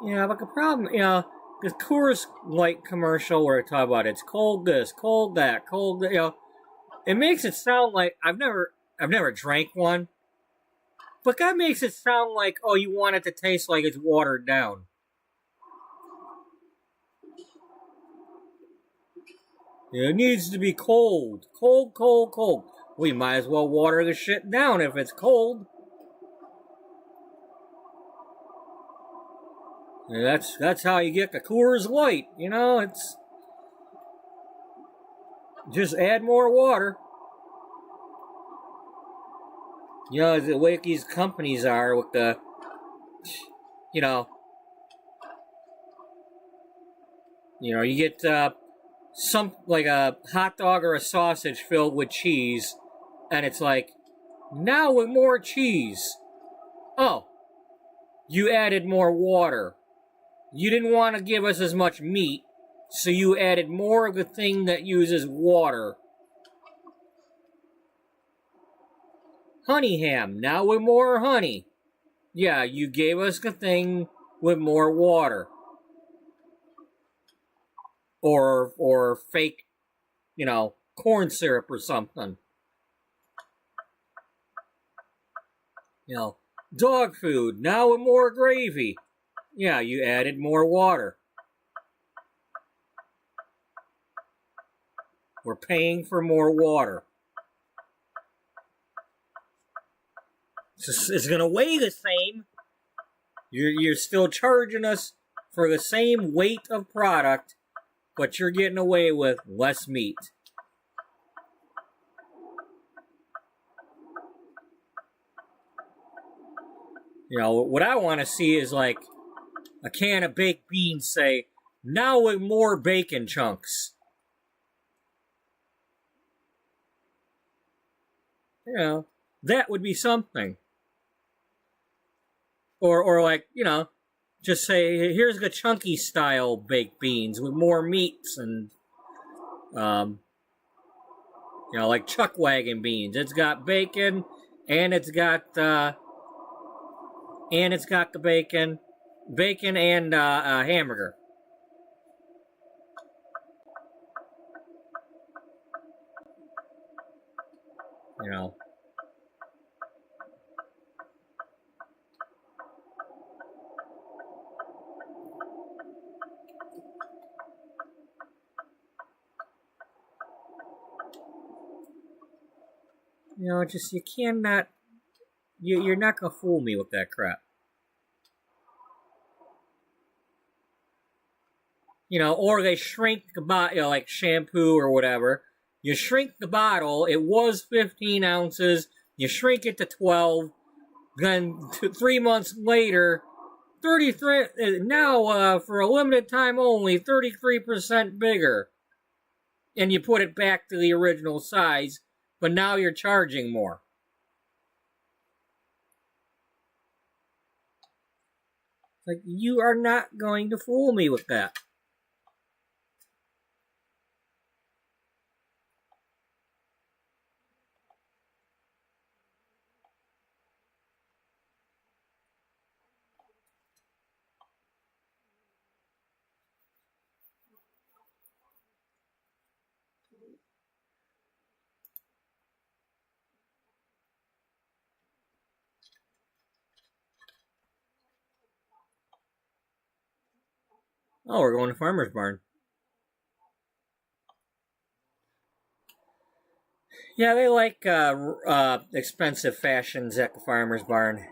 Yeah, but the problem, the Coors Light commercial where it talk about it's cold this, cold that, cold that, it makes it sound like I've never drank one, but that makes it sound like, oh, you want it to taste like it's watered down. It needs to be cold, cold, cold, cold. We might as well water the shit down if it's cold. And that's how you get the Coors Light. It's just add more water. The way these companies are with the, you know, you get some like a hot dog or a sausage filled with cheese, and it's like, now with more cheese. Oh, you added more water. You didn't want to give us as much meat, so you added more of the thing that uses water. Honey ham, now with more honey. Yeah, you gave us the thing with more water. Or fake, corn syrup or something. Dog food, now with more gravy. Yeah, you added more water. We're paying for more water. It's going to weigh the same. You're still charging us for the same weight of product, but you're getting away with less meat. What I want to see is like a can of baked beans say, now with more bacon chunks. That would be something. Or like, just say, here's the chunky style baked beans with more meats and, like chuck wagon beans. It's got bacon and it's got the bacon and a hamburger. Just you cannot. You're not gonna fool me with that crap. Or they shrink the bottle, like shampoo or whatever. You shrink the bottle. It was 15 ounces. You shrink it to 12. Then 3 months later, 33 now for a limited time only, 33% bigger. And you put it back to the original size, but now you're charging more. Like, you are not going to fool me with that. Oh, we're going to Farmer's Barn. Yeah, they like expensive fashions at the Farmer's Barn.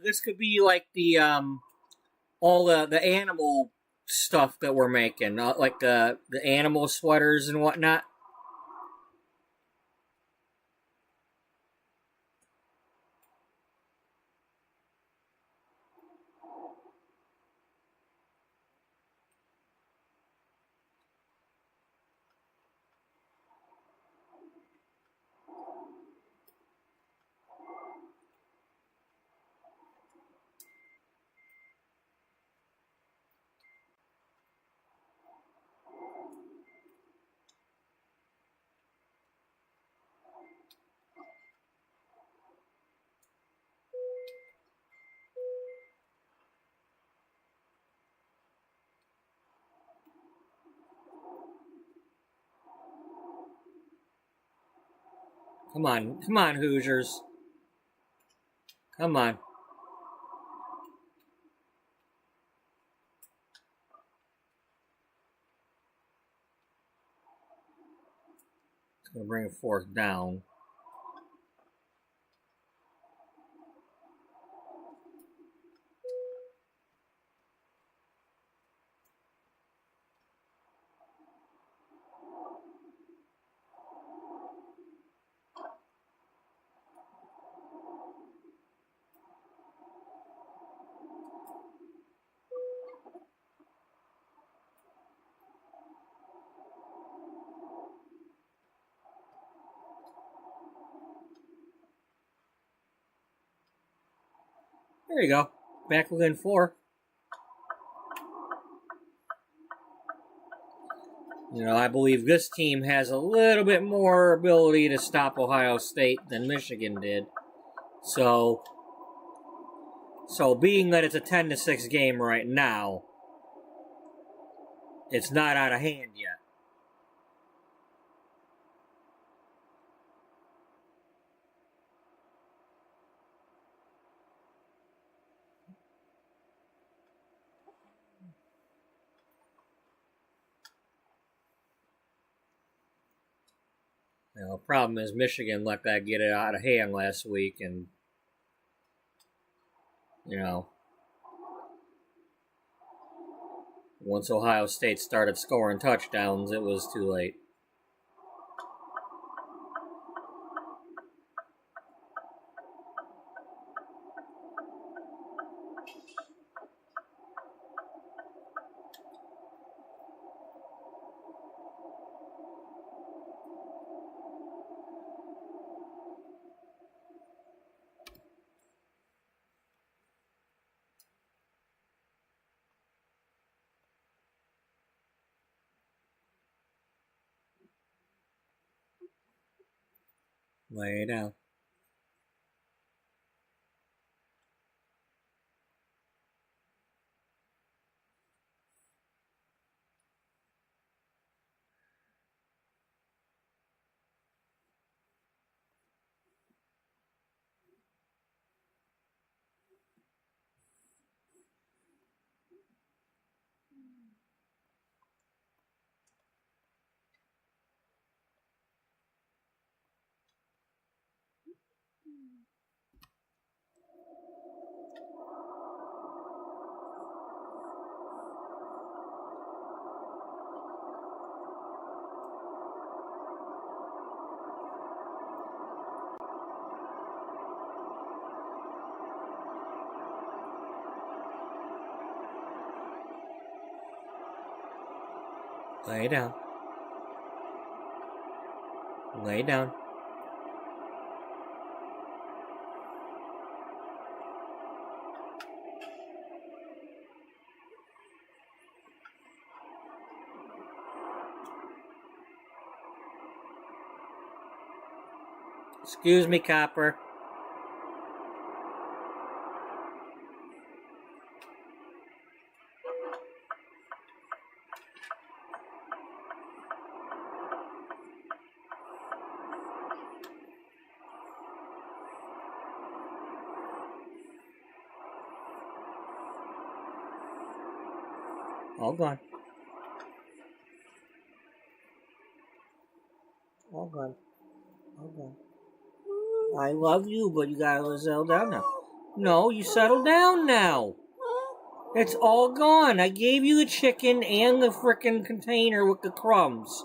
This could be like the all the animal stuff that we're making, like the animal sweaters and whatnot. Come on, Hoosiers. Come on. It's going to bring a fourth down. There you go. Back within 4. You know, I believe this team has a little bit more ability to stop Ohio State than Michigan did. So being that it's a 10-6 game right now, it's not out of hand yet. You know, the problem is Michigan let that get it out of hand last week, and you know, once Ohio State started scoring touchdowns, it was too late. Lay it down. Lay down. Lay down. Excuse me, Copper. All gone. All gone. All gone. I love you, but you gotta settle down now. No, you settle down now. It's all gone. I gave you the chicken and the frickin' container with the crumbs.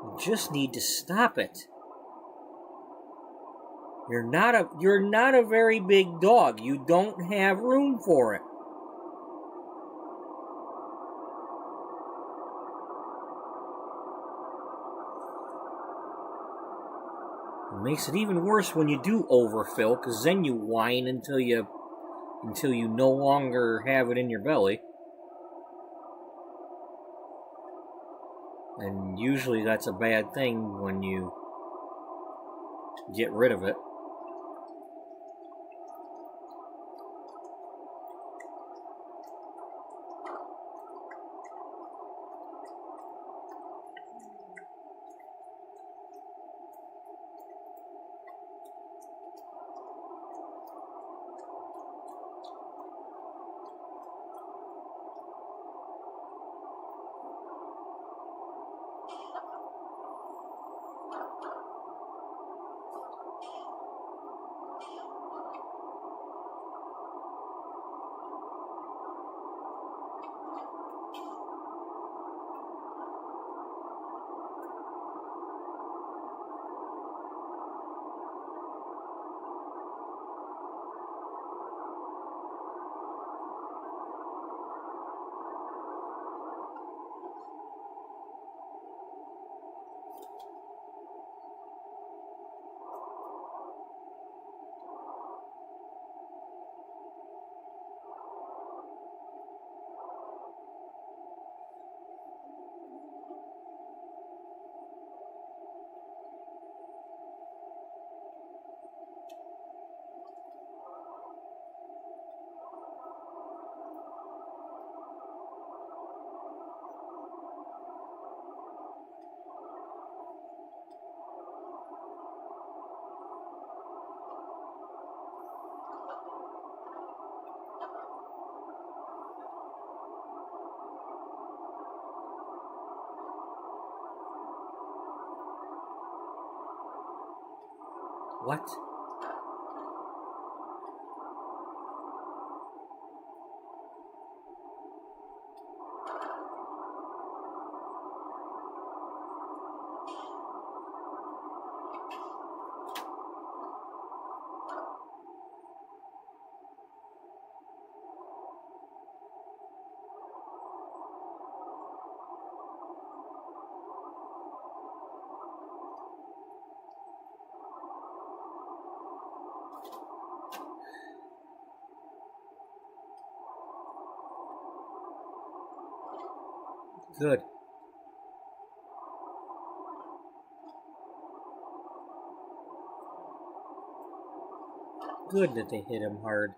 You just need to stop it. You're not a very big dog. You don't have room for it. It makes it even worse when you do overfill, because then you whine until you no longer have it in your belly. And usually that's a bad thing when you get rid of it. What? Good. Good that they hit him hard.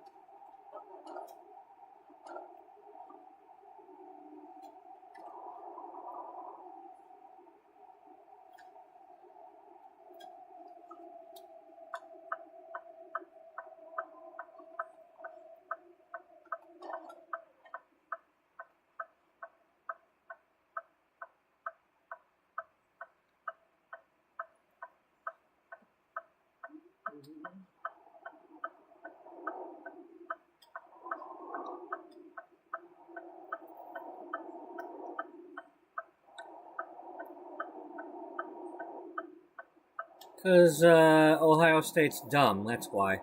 Because Ohio State's dumb, that's why.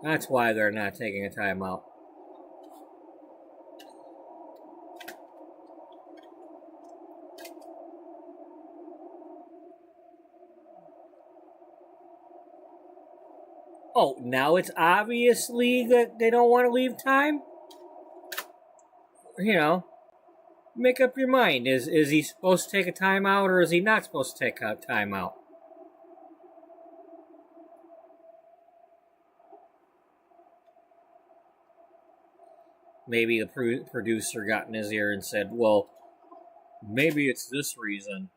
That's why they're not taking a timeout. Oh, now it's obviously that they don't want to leave time? You know, make up your mind. Is he supposed to take a timeout or is he not supposed to take a timeout? Maybe the producer got in his ear and said, well, maybe it's this reason.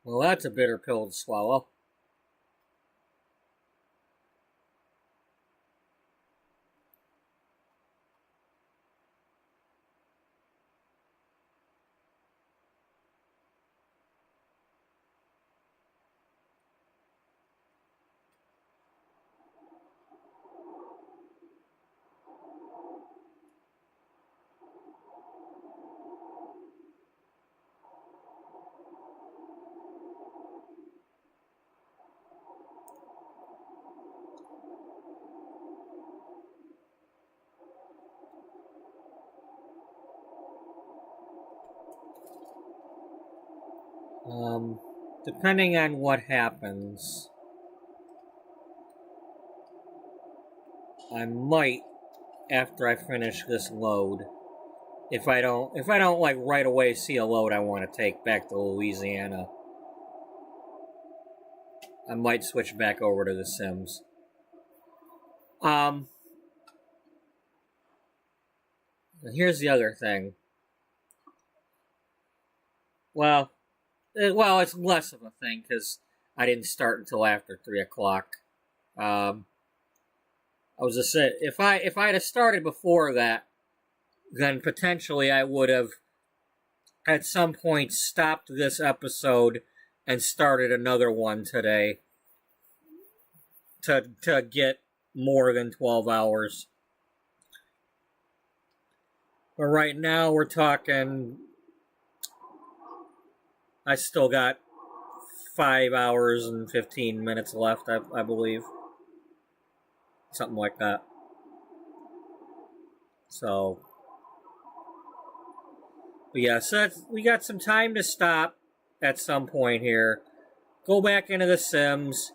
Well, that's a bitter pill to swallow. Depending on what happens, I might, after I finish this load, if I don't like right away see a load I want to take back to Louisiana, I might switch back over to The Sims. Here's the other thing. Well, it's less of a thing because I didn't start until after 3:00. I was just saying, if I'd have started before that, then potentially I would have at some point stopped this episode and started another one today to get more than 12 hours. But right now we're talking. I still got 5 hours and 15 minutes left, I believe. Something like that. So, but yeah, so we got some time to stop at some point here. Go back into the Sims.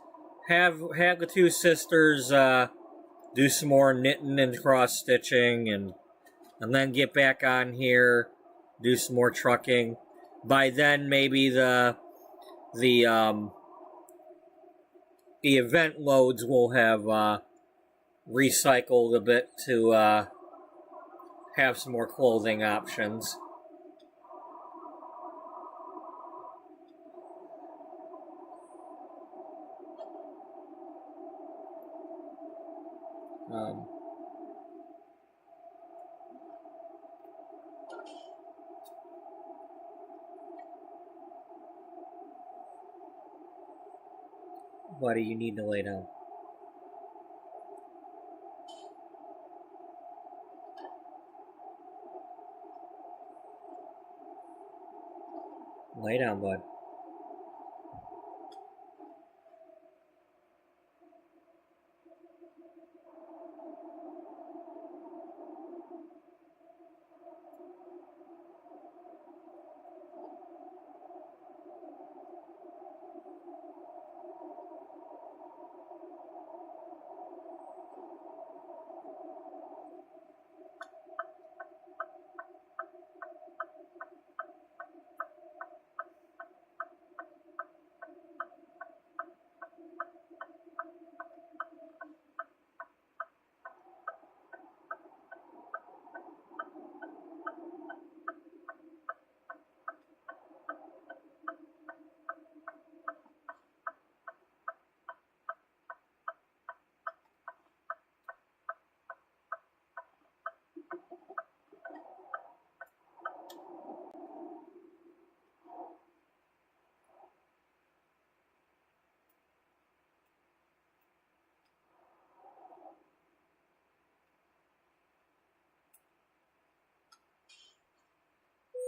Have the two sisters do some more knitting and cross stitching, and then get back on here, do some more trucking. By then, maybe the event loads will have recycled a bit to have some more clothing options. Um, Buddy, you need to lay down. Lay down, bud.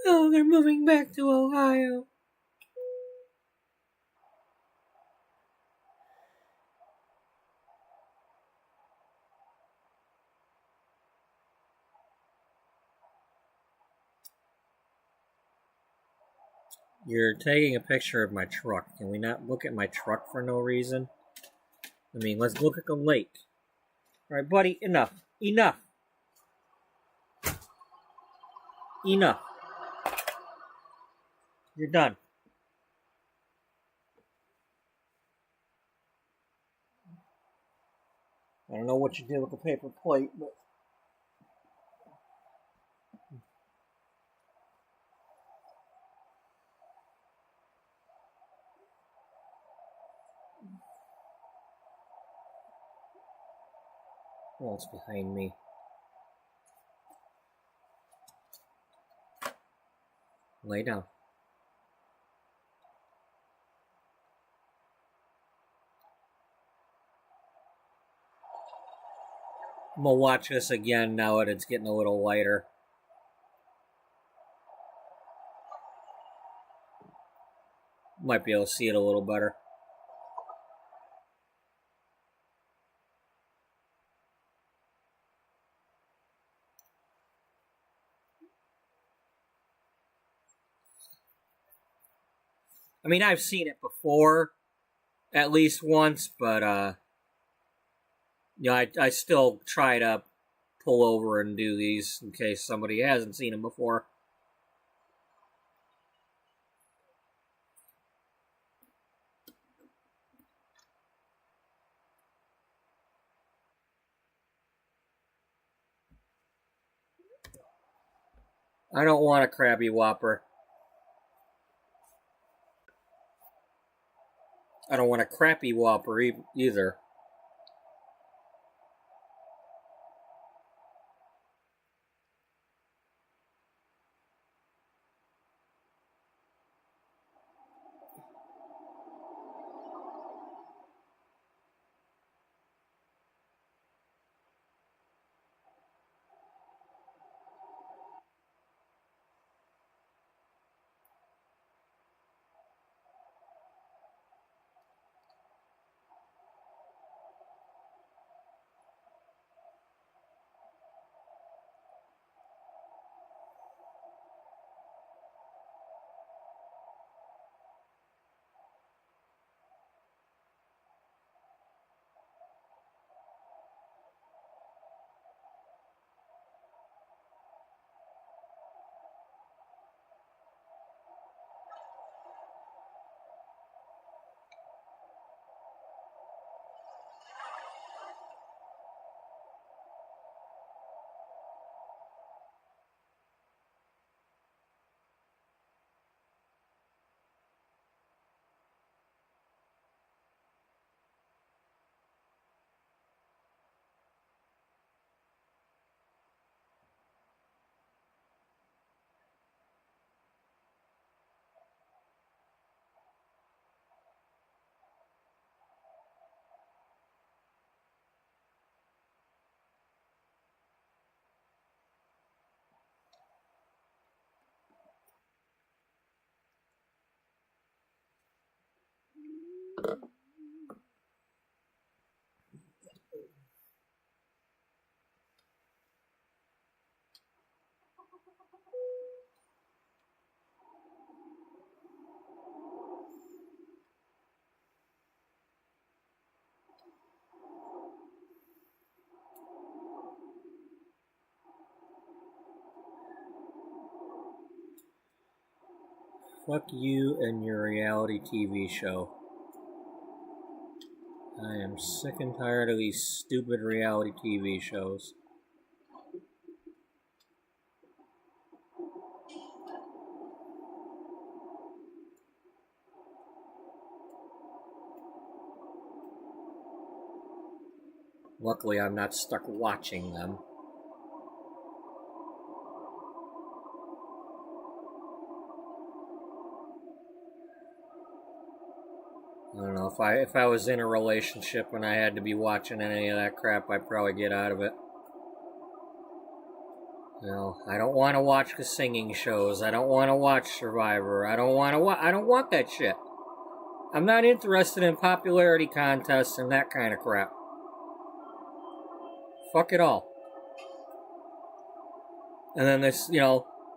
Oh, they're moving back to Ohio. You're taking a picture of my truck. Can we not look at my truck for no reason? I mean, let's look at the lake. Alright, buddy, enough. Enough. Enough. You're done. I don't know what you did with the paper plate, but... Well, it's behind me. Lay down. I'm gonna watch this again now that it's getting a little lighter. Might be able to see it a little better. I mean, I've seen it before, at least once, but, you know, I still try to pull over and do these in case somebody hasn't seen them before. I don't want a Krabby Whopper. I don't want a Crappy Whopper either. Fuck you and your reality TV show. I am sick and tired of these stupid reality TV shows. Luckily, I'm not stuck watching them. I don't know, if I was in a relationship and I had to be watching any of that crap, I'd probably get out of it. You know, I don't want to watch the singing shows. I don't want to watch Survivor. I don't want that shit. I'm not interested in popularity contests and that kind of crap. Fuck it all. And then this,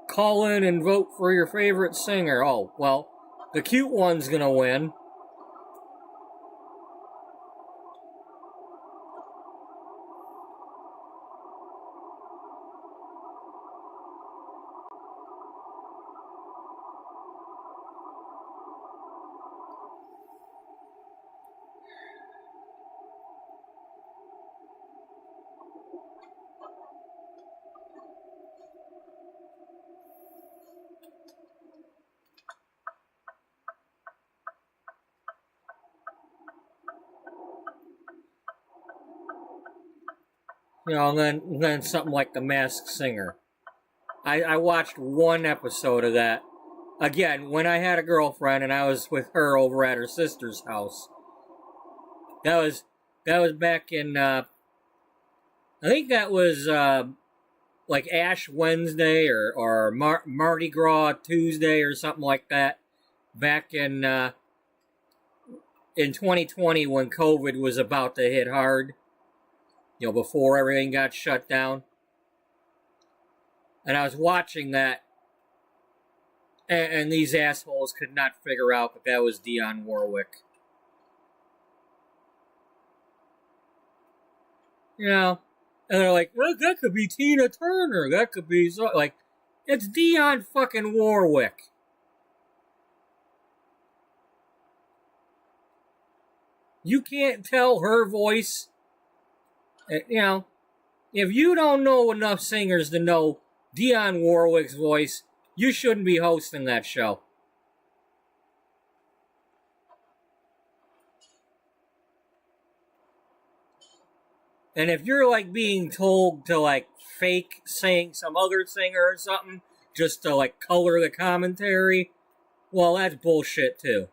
call in and vote for your favorite singer. Oh, well, the cute one's gonna win. And then something like The Masked Singer. I watched one episode of that. Again, when I had a girlfriend and I was with her over at her sister's house. That was back in, I think that was, like Ash Wednesday or Mardi Gras Tuesday or something like that. Back in 2020 when COVID was about to hit hard. Before everything got shut down. And I was watching that, and these assholes could not figure out that was Dionne Warwick. And they're like, well, that could be Tina Turner. That could be, like, it's Dionne fucking Warwick. You can't tell her voice. If you don't know enough singers to know Dionne Warwick's voice, you shouldn't be hosting that show. And if you're like being told to like fake sing some other singer or something just to like color the commentary, well, that's bullshit too.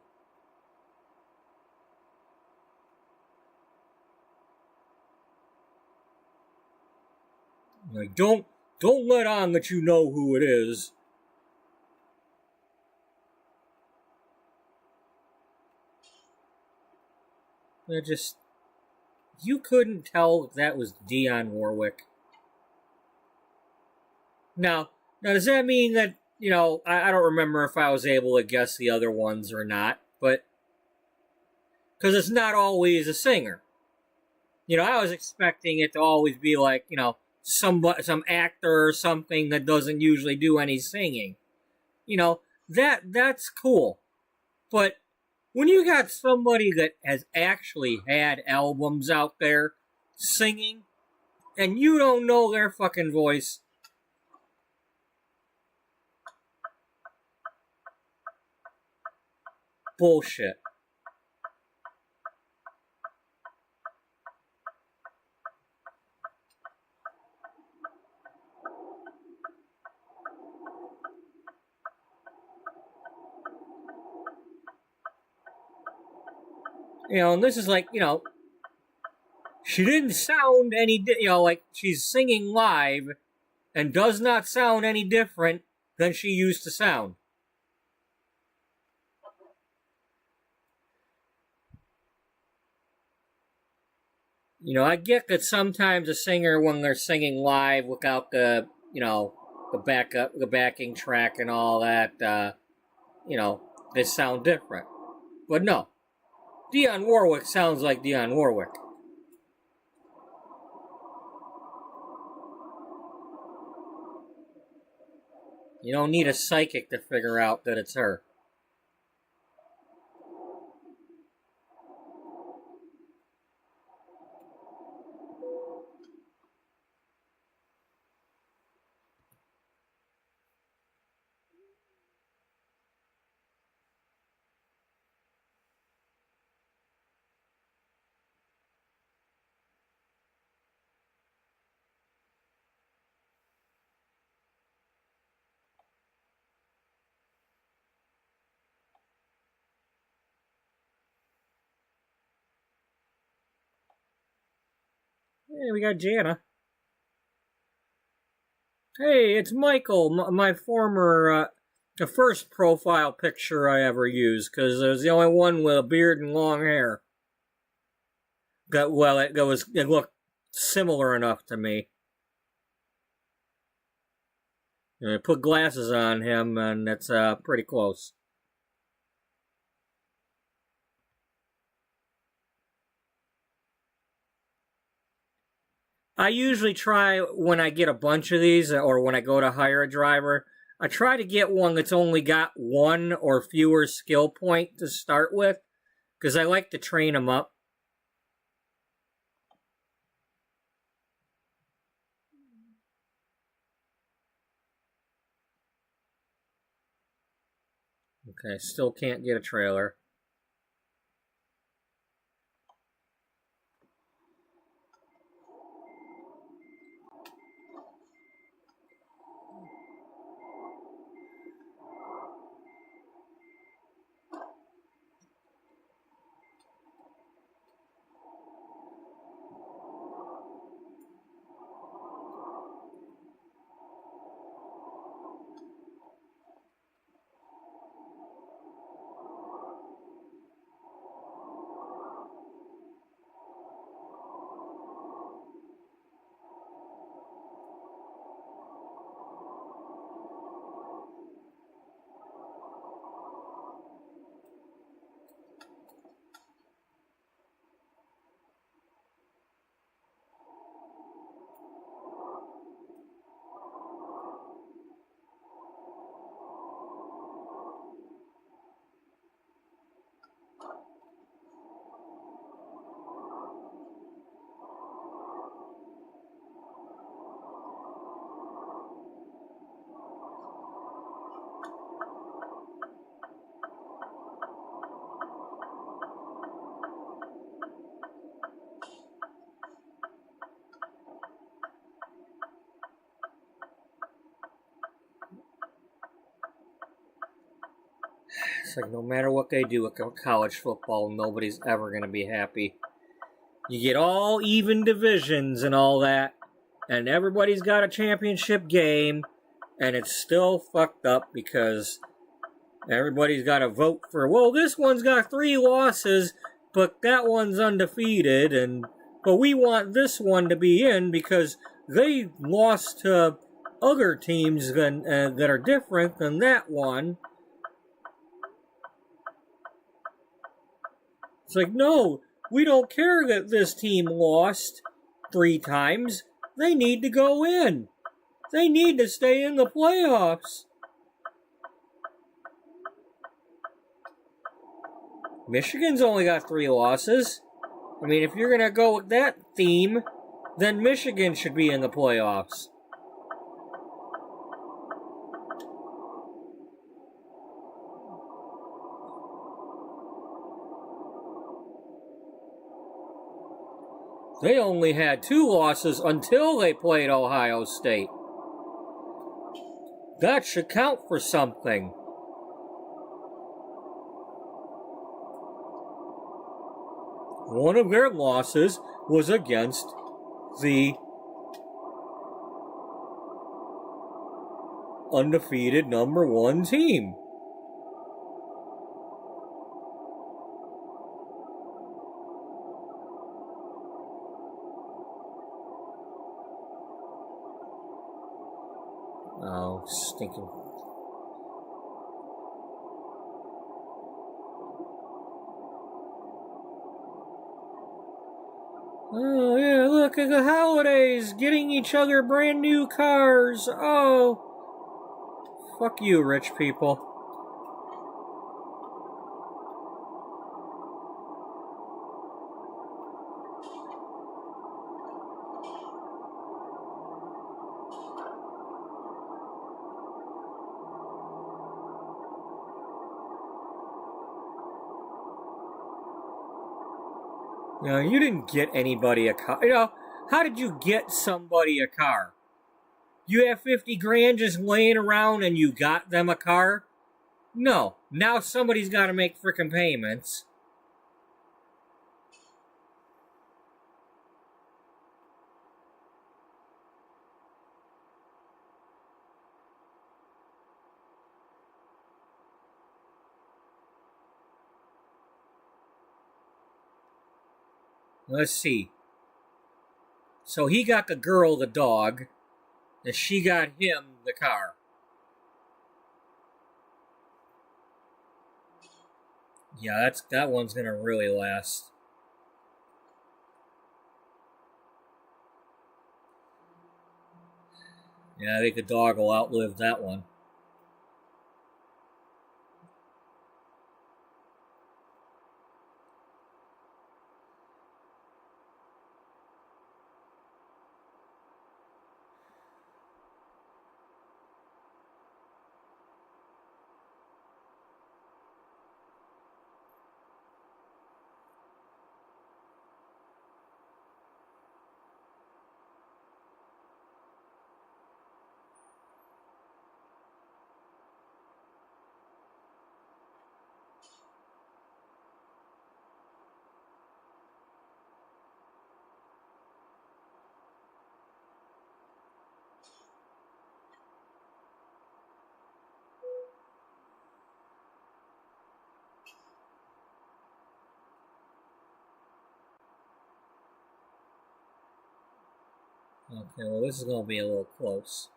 Like, don't let on that you know who it is. You couldn't tell if that was Dionne Warwick. Now, does that mean that, I don't remember if I was able to guess the other ones or not, but, because it's not always a singer. I was expecting it to always be like, some actor or something that doesn't usually do any singing. That's cool. But when you got somebody that has actually had albums out there singing and you don't know their fucking voice, bullshit. And this is like, she didn't sound any, like she's singing live and does not sound any different than she used to sound. I get that sometimes a singer, when they're singing live without the, the backing track and all that, they sound different. But no. Dionne Warwick sounds like Dionne Warwick. You don't need a psychic to figure out that it's her. Hey, we got Jana. Hey, it's Michael, my former, the first profile picture I ever used, because it was the only one with a beard and long hair. It looked similar enough to me. And I put glasses on him, and it's pretty close. I usually try, when I get a bunch of these, or when I go to hire a driver, I try to get one that's only got one or fewer skill point to start with, because I like to train them up. Okay, still can't get a trailer. It's like no matter what they do with college football, nobody's ever going to be happy. You get all even divisions and all that, and everybody's got a championship game, and it's still fucked up because everybody's got to vote for, well, this one's got 3 losses, but that one's undefeated, but we want this one to be in because they lost to other teams that are different than that one. It's like, no, we don't care that this team lost 3 times. They need to go in. They need to stay in the playoffs. Michigan's only got 3 losses. I mean, if you're going to go with that theme, then Michigan should be in the playoffs. They only had 2 losses until they played Ohio State. That should count for something. One of their losses was against the undefeated number 1 team. Oh, stinking. Oh, yeah, look at the holidays, getting each other brand new cars. Oh, fuck you, rich people. You know, you didn't get anybody a car. You know, how did you get somebody a car? You have 50 grand just laying around and you got them a car? No. Now somebody's got to make frickin' payments. Let's see. So he got the girl the dog, and she got him the car. Yeah, that one's gonna really last. Yeah, I think the dog will outlive that one. Okay, well, this is going to be a little close.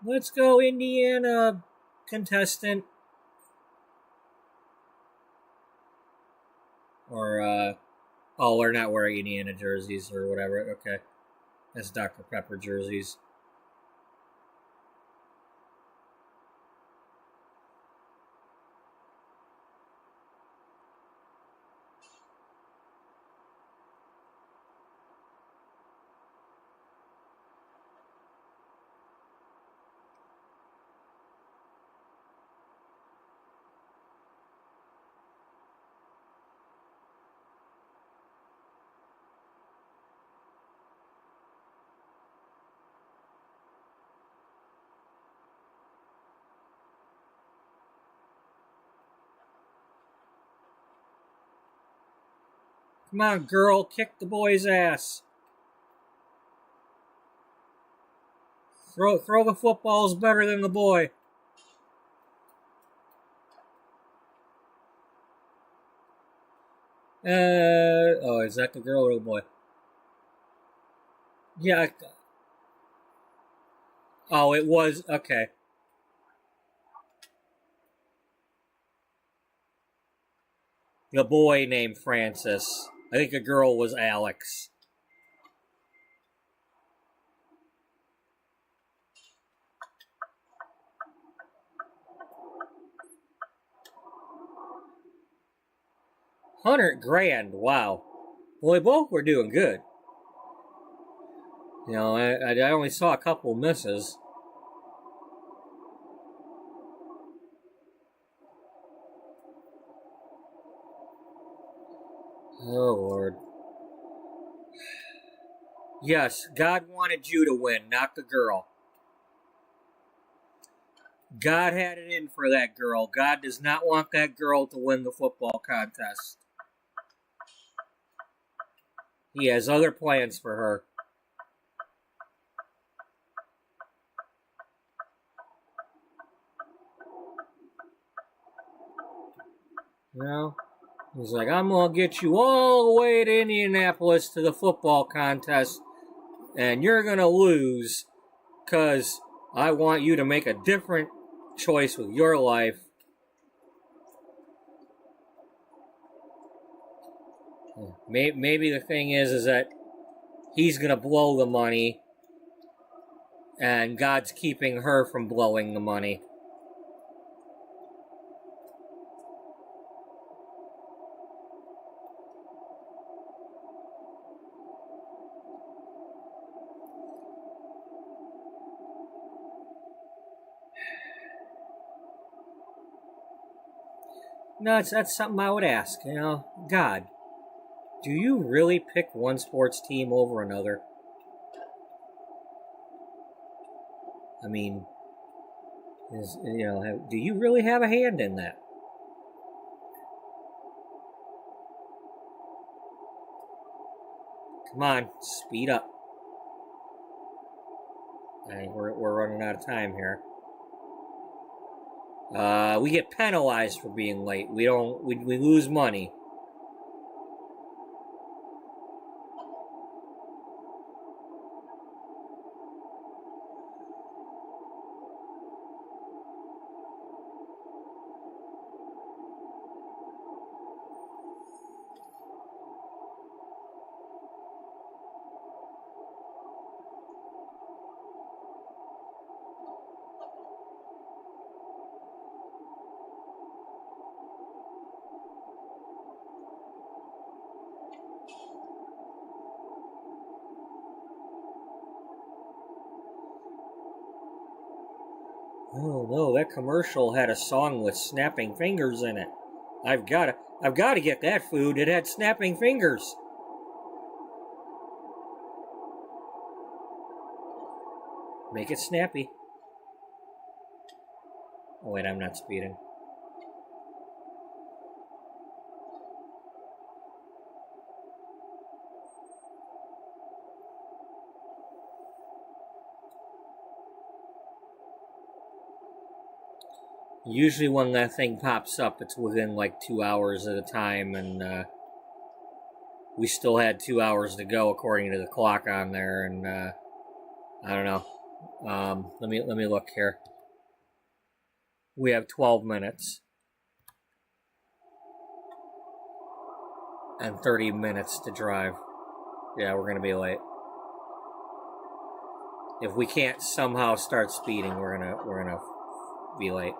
Let's go, Indiana contestant. Or, oh, they're not wearing Indiana jerseys or whatever. Okay. That's Dr. Pepper jerseys. Come on, girl, kick the boy's ass. Throw the footballs better than the boy. Oh, is that the girl or the boy? Yeah. Oh, it was, okay. The boy named Francis. I think the girl was Alex. $100,000. Wow. Well, they both were doing good. You know, I only saw a couple misses. Oh, Lord. Yes, God wanted you to win, not the girl. God had it in for that girl. God does not want that girl to win the football contest. He has other plans for her. You know? He's like, I'm going to get you all the way to Indianapolis to the football contest, and you're going to lose because I want you to make a different choice with your life. Maybe the thing is that he's going to blow the money, and God's keeping her from blowing the money. No, that's something I would ask. You know, God, do you really pick one sports team over another? I mean, do you really have a hand in that? Come on, speed up. We're running out of time here. We get penalized for being late. We don't. We lose money. Oh no, that commercial had a song with snapping fingers in it. I've got to get that food. It had snapping fingers. Make it snappy. Oh wait, I'm not speeding. Usually when that thing pops up, it's within like 2 hours at a time, and we still had 2 hours to go according to the clock on there, and I don't know. Let me look here. We have 12 minutes and 30 minutes to drive. Yeah, we're gonna be late. If we can't somehow start speeding, we're gonna be late.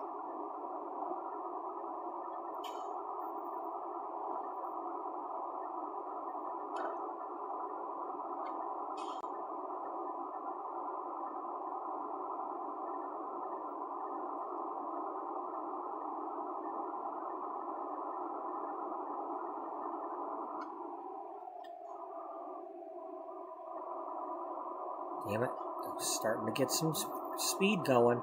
Damn it. I'm starting to get some speed going.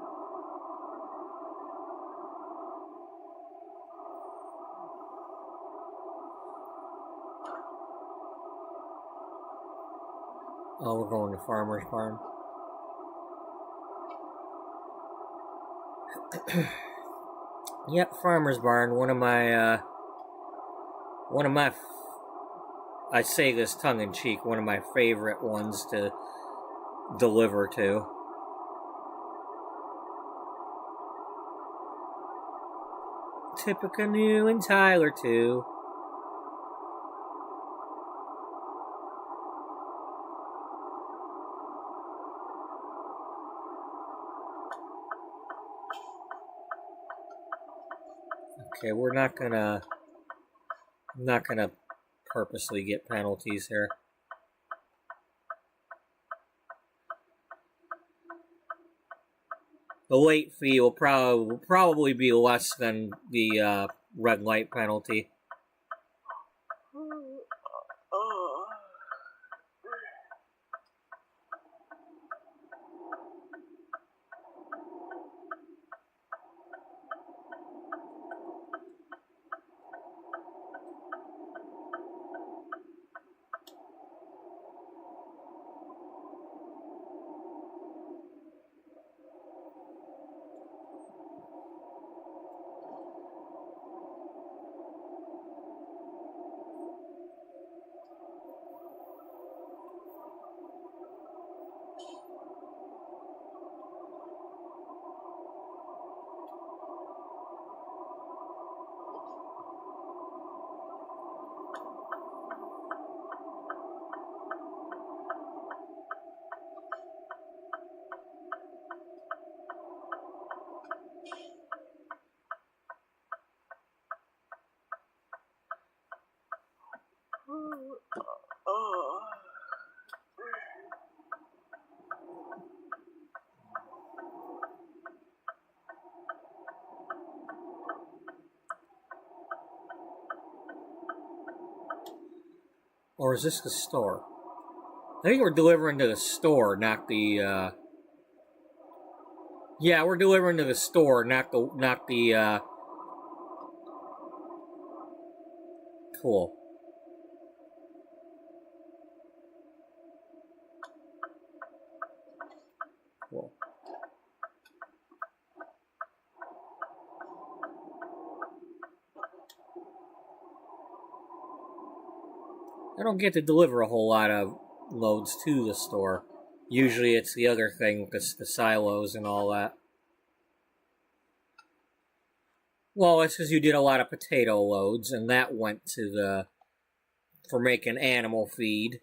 Oh, we're going to Farmer's Barn. Yep, Farmer's Barn. One of my, I say this tongue in cheek, one of my favorite ones to deliver to. Tippecanoe and Tyler too. Okay, I'm not gonna purposely get penalties here. The late fee will probably be less than the red light penalty. Or is this the store? I think we're delivering to the store, not the, Yeah, we're delivering to the store, not the, Cool. Cool. I don't get to deliver a whole lot of loads to the store. Usually it's the other thing, the silos and all that. Well, it's because you did a lot of potato loads, and that went to for making animal feed.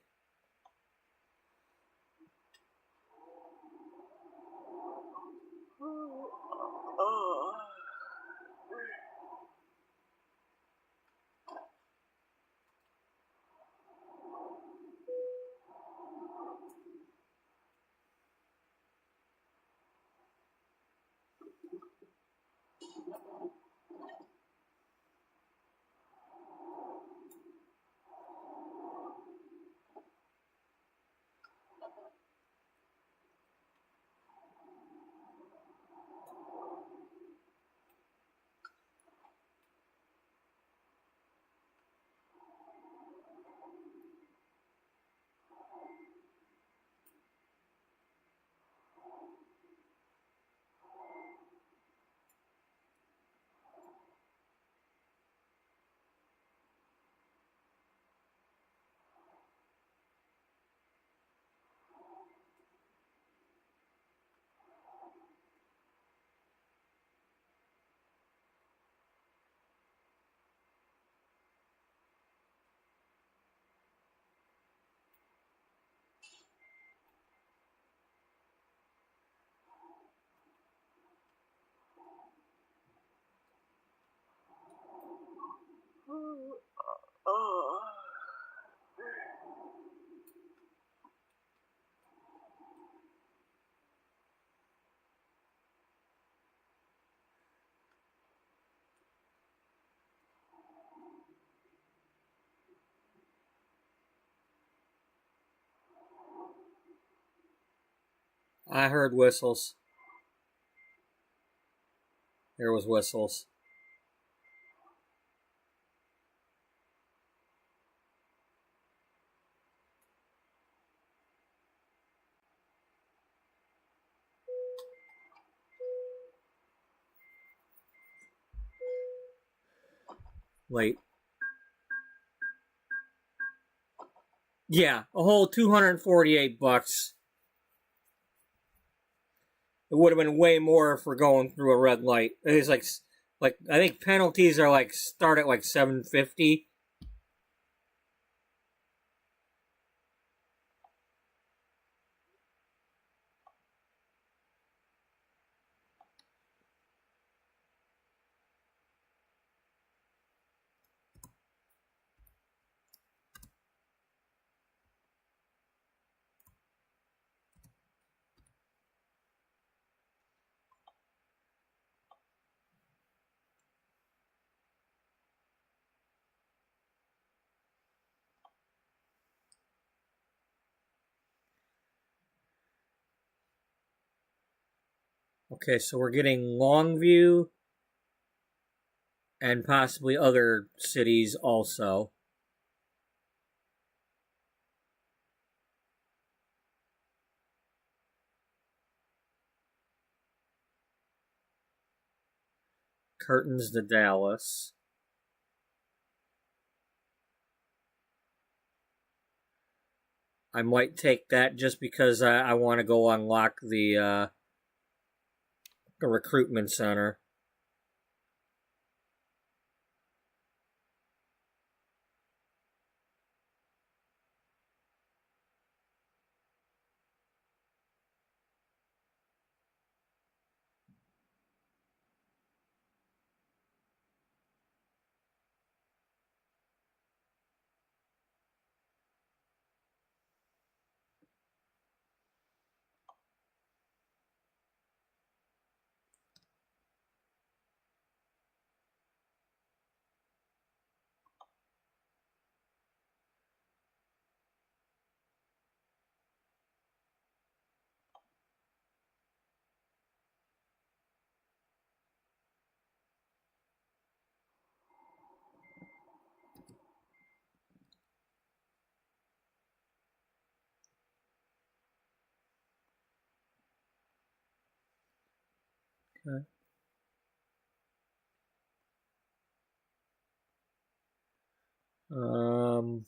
I heard whistles. There was whistles. Wait. Yeah, a whole $248. It would have been way more for going through a red light. It's like I think penalties are like start at like $750. Okay, so we're getting Longview and possibly other cities also. Curtains to Dallas. I might take that just because I want to go unlock the recruitment center. Okay. Um,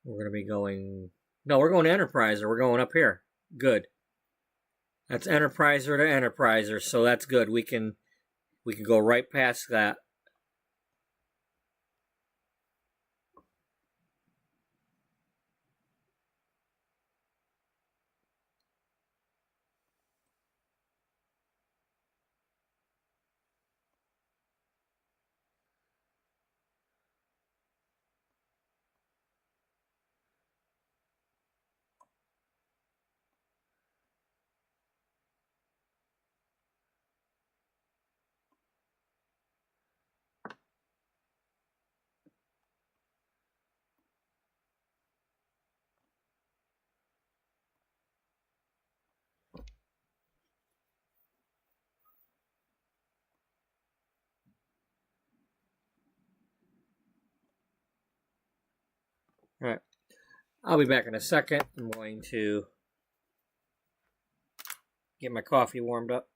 We're going to be going... No, we're going to Enterpriser. We're going up here. Good. That's Enterpriser to Enterpriser, so that's good. We can go right past that. All right. I'll be back in a second. I'm going to get my coffee warmed up.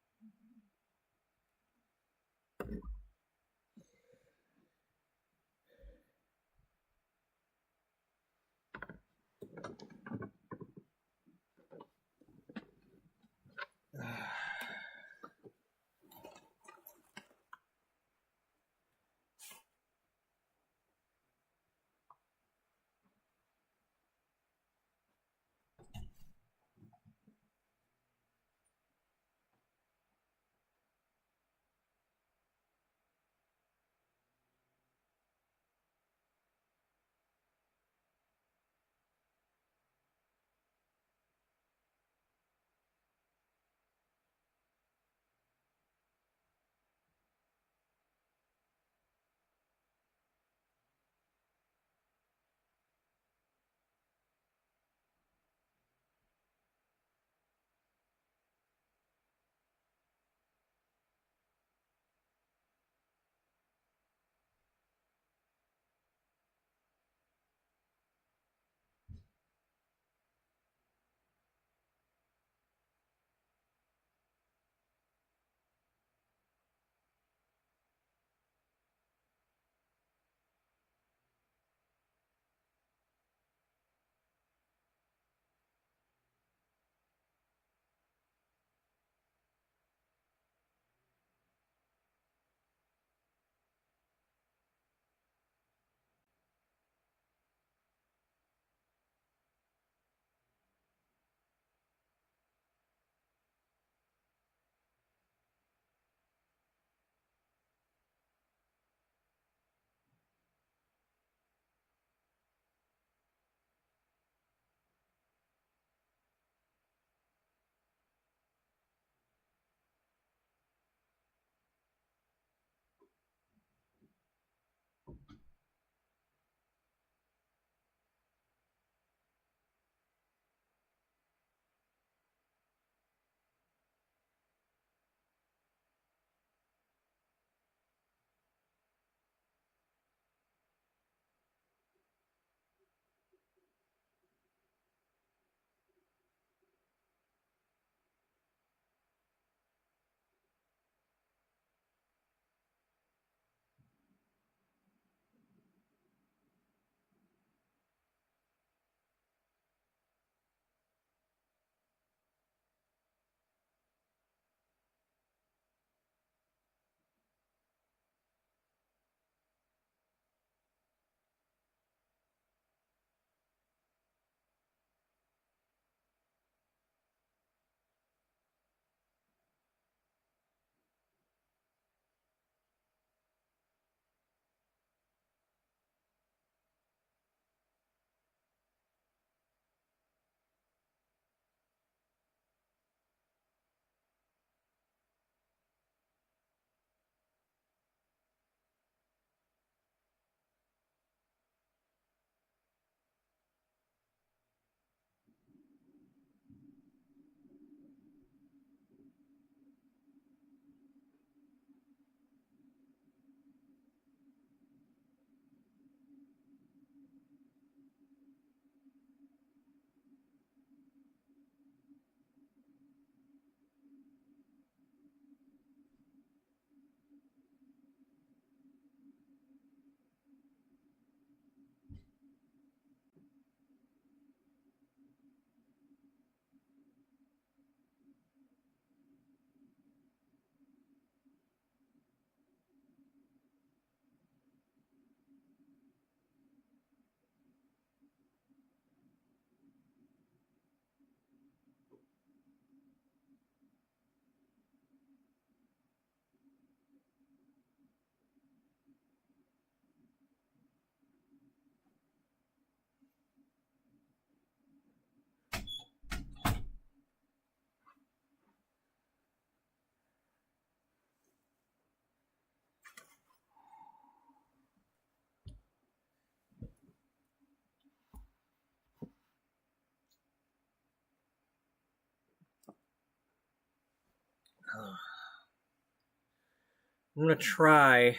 I'm going to try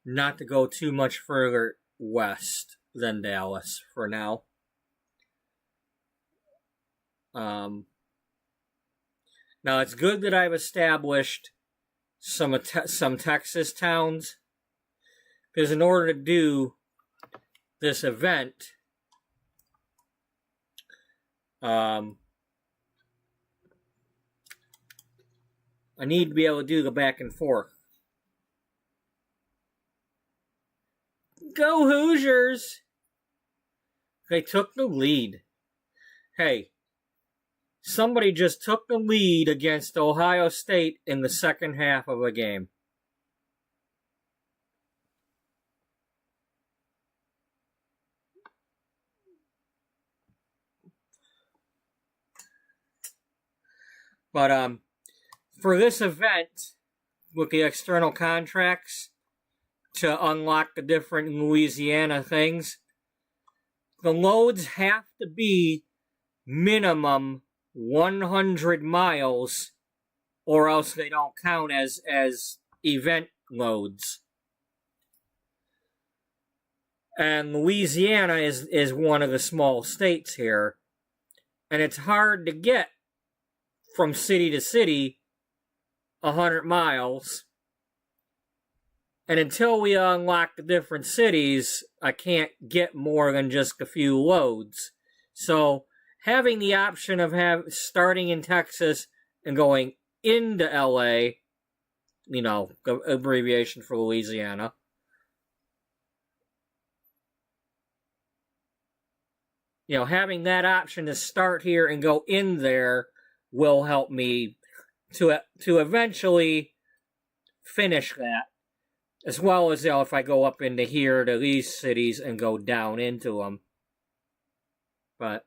not to go too much further west than Dallas for now. Now, it's good that I've established some Texas towns, because in order to do this event, I need to be able to do the back and forth. Go Hoosiers! They took the lead. Hey, somebody just took the lead against Ohio State in the second half of a game. But for this event, with the external contracts to unlock the different Louisiana things, the loads have to be minimum 100 miles, or else they don't count as event loads. And Louisiana is one of the small states here, and it's hard to get from city to city 100 miles. And until we unlock the different cities, I can't get more than just a few loads. So having the option of starting in Texas and going into LA, you know, abbreviation for Louisiana, you know, having that option to start here and go in there will help me to eventually finish that, as well as, you know, if I go up into here to these cities and go down into them. But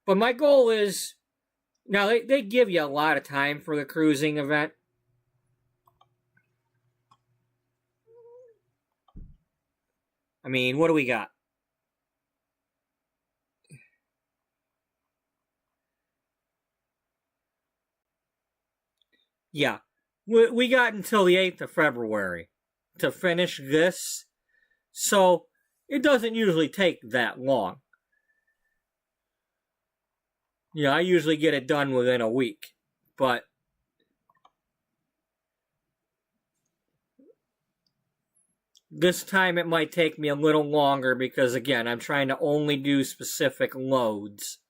my goal is, now they give you a lot of time for the cruising event. I mean, what do we got? Yeah, we got until the 8th of February to finish this, so it doesn't usually take that long. You know, I usually get it done within a week, but this time it might take me a little longer because, again, I'm trying to only do specific loads.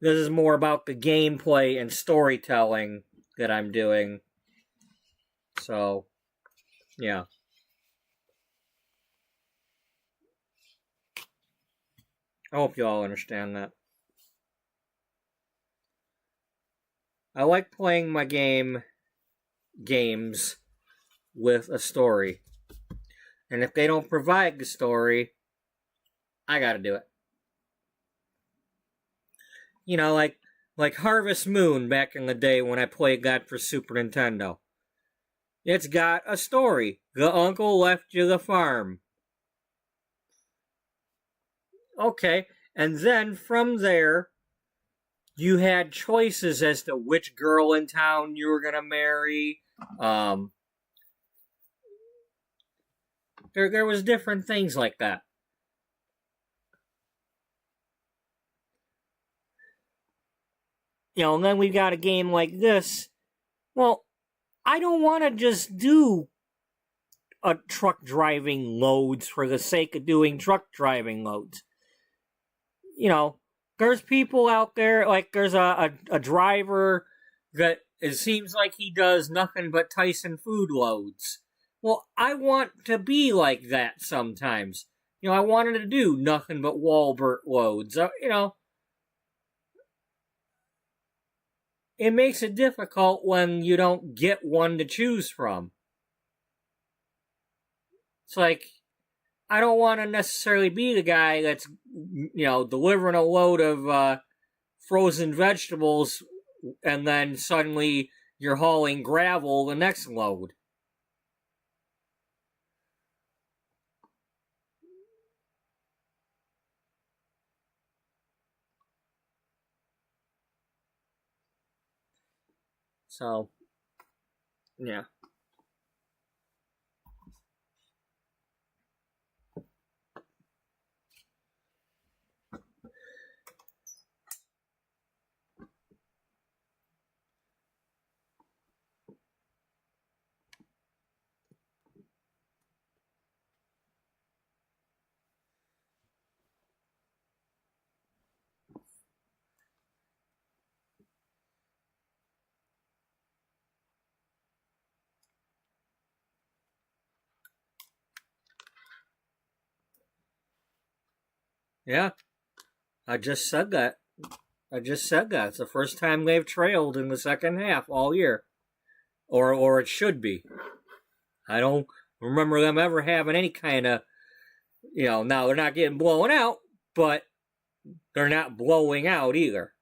This is more about the gameplay and storytelling that I'm doing. So, yeah. I hope you all understand that. I like playing my games with a story. And if they don't provide the story, I gotta do it. You know, like Harvest Moon back in the day when I played that for Super Nintendo. It's got a story. The uncle left you the farm. Okay, and then from there, you had choices as to which girl in town you were going to marry. There was different things like that. You know, and then we've got a game like this. Well, I don't want to just do a truck driving loads for the sake of doing truck driving loads. You know, there's people out there, like there's a driver that it seems like he does nothing but Tyson food loads. Well, I want to be like that sometimes. You know, I wanted to do nothing but Walbert loads. You know, it makes it difficult when you don't get one to choose from. It's like, I don't want to necessarily be the guy that's, you know, delivering a load of frozen vegetables and then suddenly you're hauling gravel the next load. So, Yeah. Yeah. I just said that. It's the first time they've trailed in the second half all year. Or it should be. I don't remember them ever having any kind of, now they're not getting blown out, but they're not blowing out either.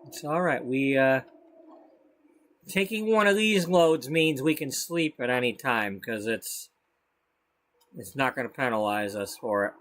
It's all right. We taking one of these loads means we can sleep at any time because it's not going to penalize us for it.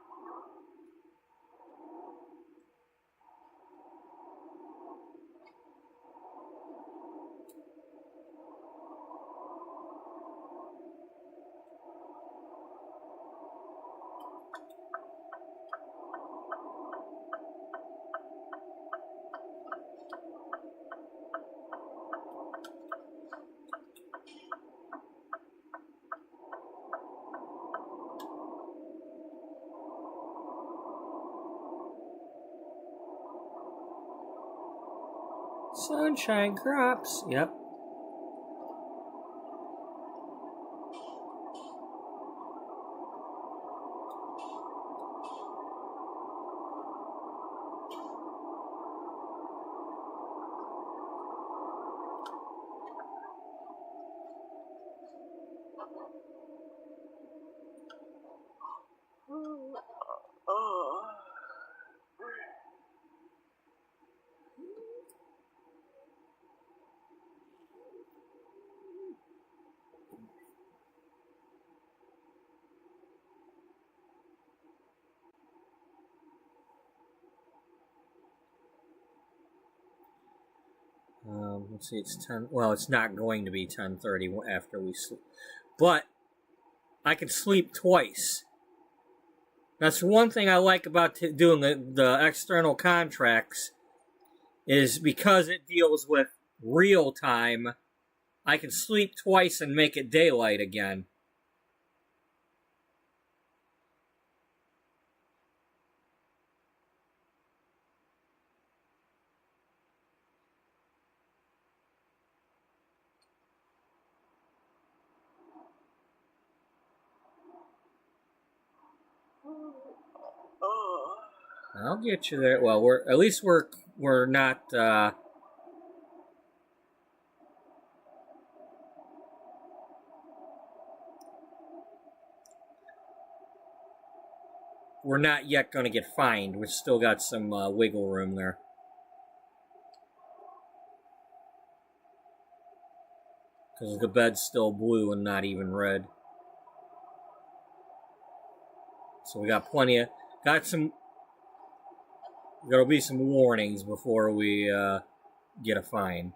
Sunshine crops. Yep. Let's see, it's 10. Well, it's not going to be 10:30 after we sleep. But I can sleep twice. That's one thing I like about doing the external contracts is because it deals with real time, I can sleep twice and make it daylight again. I'll get you there. Well, we're not. We're not yet going to get fined. We've still got some wiggle room there. Because the bed's still blue and not even red. So we got plenty of... There'll be some warnings before we get a fine.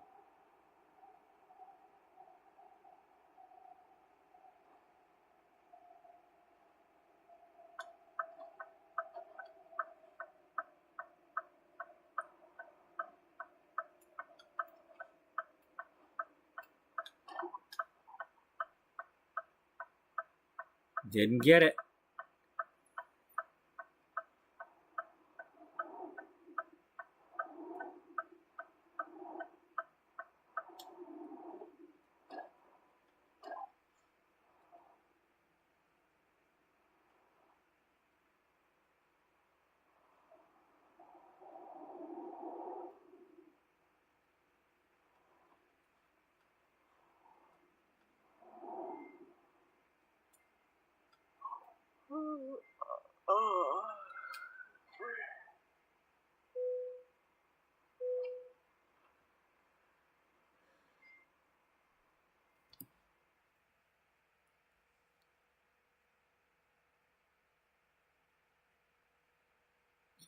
Didn't get it.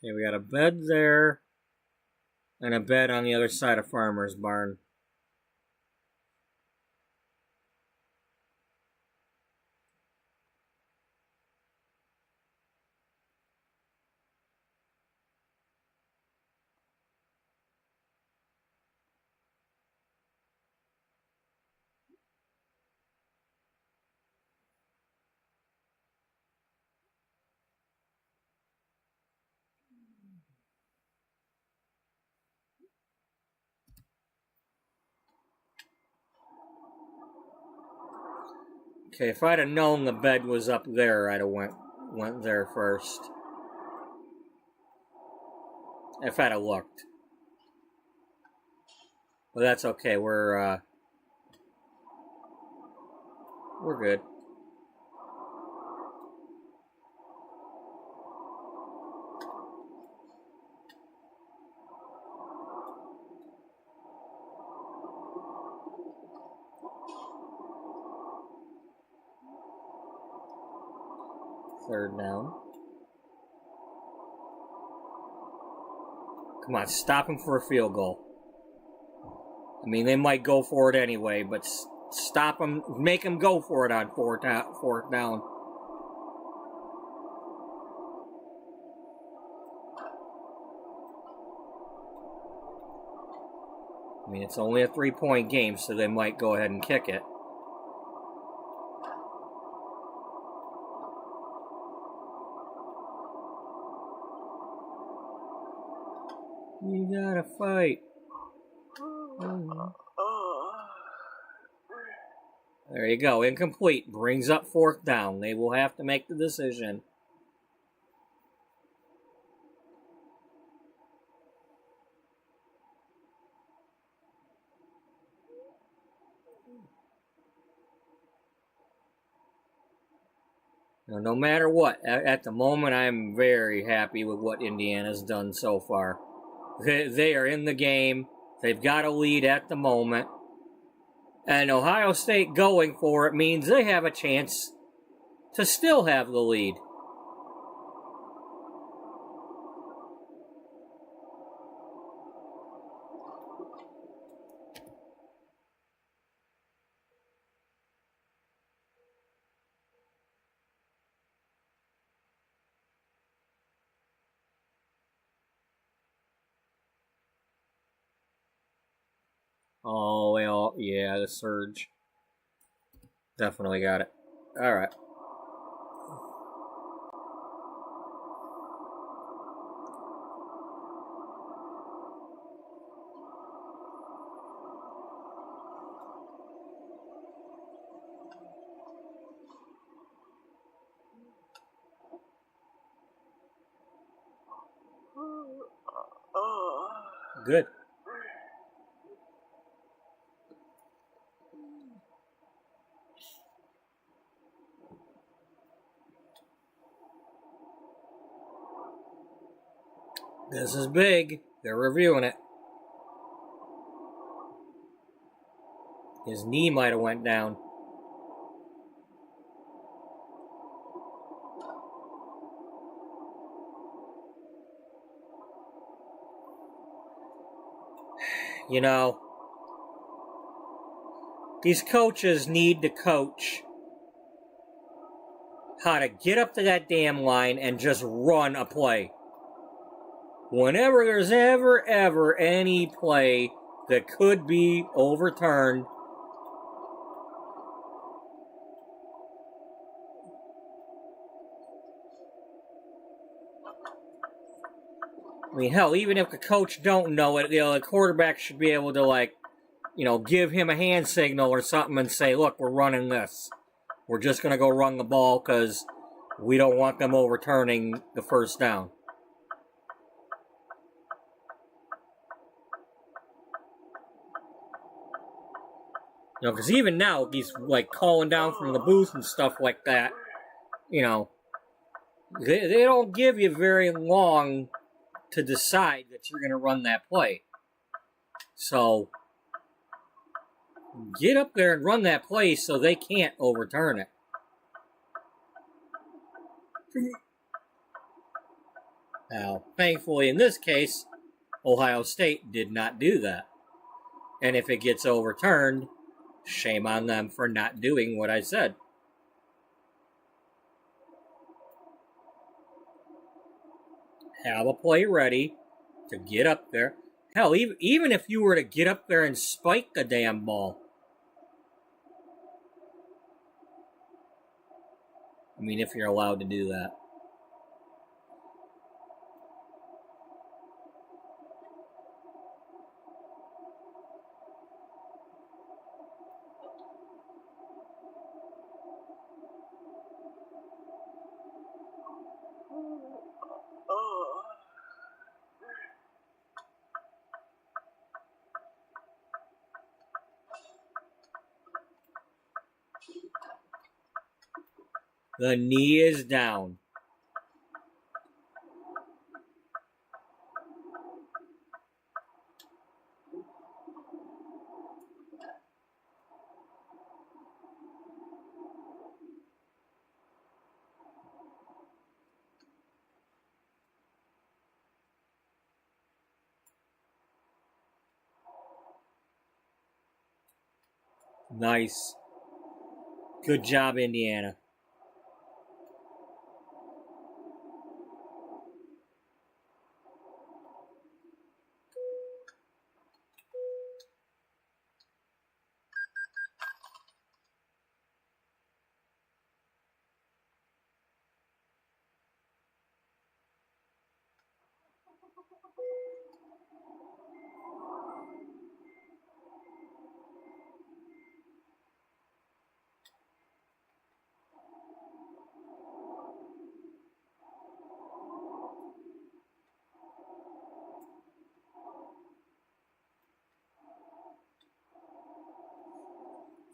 Okay, we got a bed there, and a bed on the other side of Farmer's Barn. Okay, if I'd have known the bed was up there, I'd have went there first. If I'd have looked. But that's okay, we're good. Third down. Come on, stop him for a field goal. I mean, they might go for it anyway, but stop them, make them go for it on fourth down. I mean, it's only a 3-point game, so they might go ahead and kick it. You gotta fight. There you go. Incomplete. Brings up fourth down. They will have to make the decision. Now, no matter what, at the moment, I'm very happy with what Indiana's done so far. They are in the game. They've got a lead at the moment. And Ohio State going for it means they have a chance to still have the lead. Oh, well, yeah, the surge. Definitely got it. All right. Good. This is big. They're reviewing it. His knee might have went down. You know, these coaches need to coach how to get up to that damn line and just run a play. Whenever there's ever any play that could be overturned, I mean, hell, even if the coach don't know it, the quarterback should be able to, give him a hand signal or something and say, look, we're running this. We're just going to go run the ball because we don't want them overturning the first down. Because even now, he's, calling down from the booth and stuff like that. They don't give you very long to decide that you're going to run that play. So get up there and run that play so they can't overturn it. Now, thankfully, in this case, Ohio State did not do that. And if it gets overturned, shame on them for not doing what I said. Have a play ready to get up there. Hell, even if you were to get up there and spike the damn ball. I mean, if you're allowed to do that. The knee is down. Nice. Good job, Indiana.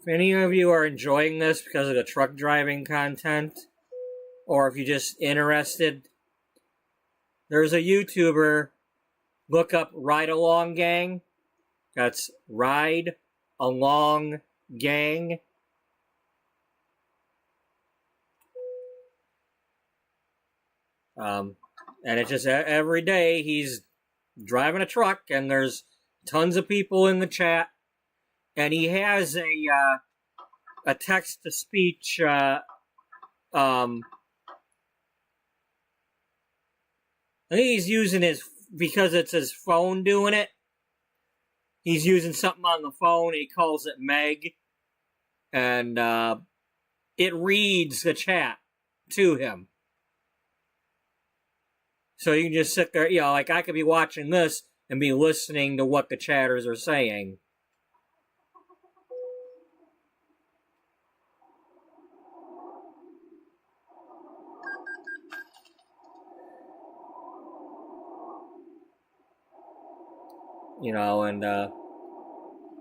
If any of you are enjoying this because of the truck driving content, or if you're just interested, there's a YouTuber, look up Ride Along Gang. That's Ride Along Gang. And it's just every day he's driving a truck and there's tons of people in the chat. And he has a text-to-speech I think he's using because it's his phone doing it. He's using something on the phone. He calls it Meg. And it reads the chat to him. So you can just sit there, like I could be watching this and be listening to what the chatters are saying. And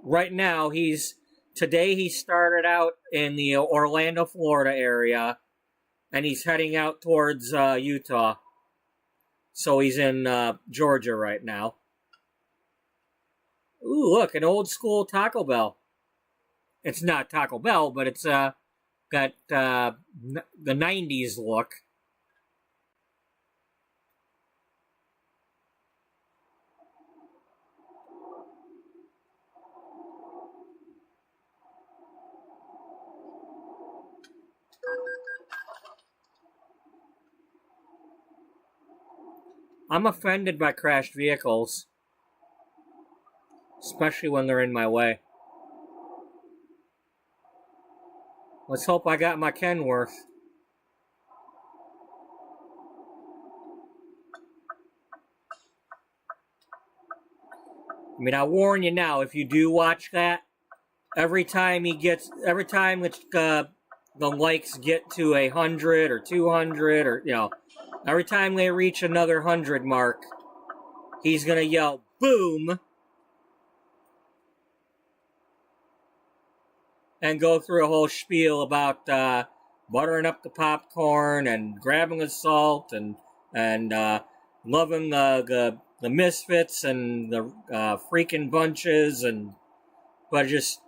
right now today he started out in the Orlando, Florida area, and he's heading out towards Utah. So he's in Georgia right now. Ooh, look, an old school Taco Bell. It's not Taco Bell, but it's got the 90s look. I'm offended by crashed vehicles, especially when they're in my way. Let's hope I got my Kenworth. I mean, I warn you now, if you do watch that, every time that the likes get to 100 or 200 or, every time they reach another 100 mark, he's going to yell, boom, and go through a whole spiel about buttering up the popcorn and grabbing the salt and loving the misfits and the freaking bunches but just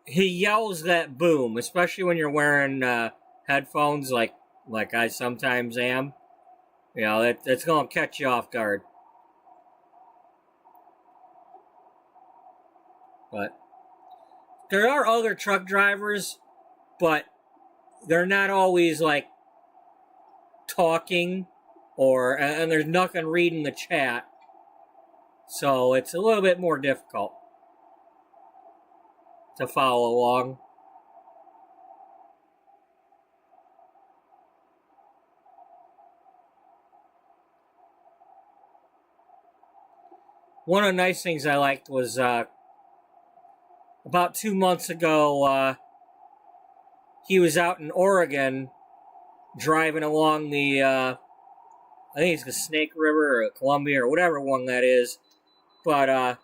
he yells that boom, especially when you're wearing headphones like I sometimes am. You know, it's gonna catch you off guard. But there are other truck drivers, but they're not always like talking and there's nothing reading the chat. So it's a little bit more difficult to follow along. One of the nice things I liked was about 2 months ago, he was out in Oregon driving along the, I think it's the Snake River or Columbia or whatever one that is. But um,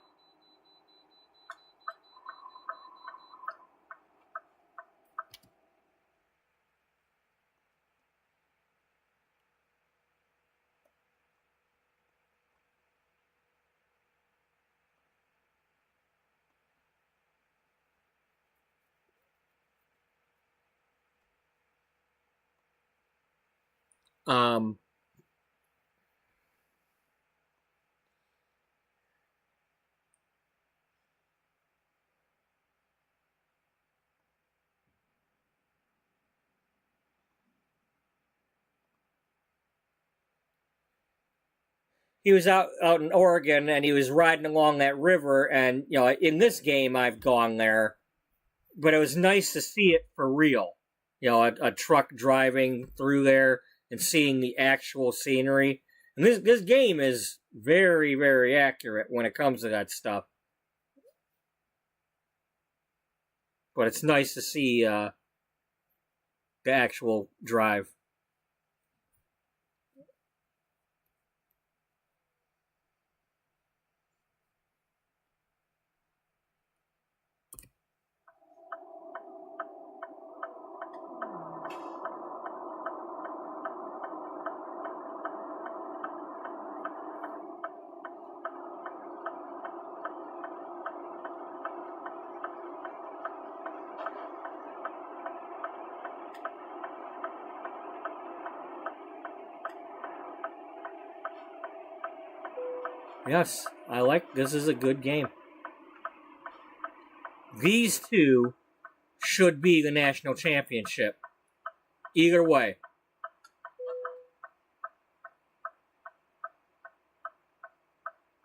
he was out in Oregon and he was riding along that river. And you know, in this game, I've gone there, but it was nice to see it for real. You know, a truck driving through there and seeing the actual scenery. And this game is very, very accurate when it comes to that stuff. But it's nice to see the actual drive. Yes, I like this is a good game. These two should be the national championship. Either way.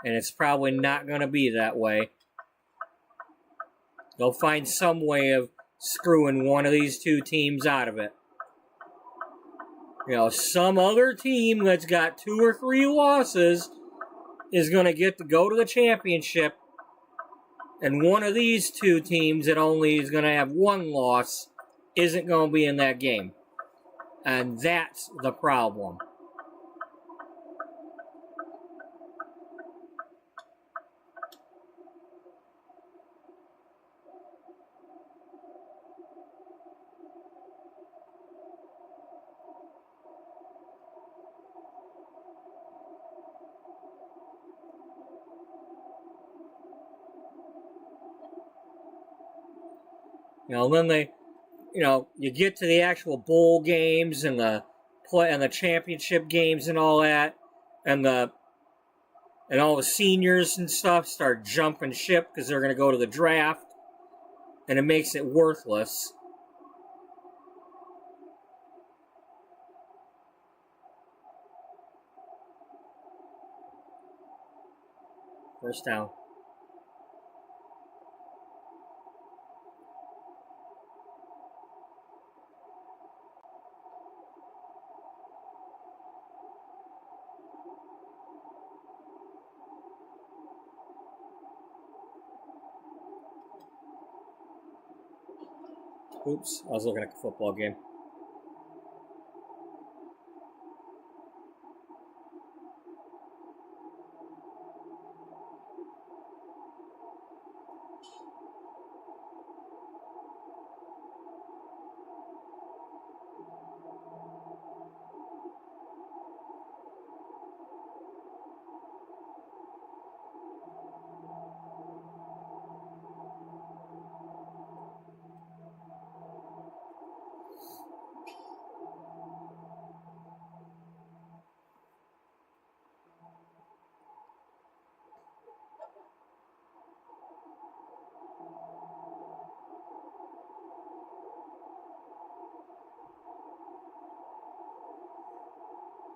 And it's probably not going to be that way. They'll find some way of screwing one of these two teams out of it. You know, some other team that's got 2 or 3 losses is going to get to go to the championship, and one of these two teams that only is going to have 1 loss isn't going to be in that game. And that's the problem. You know, then you get to the actual bowl games and the championship games and all that, and all the seniors and stuff start jumping ship because they're going to go to the draft, and it makes it worthless. First down. Oops, I was looking at the football game.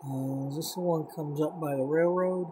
Is this the one that comes up by the railroad?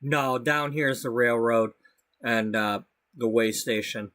No, down here is the railroad and the way station.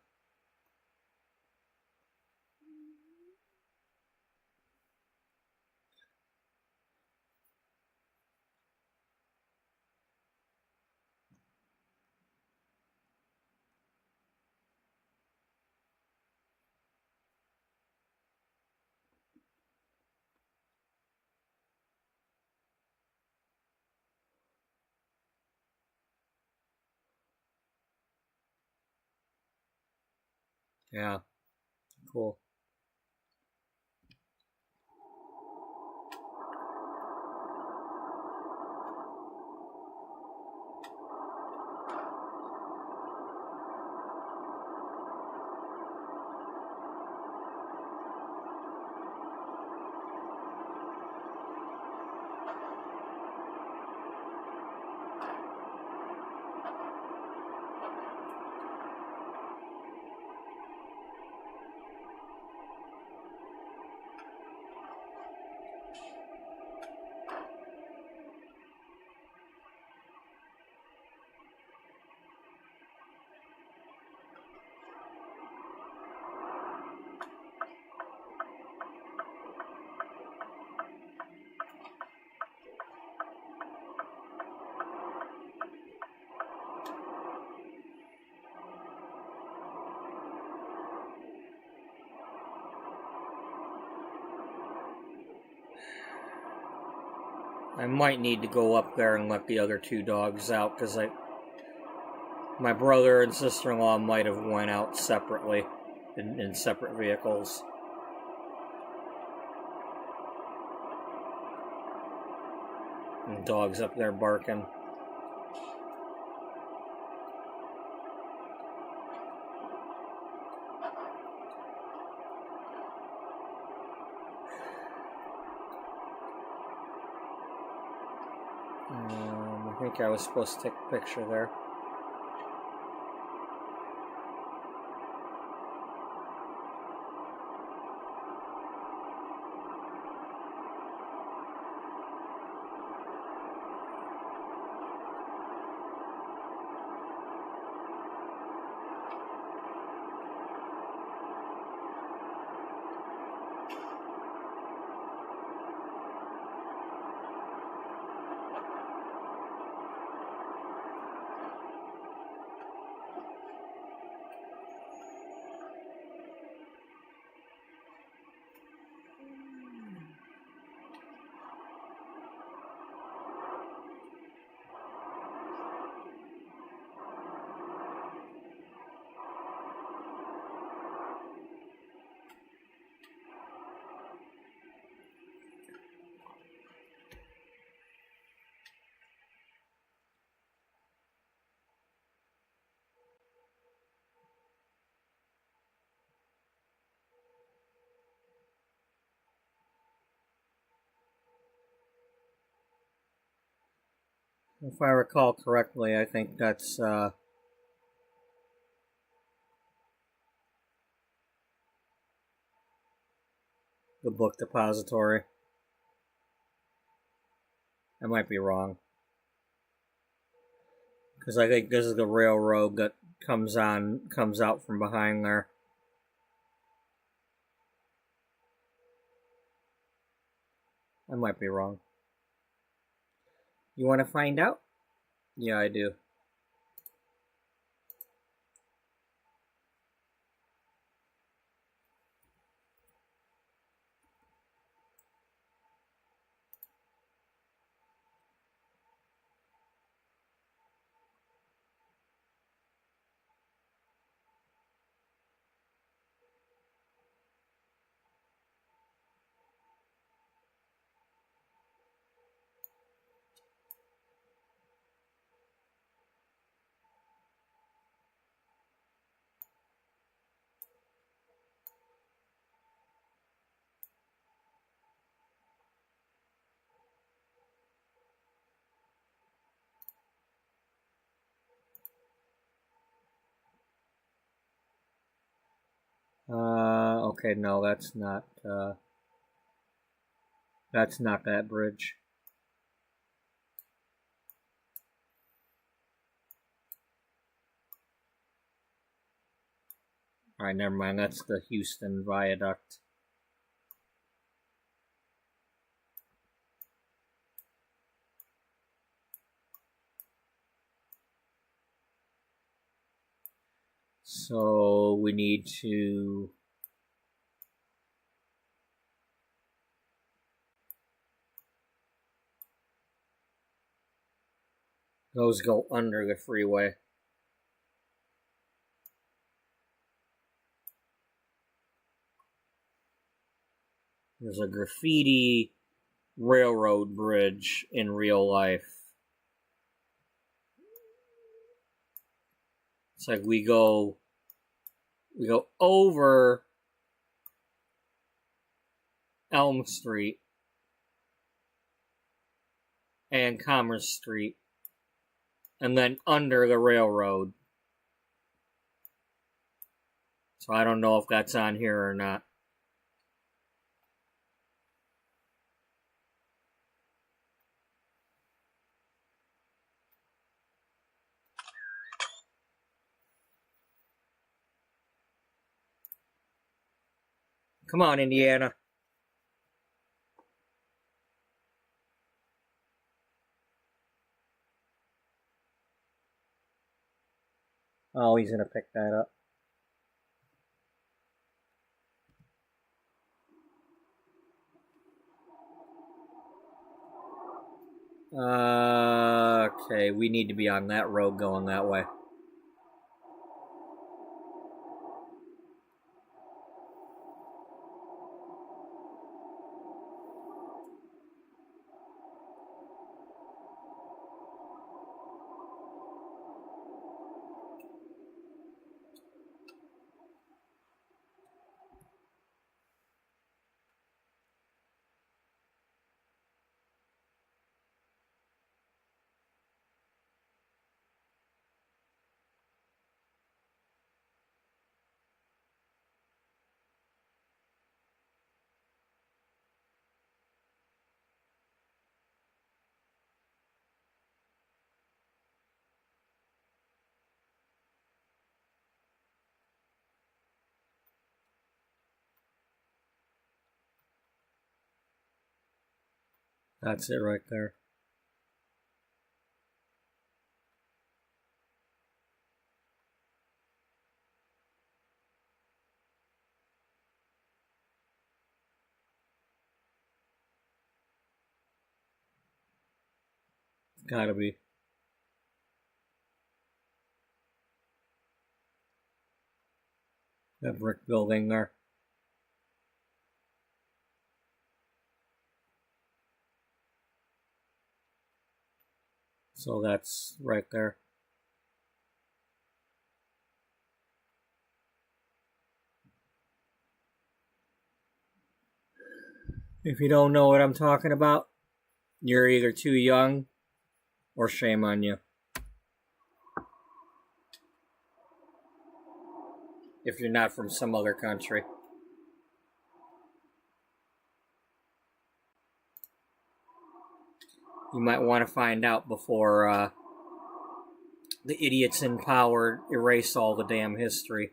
Yeah, cool. I might need to go up there and let the other two dogs out, because my brother and sister-in-law might have went out separately, in separate vehicles. And dogs up there barking. I think I was supposed to take a picture there. If I recall correctly, I think that's the book depository. I might be wrong, because I think this is the railroad that comes out from behind there. I might be wrong. You want to find out? Yeah, I do. Okay, no, that's not that bridge. Alright, never mind, that's the Houston Viaduct. So we need to those go under the freeway. There's a graffiti railroad bridge in real life. It's like we go over Elm Street and Commerce Street and then under the railroad. So I don't know if that's on here or not. Come on, Indiana. Oh, he's gonna pick that up. Okay, we need to be on that road going that way. That's it right there. It's gotta be. That brick building there. So that's right there. If you don't know what I'm talking about, you're either too young or shame on you. If you're not from some other country. You might want to find out before the idiots in power erase all the damn history.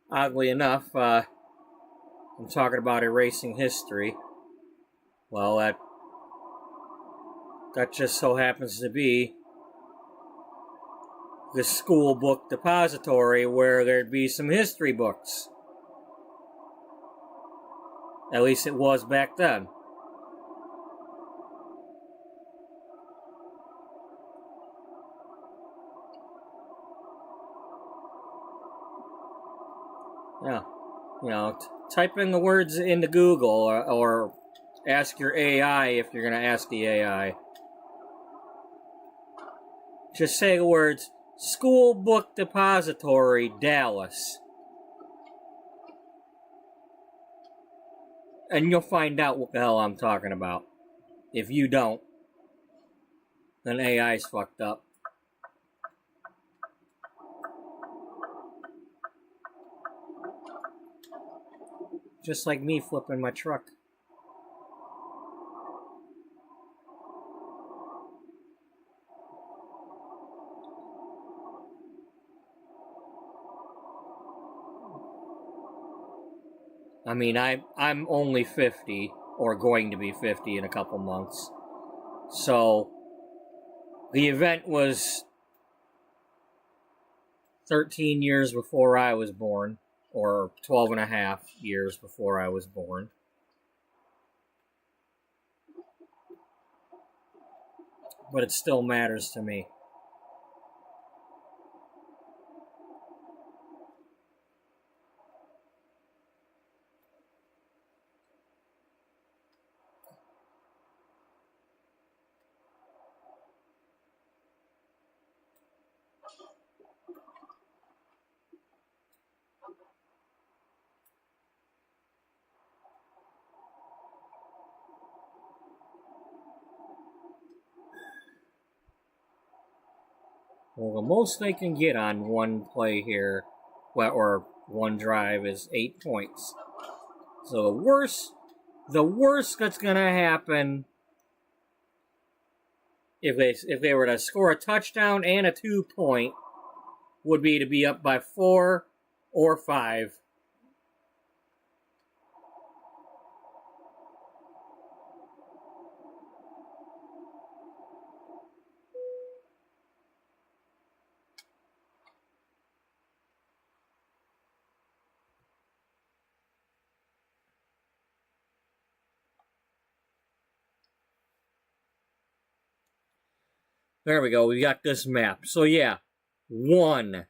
Oddly enough, I'm talking about erasing history. Well, that just so happens to be the school book depository where there'd be some history books. At least it was back then. Yeah. You know, type in the words into Google or ask your AI if you're going to ask the AI. Just say the words, School Book Depository, Dallas. And you'll find out what the hell I'm talking about. If you don't, then AI's fucked up. Just like me flipping my truck. I mean, I'm only 50, or going to be 50 in a couple months. So, the event was 13 years before I was born, or 12 and a half years before I was born. But it still matters to me. Well, the most they can get on one play here, or one drive, is 8 points. So the worst that's gonna happen if they were to score a touchdown and a 2-point would be to be up by 4 or 5. There we go. We got this map. So yeah, 1.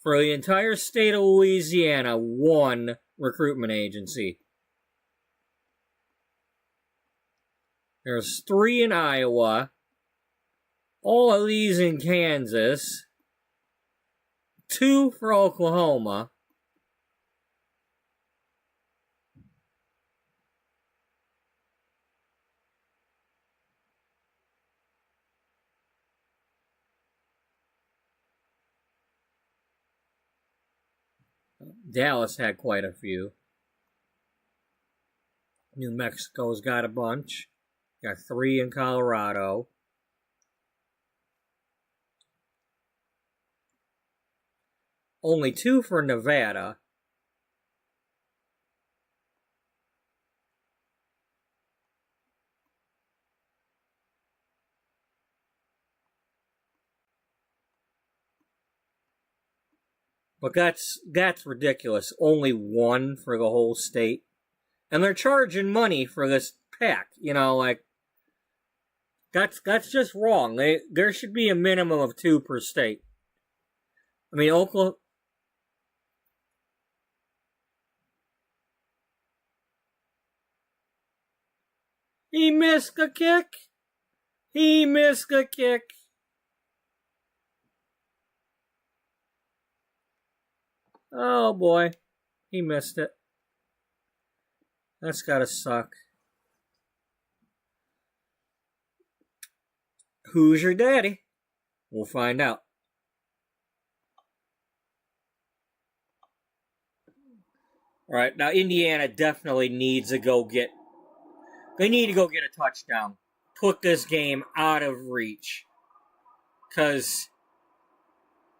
For the entire state of Louisiana, 1 recruitment agency. There's 3 in Iowa. All of these in Kansas. 2 for Oklahoma. Dallas had quite a few. New Mexico's got a bunch. Got 3 in Colorado. Only 2 for Nevada. But that's ridiculous. Only 1 for the whole state. And they're charging money for this pack. You know, like, that's just wrong. There should be a minimum of 2 per state. I mean, Oklahoma. He missed the kick. He missed the kick. Oh boy, he missed it. That's gotta suck. Who's your daddy? We'll find out. All right, now Indiana definitely needs to go get. They need to go get a touchdown. Put this game out of reach. Because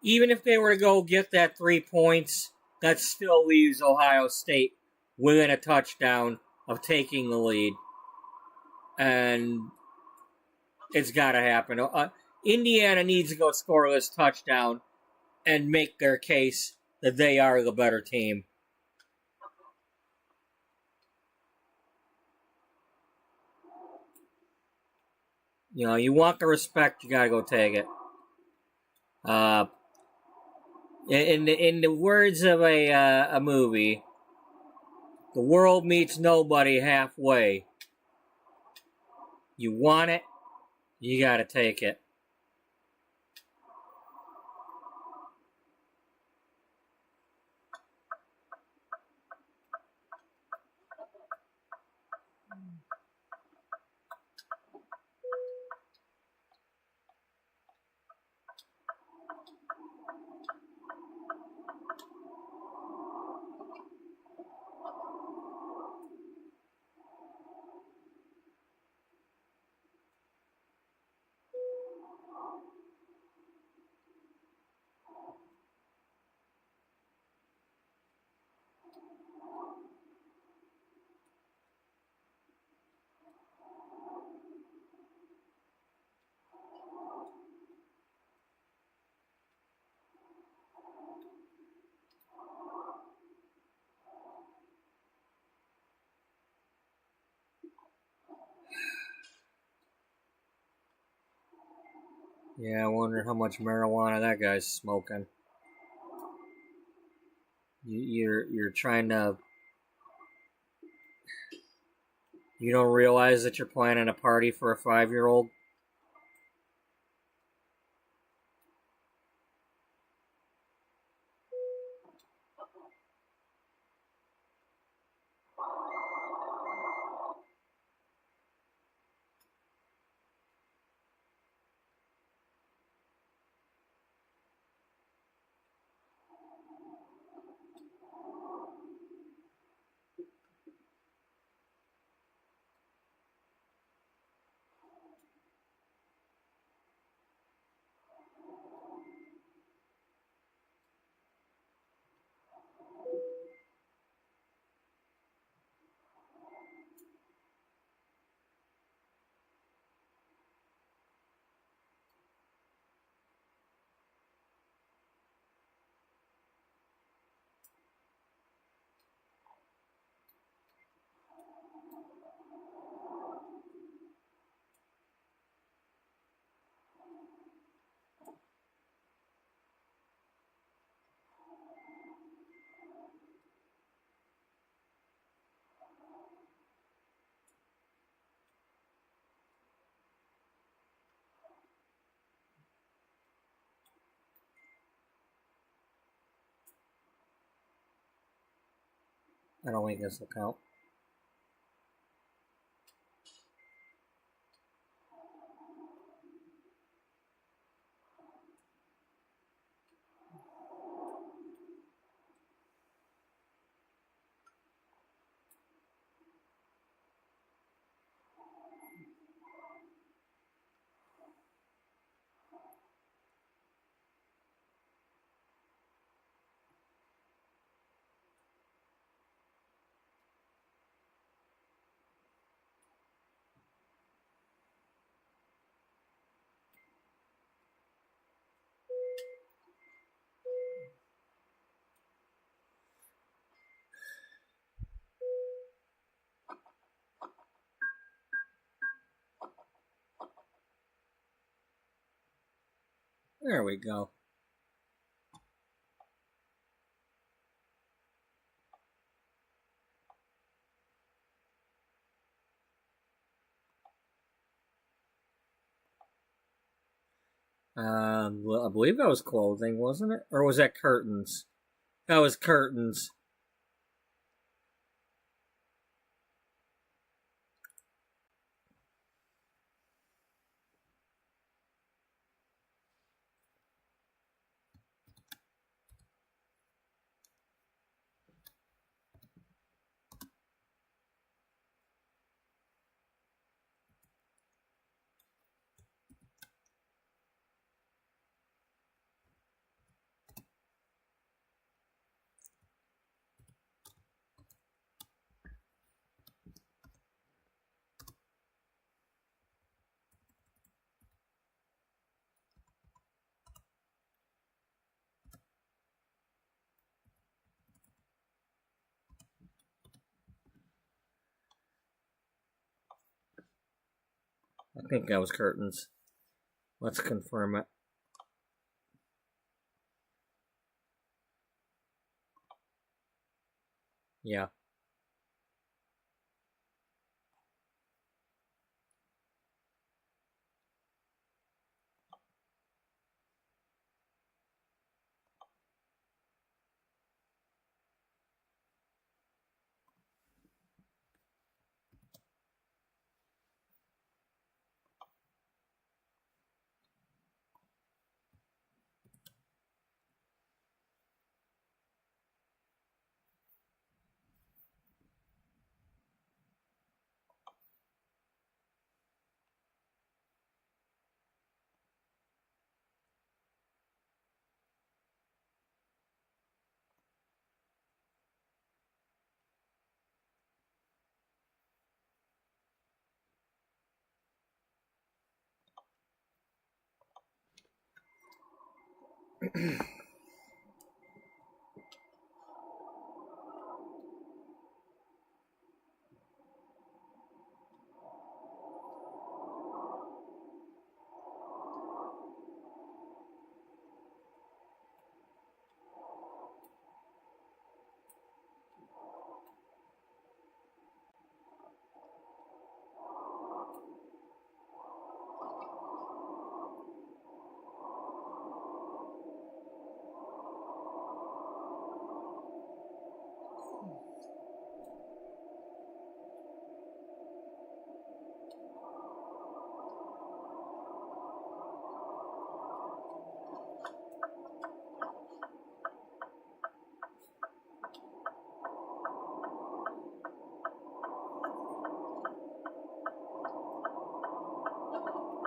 even if they were to go get that 3 points, that still leaves Ohio State within a touchdown of taking the lead. And it's got to happen. Indiana needs to go score this touchdown and make their case that they are the better team. You know, you want the respect, you gotta go take it. In the words of a movie, the world meets nobody halfway. You want it, you gotta take it. Yeah, I wonder how much marijuana that guy's smoking. You're trying to. You don't realize that you're planning a party for a 5-year-old? I don't think this will count. There we go. I believe that was clothing, wasn't it? Or was that curtains? That was curtains. I think that was curtains. Let's confirm it. Yeah.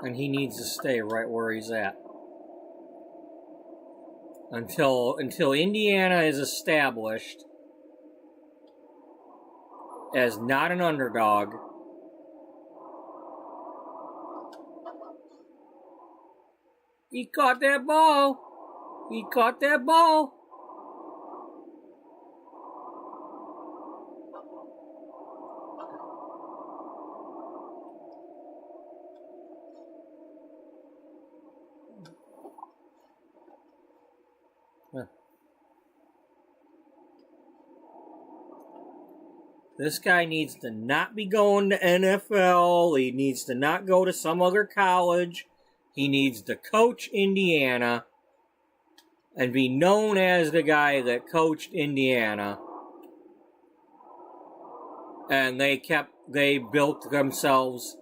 And he needs to stay right where he's at. Until Indiana is established as not an underdog. He caught that ball. He caught that ball. This guy needs to not be going to NFL. He needs to not go to some other college. He needs to coach Indiana and be known as the guy that coached Indiana. And they built themselves,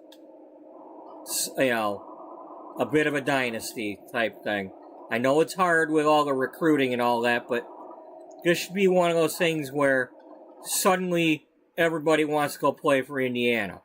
a bit of a dynasty type thing. I know it's hard with all the recruiting and all that, but this should be one of those things where suddenly everybody wants to go play for Indiana.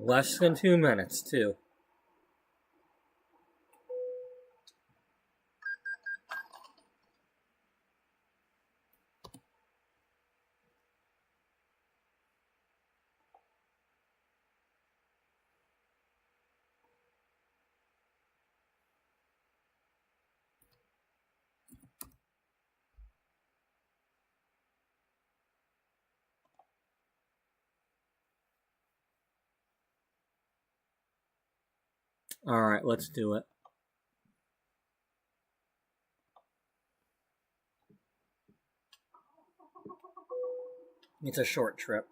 Less than 2 minutes, too. Alright, let's do it. It's a short trip.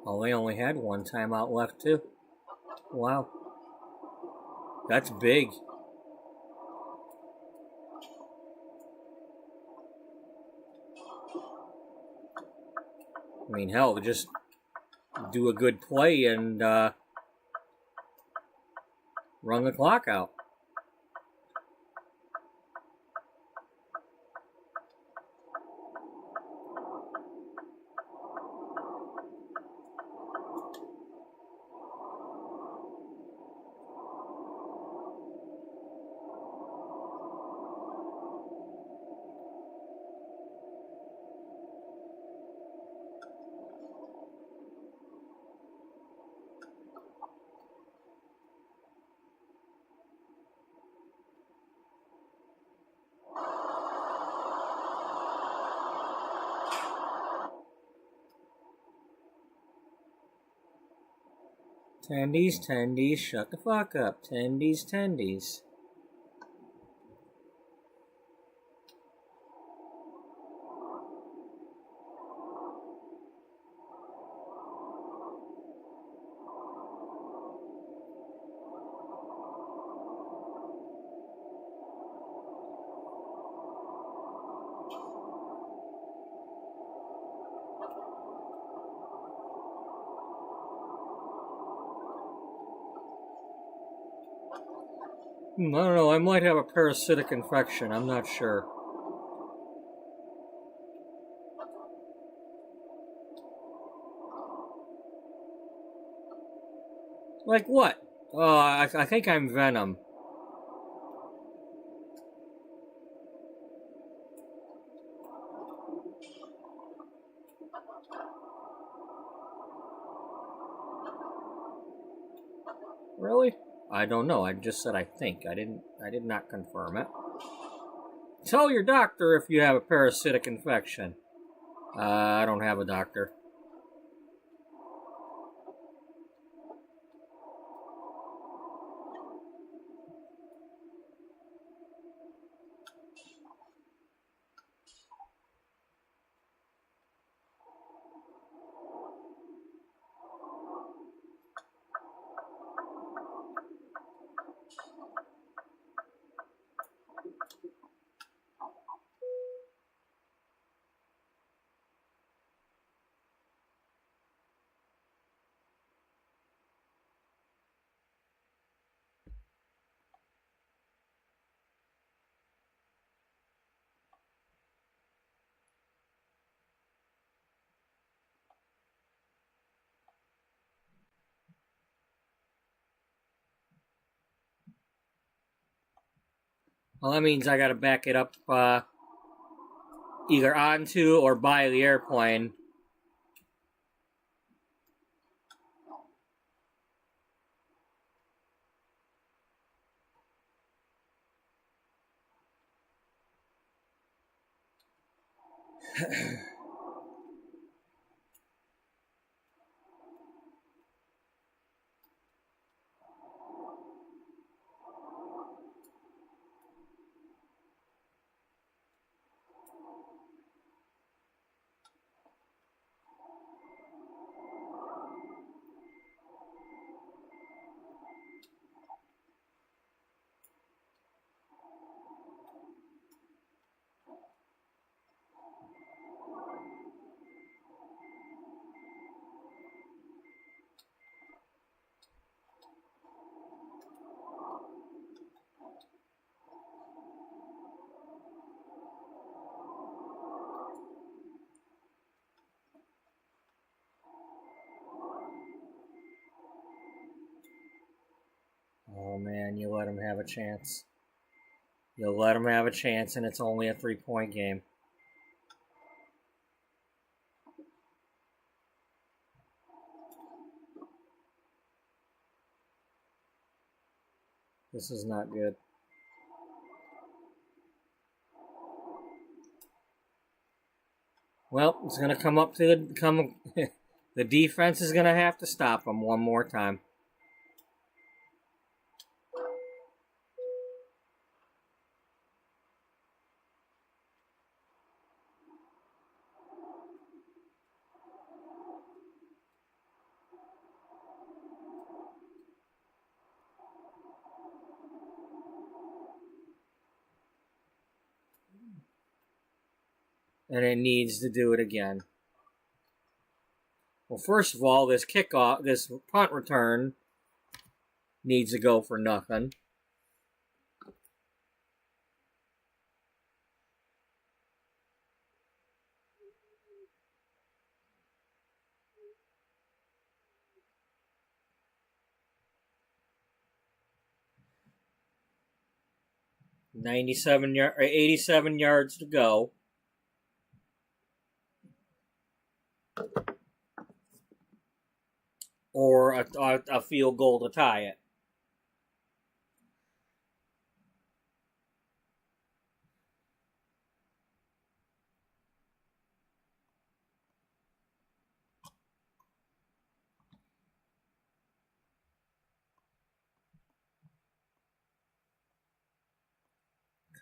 Oh, they only had one timeout left, too. Wow. That's big. I mean, hell, just do a good play and run the clock out. Tendies, shut the fuck up. Tendies. I don't know, I might have a parasitic infection, I'm not sure. Like what? Oh, I think I'm Venom. Really? I don't know. I just said I think. I did not confirm it. Tell your doctor if you have a parasitic infection. I don't have a doctor. Well, that means I gotta back it up either onto or by the airplane. Oh man, you let him have a chance. You'll let him have a chance, and it's only a 3-point game. This is not good. Well, it's gonna come up to the defense is gonna have to stop him one more time. And it needs to do it again. Well, first of all, this kickoff, this punt return needs to go for nothing. Or 87 yards to go. Or a field goal to tie it.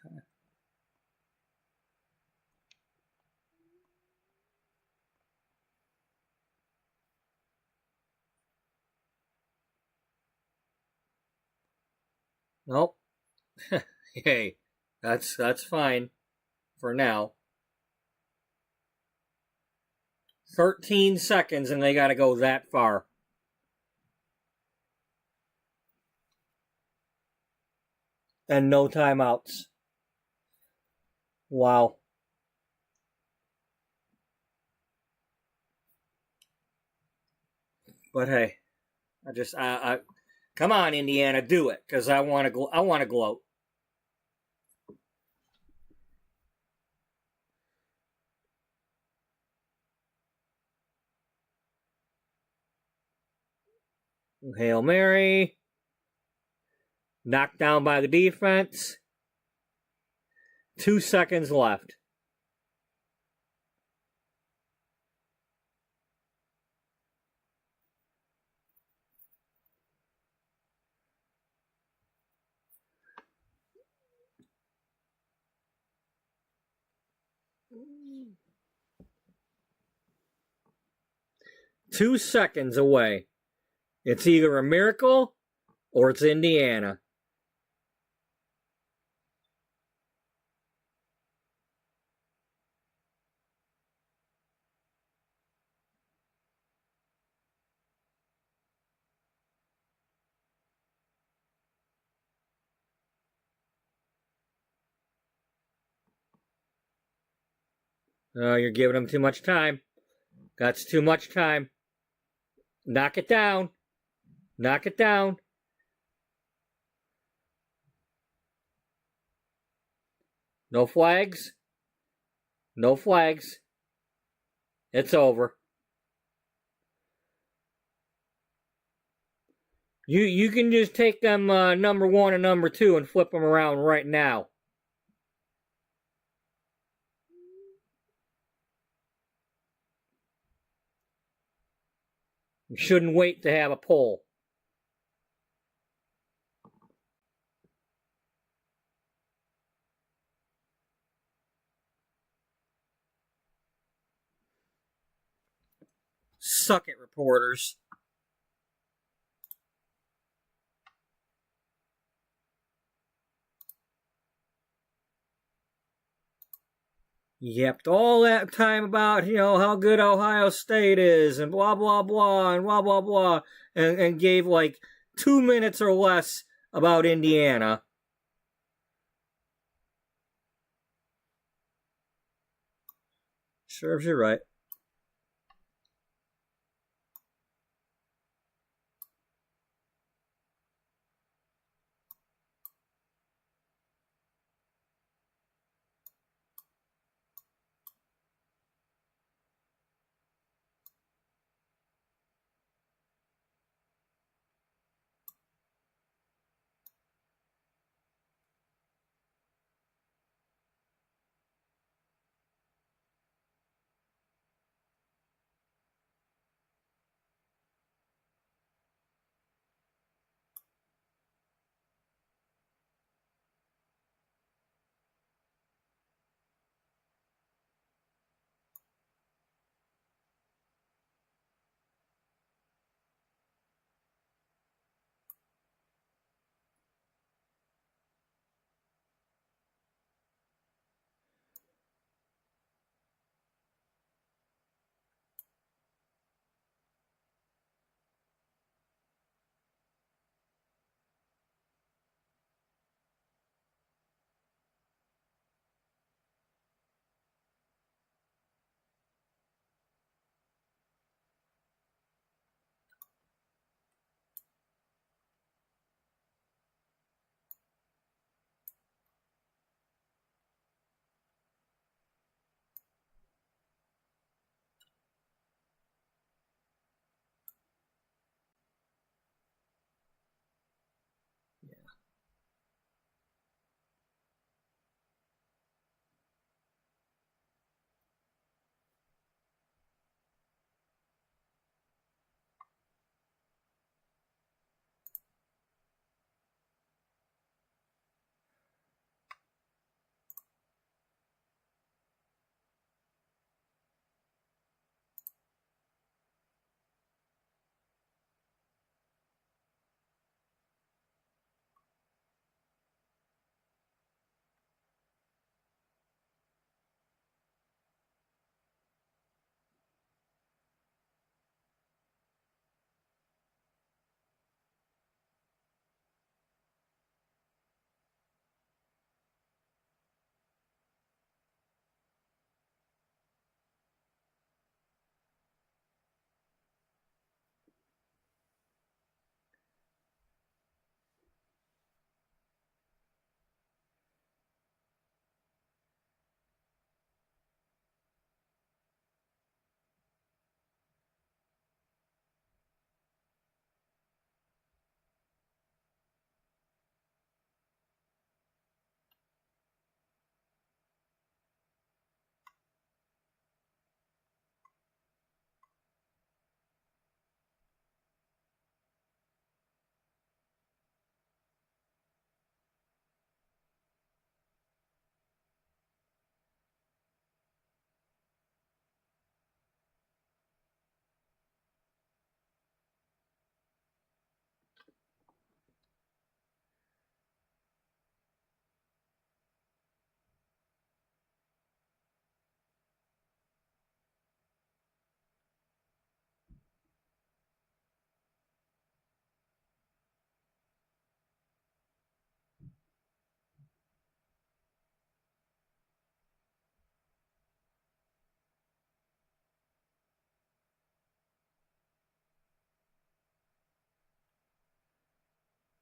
Okay. Nope. Hey, that's fine for now. 13 seconds and they got to go that far. And no timeouts. Wow. But hey, I come on, Indiana, do it, because I want to gloat. Hail Mary. Knocked down by the defense. 2 seconds left. Two seconds away. It's either a miracle or it's Indiana. Oh, you're giving them too much time. That's too much time. Knock it down. Knock it down. No flags. No flags. It's over. You can just take them number 1 and number 2 and flip them around right now. You shouldn't wait to have a poll. Suck it, reporters. Yapped all that time about, how good Ohio State is and blah, blah, blah, and blah, blah, blah, and gave like 2 minutes or less about Indiana. Serves you right.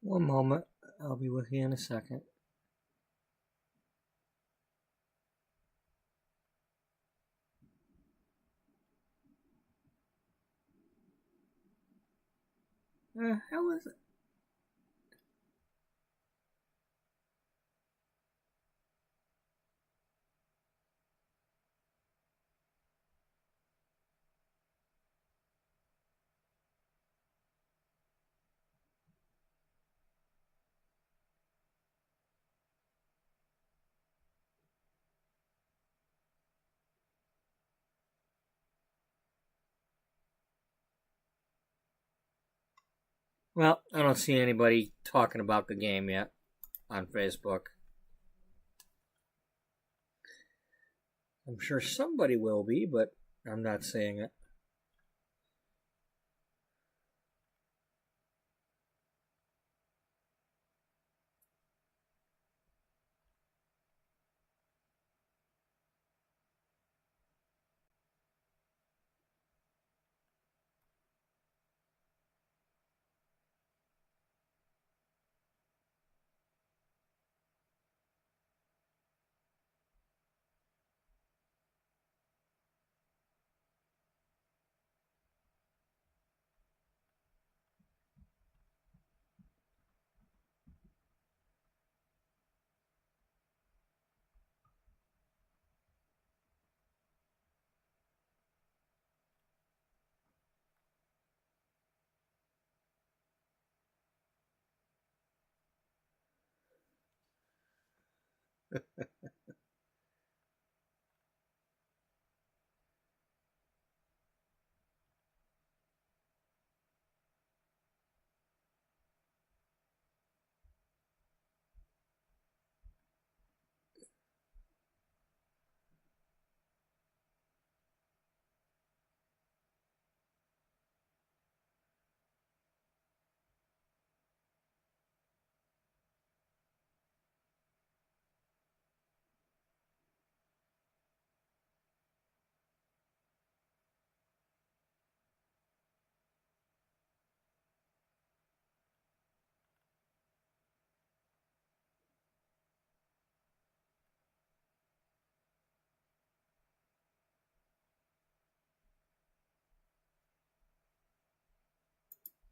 One moment. I'll be with you in a second. How is it? Well, I don't see anybody talking about the game yet on Facebook. I'm sure somebody will be, but I'm not seeing it.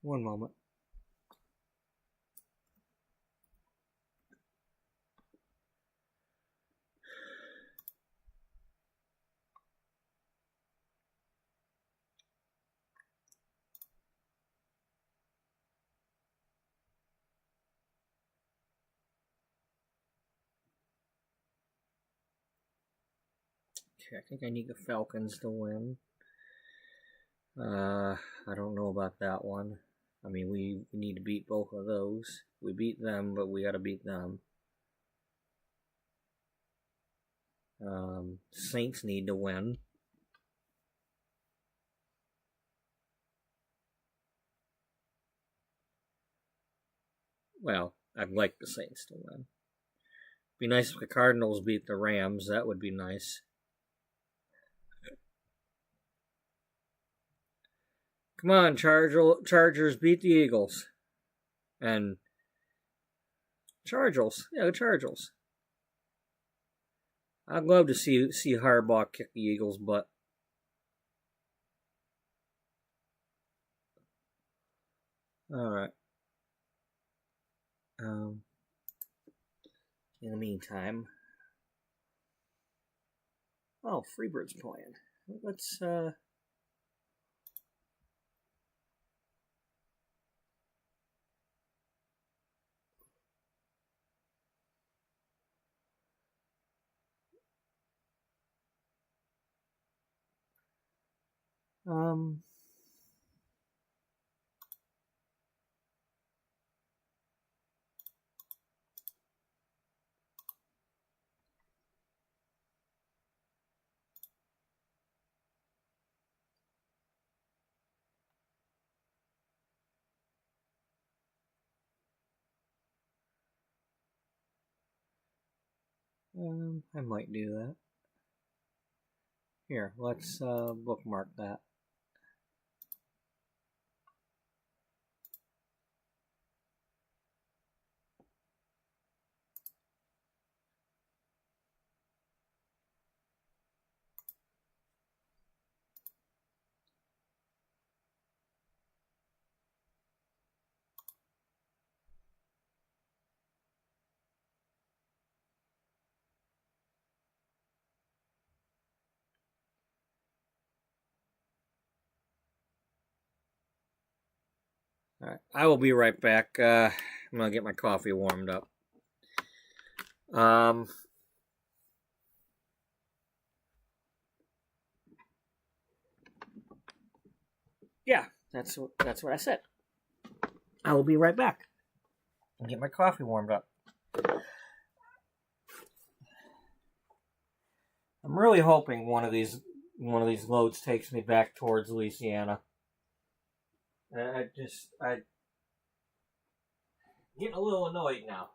One moment. Okay, I think I need the Falcons to win. I don't know about that one. I mean, we need to beat both of those. We beat them, but we got to beat them. Saints need to win. Well, I'd like the Saints to win. Be nice if the Cardinals beat the Rams. That would be nice. Come on, Chargers beat the Eagles. And Chargers. Yeah, the Chargers. I'd love to see Harbaugh kick the Eagles' butt. Alright. In the meantime. Oh, Freebird's playing. Let's um I might do that. Here, let's bookmark that. All right, I will be right back. I'm gonna get my coffee warmed up. Yeah, that's what I said. I will be right back and get my coffee warmed up. I'm really hoping one of these loads takes me back towards Louisiana. I getting a little annoyed now.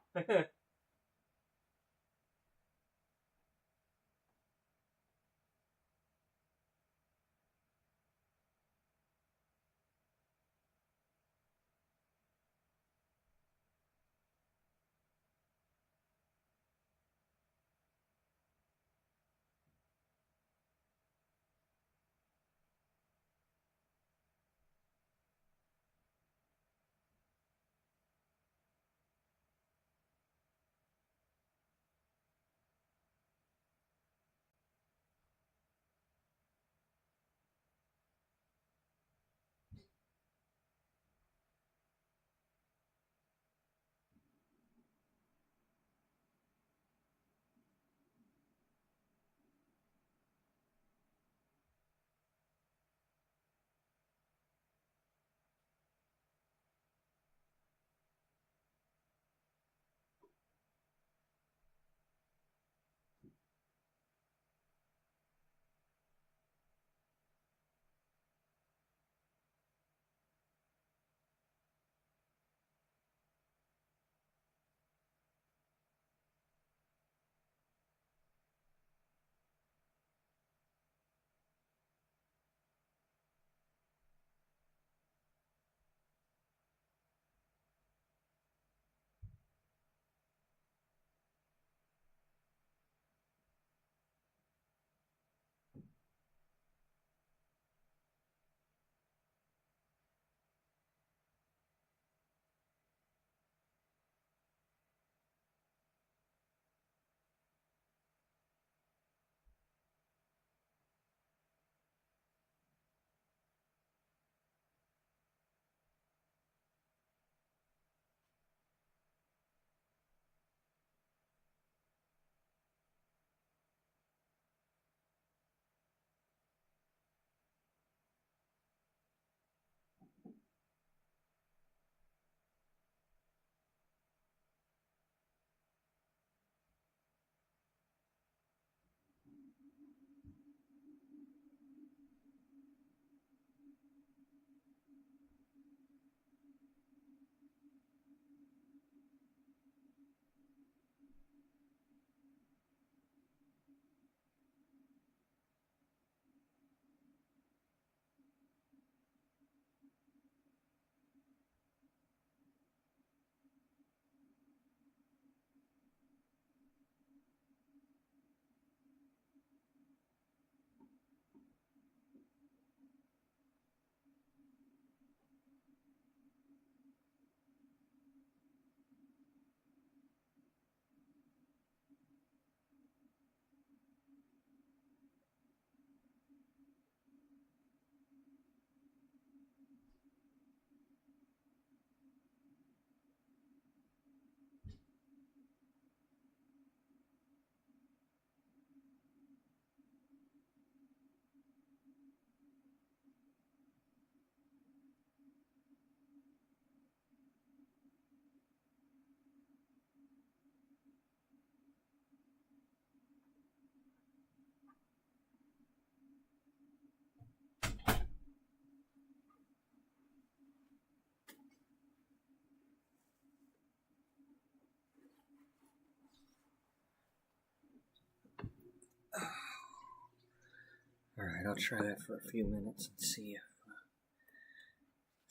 All right, I'll try that for a few minutes and see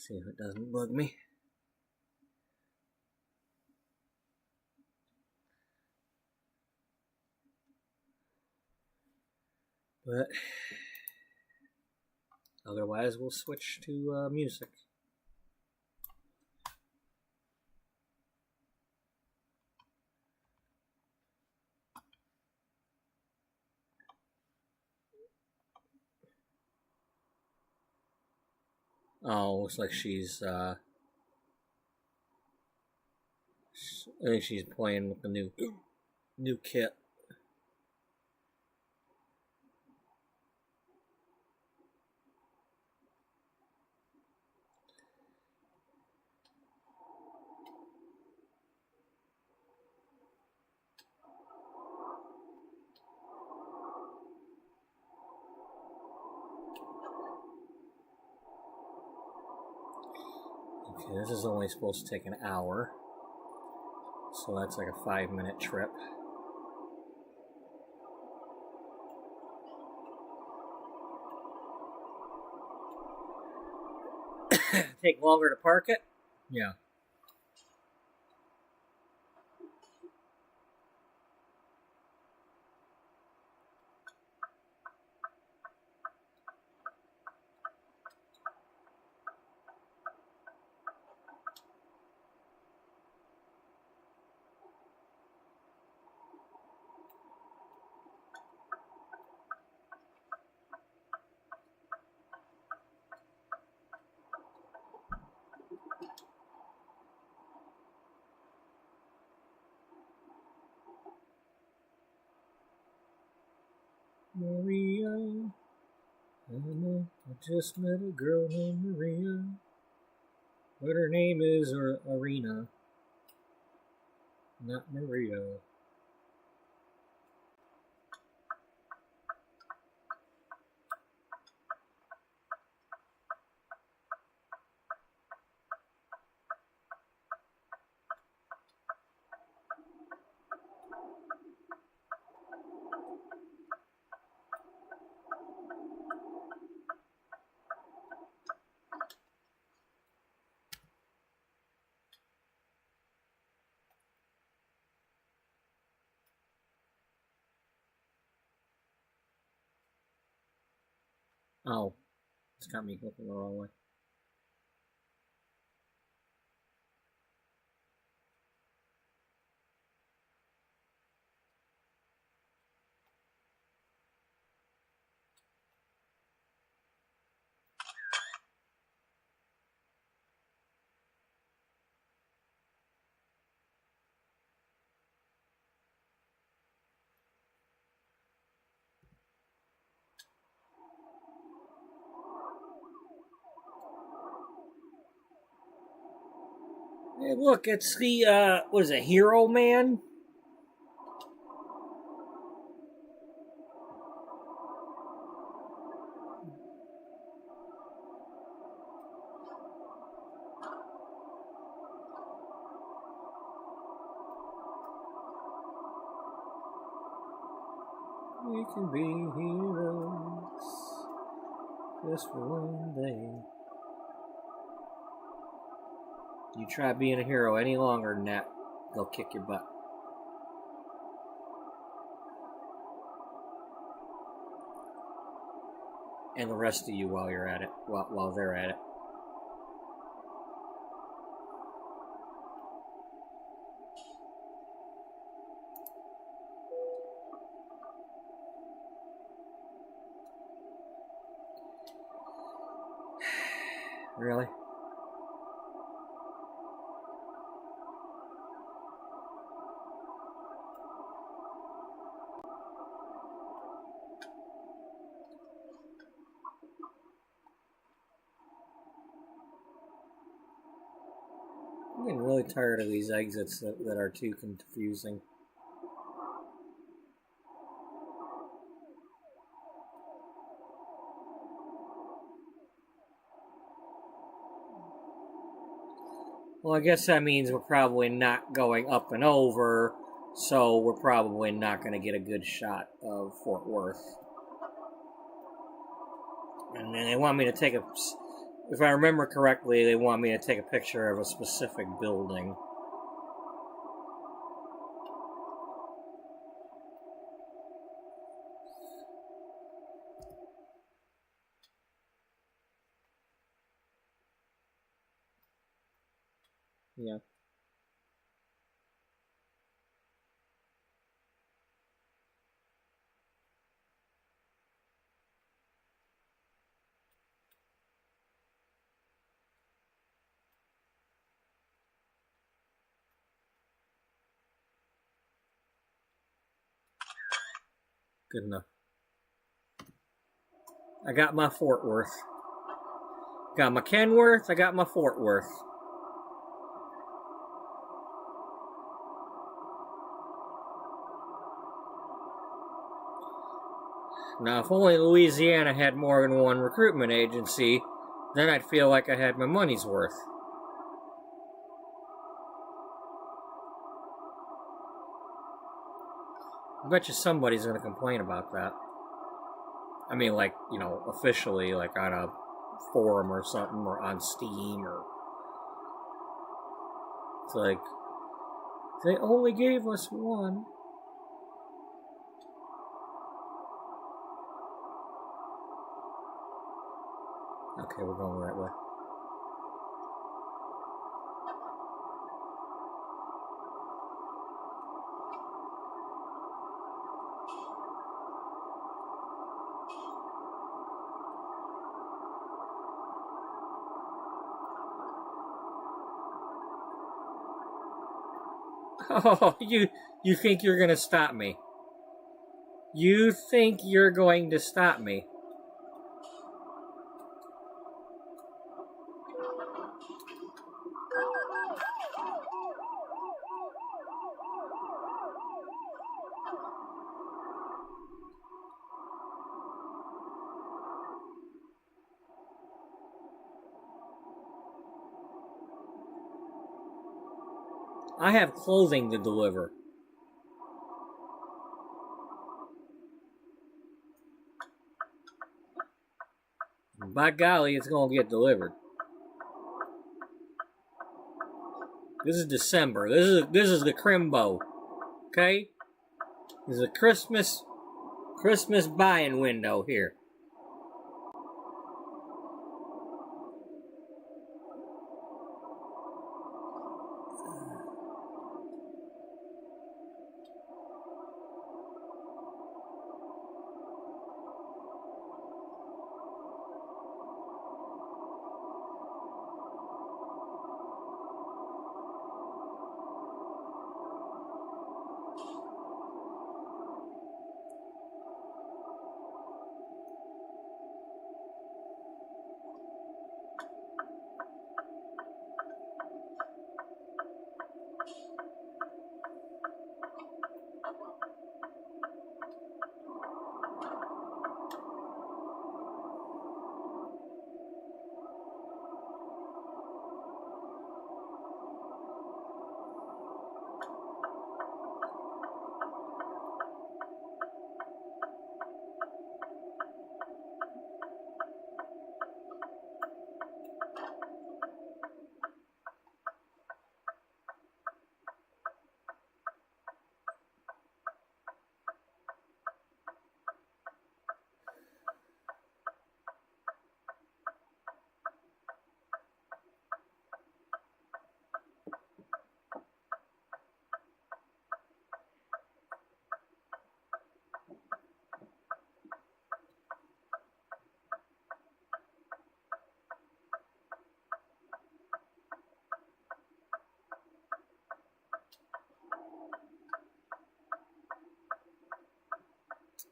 if it doesn't bug me. But otherwise, we'll switch to music. Oh, looks like she's I think she's playing with the new kit. Okay, this is only supposed to take an hour, so that's like a 5-minute trip. Take longer to park it? Yeah. Maria, I just met a girl named Maria, but her name is Arena, not Maria. Oh, it's got me looking the wrong way. Hey, look, it's the, what is it, Hero Man? We can be heroes just for one day. You try being a hero any longer than that, they'll kick your butt. And the rest of you while you're at it, while they're at it. Really? I'm getting really tired of these exits that are too confusing. Well, I guess that means we're probably not going up and over, so we're probably not going to get a good shot of Fort Worth. And then they want me to take a... If I remember correctly, they want me to take a picture of a specific building. Yeah. Good enough. I got my Fort Worth. Got my Kenworth, I got my Fort Worth. Now, if only Louisiana had more than one recruitment agency, then I'd feel like I had my money's worth. I bet you somebody's going to complain about that. I mean, like, you know, officially, like on a forum or something, or on Steam, or... It's like, they only gave us one. Okay, we're going the right way. Oh, you think you're gonna stop me? You think you're going to stop me? I have clothing to deliver. By golly, it's gonna get delivered. This is December. This is the Crimbo. Okay? This is a Christmas buying window here.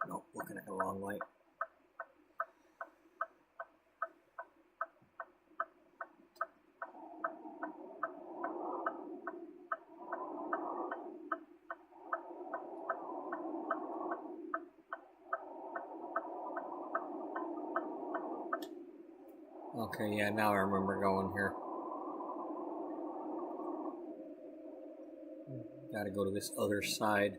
Nope, looking at the wrong light. Okay, yeah, now I remember going here. Gotta go to this other side.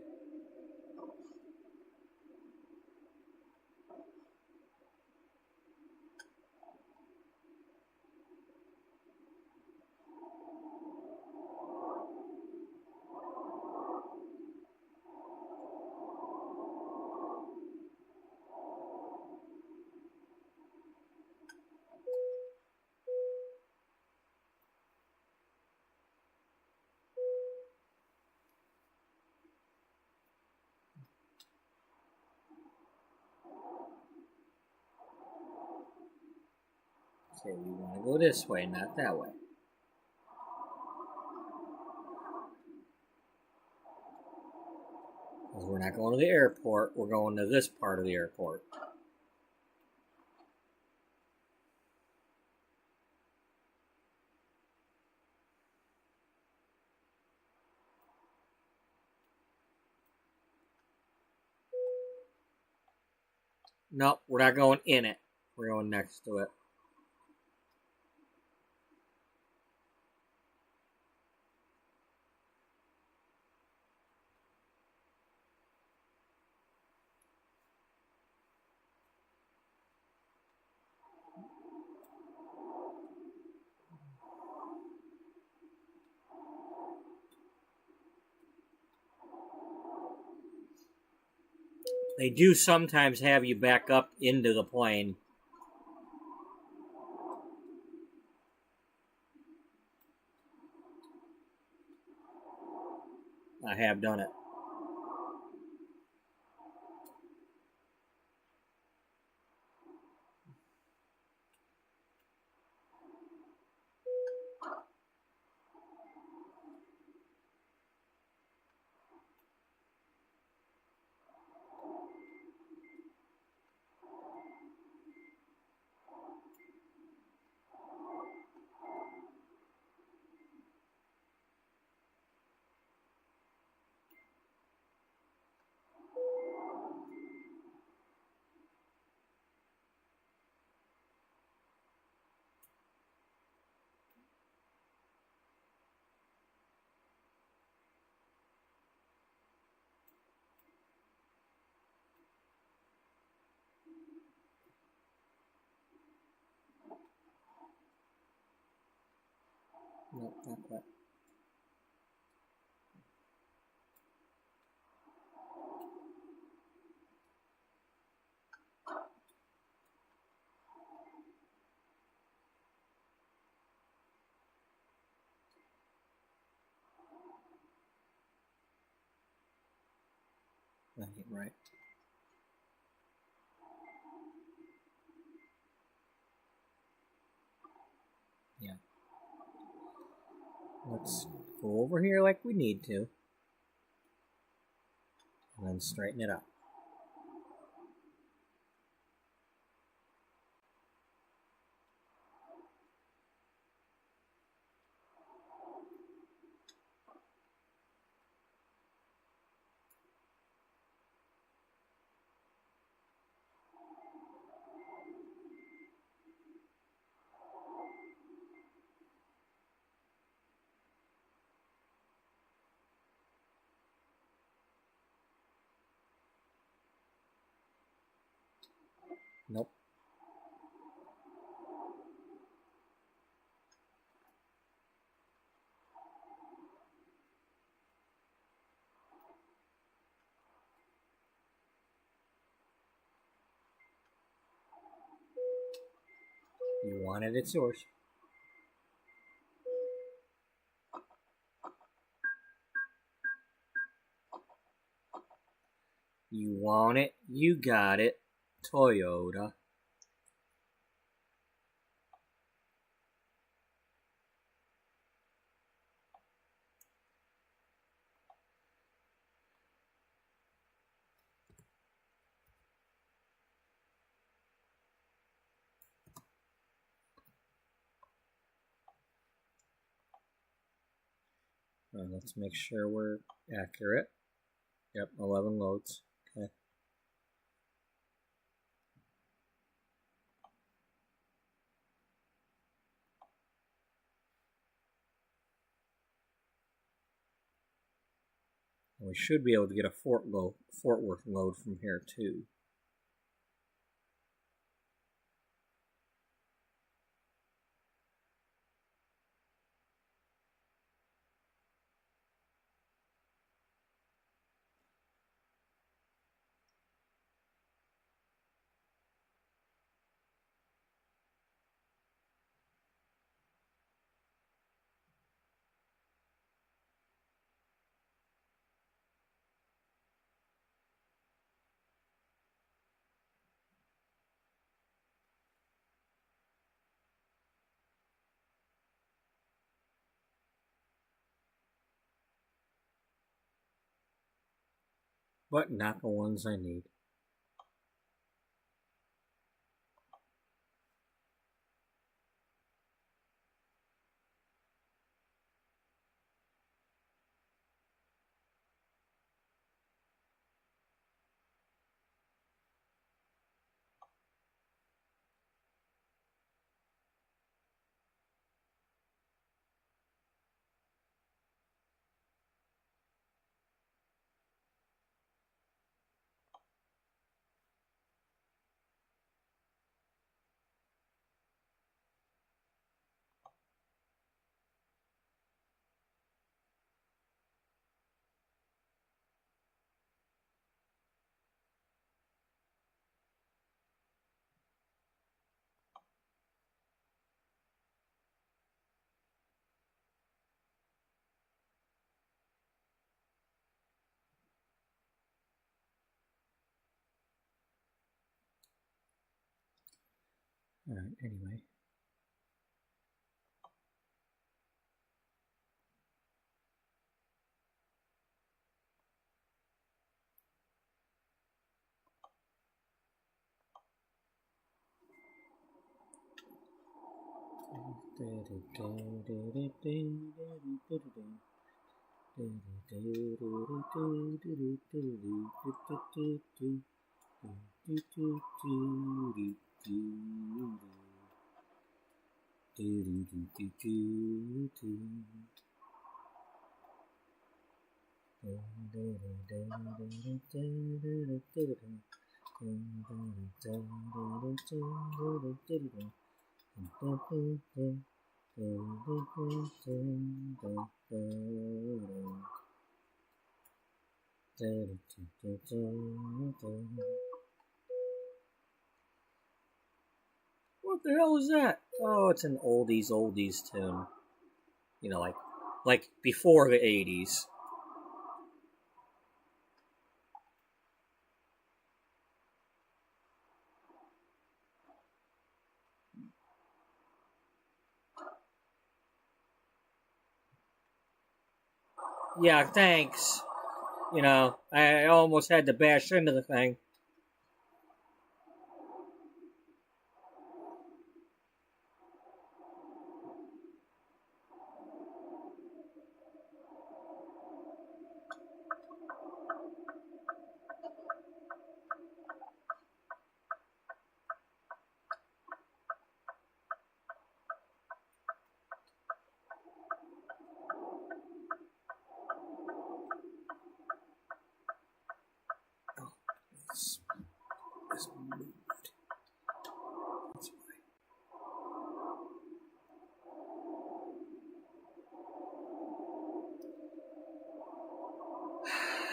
Okay, we want to go this way, not that way. we're not going to the airport, we're going to this part of the airport. Nope, we're not going in it. We're going next to it. They do sometimes have you back up into the plane. I have done it. Nope, not quite. Not getting right. Yeah. Let's go over here like we need to. And then straighten it up. Nope. You want it, it's yours. You want it, you got it. Toyota. Let's make sure we're accurate. Yep, 11 loads. Okay. And we should be able to get a Fort Worth load from here too. but not the ones I need. Alright, anyway. What the hell is that? Oh, it's an oldies tune. You know, like before the 80s. Yeah, thanks. You know, I almost had to bash into the thing. It's moved. That's why.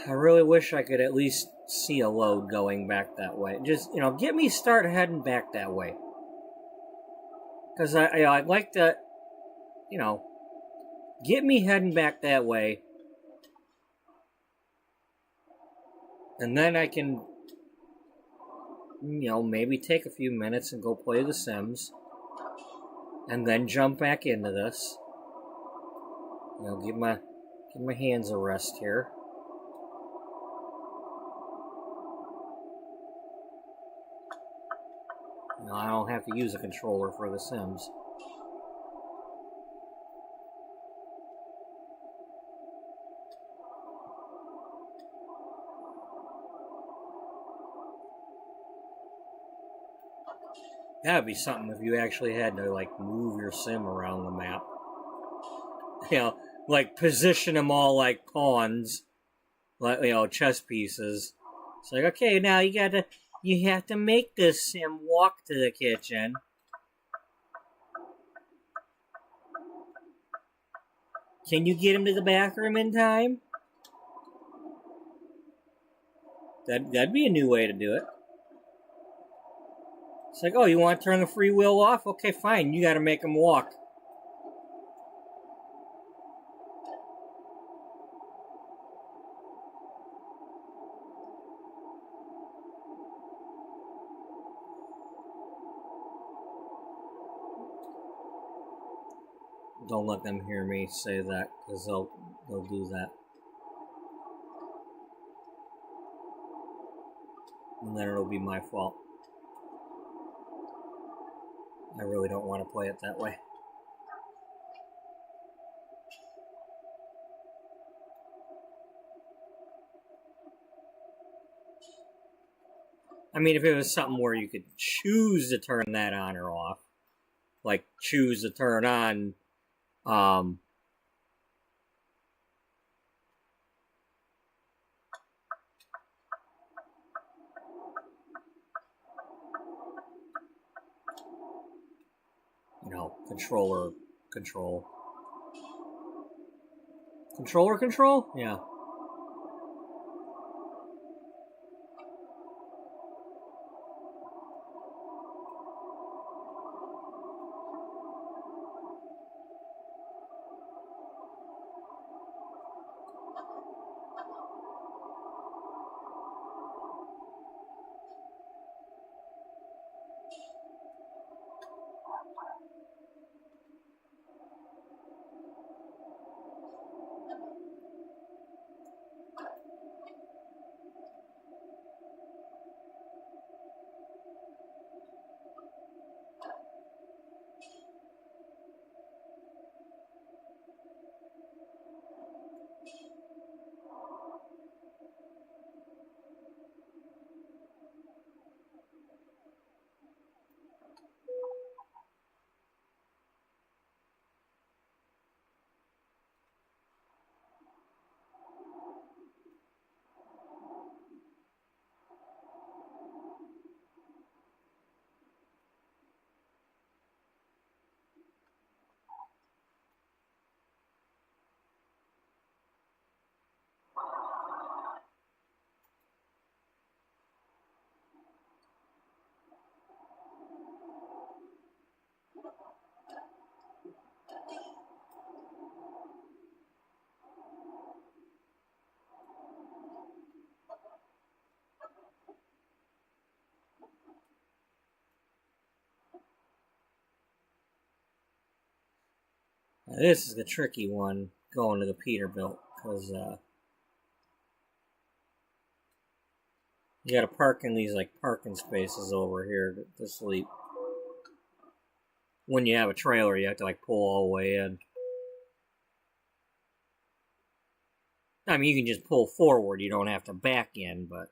I really wish I could at least see a load going back that way. Just, you know, get me start heading back that way. Because I'd like to, you know, get me heading back that way. And then I can, you know, maybe take a few minutes and go play The Sims. And then jump back into this. You know, give my hands a rest here. You know, I don't have to use a controller for The Sims. That'd be something if you actually had to, like, move your sim around the map. You know, like, position them all like pawns. Like, you know, chess pieces. It's like, okay, now you have to make this sim walk to the kitchen. Can you get him to the bathroom in time? That'd be a new way to do it. It's like, oh, you want to turn the free will off? Okay, fine. You got to make him walk. Don't let them hear me say that, because they'll do that. and then it'll be my fault. I really don't want to play it that way. I mean, if it was something where you could choose to turn that on or off, like choose to turn on, you know, controller control. Controller control? Yeah. Now, this is the tricky one going to the Peterbilt because you got to park in these like parking spaces over here to sleep. When you have a trailer, you have to like pull all the way in. I mean, you can just pull forward. You don't have to back in, but.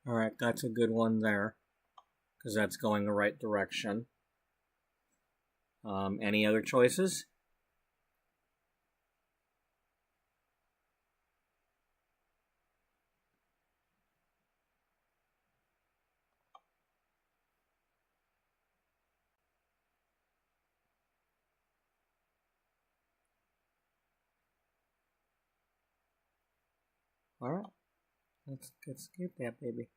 Alright, that's a good one there. Because that's going the right direction. Any other choices? Alright. Let's get that, baby.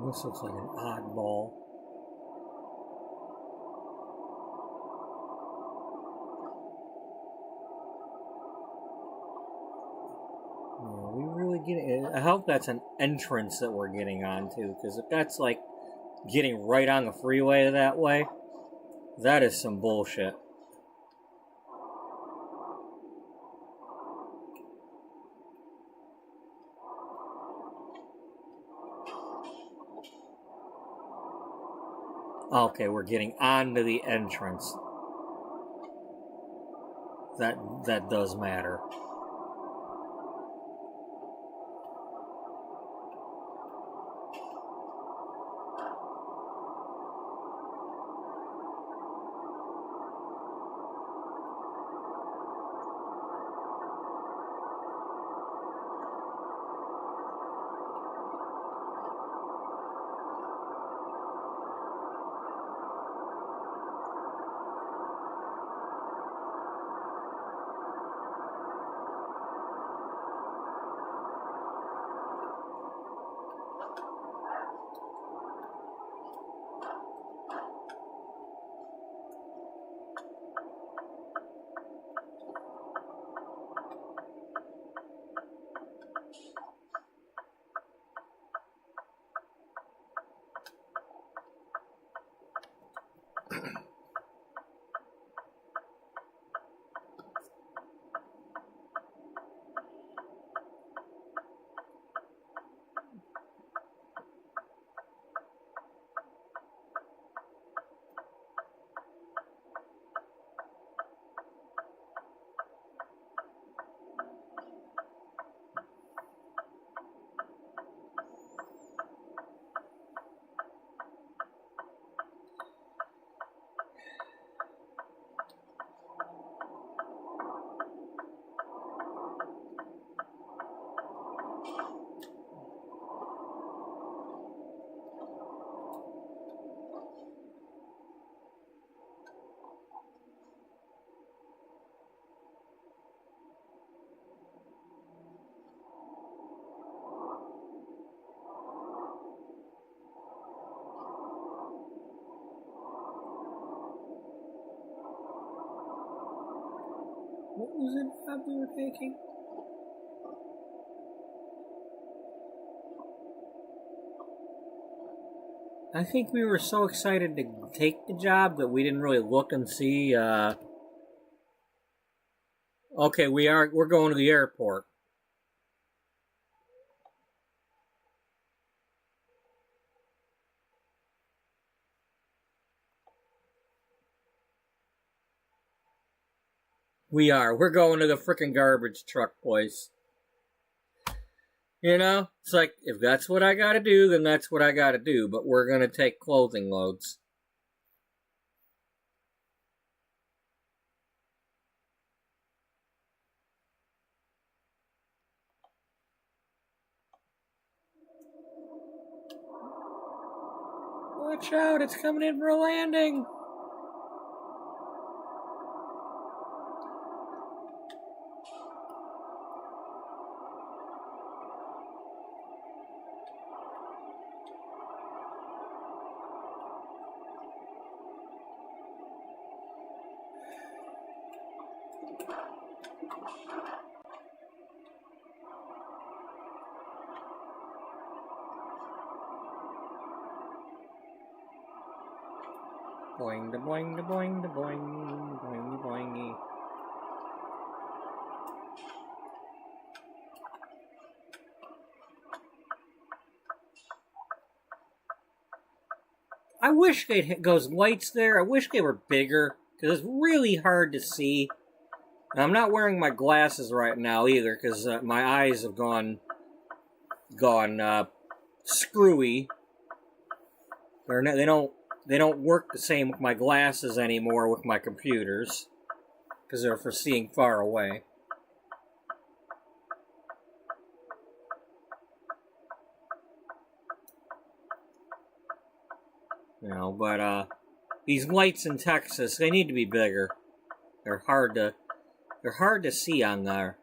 This looks like an oddball. Are we really getting... I hope that's an entrance that we're getting onto, because if that's like getting right on the freeway that way, that is some bullshit. Okay, we're getting onto the entrance. That does matter. What was it that we were taking? I think we were so excited to take the job that we didn't really look and see. Okay, we're going to the airport. We're going to the frickin' garbage truck place. You know? It's like, if that's what I gotta do, then that's what I gotta do. But we're gonna take clothing loads. Watch out, it's coming in for a landing. Boing da boing da boing da boing, boing boingy. I wish they'd hit those lights there. I wish they were bigger, because it's really hard to see. And I'm not wearing my glasses right now either, because my eyes have gone screwy. They don't work the same with my glasses anymore with my computers, because they're for seeing far away. You know, but these lights in Texas, they need to be bigger. They're hard to see on there.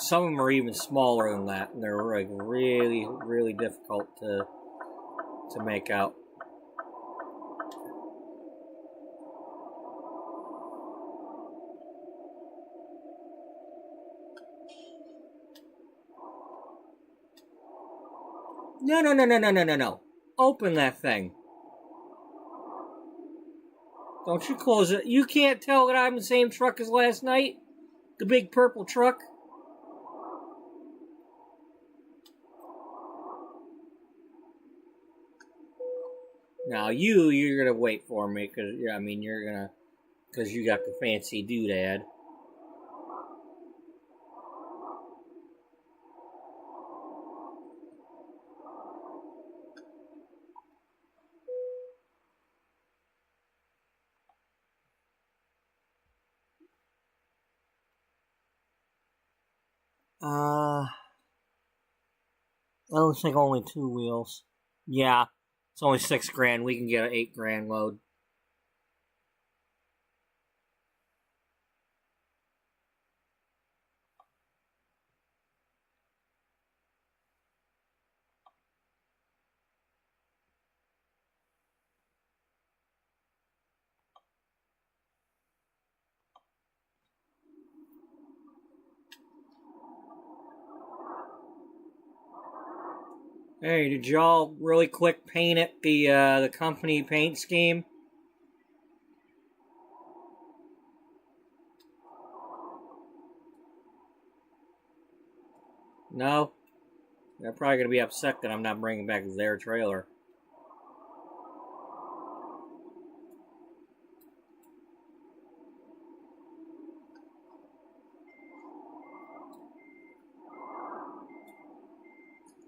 Some of them are even smaller than that, and they're like really, really difficult to make out. No. Open that thing. Don't you close it. You can't tell that I'm the same truck as last night? The big purple truck? Now you're gonna wait for me, because because you got the fancy doodad. That looks like only 2 wheels. Yeah, it's only $6,000. We can get an $8,000 load. Hey, did y'all really quick paint it the company paint scheme? No? They're probably gonna be upset that I'm not bringing back their trailer.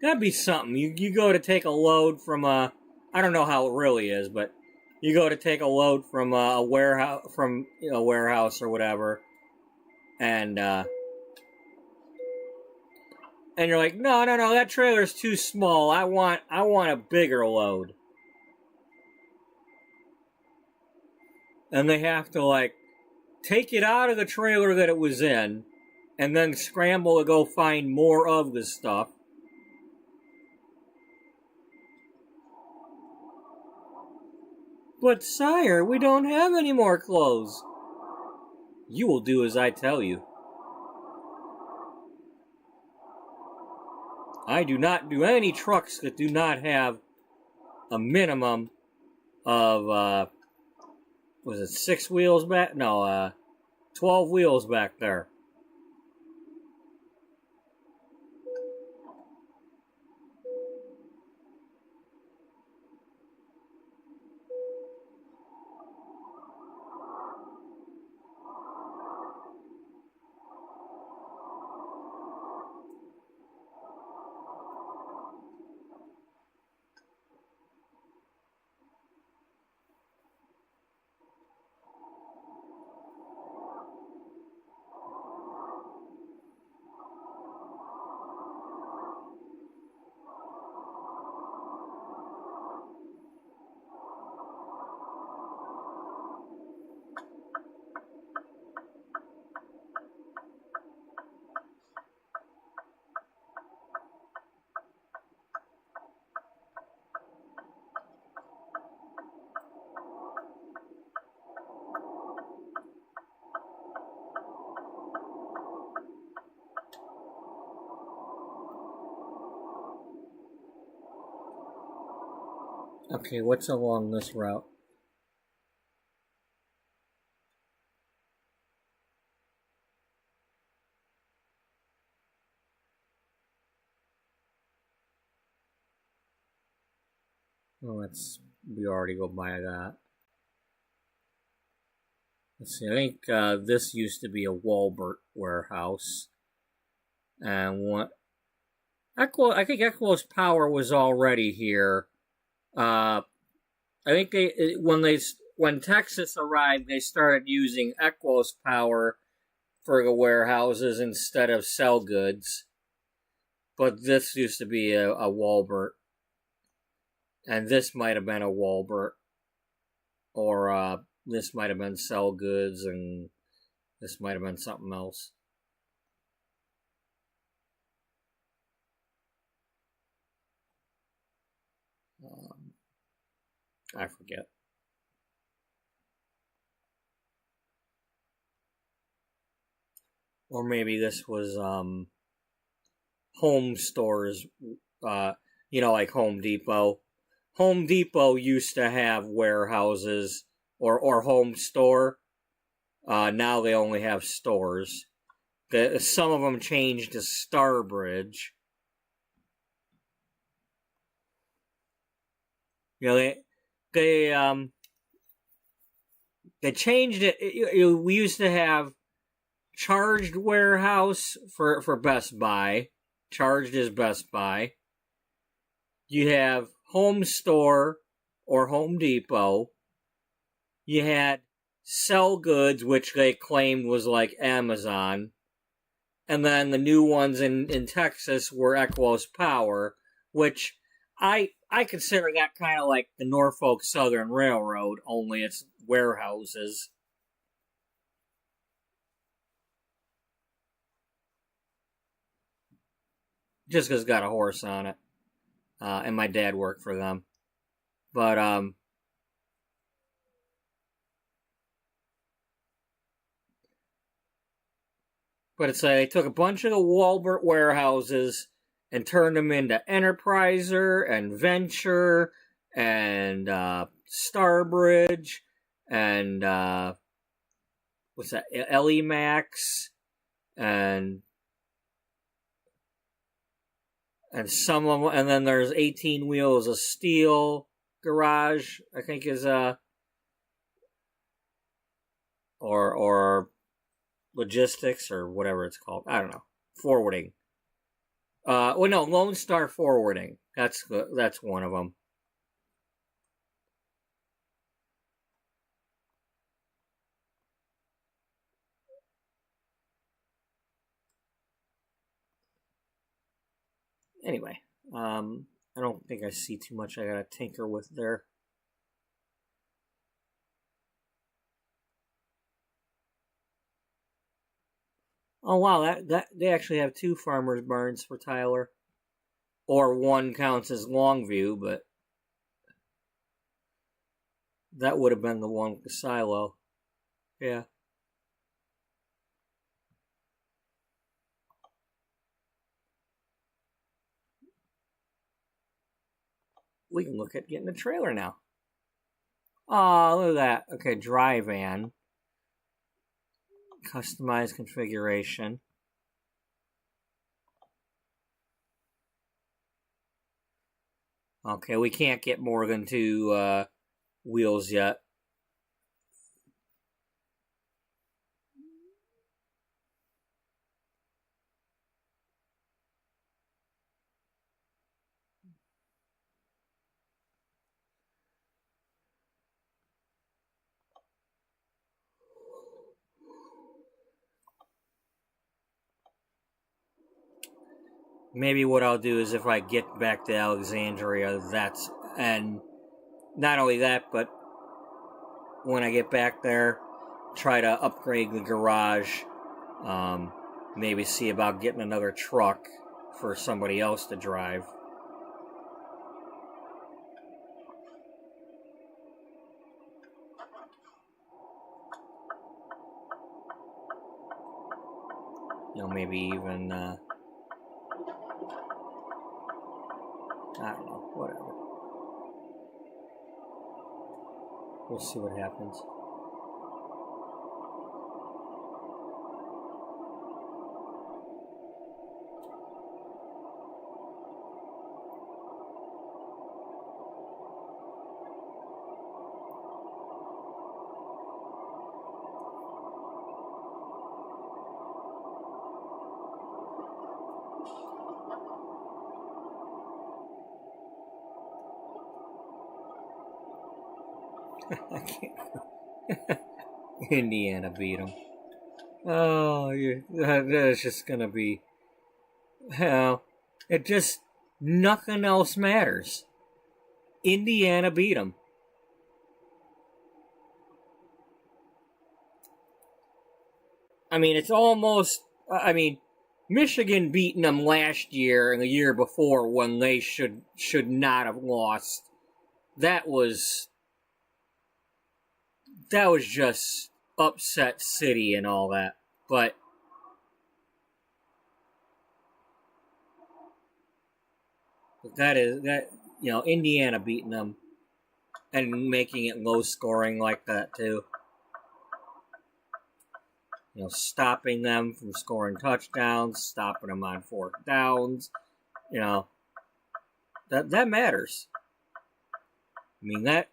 That'd be something. You go to take a load from a, I don't know how it really is, but you go to take a load from a warehouse, from a warehouse or whatever, and you're like, no, that trailer's too small. I want a bigger load. And they have to like take it out of the trailer that it was in, and then scramble to go find more of the stuff. But sire, we don't have any more clothes. You will do as I tell you. I do not do any trucks that do not have a minimum of, was it 6 wheels back? No, 12 wheels back there. Okay, what's along this route? Oh, we already go by that. Let's see, I think this used to be a Walbert warehouse. And I think Equo's Power was already here. I think when Texas arrived, they started using Equo's Power for the warehouses instead of sell goods. But this used to be a Walbert. And this might have been a Walbert. Or this might have been sell goods, and this might have been something else. I forget. Or maybe this was home stores, like Home Depot. Home Depot used to have warehouses or home store. Now they only have stores. Some of them changed to Starbridge. They changed it. We used to have Charged Warehouse for Best Buy. Charged is Best Buy. You have Home Store or Home Depot. You had Sell Goods, which they claimed was like Amazon. And then the new ones in Texas were Equos Power, which I consider that kind of like the Norfolk Southern Railroad, only it's warehouses. Just because it's got a horse on it. And my dad worked for them. But, it's like they took a bunch of the Walmart warehouses and turned them into Enterpriser and Venture and Starbridge and what's that? Max and some of them, and then there's 18 Wheels of Steel Garage, I think is or logistics or whatever it's called. I don't know. Forwarding. Lone Star Forwarding. That's one of them. Anyway, I don't think I see too much I gotta tinker with there. Oh wow, that they actually have 2 farmers barns for Tyler. Or one counts as Longview, but that would have been the one with the silo. Yeah. We can look at getting a trailer now. Oh, look at that. Okay, dry van. Customized configuration. Okay, we can't get more than 2 wheels yet. Maybe what I'll do is if I get back to Alexandria, and not only that, but when I get back there, try to upgrade the garage. Maybe see about getting another truck for somebody else to drive. Maybe even, I don't know, whatever. We'll see what happens. I can't. Indiana beat them. Oh, that's just gonna be. Hell, it just. Nothing else matters. Indiana beat them. I mean, it's almost. Michigan beating them last year and the year before when they should not have lost. That was that was just upset city and all that. But that, Indiana beating them and making it low scoring like that too. Stopping them from scoring touchdowns, stopping them on fourth downs. That matters. I mean, that.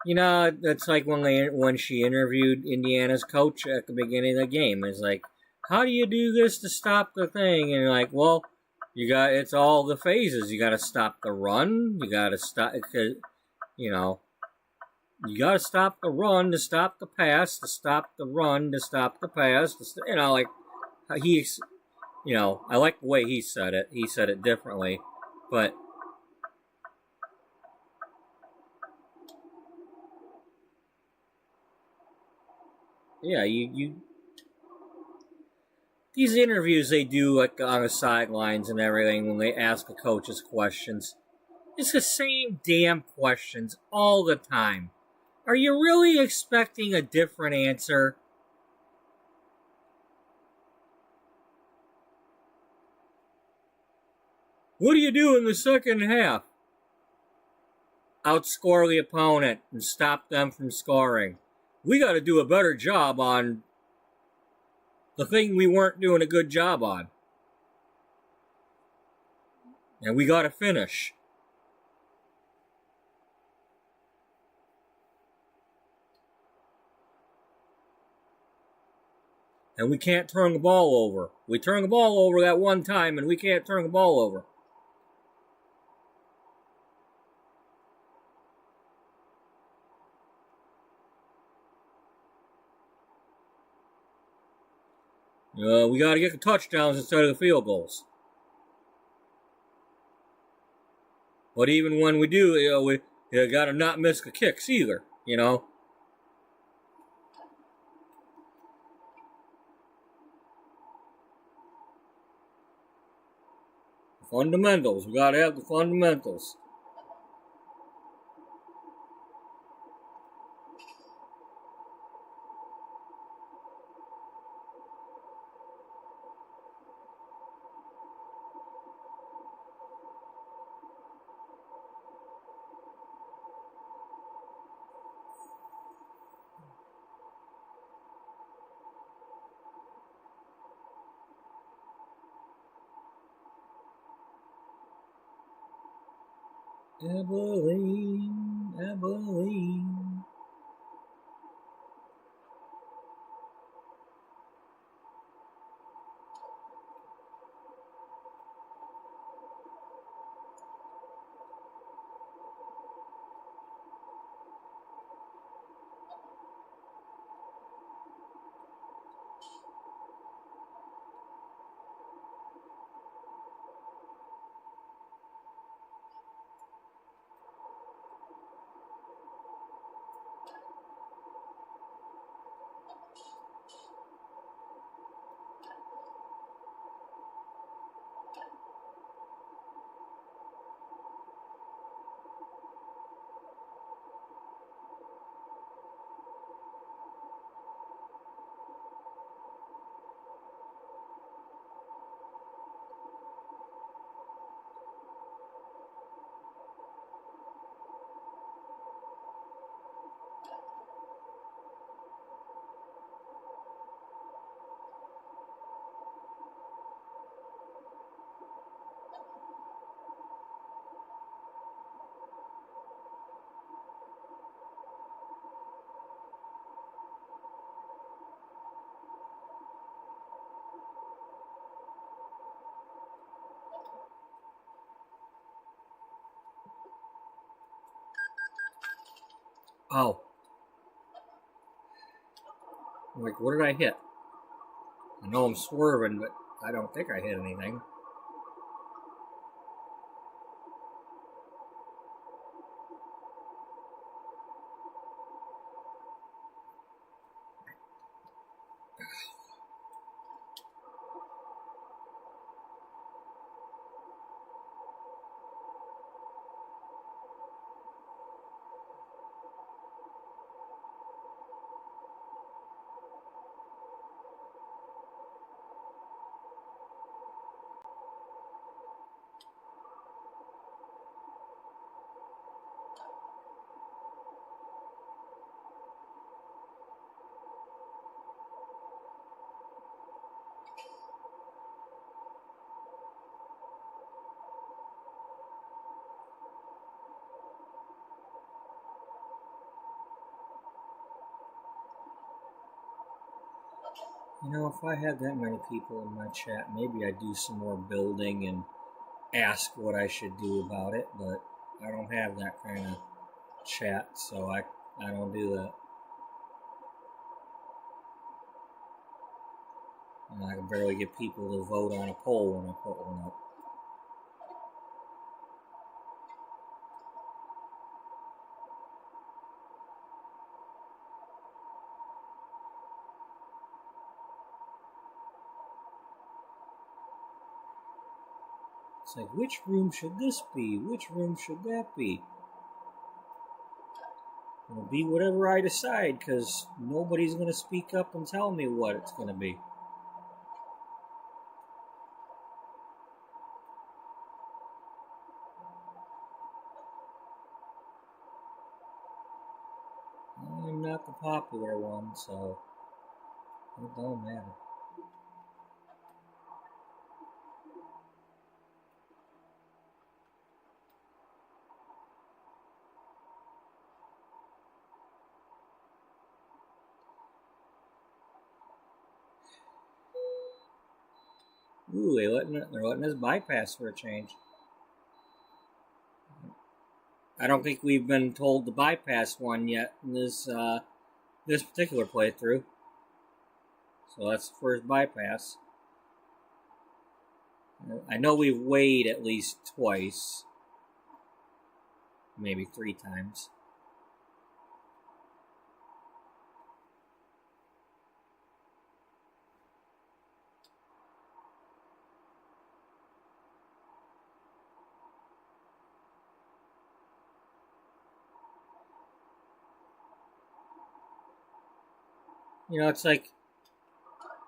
It's like when she interviewed Indiana's coach at the beginning of the game. It's like, how do you do this to stop the thing? And like, well, it's all the phases. You got to stop the run. You got to stop, you got to stop the run to stop the pass, to stop the run to stop the pass. Like he, I like the way he said it. He said it differently, but. Yeah, these interviews they do like on the sidelines and everything when they ask the coaches questions. It's the same damn questions all the time. Are you really expecting a different answer? What do you do in the second half? Outscore the opponent and stop them from scoring. We got to do a better job on the thing we weren't doing a good job on. And we got to finish. And we can't turn the ball over. We turned the ball over that one time, and we can't turn the ball over. We got to get the touchdowns instead of the field goals. But even when we do, we got to not miss the kicks either, Fundamentals. We got to have the fundamentals. Abilene. Oh. I'm like, what did I hit? I know I'm swerving, but I don't think I hit anything. You know, if I had that many people in my chat, maybe I'd do some more building and ask what I should do about it, but I don't have that kind of chat, so I don't do that. And I can barely get people to vote on a poll when I put one up. It's like, which room should this be? Which room should that be? It'll be whatever I decide, because nobody's going to speak up and tell me what it's going to be. I'm not the popular one, so it don't matter. Ooh, they're letting us bypass for a change. I don't think we've been told to bypass one yet in this particular playthrough. So that's the first bypass. I know we've weighed at least twice. Maybe 3 times. You know, it's like,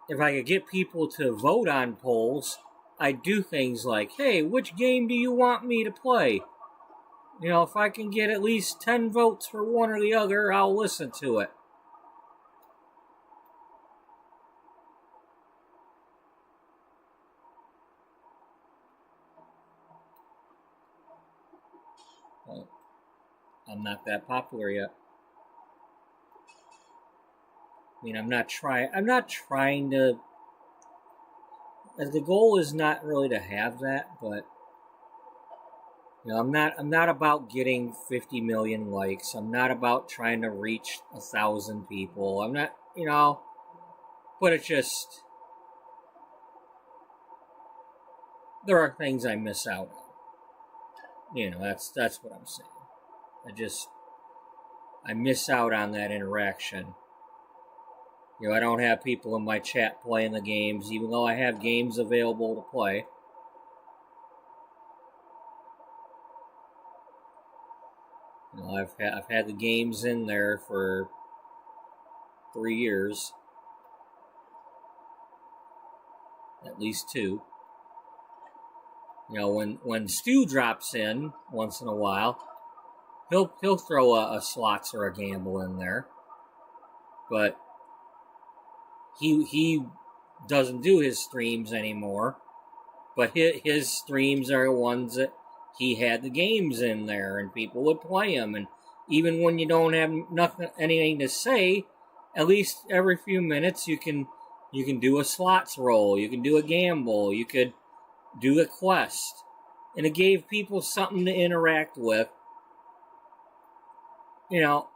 if I could get people to vote on polls, I'd do things like, hey, which game do you want me to play? You know, if I can get at least 10 votes for one or the other, I'll listen to it. But I'm not that popular yet. I mean, I'm not trying to, the goal is not really to have that, but you know, I'm not about getting 50 million likes. I'm not about trying to reach 1,000 people. I'm not, you know, but it's just, there are things I miss out on. You know, that's what I'm saying. I miss out on that interaction. You know, I don't have people in my chat playing the games, even though I have games available to play. You know, I've had the games in there for 3 years, at least 2. You know, when Stu drops in once in a while, he'll throw a slots or a gamble in there, but he doesn't do his streams anymore. But his streams are ones that he had the games in there, and people would play them. And even when you don't have anything to say, at least every few minutes you can do a slots roll, you can do a gamble, you could do a quest, and it gave people something to interact with. You know,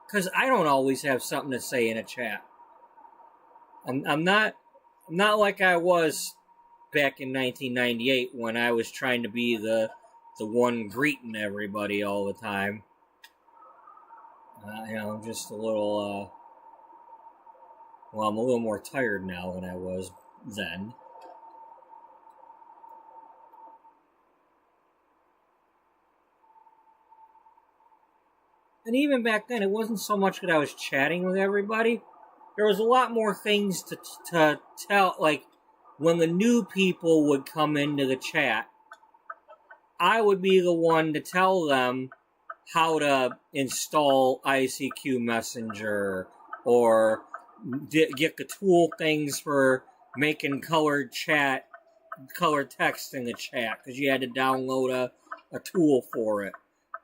because I don't always have something to say in a chat. I'm not like I was back in 1998 when I was trying to be the one greeting everybody all the time. You know, I'm just a little, well, I'm a little more tired now than I was then. And even back then, it wasn't so much that I was chatting with everybody. There was a lot more things to tell, like, when the new people would come into the chat, I would be the one to tell them how to install ICQ Messenger or get the tool things for making colored text in the chat, because you had to download a tool for it,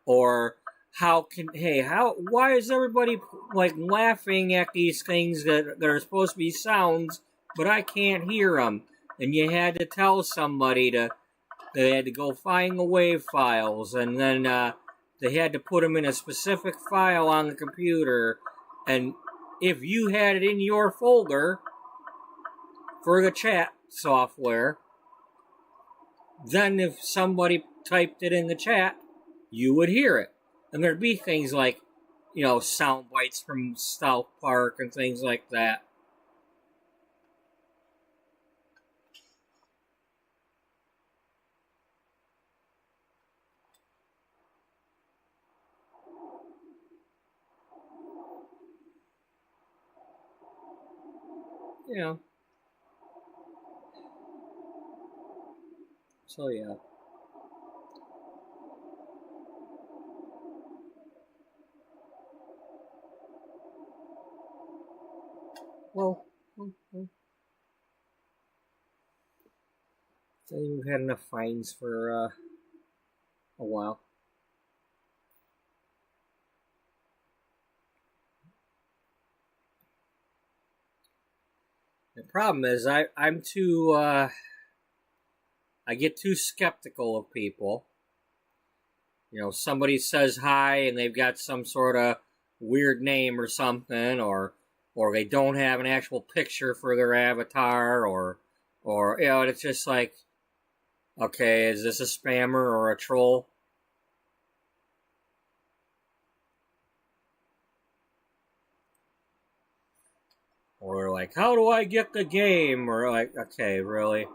or why is everybody like laughing at these things that are supposed to be sounds, but I can't hear them? And you had to tell somebody they had to go find the wave files, and then they had to put them in a specific file on the computer. And if you had it in your folder for the chat software, then if somebody typed it in the chat, you would hear it. And there'd be things like, sound bites from South Park and things like that. So yeah. Well, I think we've had enough fines for a while. The problem is I'm too I get too skeptical of people. Somebody says hi and they've got some sort of weird name or something, or they don't have an actual picture for their avatar, or it's just like, okay, is this a spammer or a troll? Or like, how do I get the game? Or like, okay, really?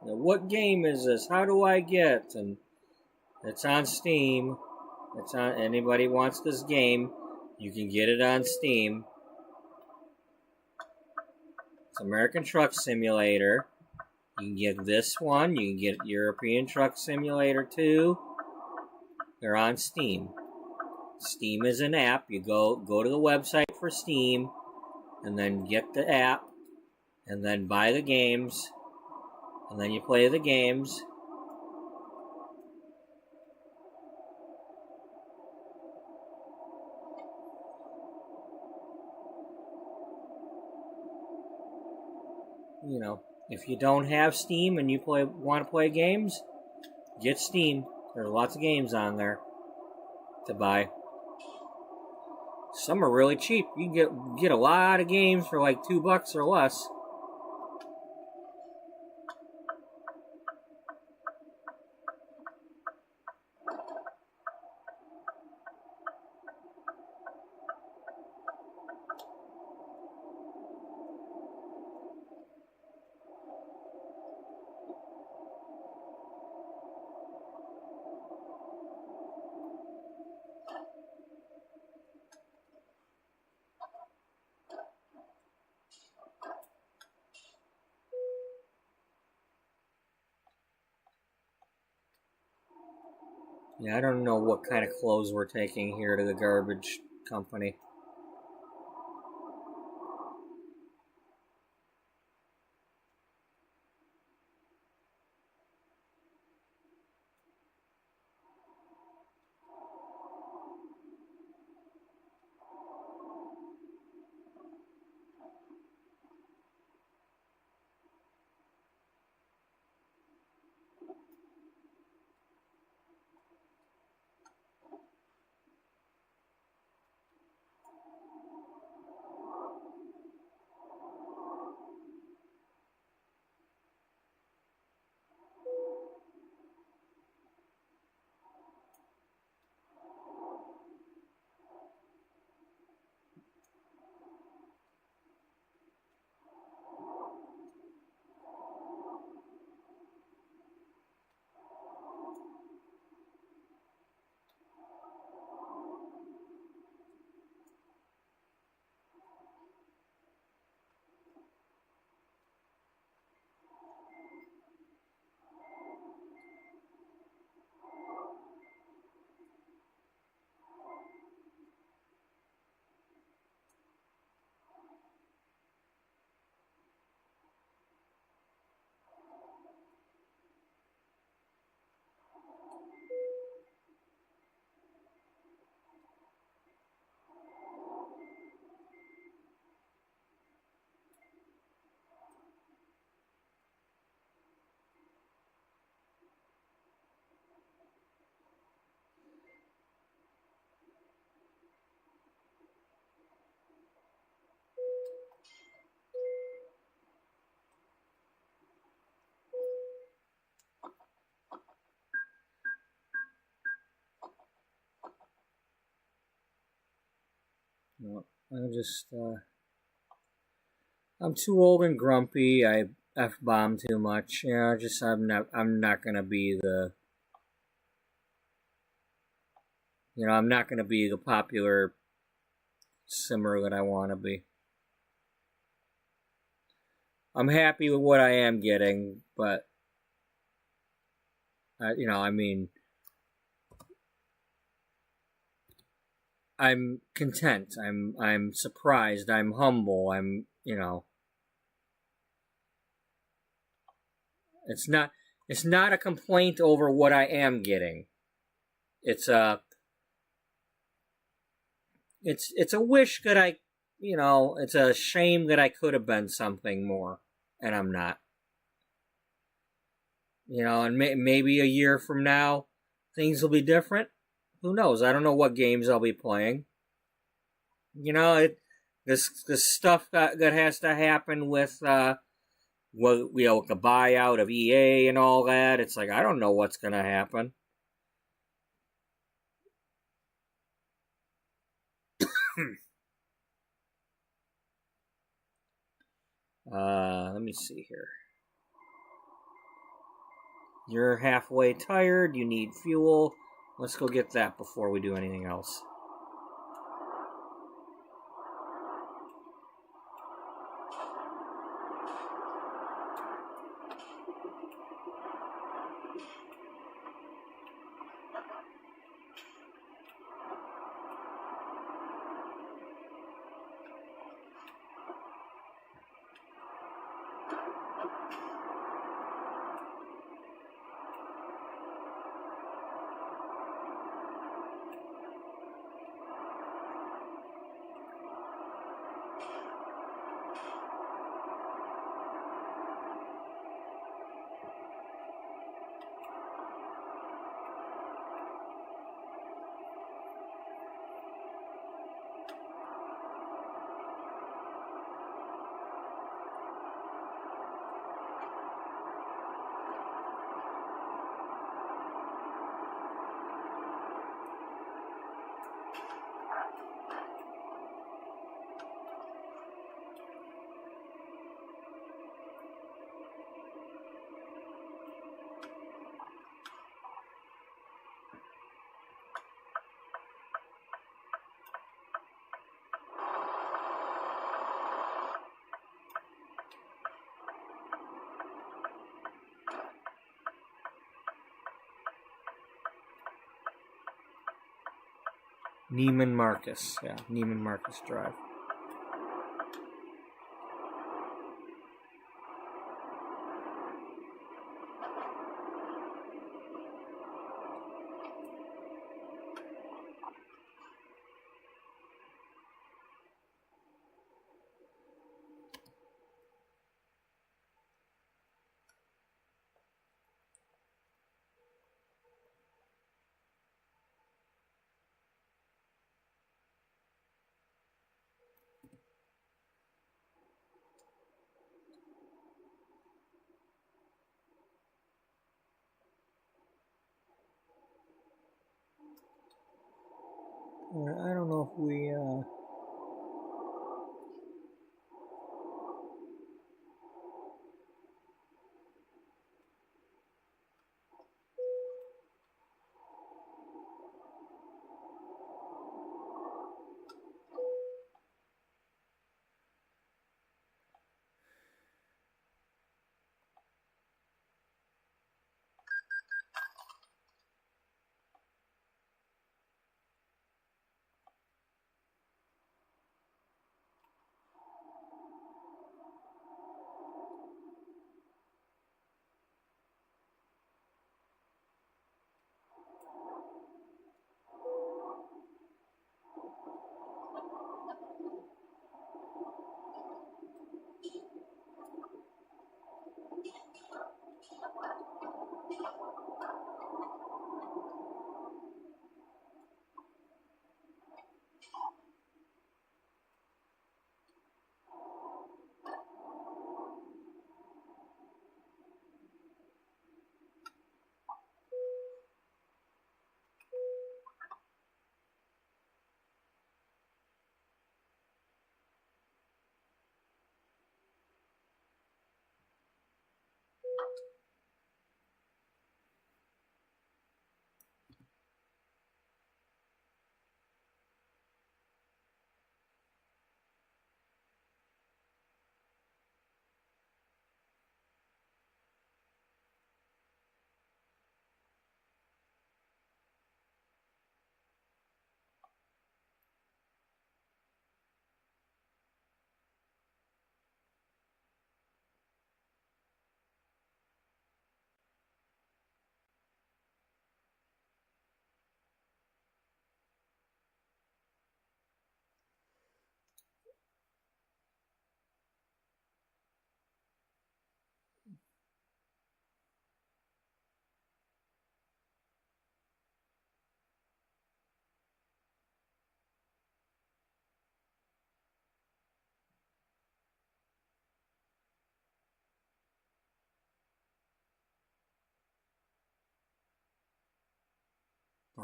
What game is this? How do I get? And it's on Steam. It's on. Anybody wants this game, you can get it on Steam. It's American Truck Simulator. You can get this one. You can get European Truck Simulator 2. They're on Steam. Steam is an app. You go to the website for Steam, and then get the app, and then buy the games, and then you play the games. If you don't have Steam and you want to play games, get Steam. There's lots of games on there to buy. Some are really cheap. You can get a lot of games for like $2 or less. Yeah, I don't know what kind of clothes we're taking here to the garbage company. I'm just, I'm too old and grumpy. I f-bomb too much. You know, just I'm not gonna be the, you know, I'm not gonna be the popular simmer that I want to be. I'm happy with what I am getting, but, you know, I mean, I'm content. I'm surprised. I'm humble. I'm, you know, it's not a complaint over what I am getting. It's a it's a wish that I, you know, it's a shame that I could have been something more, and I'm not. You know, and maybe a year from now, things will be different. Who knows? I don't know what games I'll be playing. You know, this stuff that has to happen with what, you know, the buyout of EA and all that. It's like I don't know what's gonna happen. Let me see here. You're halfway tired. You need fuel. Let's go get that before we do anything else. Neiman Marcus. Yeah, Neiman Marcus Drive. I don't know if we,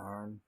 Arm.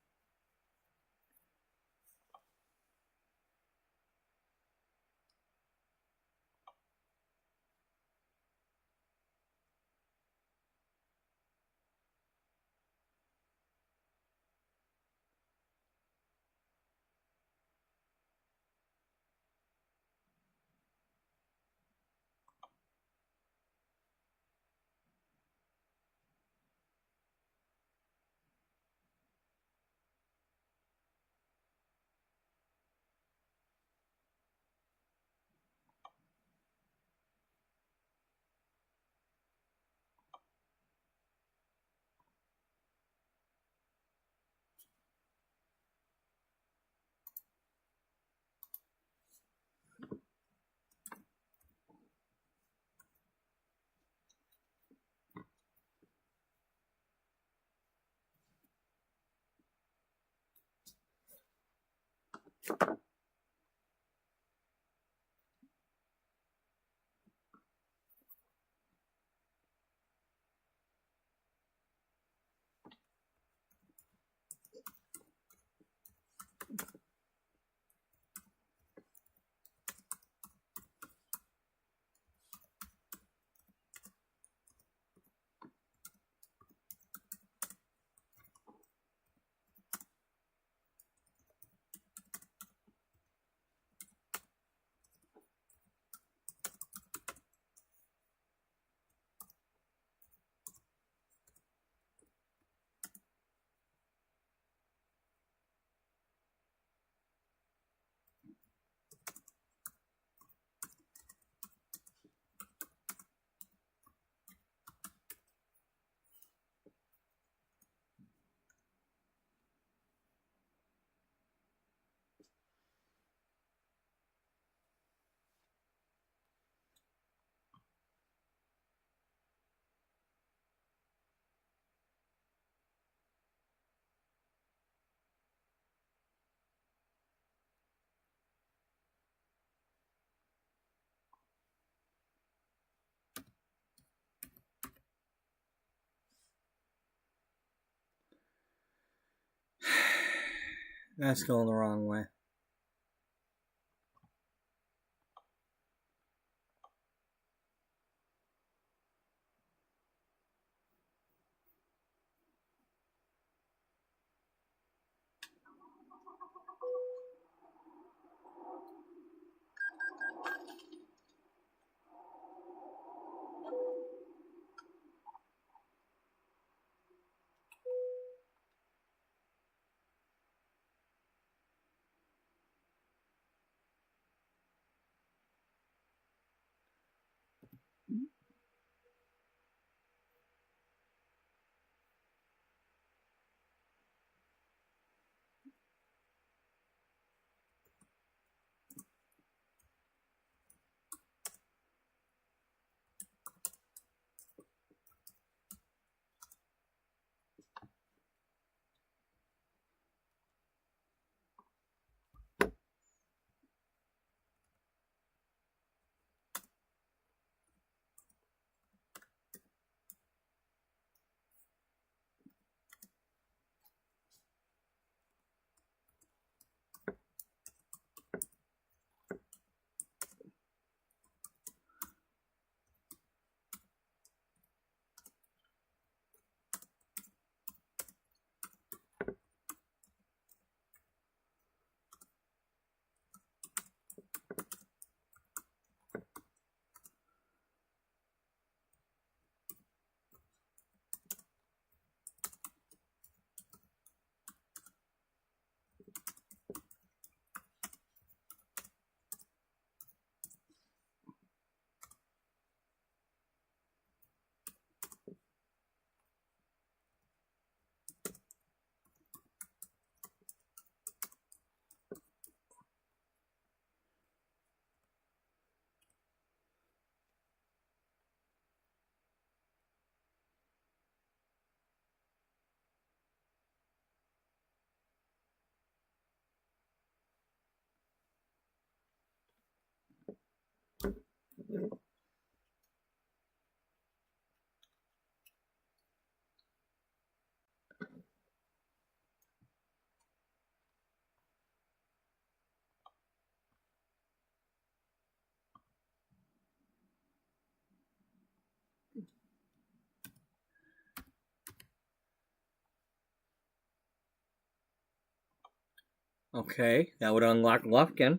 That's going the wrong way. Okay, that would unlock Lufkin.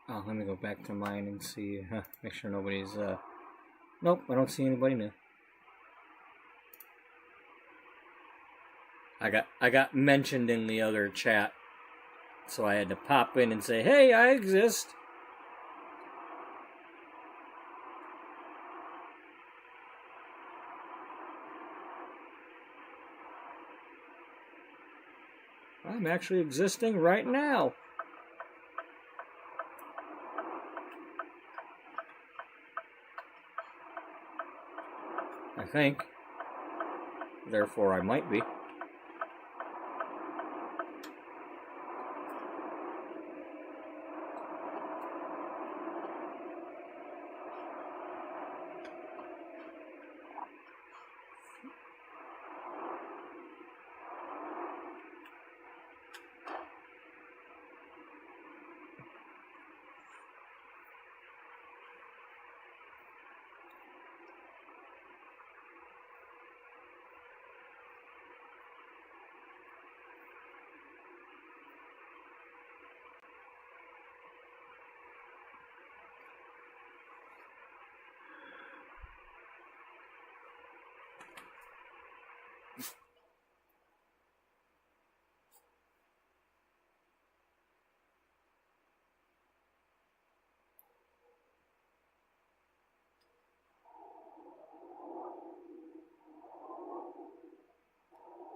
Oh, let me go back to mine and see, make sure nobody's, nope, I don't see anybody new. I got mentioned in the other chat, so I had to pop in and say, hey, I exist. I'm actually existing right now. I think. Therefore, I might be.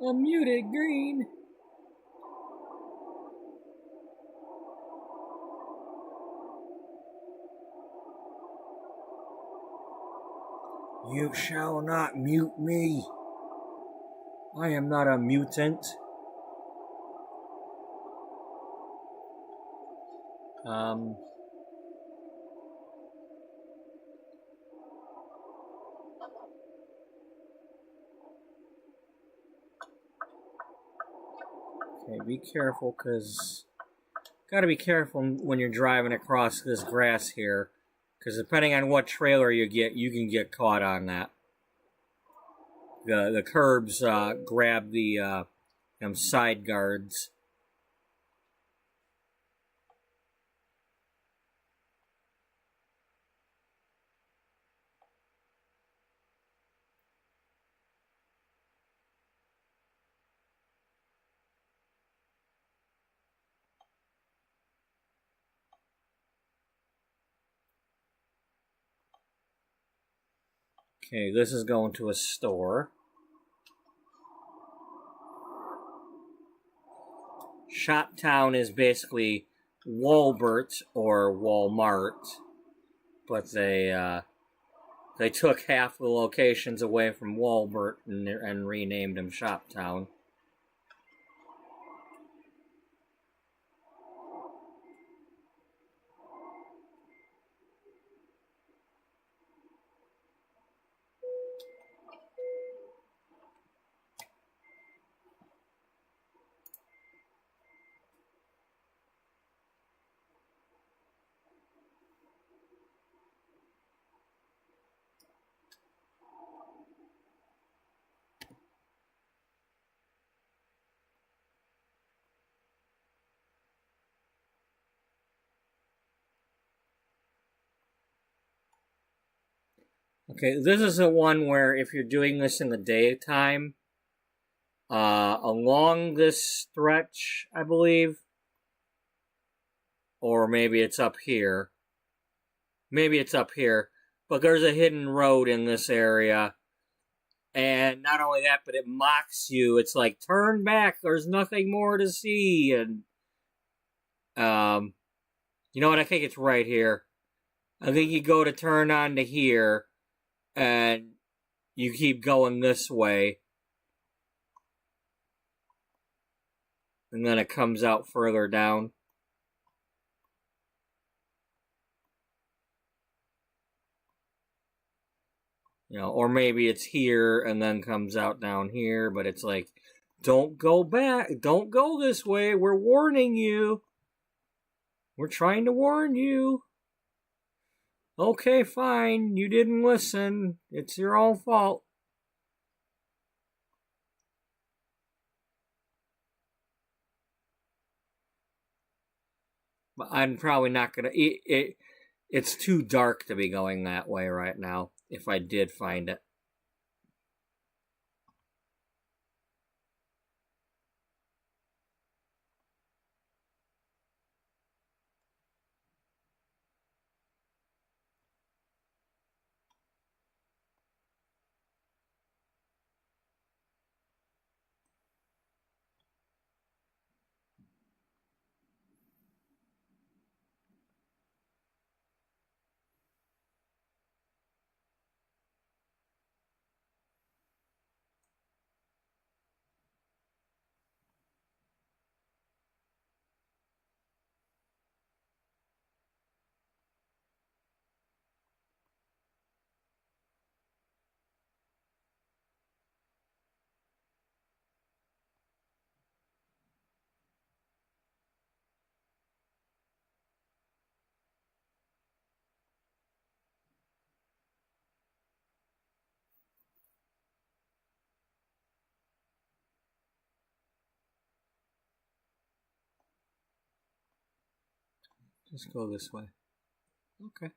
I'm muted, green. You shall not mute me. I am not a mutant. Okay, be careful, because gotta be careful when you're driving across this grass here, because depending on what trailer you get, you can get caught on that. The curbs grab the them side guards. Okay, this is going to a store. Shoptown is basically Walbert or Walmart, but they took half the locations away from Walbert and renamed them Shoptown. Okay, this is the one where if you're doing this in the daytime, along this stretch, I believe, or maybe it's up here. Maybe it's up here, but there's a hidden road in this area, and not only that, but it mocks you. It's like, turn back, there's nothing more to see, and, you know what, I think it's right here. I think you go to turn on to here, and you keep going this way, and then it comes out further down. You know, or maybe it's here and then comes out down here, but it's like, don't go back. Don't go this way. We're warning you. We're trying to warn you. Okay, fine. You didn't listen. It's your own fault. But I'm probably not going to... It's too dark to be going that way right now, if I did find it. Just go this way. Okay.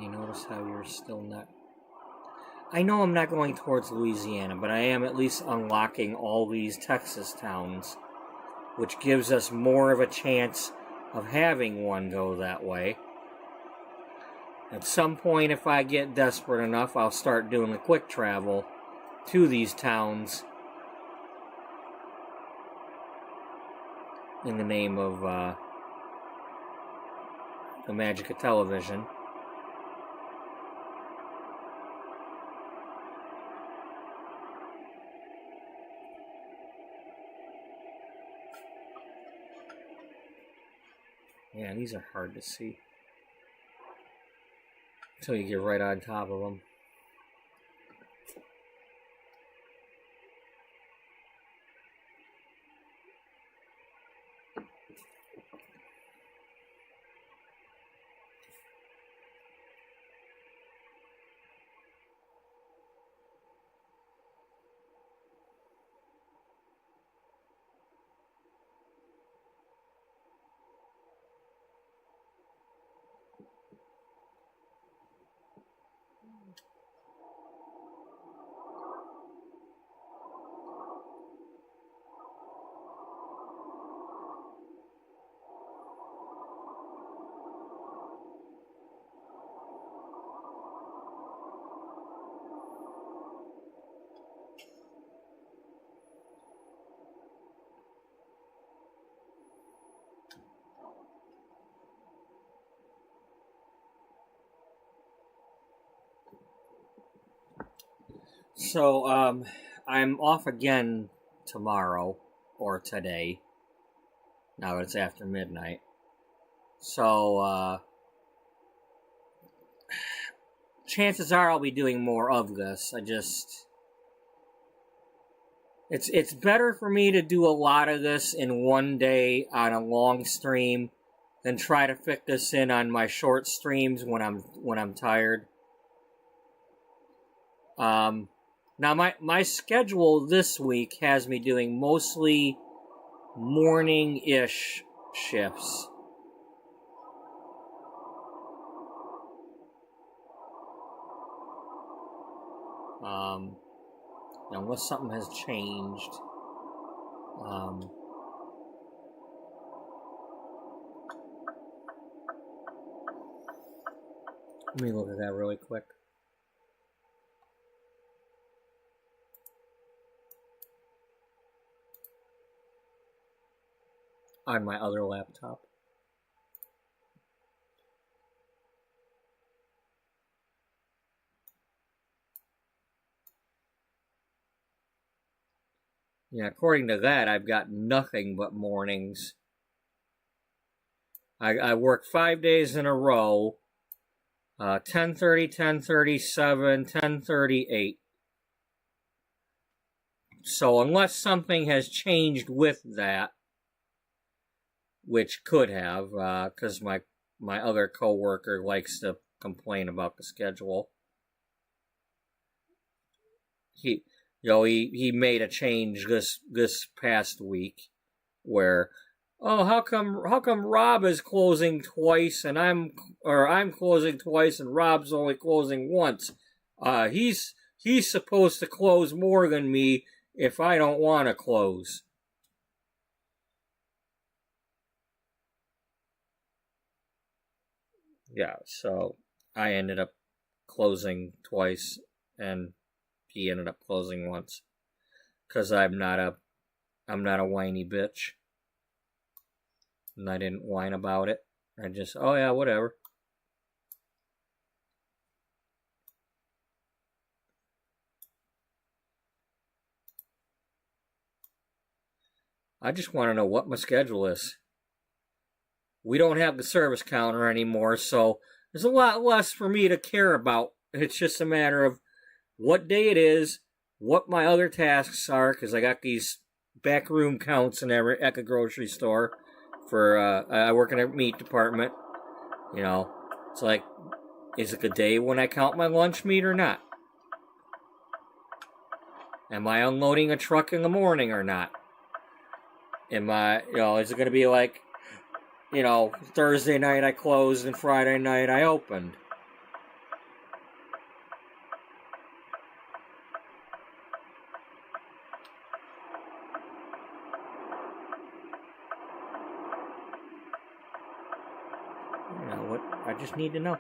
You notice how you're still not... I know I'm not going towards Louisiana, but I am at least unlocking all these Texas towns, which gives us more of a chance of having one go that way. At some point, if I get desperate enough, I'll start doing the quick travel to these towns in the name of the magic of television. Yeah, these are hard to see until you get right on top of them. So, I'm off again tomorrow, or today, now that it's after midnight. So, chances are I'll be doing more of this. It's better for me to do a lot of this in one day on a long stream than try to fit this in on my short streams when I'm tired. Now, my schedule this week has me doing mostly morning-ish shifts. Unless something has changed. Let me look at that really quick. On my other laptop. Yeah, according to that, I've got nothing but mornings. I work 5 days in a row. 10:30, 10:37, 10:38. So unless something has changed with that, which could have, because my other coworker likes to complain about the schedule. He made a change this past week where, oh, how come Rob is closing twice and I'm closing twice and Rob's only closing once? He's supposed to close more than me if I don't want to close. Yeah, so I ended up closing twice and he ended up closing once. 'Cause I'm not a whiny bitch. And I didn't whine about it. I just, oh yeah, whatever. I just want to know what my schedule is. We don't have the service counter anymore, so there's a lot less for me to care about. It's just a matter of what day it is, what my other tasks are, because I got these backroom counts at the grocery store. I work in a meat department. You know, it's like, is it the day when I count my lunch meat or not? Am I unloading a truck in the morning or not? Is it going to be like, Thursday night I closed and Friday night I opened? You know what? I just need to know.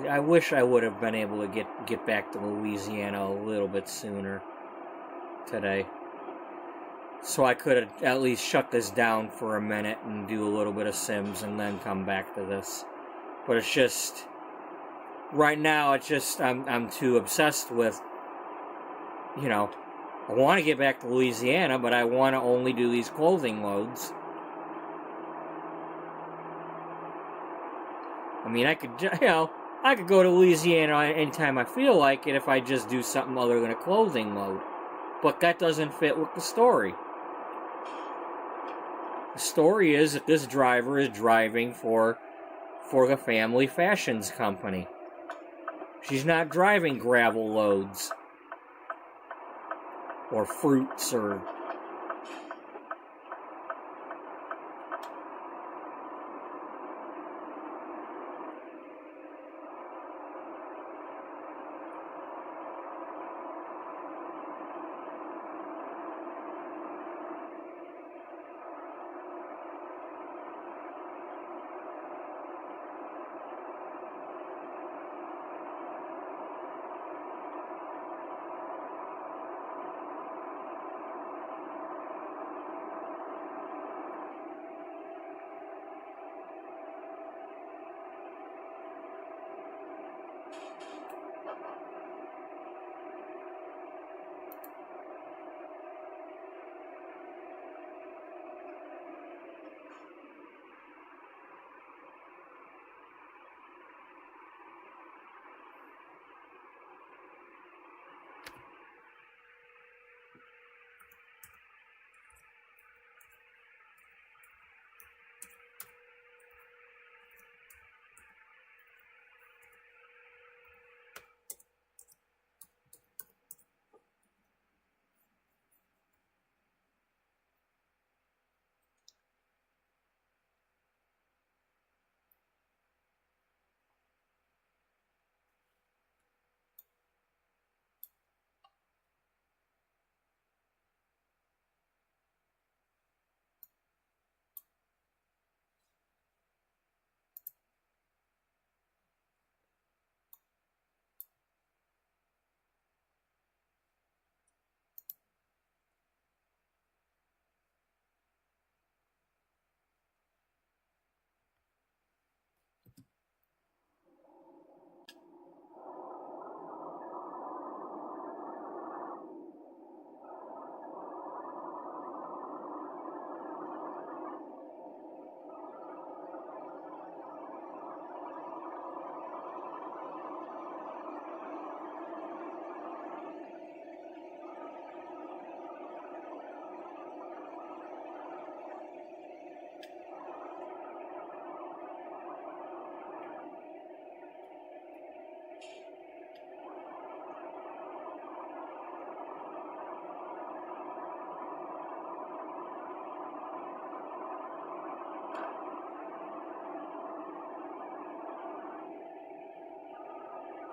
I wish I would have been able to get back to Louisiana a little bit sooner today. So I could have at least shut this down for a minute and do a little bit of Sims and then come back to this. But it's just, right now, it's just, I'm too obsessed with, I want to get back to Louisiana, but I want to only do these clothing loads. I mean, I could go to Louisiana anytime I feel like it if I just do something other than a clothing load. But that doesn't fit with the story. The story is that this driver is driving for the family fashions company. She's not driving gravel loads. Or fruits or...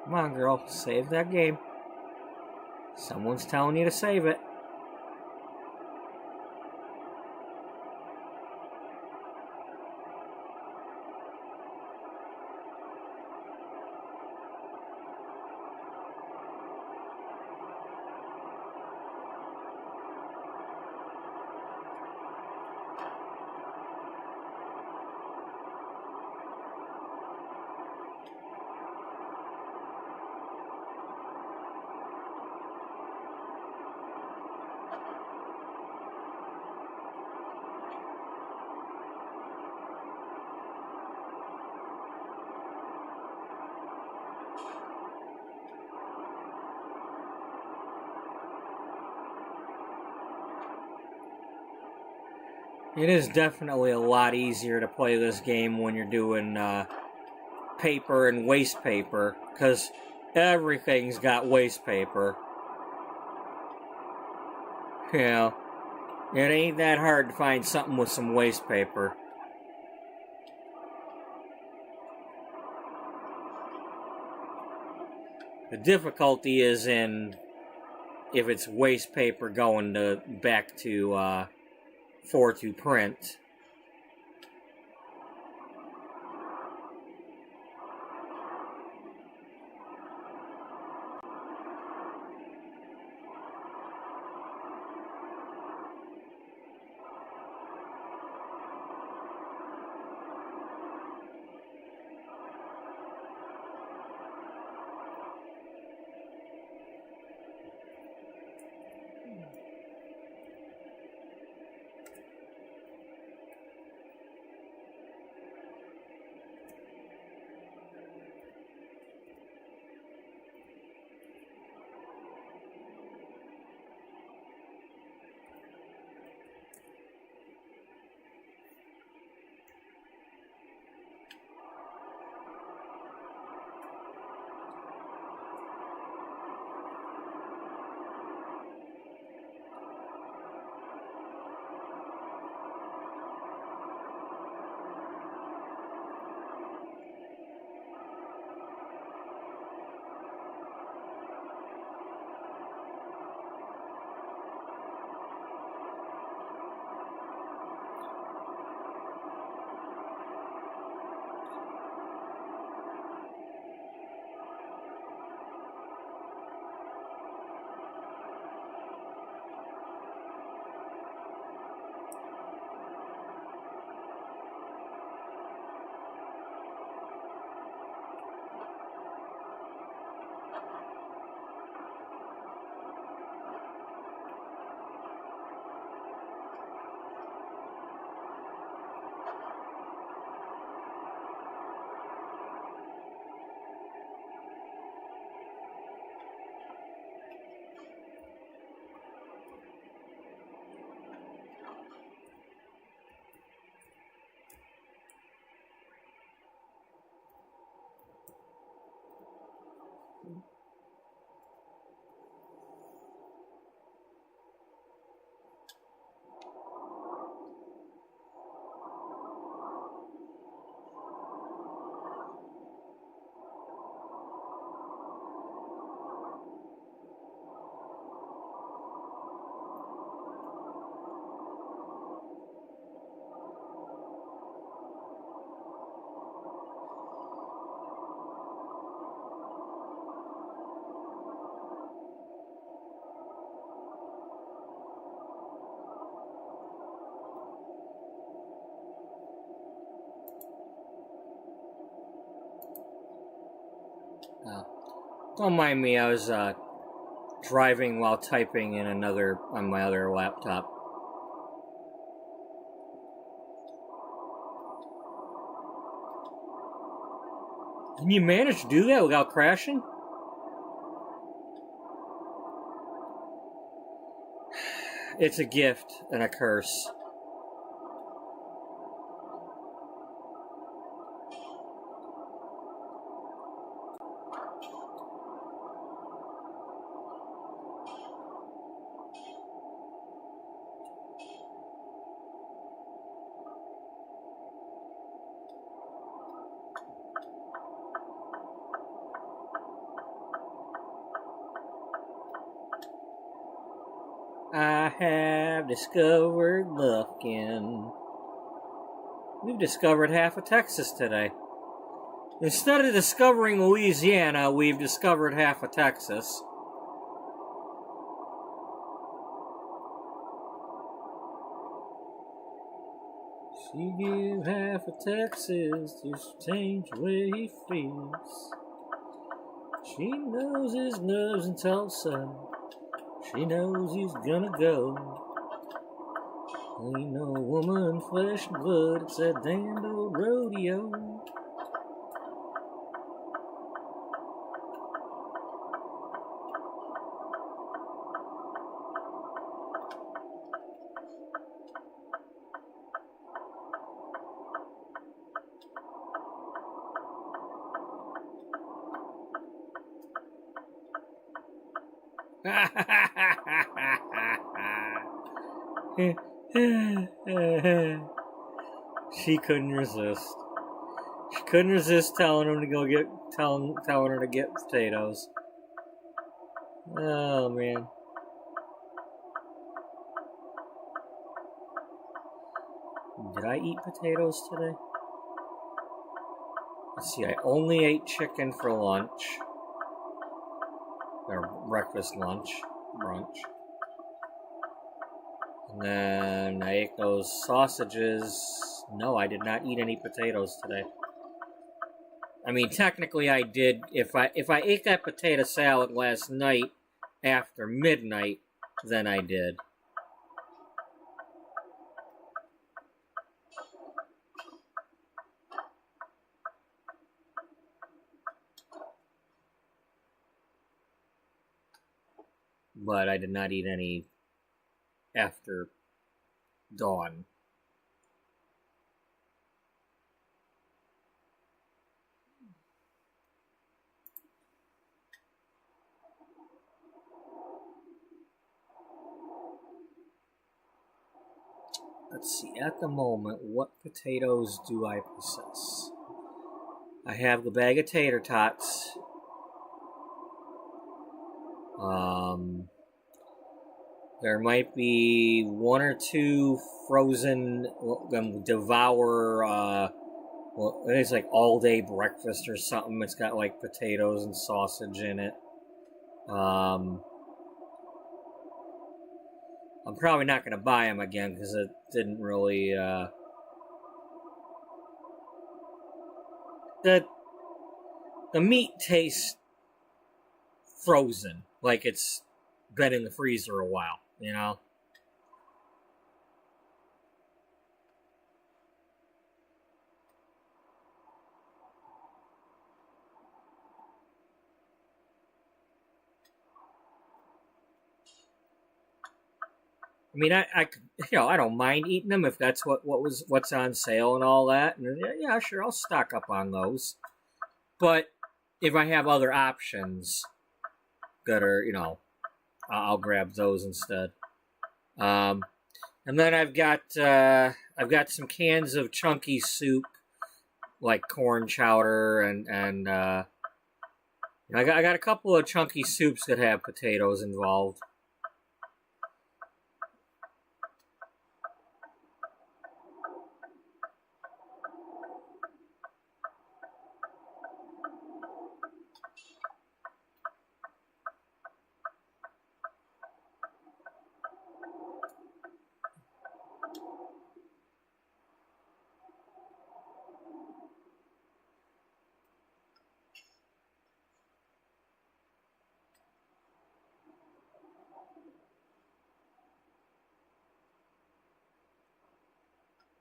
Come on, girl. Save that game. Someone's telling you to save it. It is definitely a lot easier to play this game when you're doing paper and waste paper, because everything's got waste paper. You know, it ain't that hard to find something with some waste paper. The difficulty is in if it's waste paper going to back to for to print. Don't mind me, I was driving while typing in on my other laptop. Can you manage to do that without crashing? It's a gift and a curse. I have discovered looking. We've discovered half of Texas today. Instead of discovering Louisiana, we've discovered half of Texas. She give half of Texas just to change the way he feels. She knows his nerves in Tulsa. She knows he's gonna go. Ain't no woman, flesh and blood, it's that damned old rodeo. She couldn't resist. She couldn't resist telling him to go get telling her to get potatoes. Oh man. Did I eat potatoes today? Let's see, I only ate chicken for lunch. Or breakfast, lunch, brunch. And then I ate those sausages. No, I did not eat any potatoes today. I mean, technically I did. If I ate that potato salad last night after midnight, then I did. But I did not eat any after dawn. Let's see, at the moment, what potatoes do I possess? I have the bag of tater tots. There might be one or two frozen Devour, it's like all day breakfast or something. It's got like potatoes and sausage in it. I'm probably not going to buy them again because it didn't really, the meat tastes frozen, like it's been in the freezer a while, you know? I mean, I I don't mind eating them if that's what's on sale and all that. And yeah, sure, I'll stock up on those. But if I have other options that are, I'll grab those instead. And then I've got some cans of chunky soup, like corn chowder, and I got a couple of chunky soups that have potatoes involved.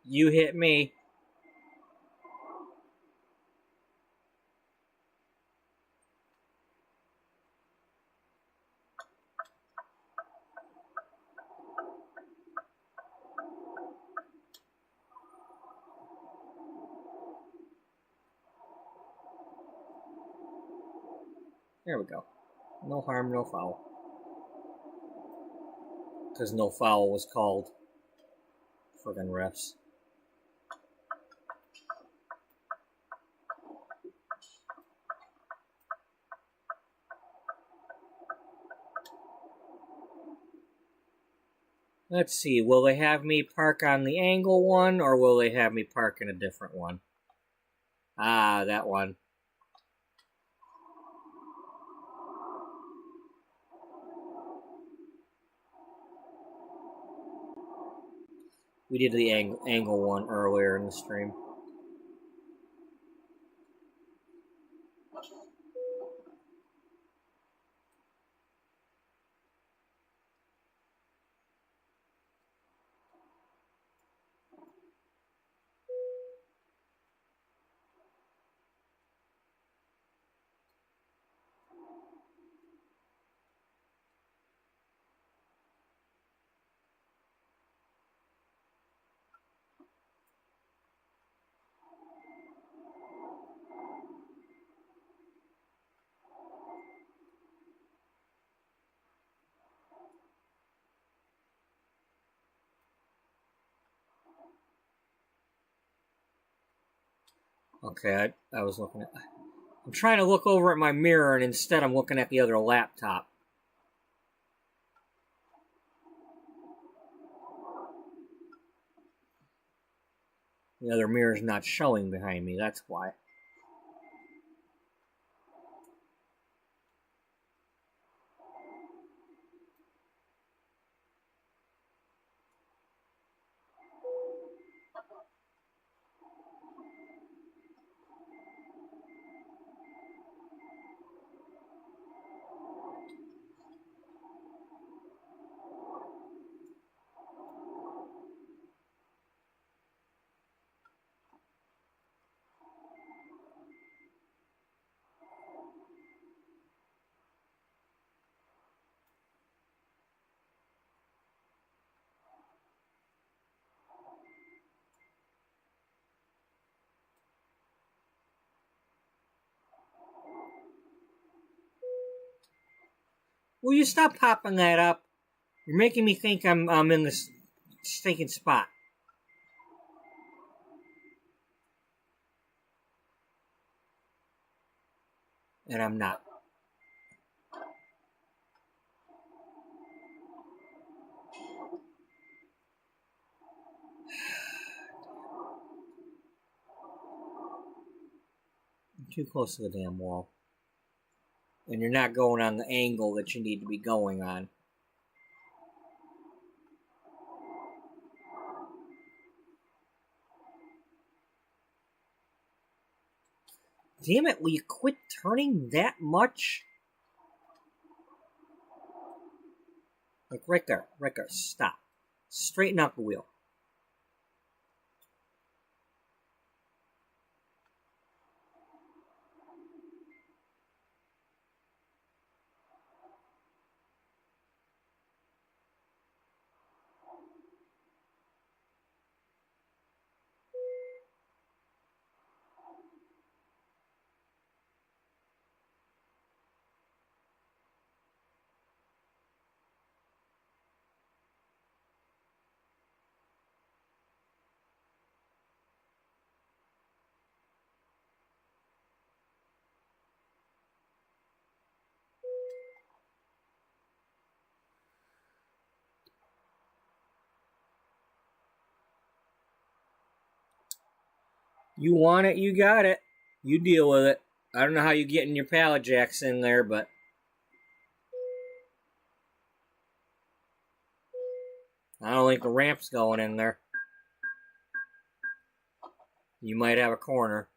You hit me. There we go. No harm, no foul. Because no foul was called. Friggin' refs. Let's see, will they have me park on the angle one, or will they have me park in a different one? Ah, that one. We did the angle one earlier in the stream. Okay, I was looking at... I'm trying to look over at my mirror, and instead I'm looking at the other laptop. The other mirror's not showing behind me, that's why. Will you stop popping that up? You're making me think I'm in this stinking spot. And I'm not. I'm too close to the damn wall. And you're not going on the angle that you need to be going on. Damn it, will you quit turning that much? Like right there, stop. Straighten out the wheel. You want it, you got it. You deal with it. I don't know how you getting your pallet jacks in there, but I don't think the ramp's going in there. You might have a corner.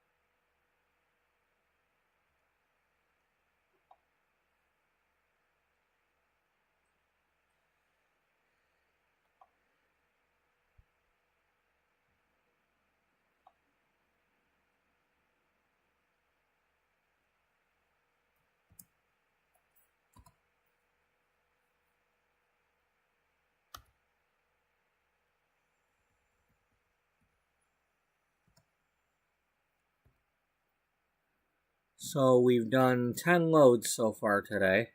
So we've done 10 loads so far today.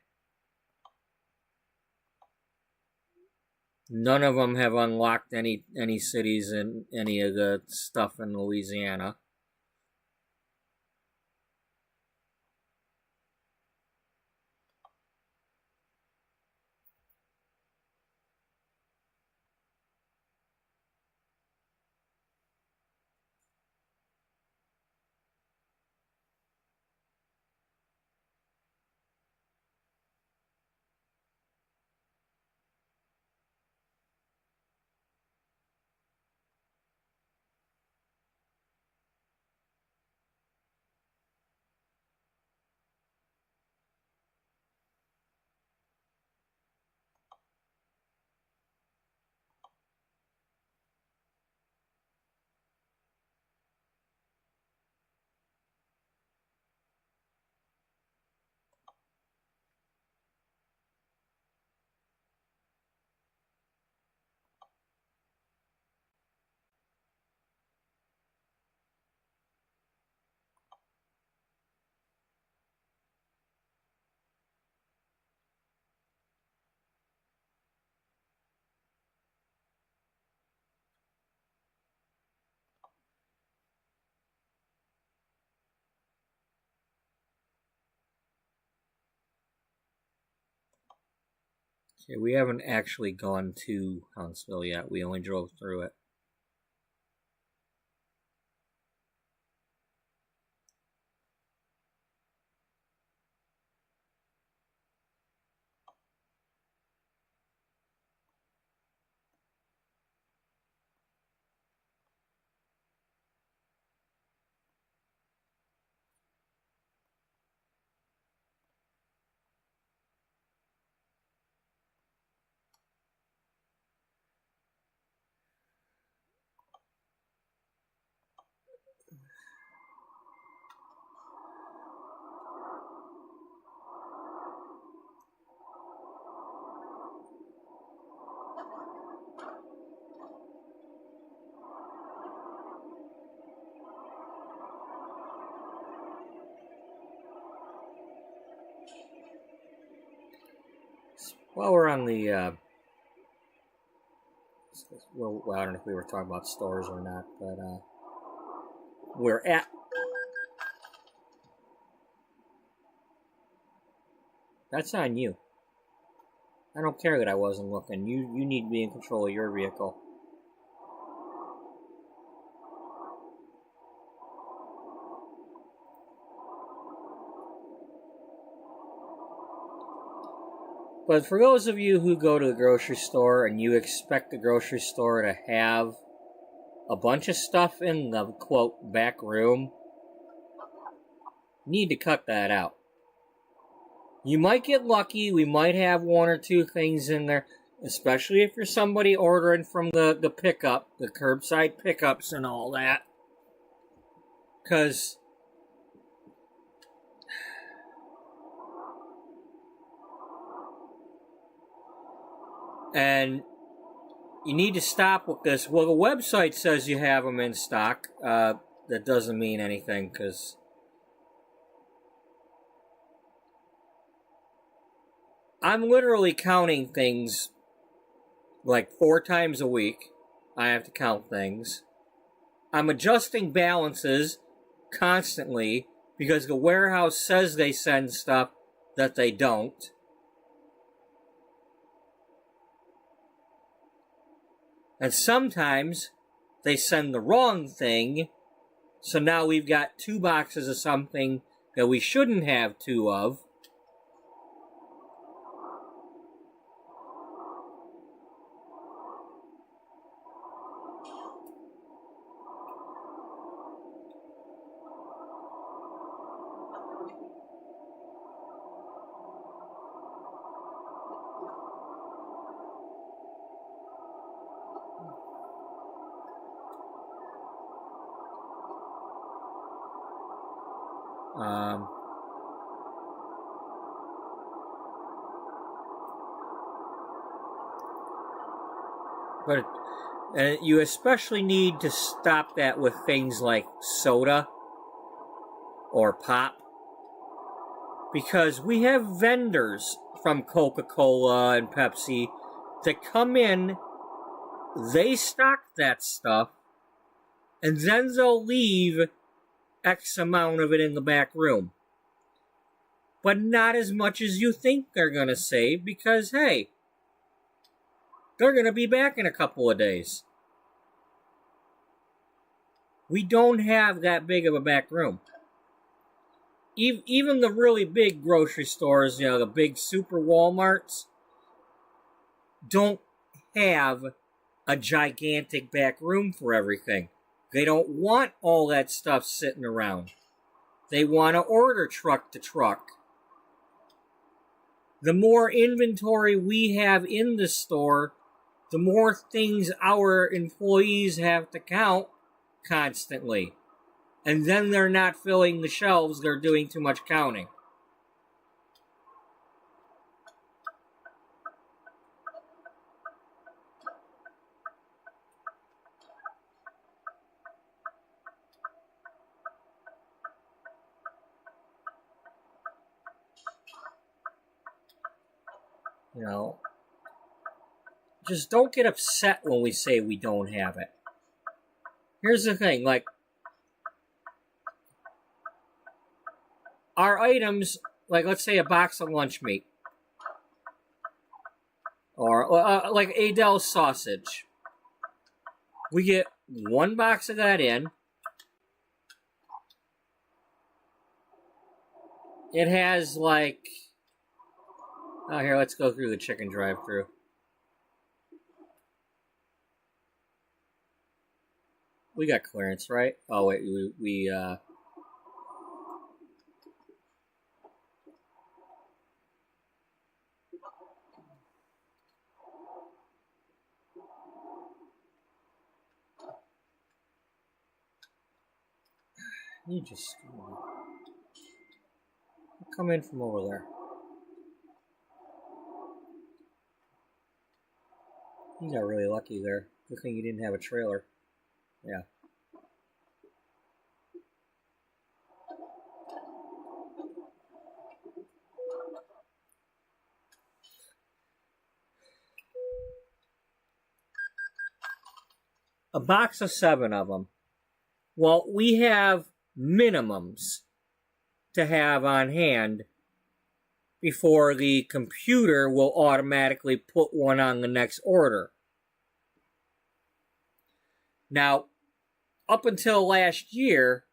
None of them have unlocked any cities in any of the stuff in Louisiana. Okay, we haven't actually gone to Huntsville yet. We only drove through it. While we're on the, well, I don't know if we were talking about stores or not, but we're at. That's on you. I don't care that I wasn't looking. You need to be in control of your vehicle. But for those of you who go to the grocery store and you expect the grocery store to have a bunch of stuff in the, quote, back room, you need to cut that out. You might get lucky. We might have one or two things in there, especially if you're somebody ordering from the pickup, the curbside pickups and all that. Because and you need to stop with this. Well, the website says you have them in stock. That doesn't mean anything, because I'm literally counting things like 4 times a week. I have to count things. I'm adjusting balances constantly because the warehouse says they send stuff that they don't. And sometimes they send the wrong thing, so now we've got 2 boxes of something that we shouldn't have 2 of. But you especially need to stop that with things like soda or pop, because we have vendors from Coca-Cola and Pepsi that come in, they stock that stuff, and then they'll leave X amount of it in the back room. But not as much as you think they're going to save, because, hey, they're going to be back in a couple of days. We don't have that big of a back room. Even the really big grocery stores, you know, the big super Walmarts, don't have a gigantic back room for everything. They don't want all that stuff sitting around. They want to order truck to truck. The more inventory we have in the store, the more things our employees have to count constantly. And then they're not filling the shelves, they're doing too much counting. You know, just don't get upset when we say we don't have it. Here's the thing, like, our items, like let's say a box of lunch meat. or like Adele's sausage. We get one box of that in. It has like... Oh, here, let's go through the chicken drive-thru. We got clearance, right? Oh, wait, we you just come in from over there. You got really lucky there. Good thing you didn't have a trailer. Yeah. A box of 7 of them. Well, we have minimums to have on hand before the computer will automatically put one on the next order. Now, up until last year,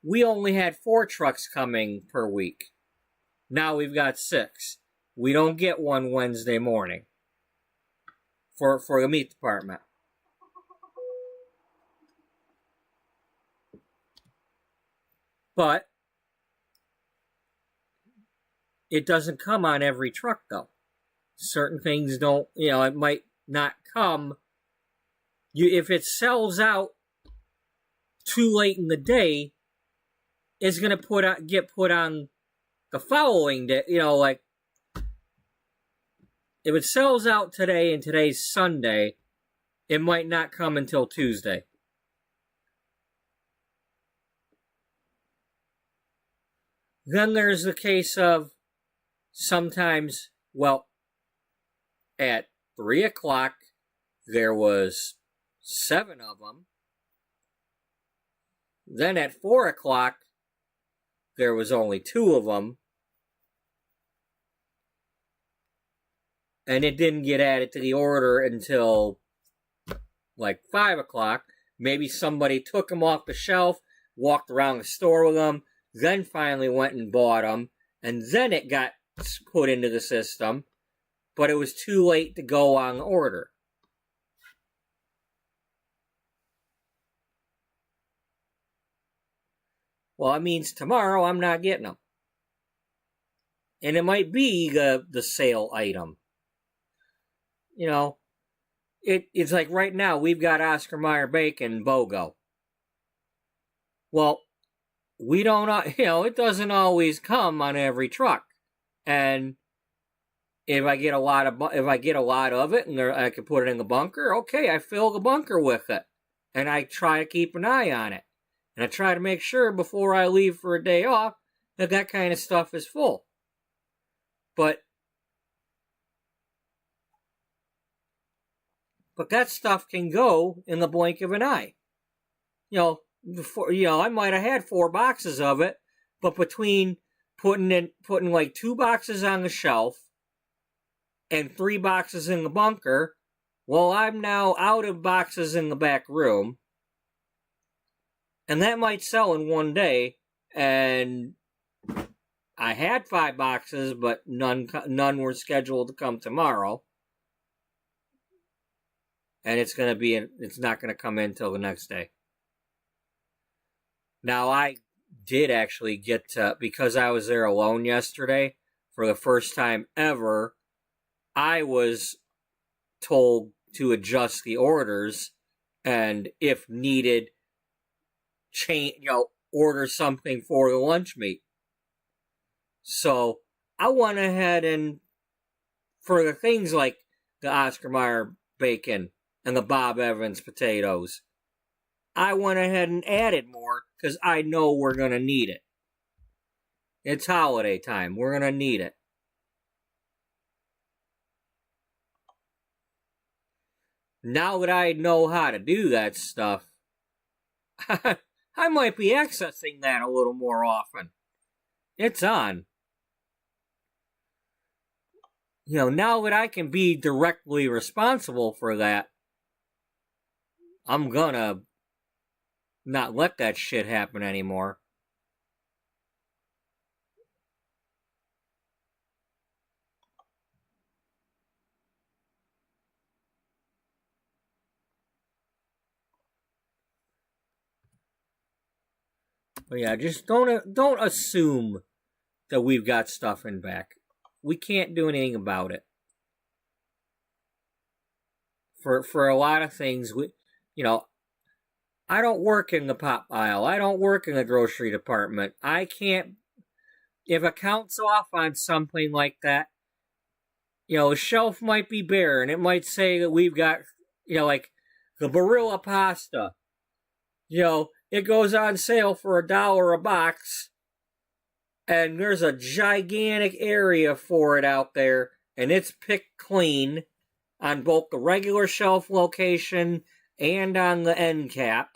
we only had 4 trucks coming per week. Now we've got 6. We don't get one Wednesday morning for the meat department. But it doesn't come on every truck, though. Certain things don't, it might not come. If it sells out too late in the day, it's going to get put on the following day. Like, if it sells out today and today's Sunday, it might not come until Tuesday. Then there's the case of sometimes, at 3 o'clock, there was 7 of them. Then at 4 o'clock, there was only 2 of them. And it didn't get added to the order until like 5 o'clock. Maybe somebody took them off the shelf, walked around the store with them, then finally went and bought them, and then it got put into the system, but it was too late to go on the order. Well, it means tomorrow I'm not getting them. And it might be the sale item. It's like right now we've got Oscar Mayer bacon BOGO. Well, we don't, it doesn't always come on every truck. And if I get a lot of it and I can put it in the bunker, okay, I fill the bunker with it. And I try to keep an eye on it. And I try to make sure before I leave for a day off that kind of stuff is full. But that stuff can go in the blink of an eye. I might have had 4 boxes of it, but between putting like 2 boxes on the shelf and 3 boxes in the bunker, well, I'm now out of boxes in the back room, and that might sell in one day. And I had 5 boxes, but none were scheduled to come tomorrow, and it's not going to come in till the next day. Now, I did actually get to, because I was there alone yesterday, for the first time ever, I was told to adjust the orders, and if needed, order something for the lunch meat. So, I went ahead and, for the things like the Oscar Mayer bacon and the Bob Evans potatoes, I went ahead and added more because I know we're going to need it. It's holiday time. We're going to need it. Now that I know how to do that stuff, I might be accessing that a little more often. It's on. now that I can be directly responsible for that, I'm gonna not let that shit happen anymore. But yeah, just don't assume that we've got stuff in back. We can't do anything about it. For a lot of things, I don't work in the pop aisle. I don't work in the grocery department. I can't. If a count's off on something like that, a shelf might be bare, and it might say that we've got, like the Barilla pasta. It goes on sale for $1 a box, and there's a gigantic area for it out there, and it's picked clean on both the regular shelf location and on the end cap.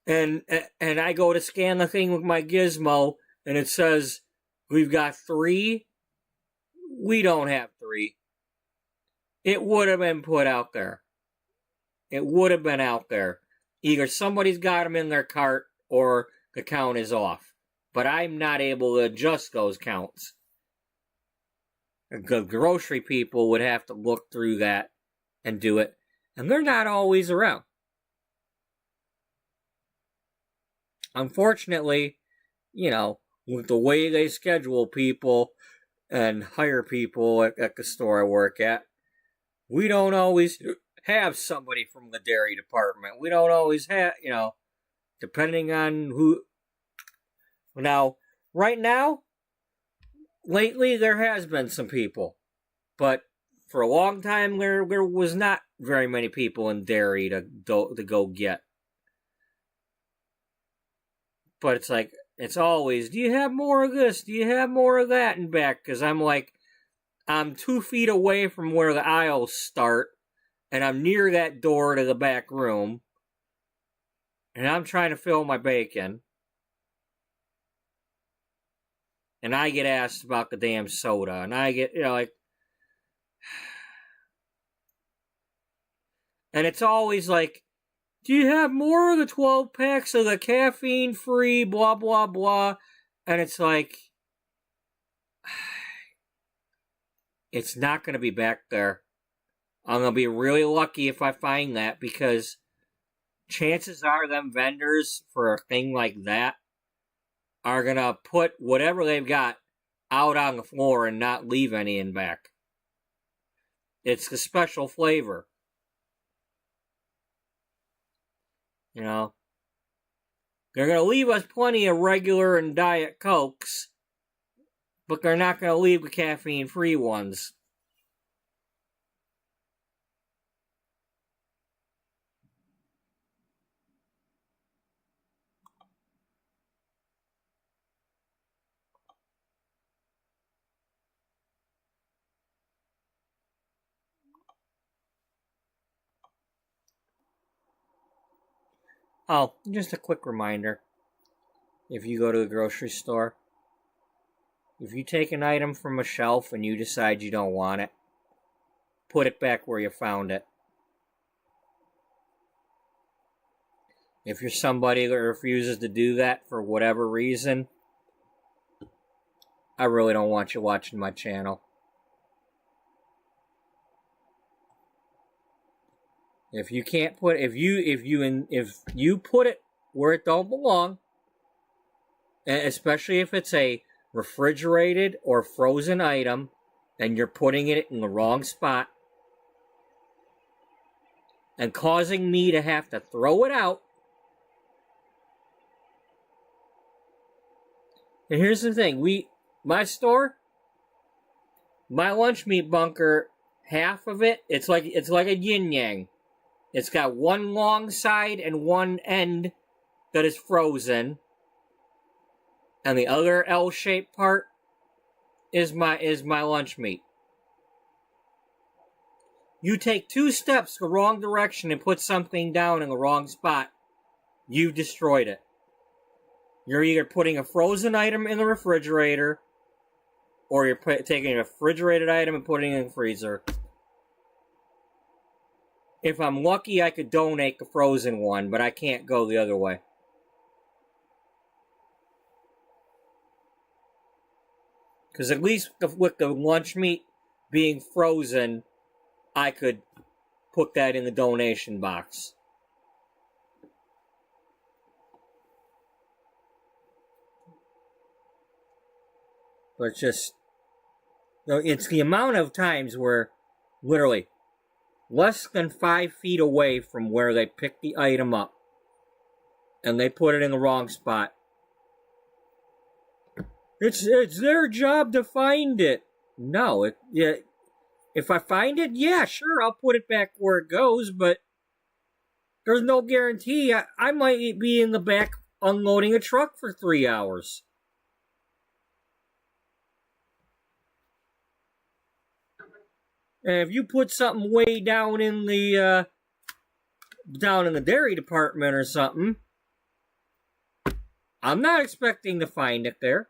And I go to scan the thing with my gizmo, and it says, we've got 3. We don't have 3. It would have been put out there. It would have been out there. Either somebody's got them in their cart, or the count is off. But I'm not able to adjust those counts. The grocery people would have to look through that and do it. And they're not always around. Unfortunately, with the way they schedule people and hire people at the store I work at, we don't always have somebody from the dairy department. We don't always have, depending on who. Now, right now, lately there has been some people, but for a long time there was not very many people in dairy to go get. But it's like, it's always, do you have more of this? Do you have more of that in back? Because I'm 2 feet away from where the aisles start, and I'm near that door to the back room, and I'm trying to fill my bacon. And I get asked about the damn soda, and I get, and it's always like, do you have more of the 12 packs of the caffeine free, blah, blah, blah? And it's like, it's not going to be back there. I'm going to be really lucky if I find that, because chances are them vendors for a thing like that are going to put whatever they've got out on the floor and not leave any in back. It's the special flavor. They're going to leave us plenty of regular and Diet Cokes, but they're not going to leave the caffeine-free ones. Oh, just a quick reminder. If you go to the grocery store, if you take an item from a shelf and you decide you don't want it, put it back where you found it. If you're somebody that refuses to do that for whatever reason, I really don't want you watching my channel. If you can't put, if you put it where it don't belong, especially if it's a refrigerated or frozen item, and you're putting it in the wrong spot and causing me to have to throw it out. And here's the thing, my store, my lunch meat bunker, half of it, it's like a yin-yang. It's got one long side and one end that is frozen, and the other L-shaped part is my lunch meat. You take 2 steps the wrong direction and put something down in the wrong spot, you've destroyed it. You're either putting a frozen item in the refrigerator, or you're taking a refrigerated item and putting it in the freezer. If I'm lucky, I could donate the frozen one, but I can't go the other way. Because at least with the lunch meat being frozen, I could put that in the donation box. But it's just, it's the amount of times where literally less than 5 feet away from where they pick the item up and they put it in the wrong spot. It's their job to find it. No, if I find it, yeah, sure, I'll put it back where it goes, but there's no guarantee. I might be in the back unloading a truck for 3 hours. And if you put something way down in the dairy department or something, I'm not expecting to find it there.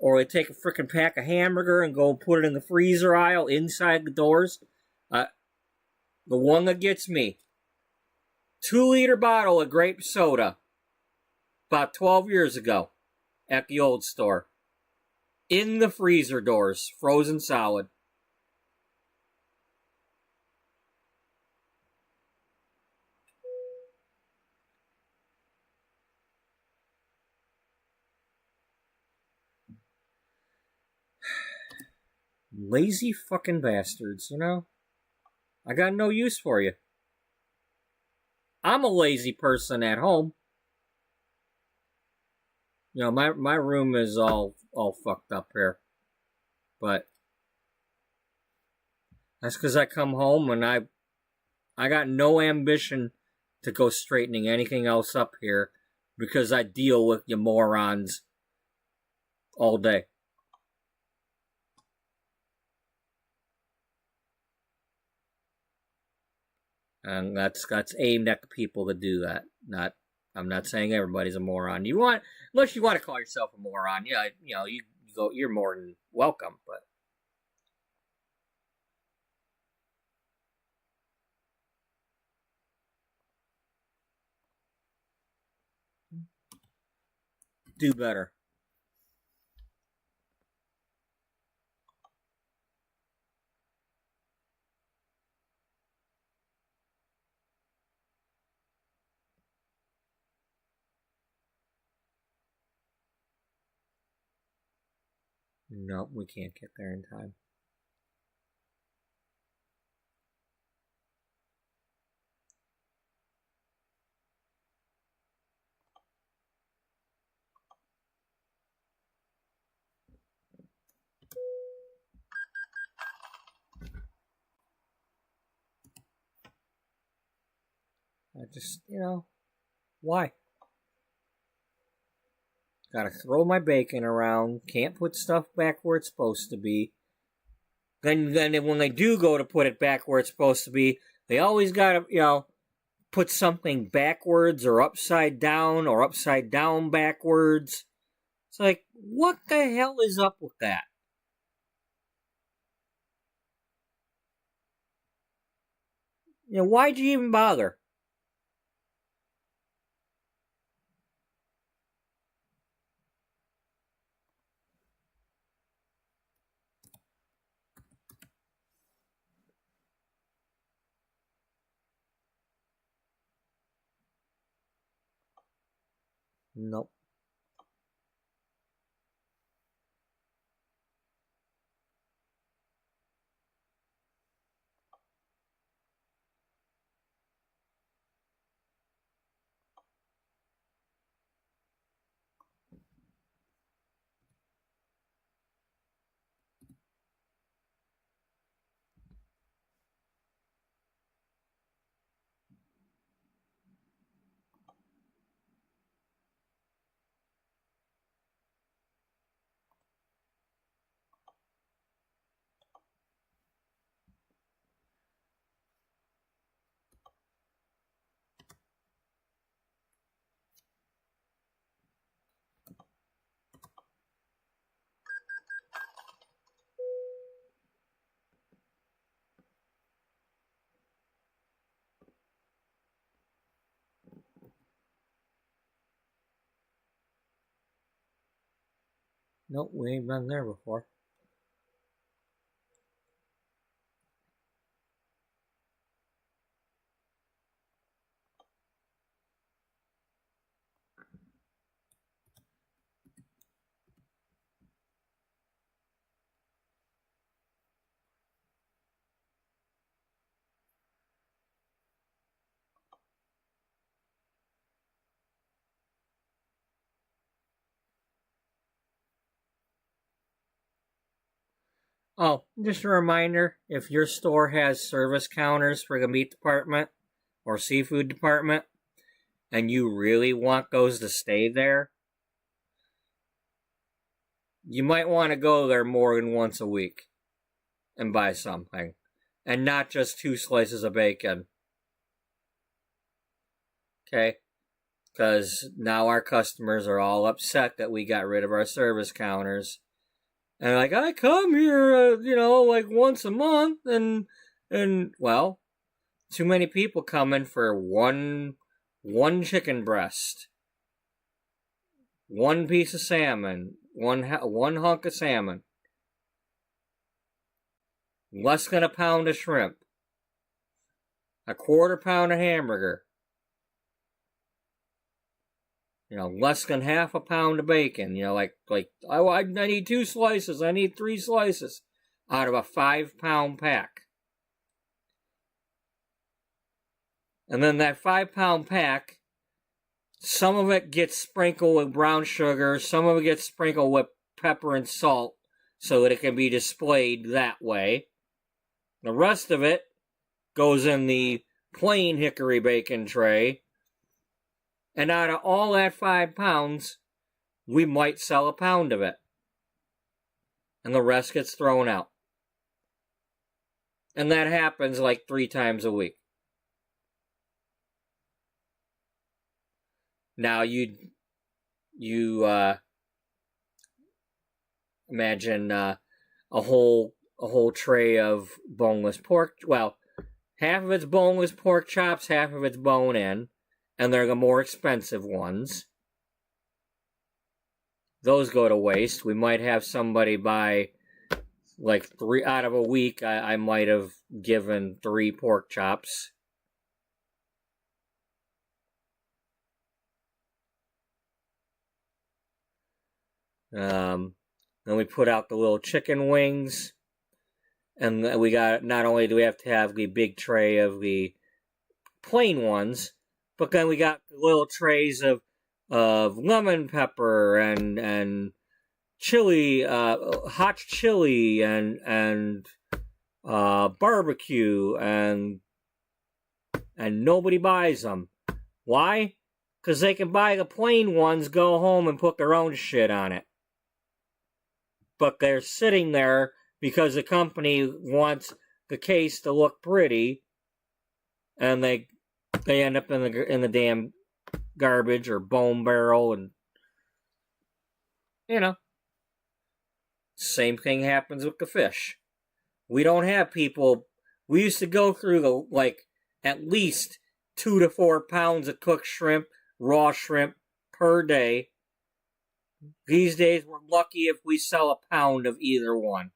Or they take a freaking pack of hamburger and go put it in the freezer aisle inside the doors. The one that gets me, 2-liter bottle of grape soda, about 12 years ago, at the old store, in the freezer doors, frozen solid. Lazy fucking bastards, you know? I got no use for you. I'm a lazy person at home. You know, my room is all fucked up here. But that's because I come home and I got no ambition to go straightening anything else up here because I deal with you morons all day. And that's aimed at the people that do that. I'm not saying everybody's a moron. Unless you want to call yourself a moron, yeah, you know, you're more than welcome, but do better. Nope, we can't get there in time. I just, you know, why? Gotta throw my bacon around, can't put stuff back where it's supposed to be. Then when they do go to put it back where it's supposed to be, they always gotta, you know, put something backwards or upside down backwards. It's like, what the hell is up with that? You know, why'd you even bother? Nope. Nope, we ain't been there before. Oh, just a reminder, if your store has service counters for the meat department or seafood department, and you really want those to stay there, you might want to go there more than once a week and buy something. And not just 2 slices of bacon. Okay? Because now our customers are all upset that we got rid of our service counters. And like, I come here, like once a month, and well, too many people come in for one chicken breast, one piece of salmon, one hunk of salmon, less than a pound of shrimp, a quarter pound of hamburger, less than half a pound of bacon, I need 2 slices, I need 3 slices out of a 5-pound pack. And then that 5-pound pack, some of it gets sprinkled with brown sugar, some of it gets sprinkled with pepper and salt so that it can be displayed that way. The rest of it goes in the plain hickory bacon tray. And out of all that 5 pounds, we might sell a pound of it. And the rest gets thrown out. And that happens like 3 times a week. Now you imagine a whole tray of boneless pork. Well, half of it's boneless pork chops, half of it's bone-in. And they're the more expensive ones. Those go to waste. We might have somebody buy like 3 out of a week. I might have given 3 pork chops. Then we put out the little chicken wings. And we got, not only do we have to have the big tray of the plain ones, but then we got little trays of lemon pepper and chili, hot chili and barbecue, and nobody buys them. Why? Because they can buy the plain ones, go home and put their own shit on it. But they're sitting there because the company wants the case to look pretty, and they end up in the damn garbage or bone barrel, and same thing happens with the fish. We don't have people. We used to go through at least 2 to 4 pounds of cooked shrimp, raw shrimp per day. These days, we're lucky if we sell a pound of either one.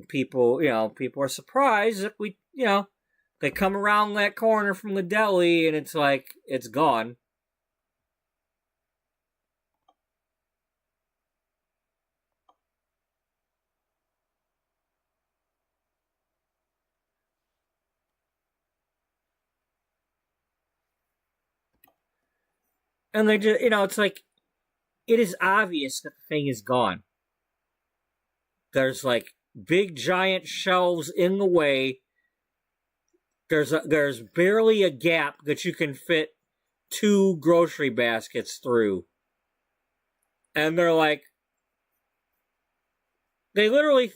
People are surprised that we, they come around that corner from the deli and it's like, it's gone. And they just, it's like, it is obvious that the thing is gone. There's big giant shelves in the way. There's barely a gap that you can fit 2 grocery baskets through. And they're they literally,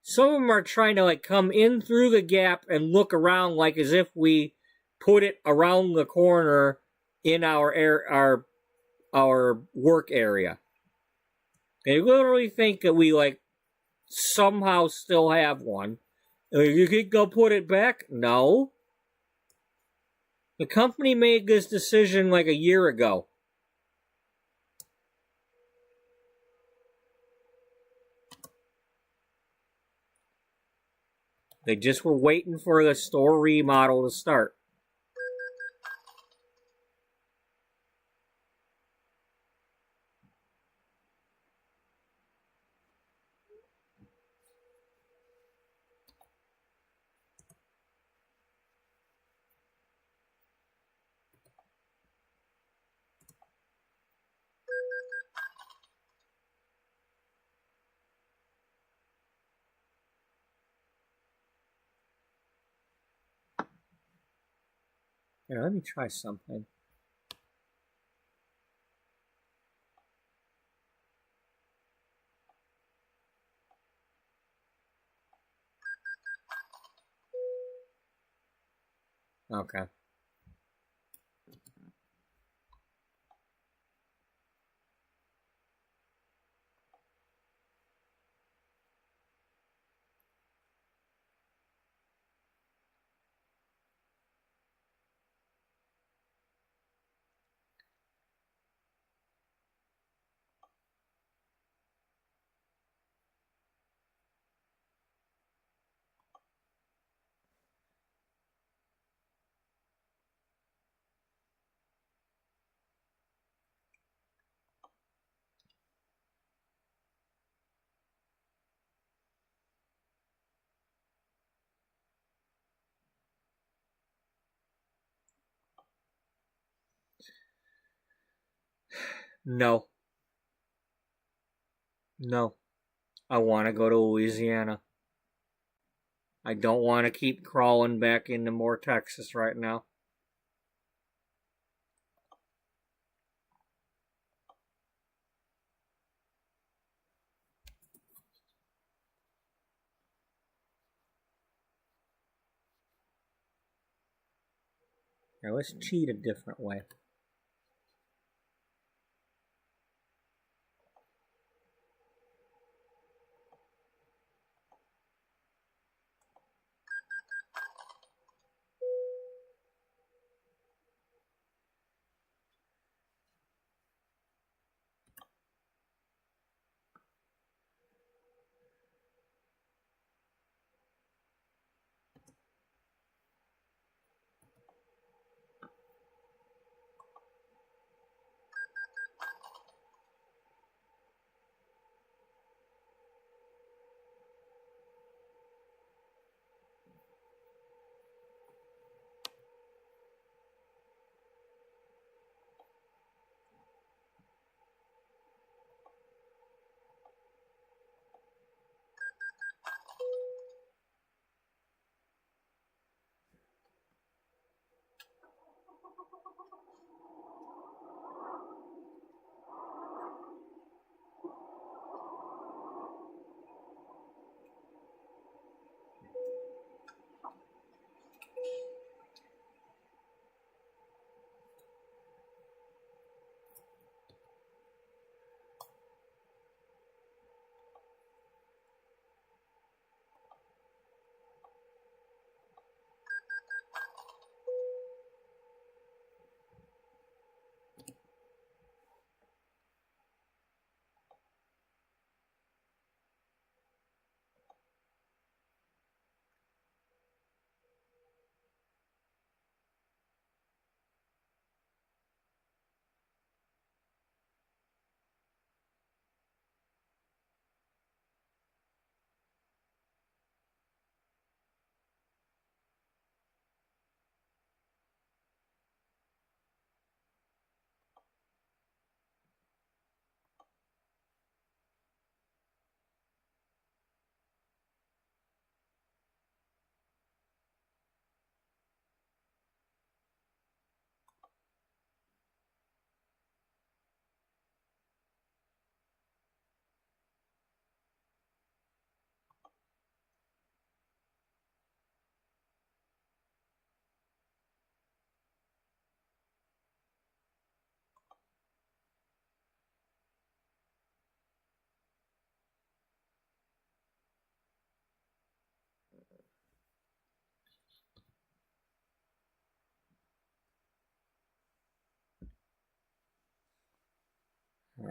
some of them are trying to come in through the gap and look around as if we put it around the corner in our work area. They literally think that we somehow still have one. You could go put it back? No. The company made this decision like a year ago. They just were waiting for the store remodel to start. Here, let me try something. Okay. No. No. I want to go to Louisiana. I don't want to keep crawling back into more Texas right now. Here, let's cheat a different way.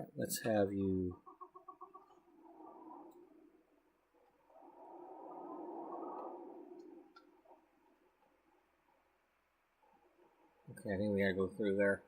Alright, let's have you... Okay, I think we gotta go through there.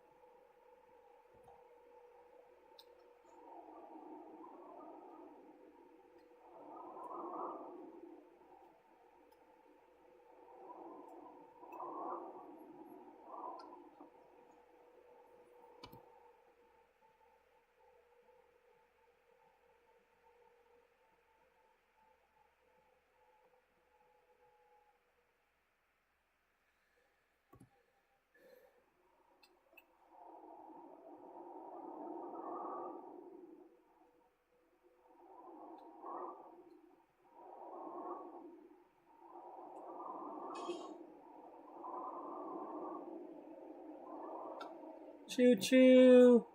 Choo-choo!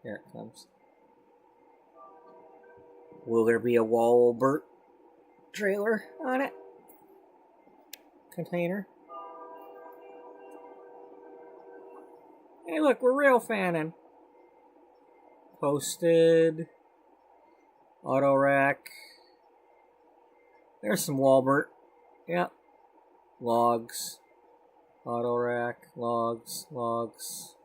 Here it comes. Will there be a Walbert trailer on it? Container? Hey look, we're rail fanning. Posted. Auto rack. There's some Walbert. Yep. Logs. Auto rack. Logs. Logs.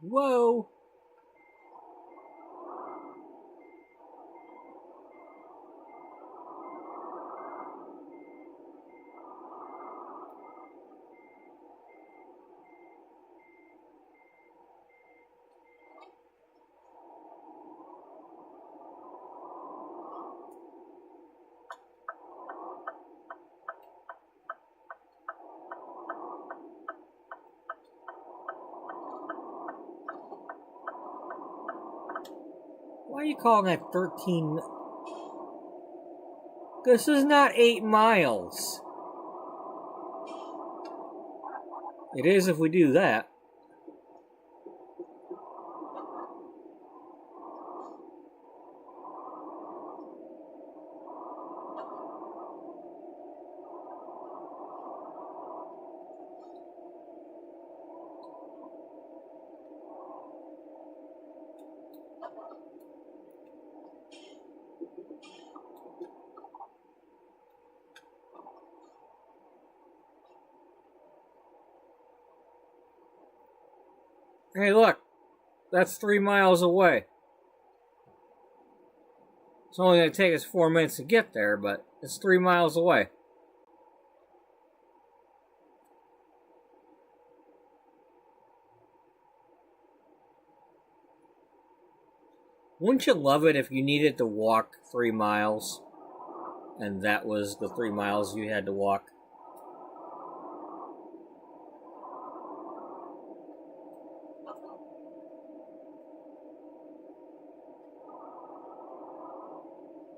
Whoa! Why are you calling that 13? This is not 8 miles. It is if we do that. Hey, look. That's 3 miles away. It's only going to take us 4 minutes to get there, but it's 3 miles away. Wouldn't you love it if you needed to walk 3 miles and that was the 3 miles you had to walk?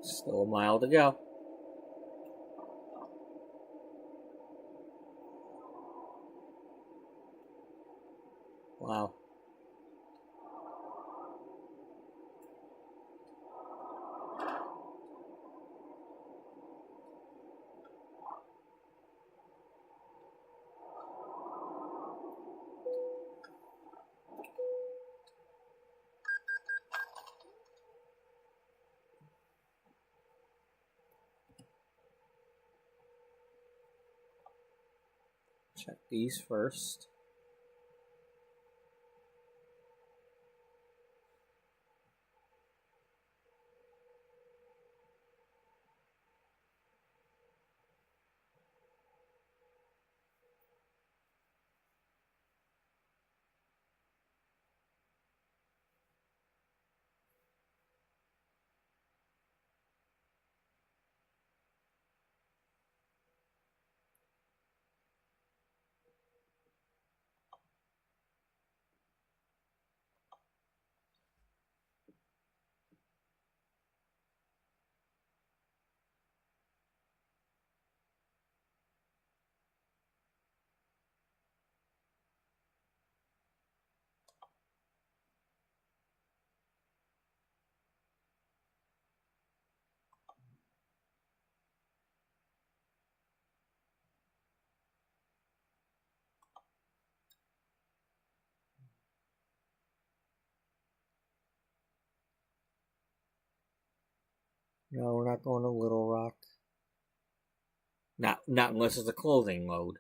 Still a mile to go. Check these first. No, we're not going to Little Rock. Not unless it's a clothing load.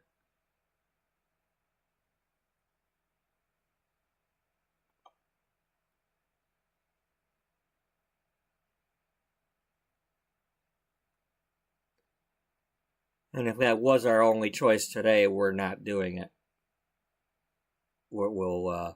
And if that was our only choice today, we're not doing it. We'll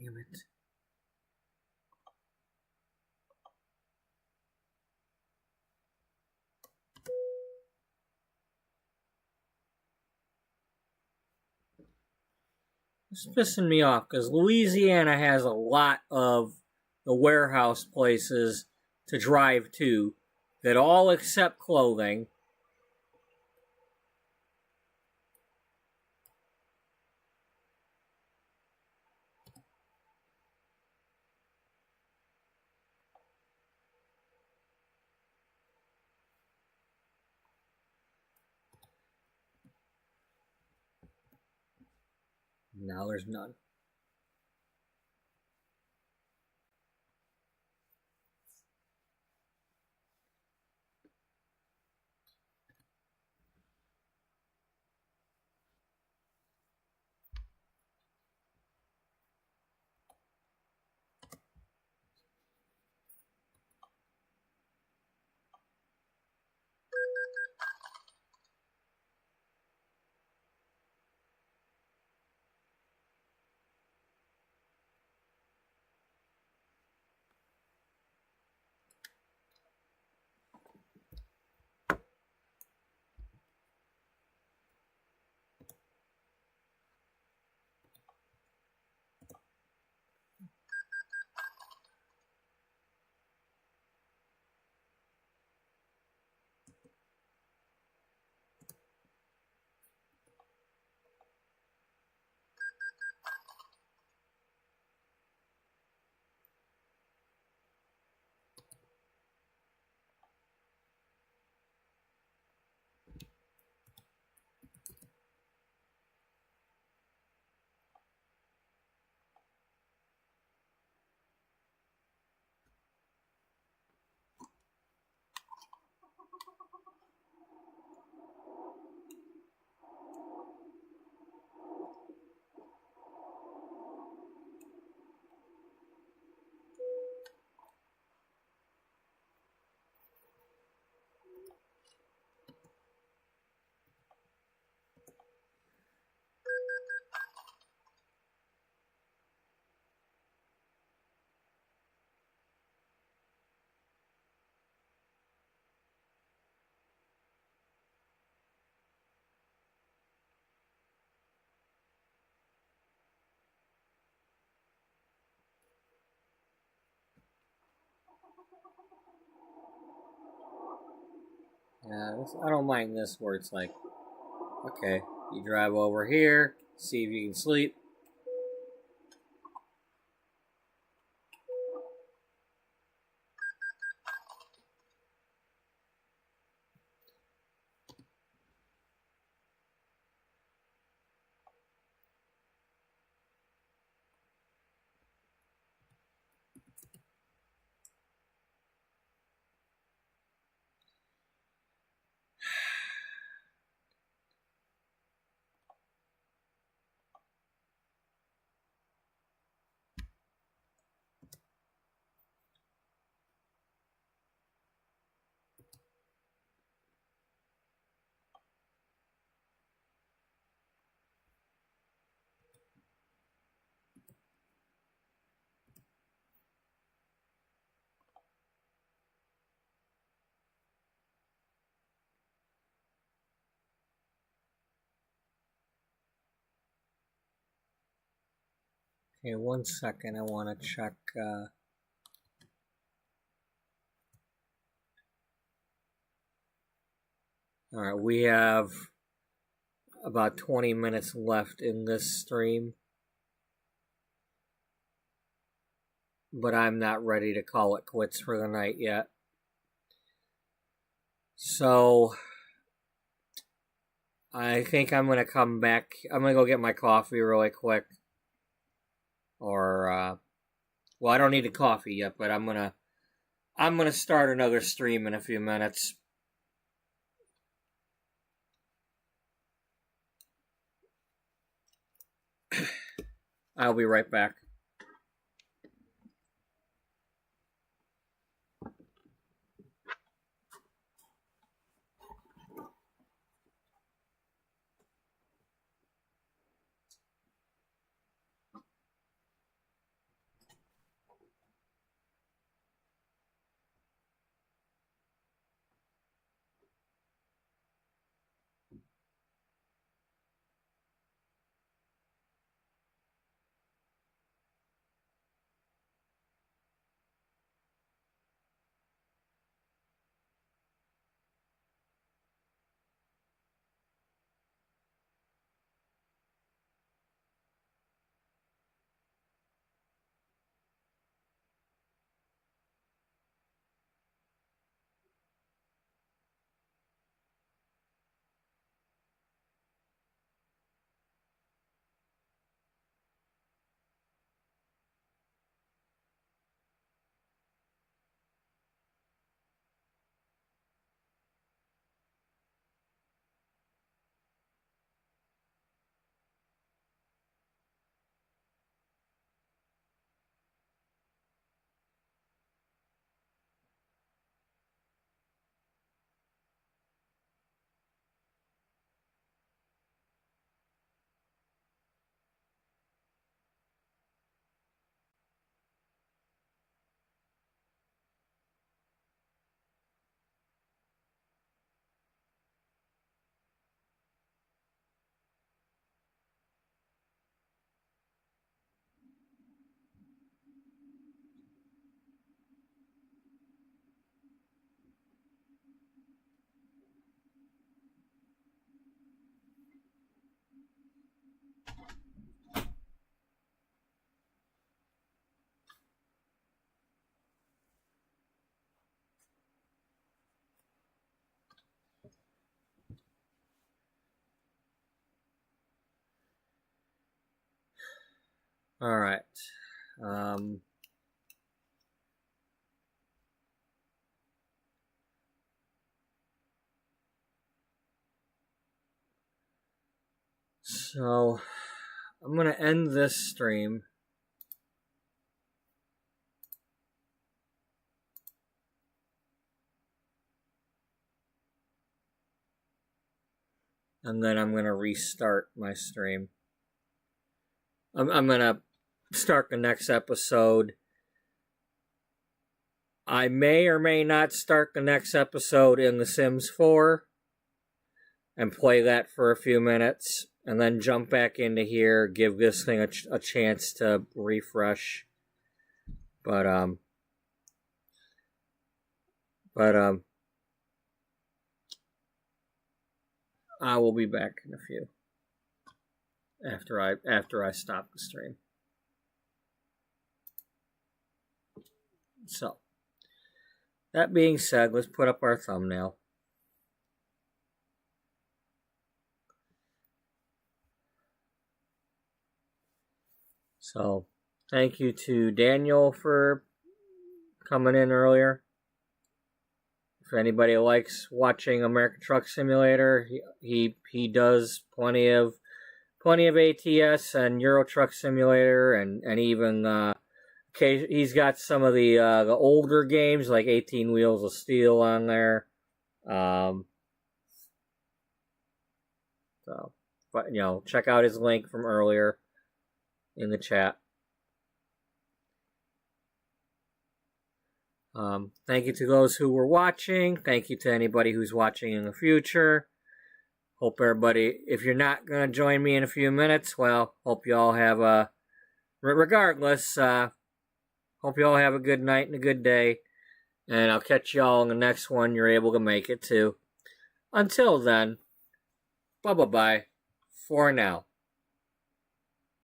Damn it. It's pissing me off because Louisiana has a lot of the warehouse places to drive to that all accept clothing. Now there's none. Yeah, I don't mind this where it's like, okay, you drive over here, see if you can sleep. Okay, 1 second, I want to check. Alright, we have about 20 minutes left in this stream. But I'm not ready to call it quits for the night yet. So, I think I'm going to come back. I'm going to go get my coffee really quick. Or, well, I don't need the coffee yet, but I'm going to start another stream in a few minutes. I'll be right back. All right. So I'm going to end this stream. And then I'm going to restart my stream. I'm going to start the next episode. I may or may not start the next episode in The Sims 4 and play that for a few minutes, and then jump back into here, give this thing a chance to refresh. But I will be back in a few after I stop the stream. So, that being said, let's put up our thumbnail. So, thank you to Daniel for coming in earlier. If anybody likes watching American Truck Simulator, he does plenty of ATS and Euro Truck Simulator, and even he's got some of the older games like 18 Wheels of Steel on there. So, but check out his link from earlier in the chat. Thank you to those who were watching. Thank you to anybody who's watching in the future. Hope everybody, if you're not going to join me in a few minutes, well, hope you all have regardless, hope you all have a good night and a good day. And I'll catch you all in the next one you're able to make it to. Until then, bye-bye for now.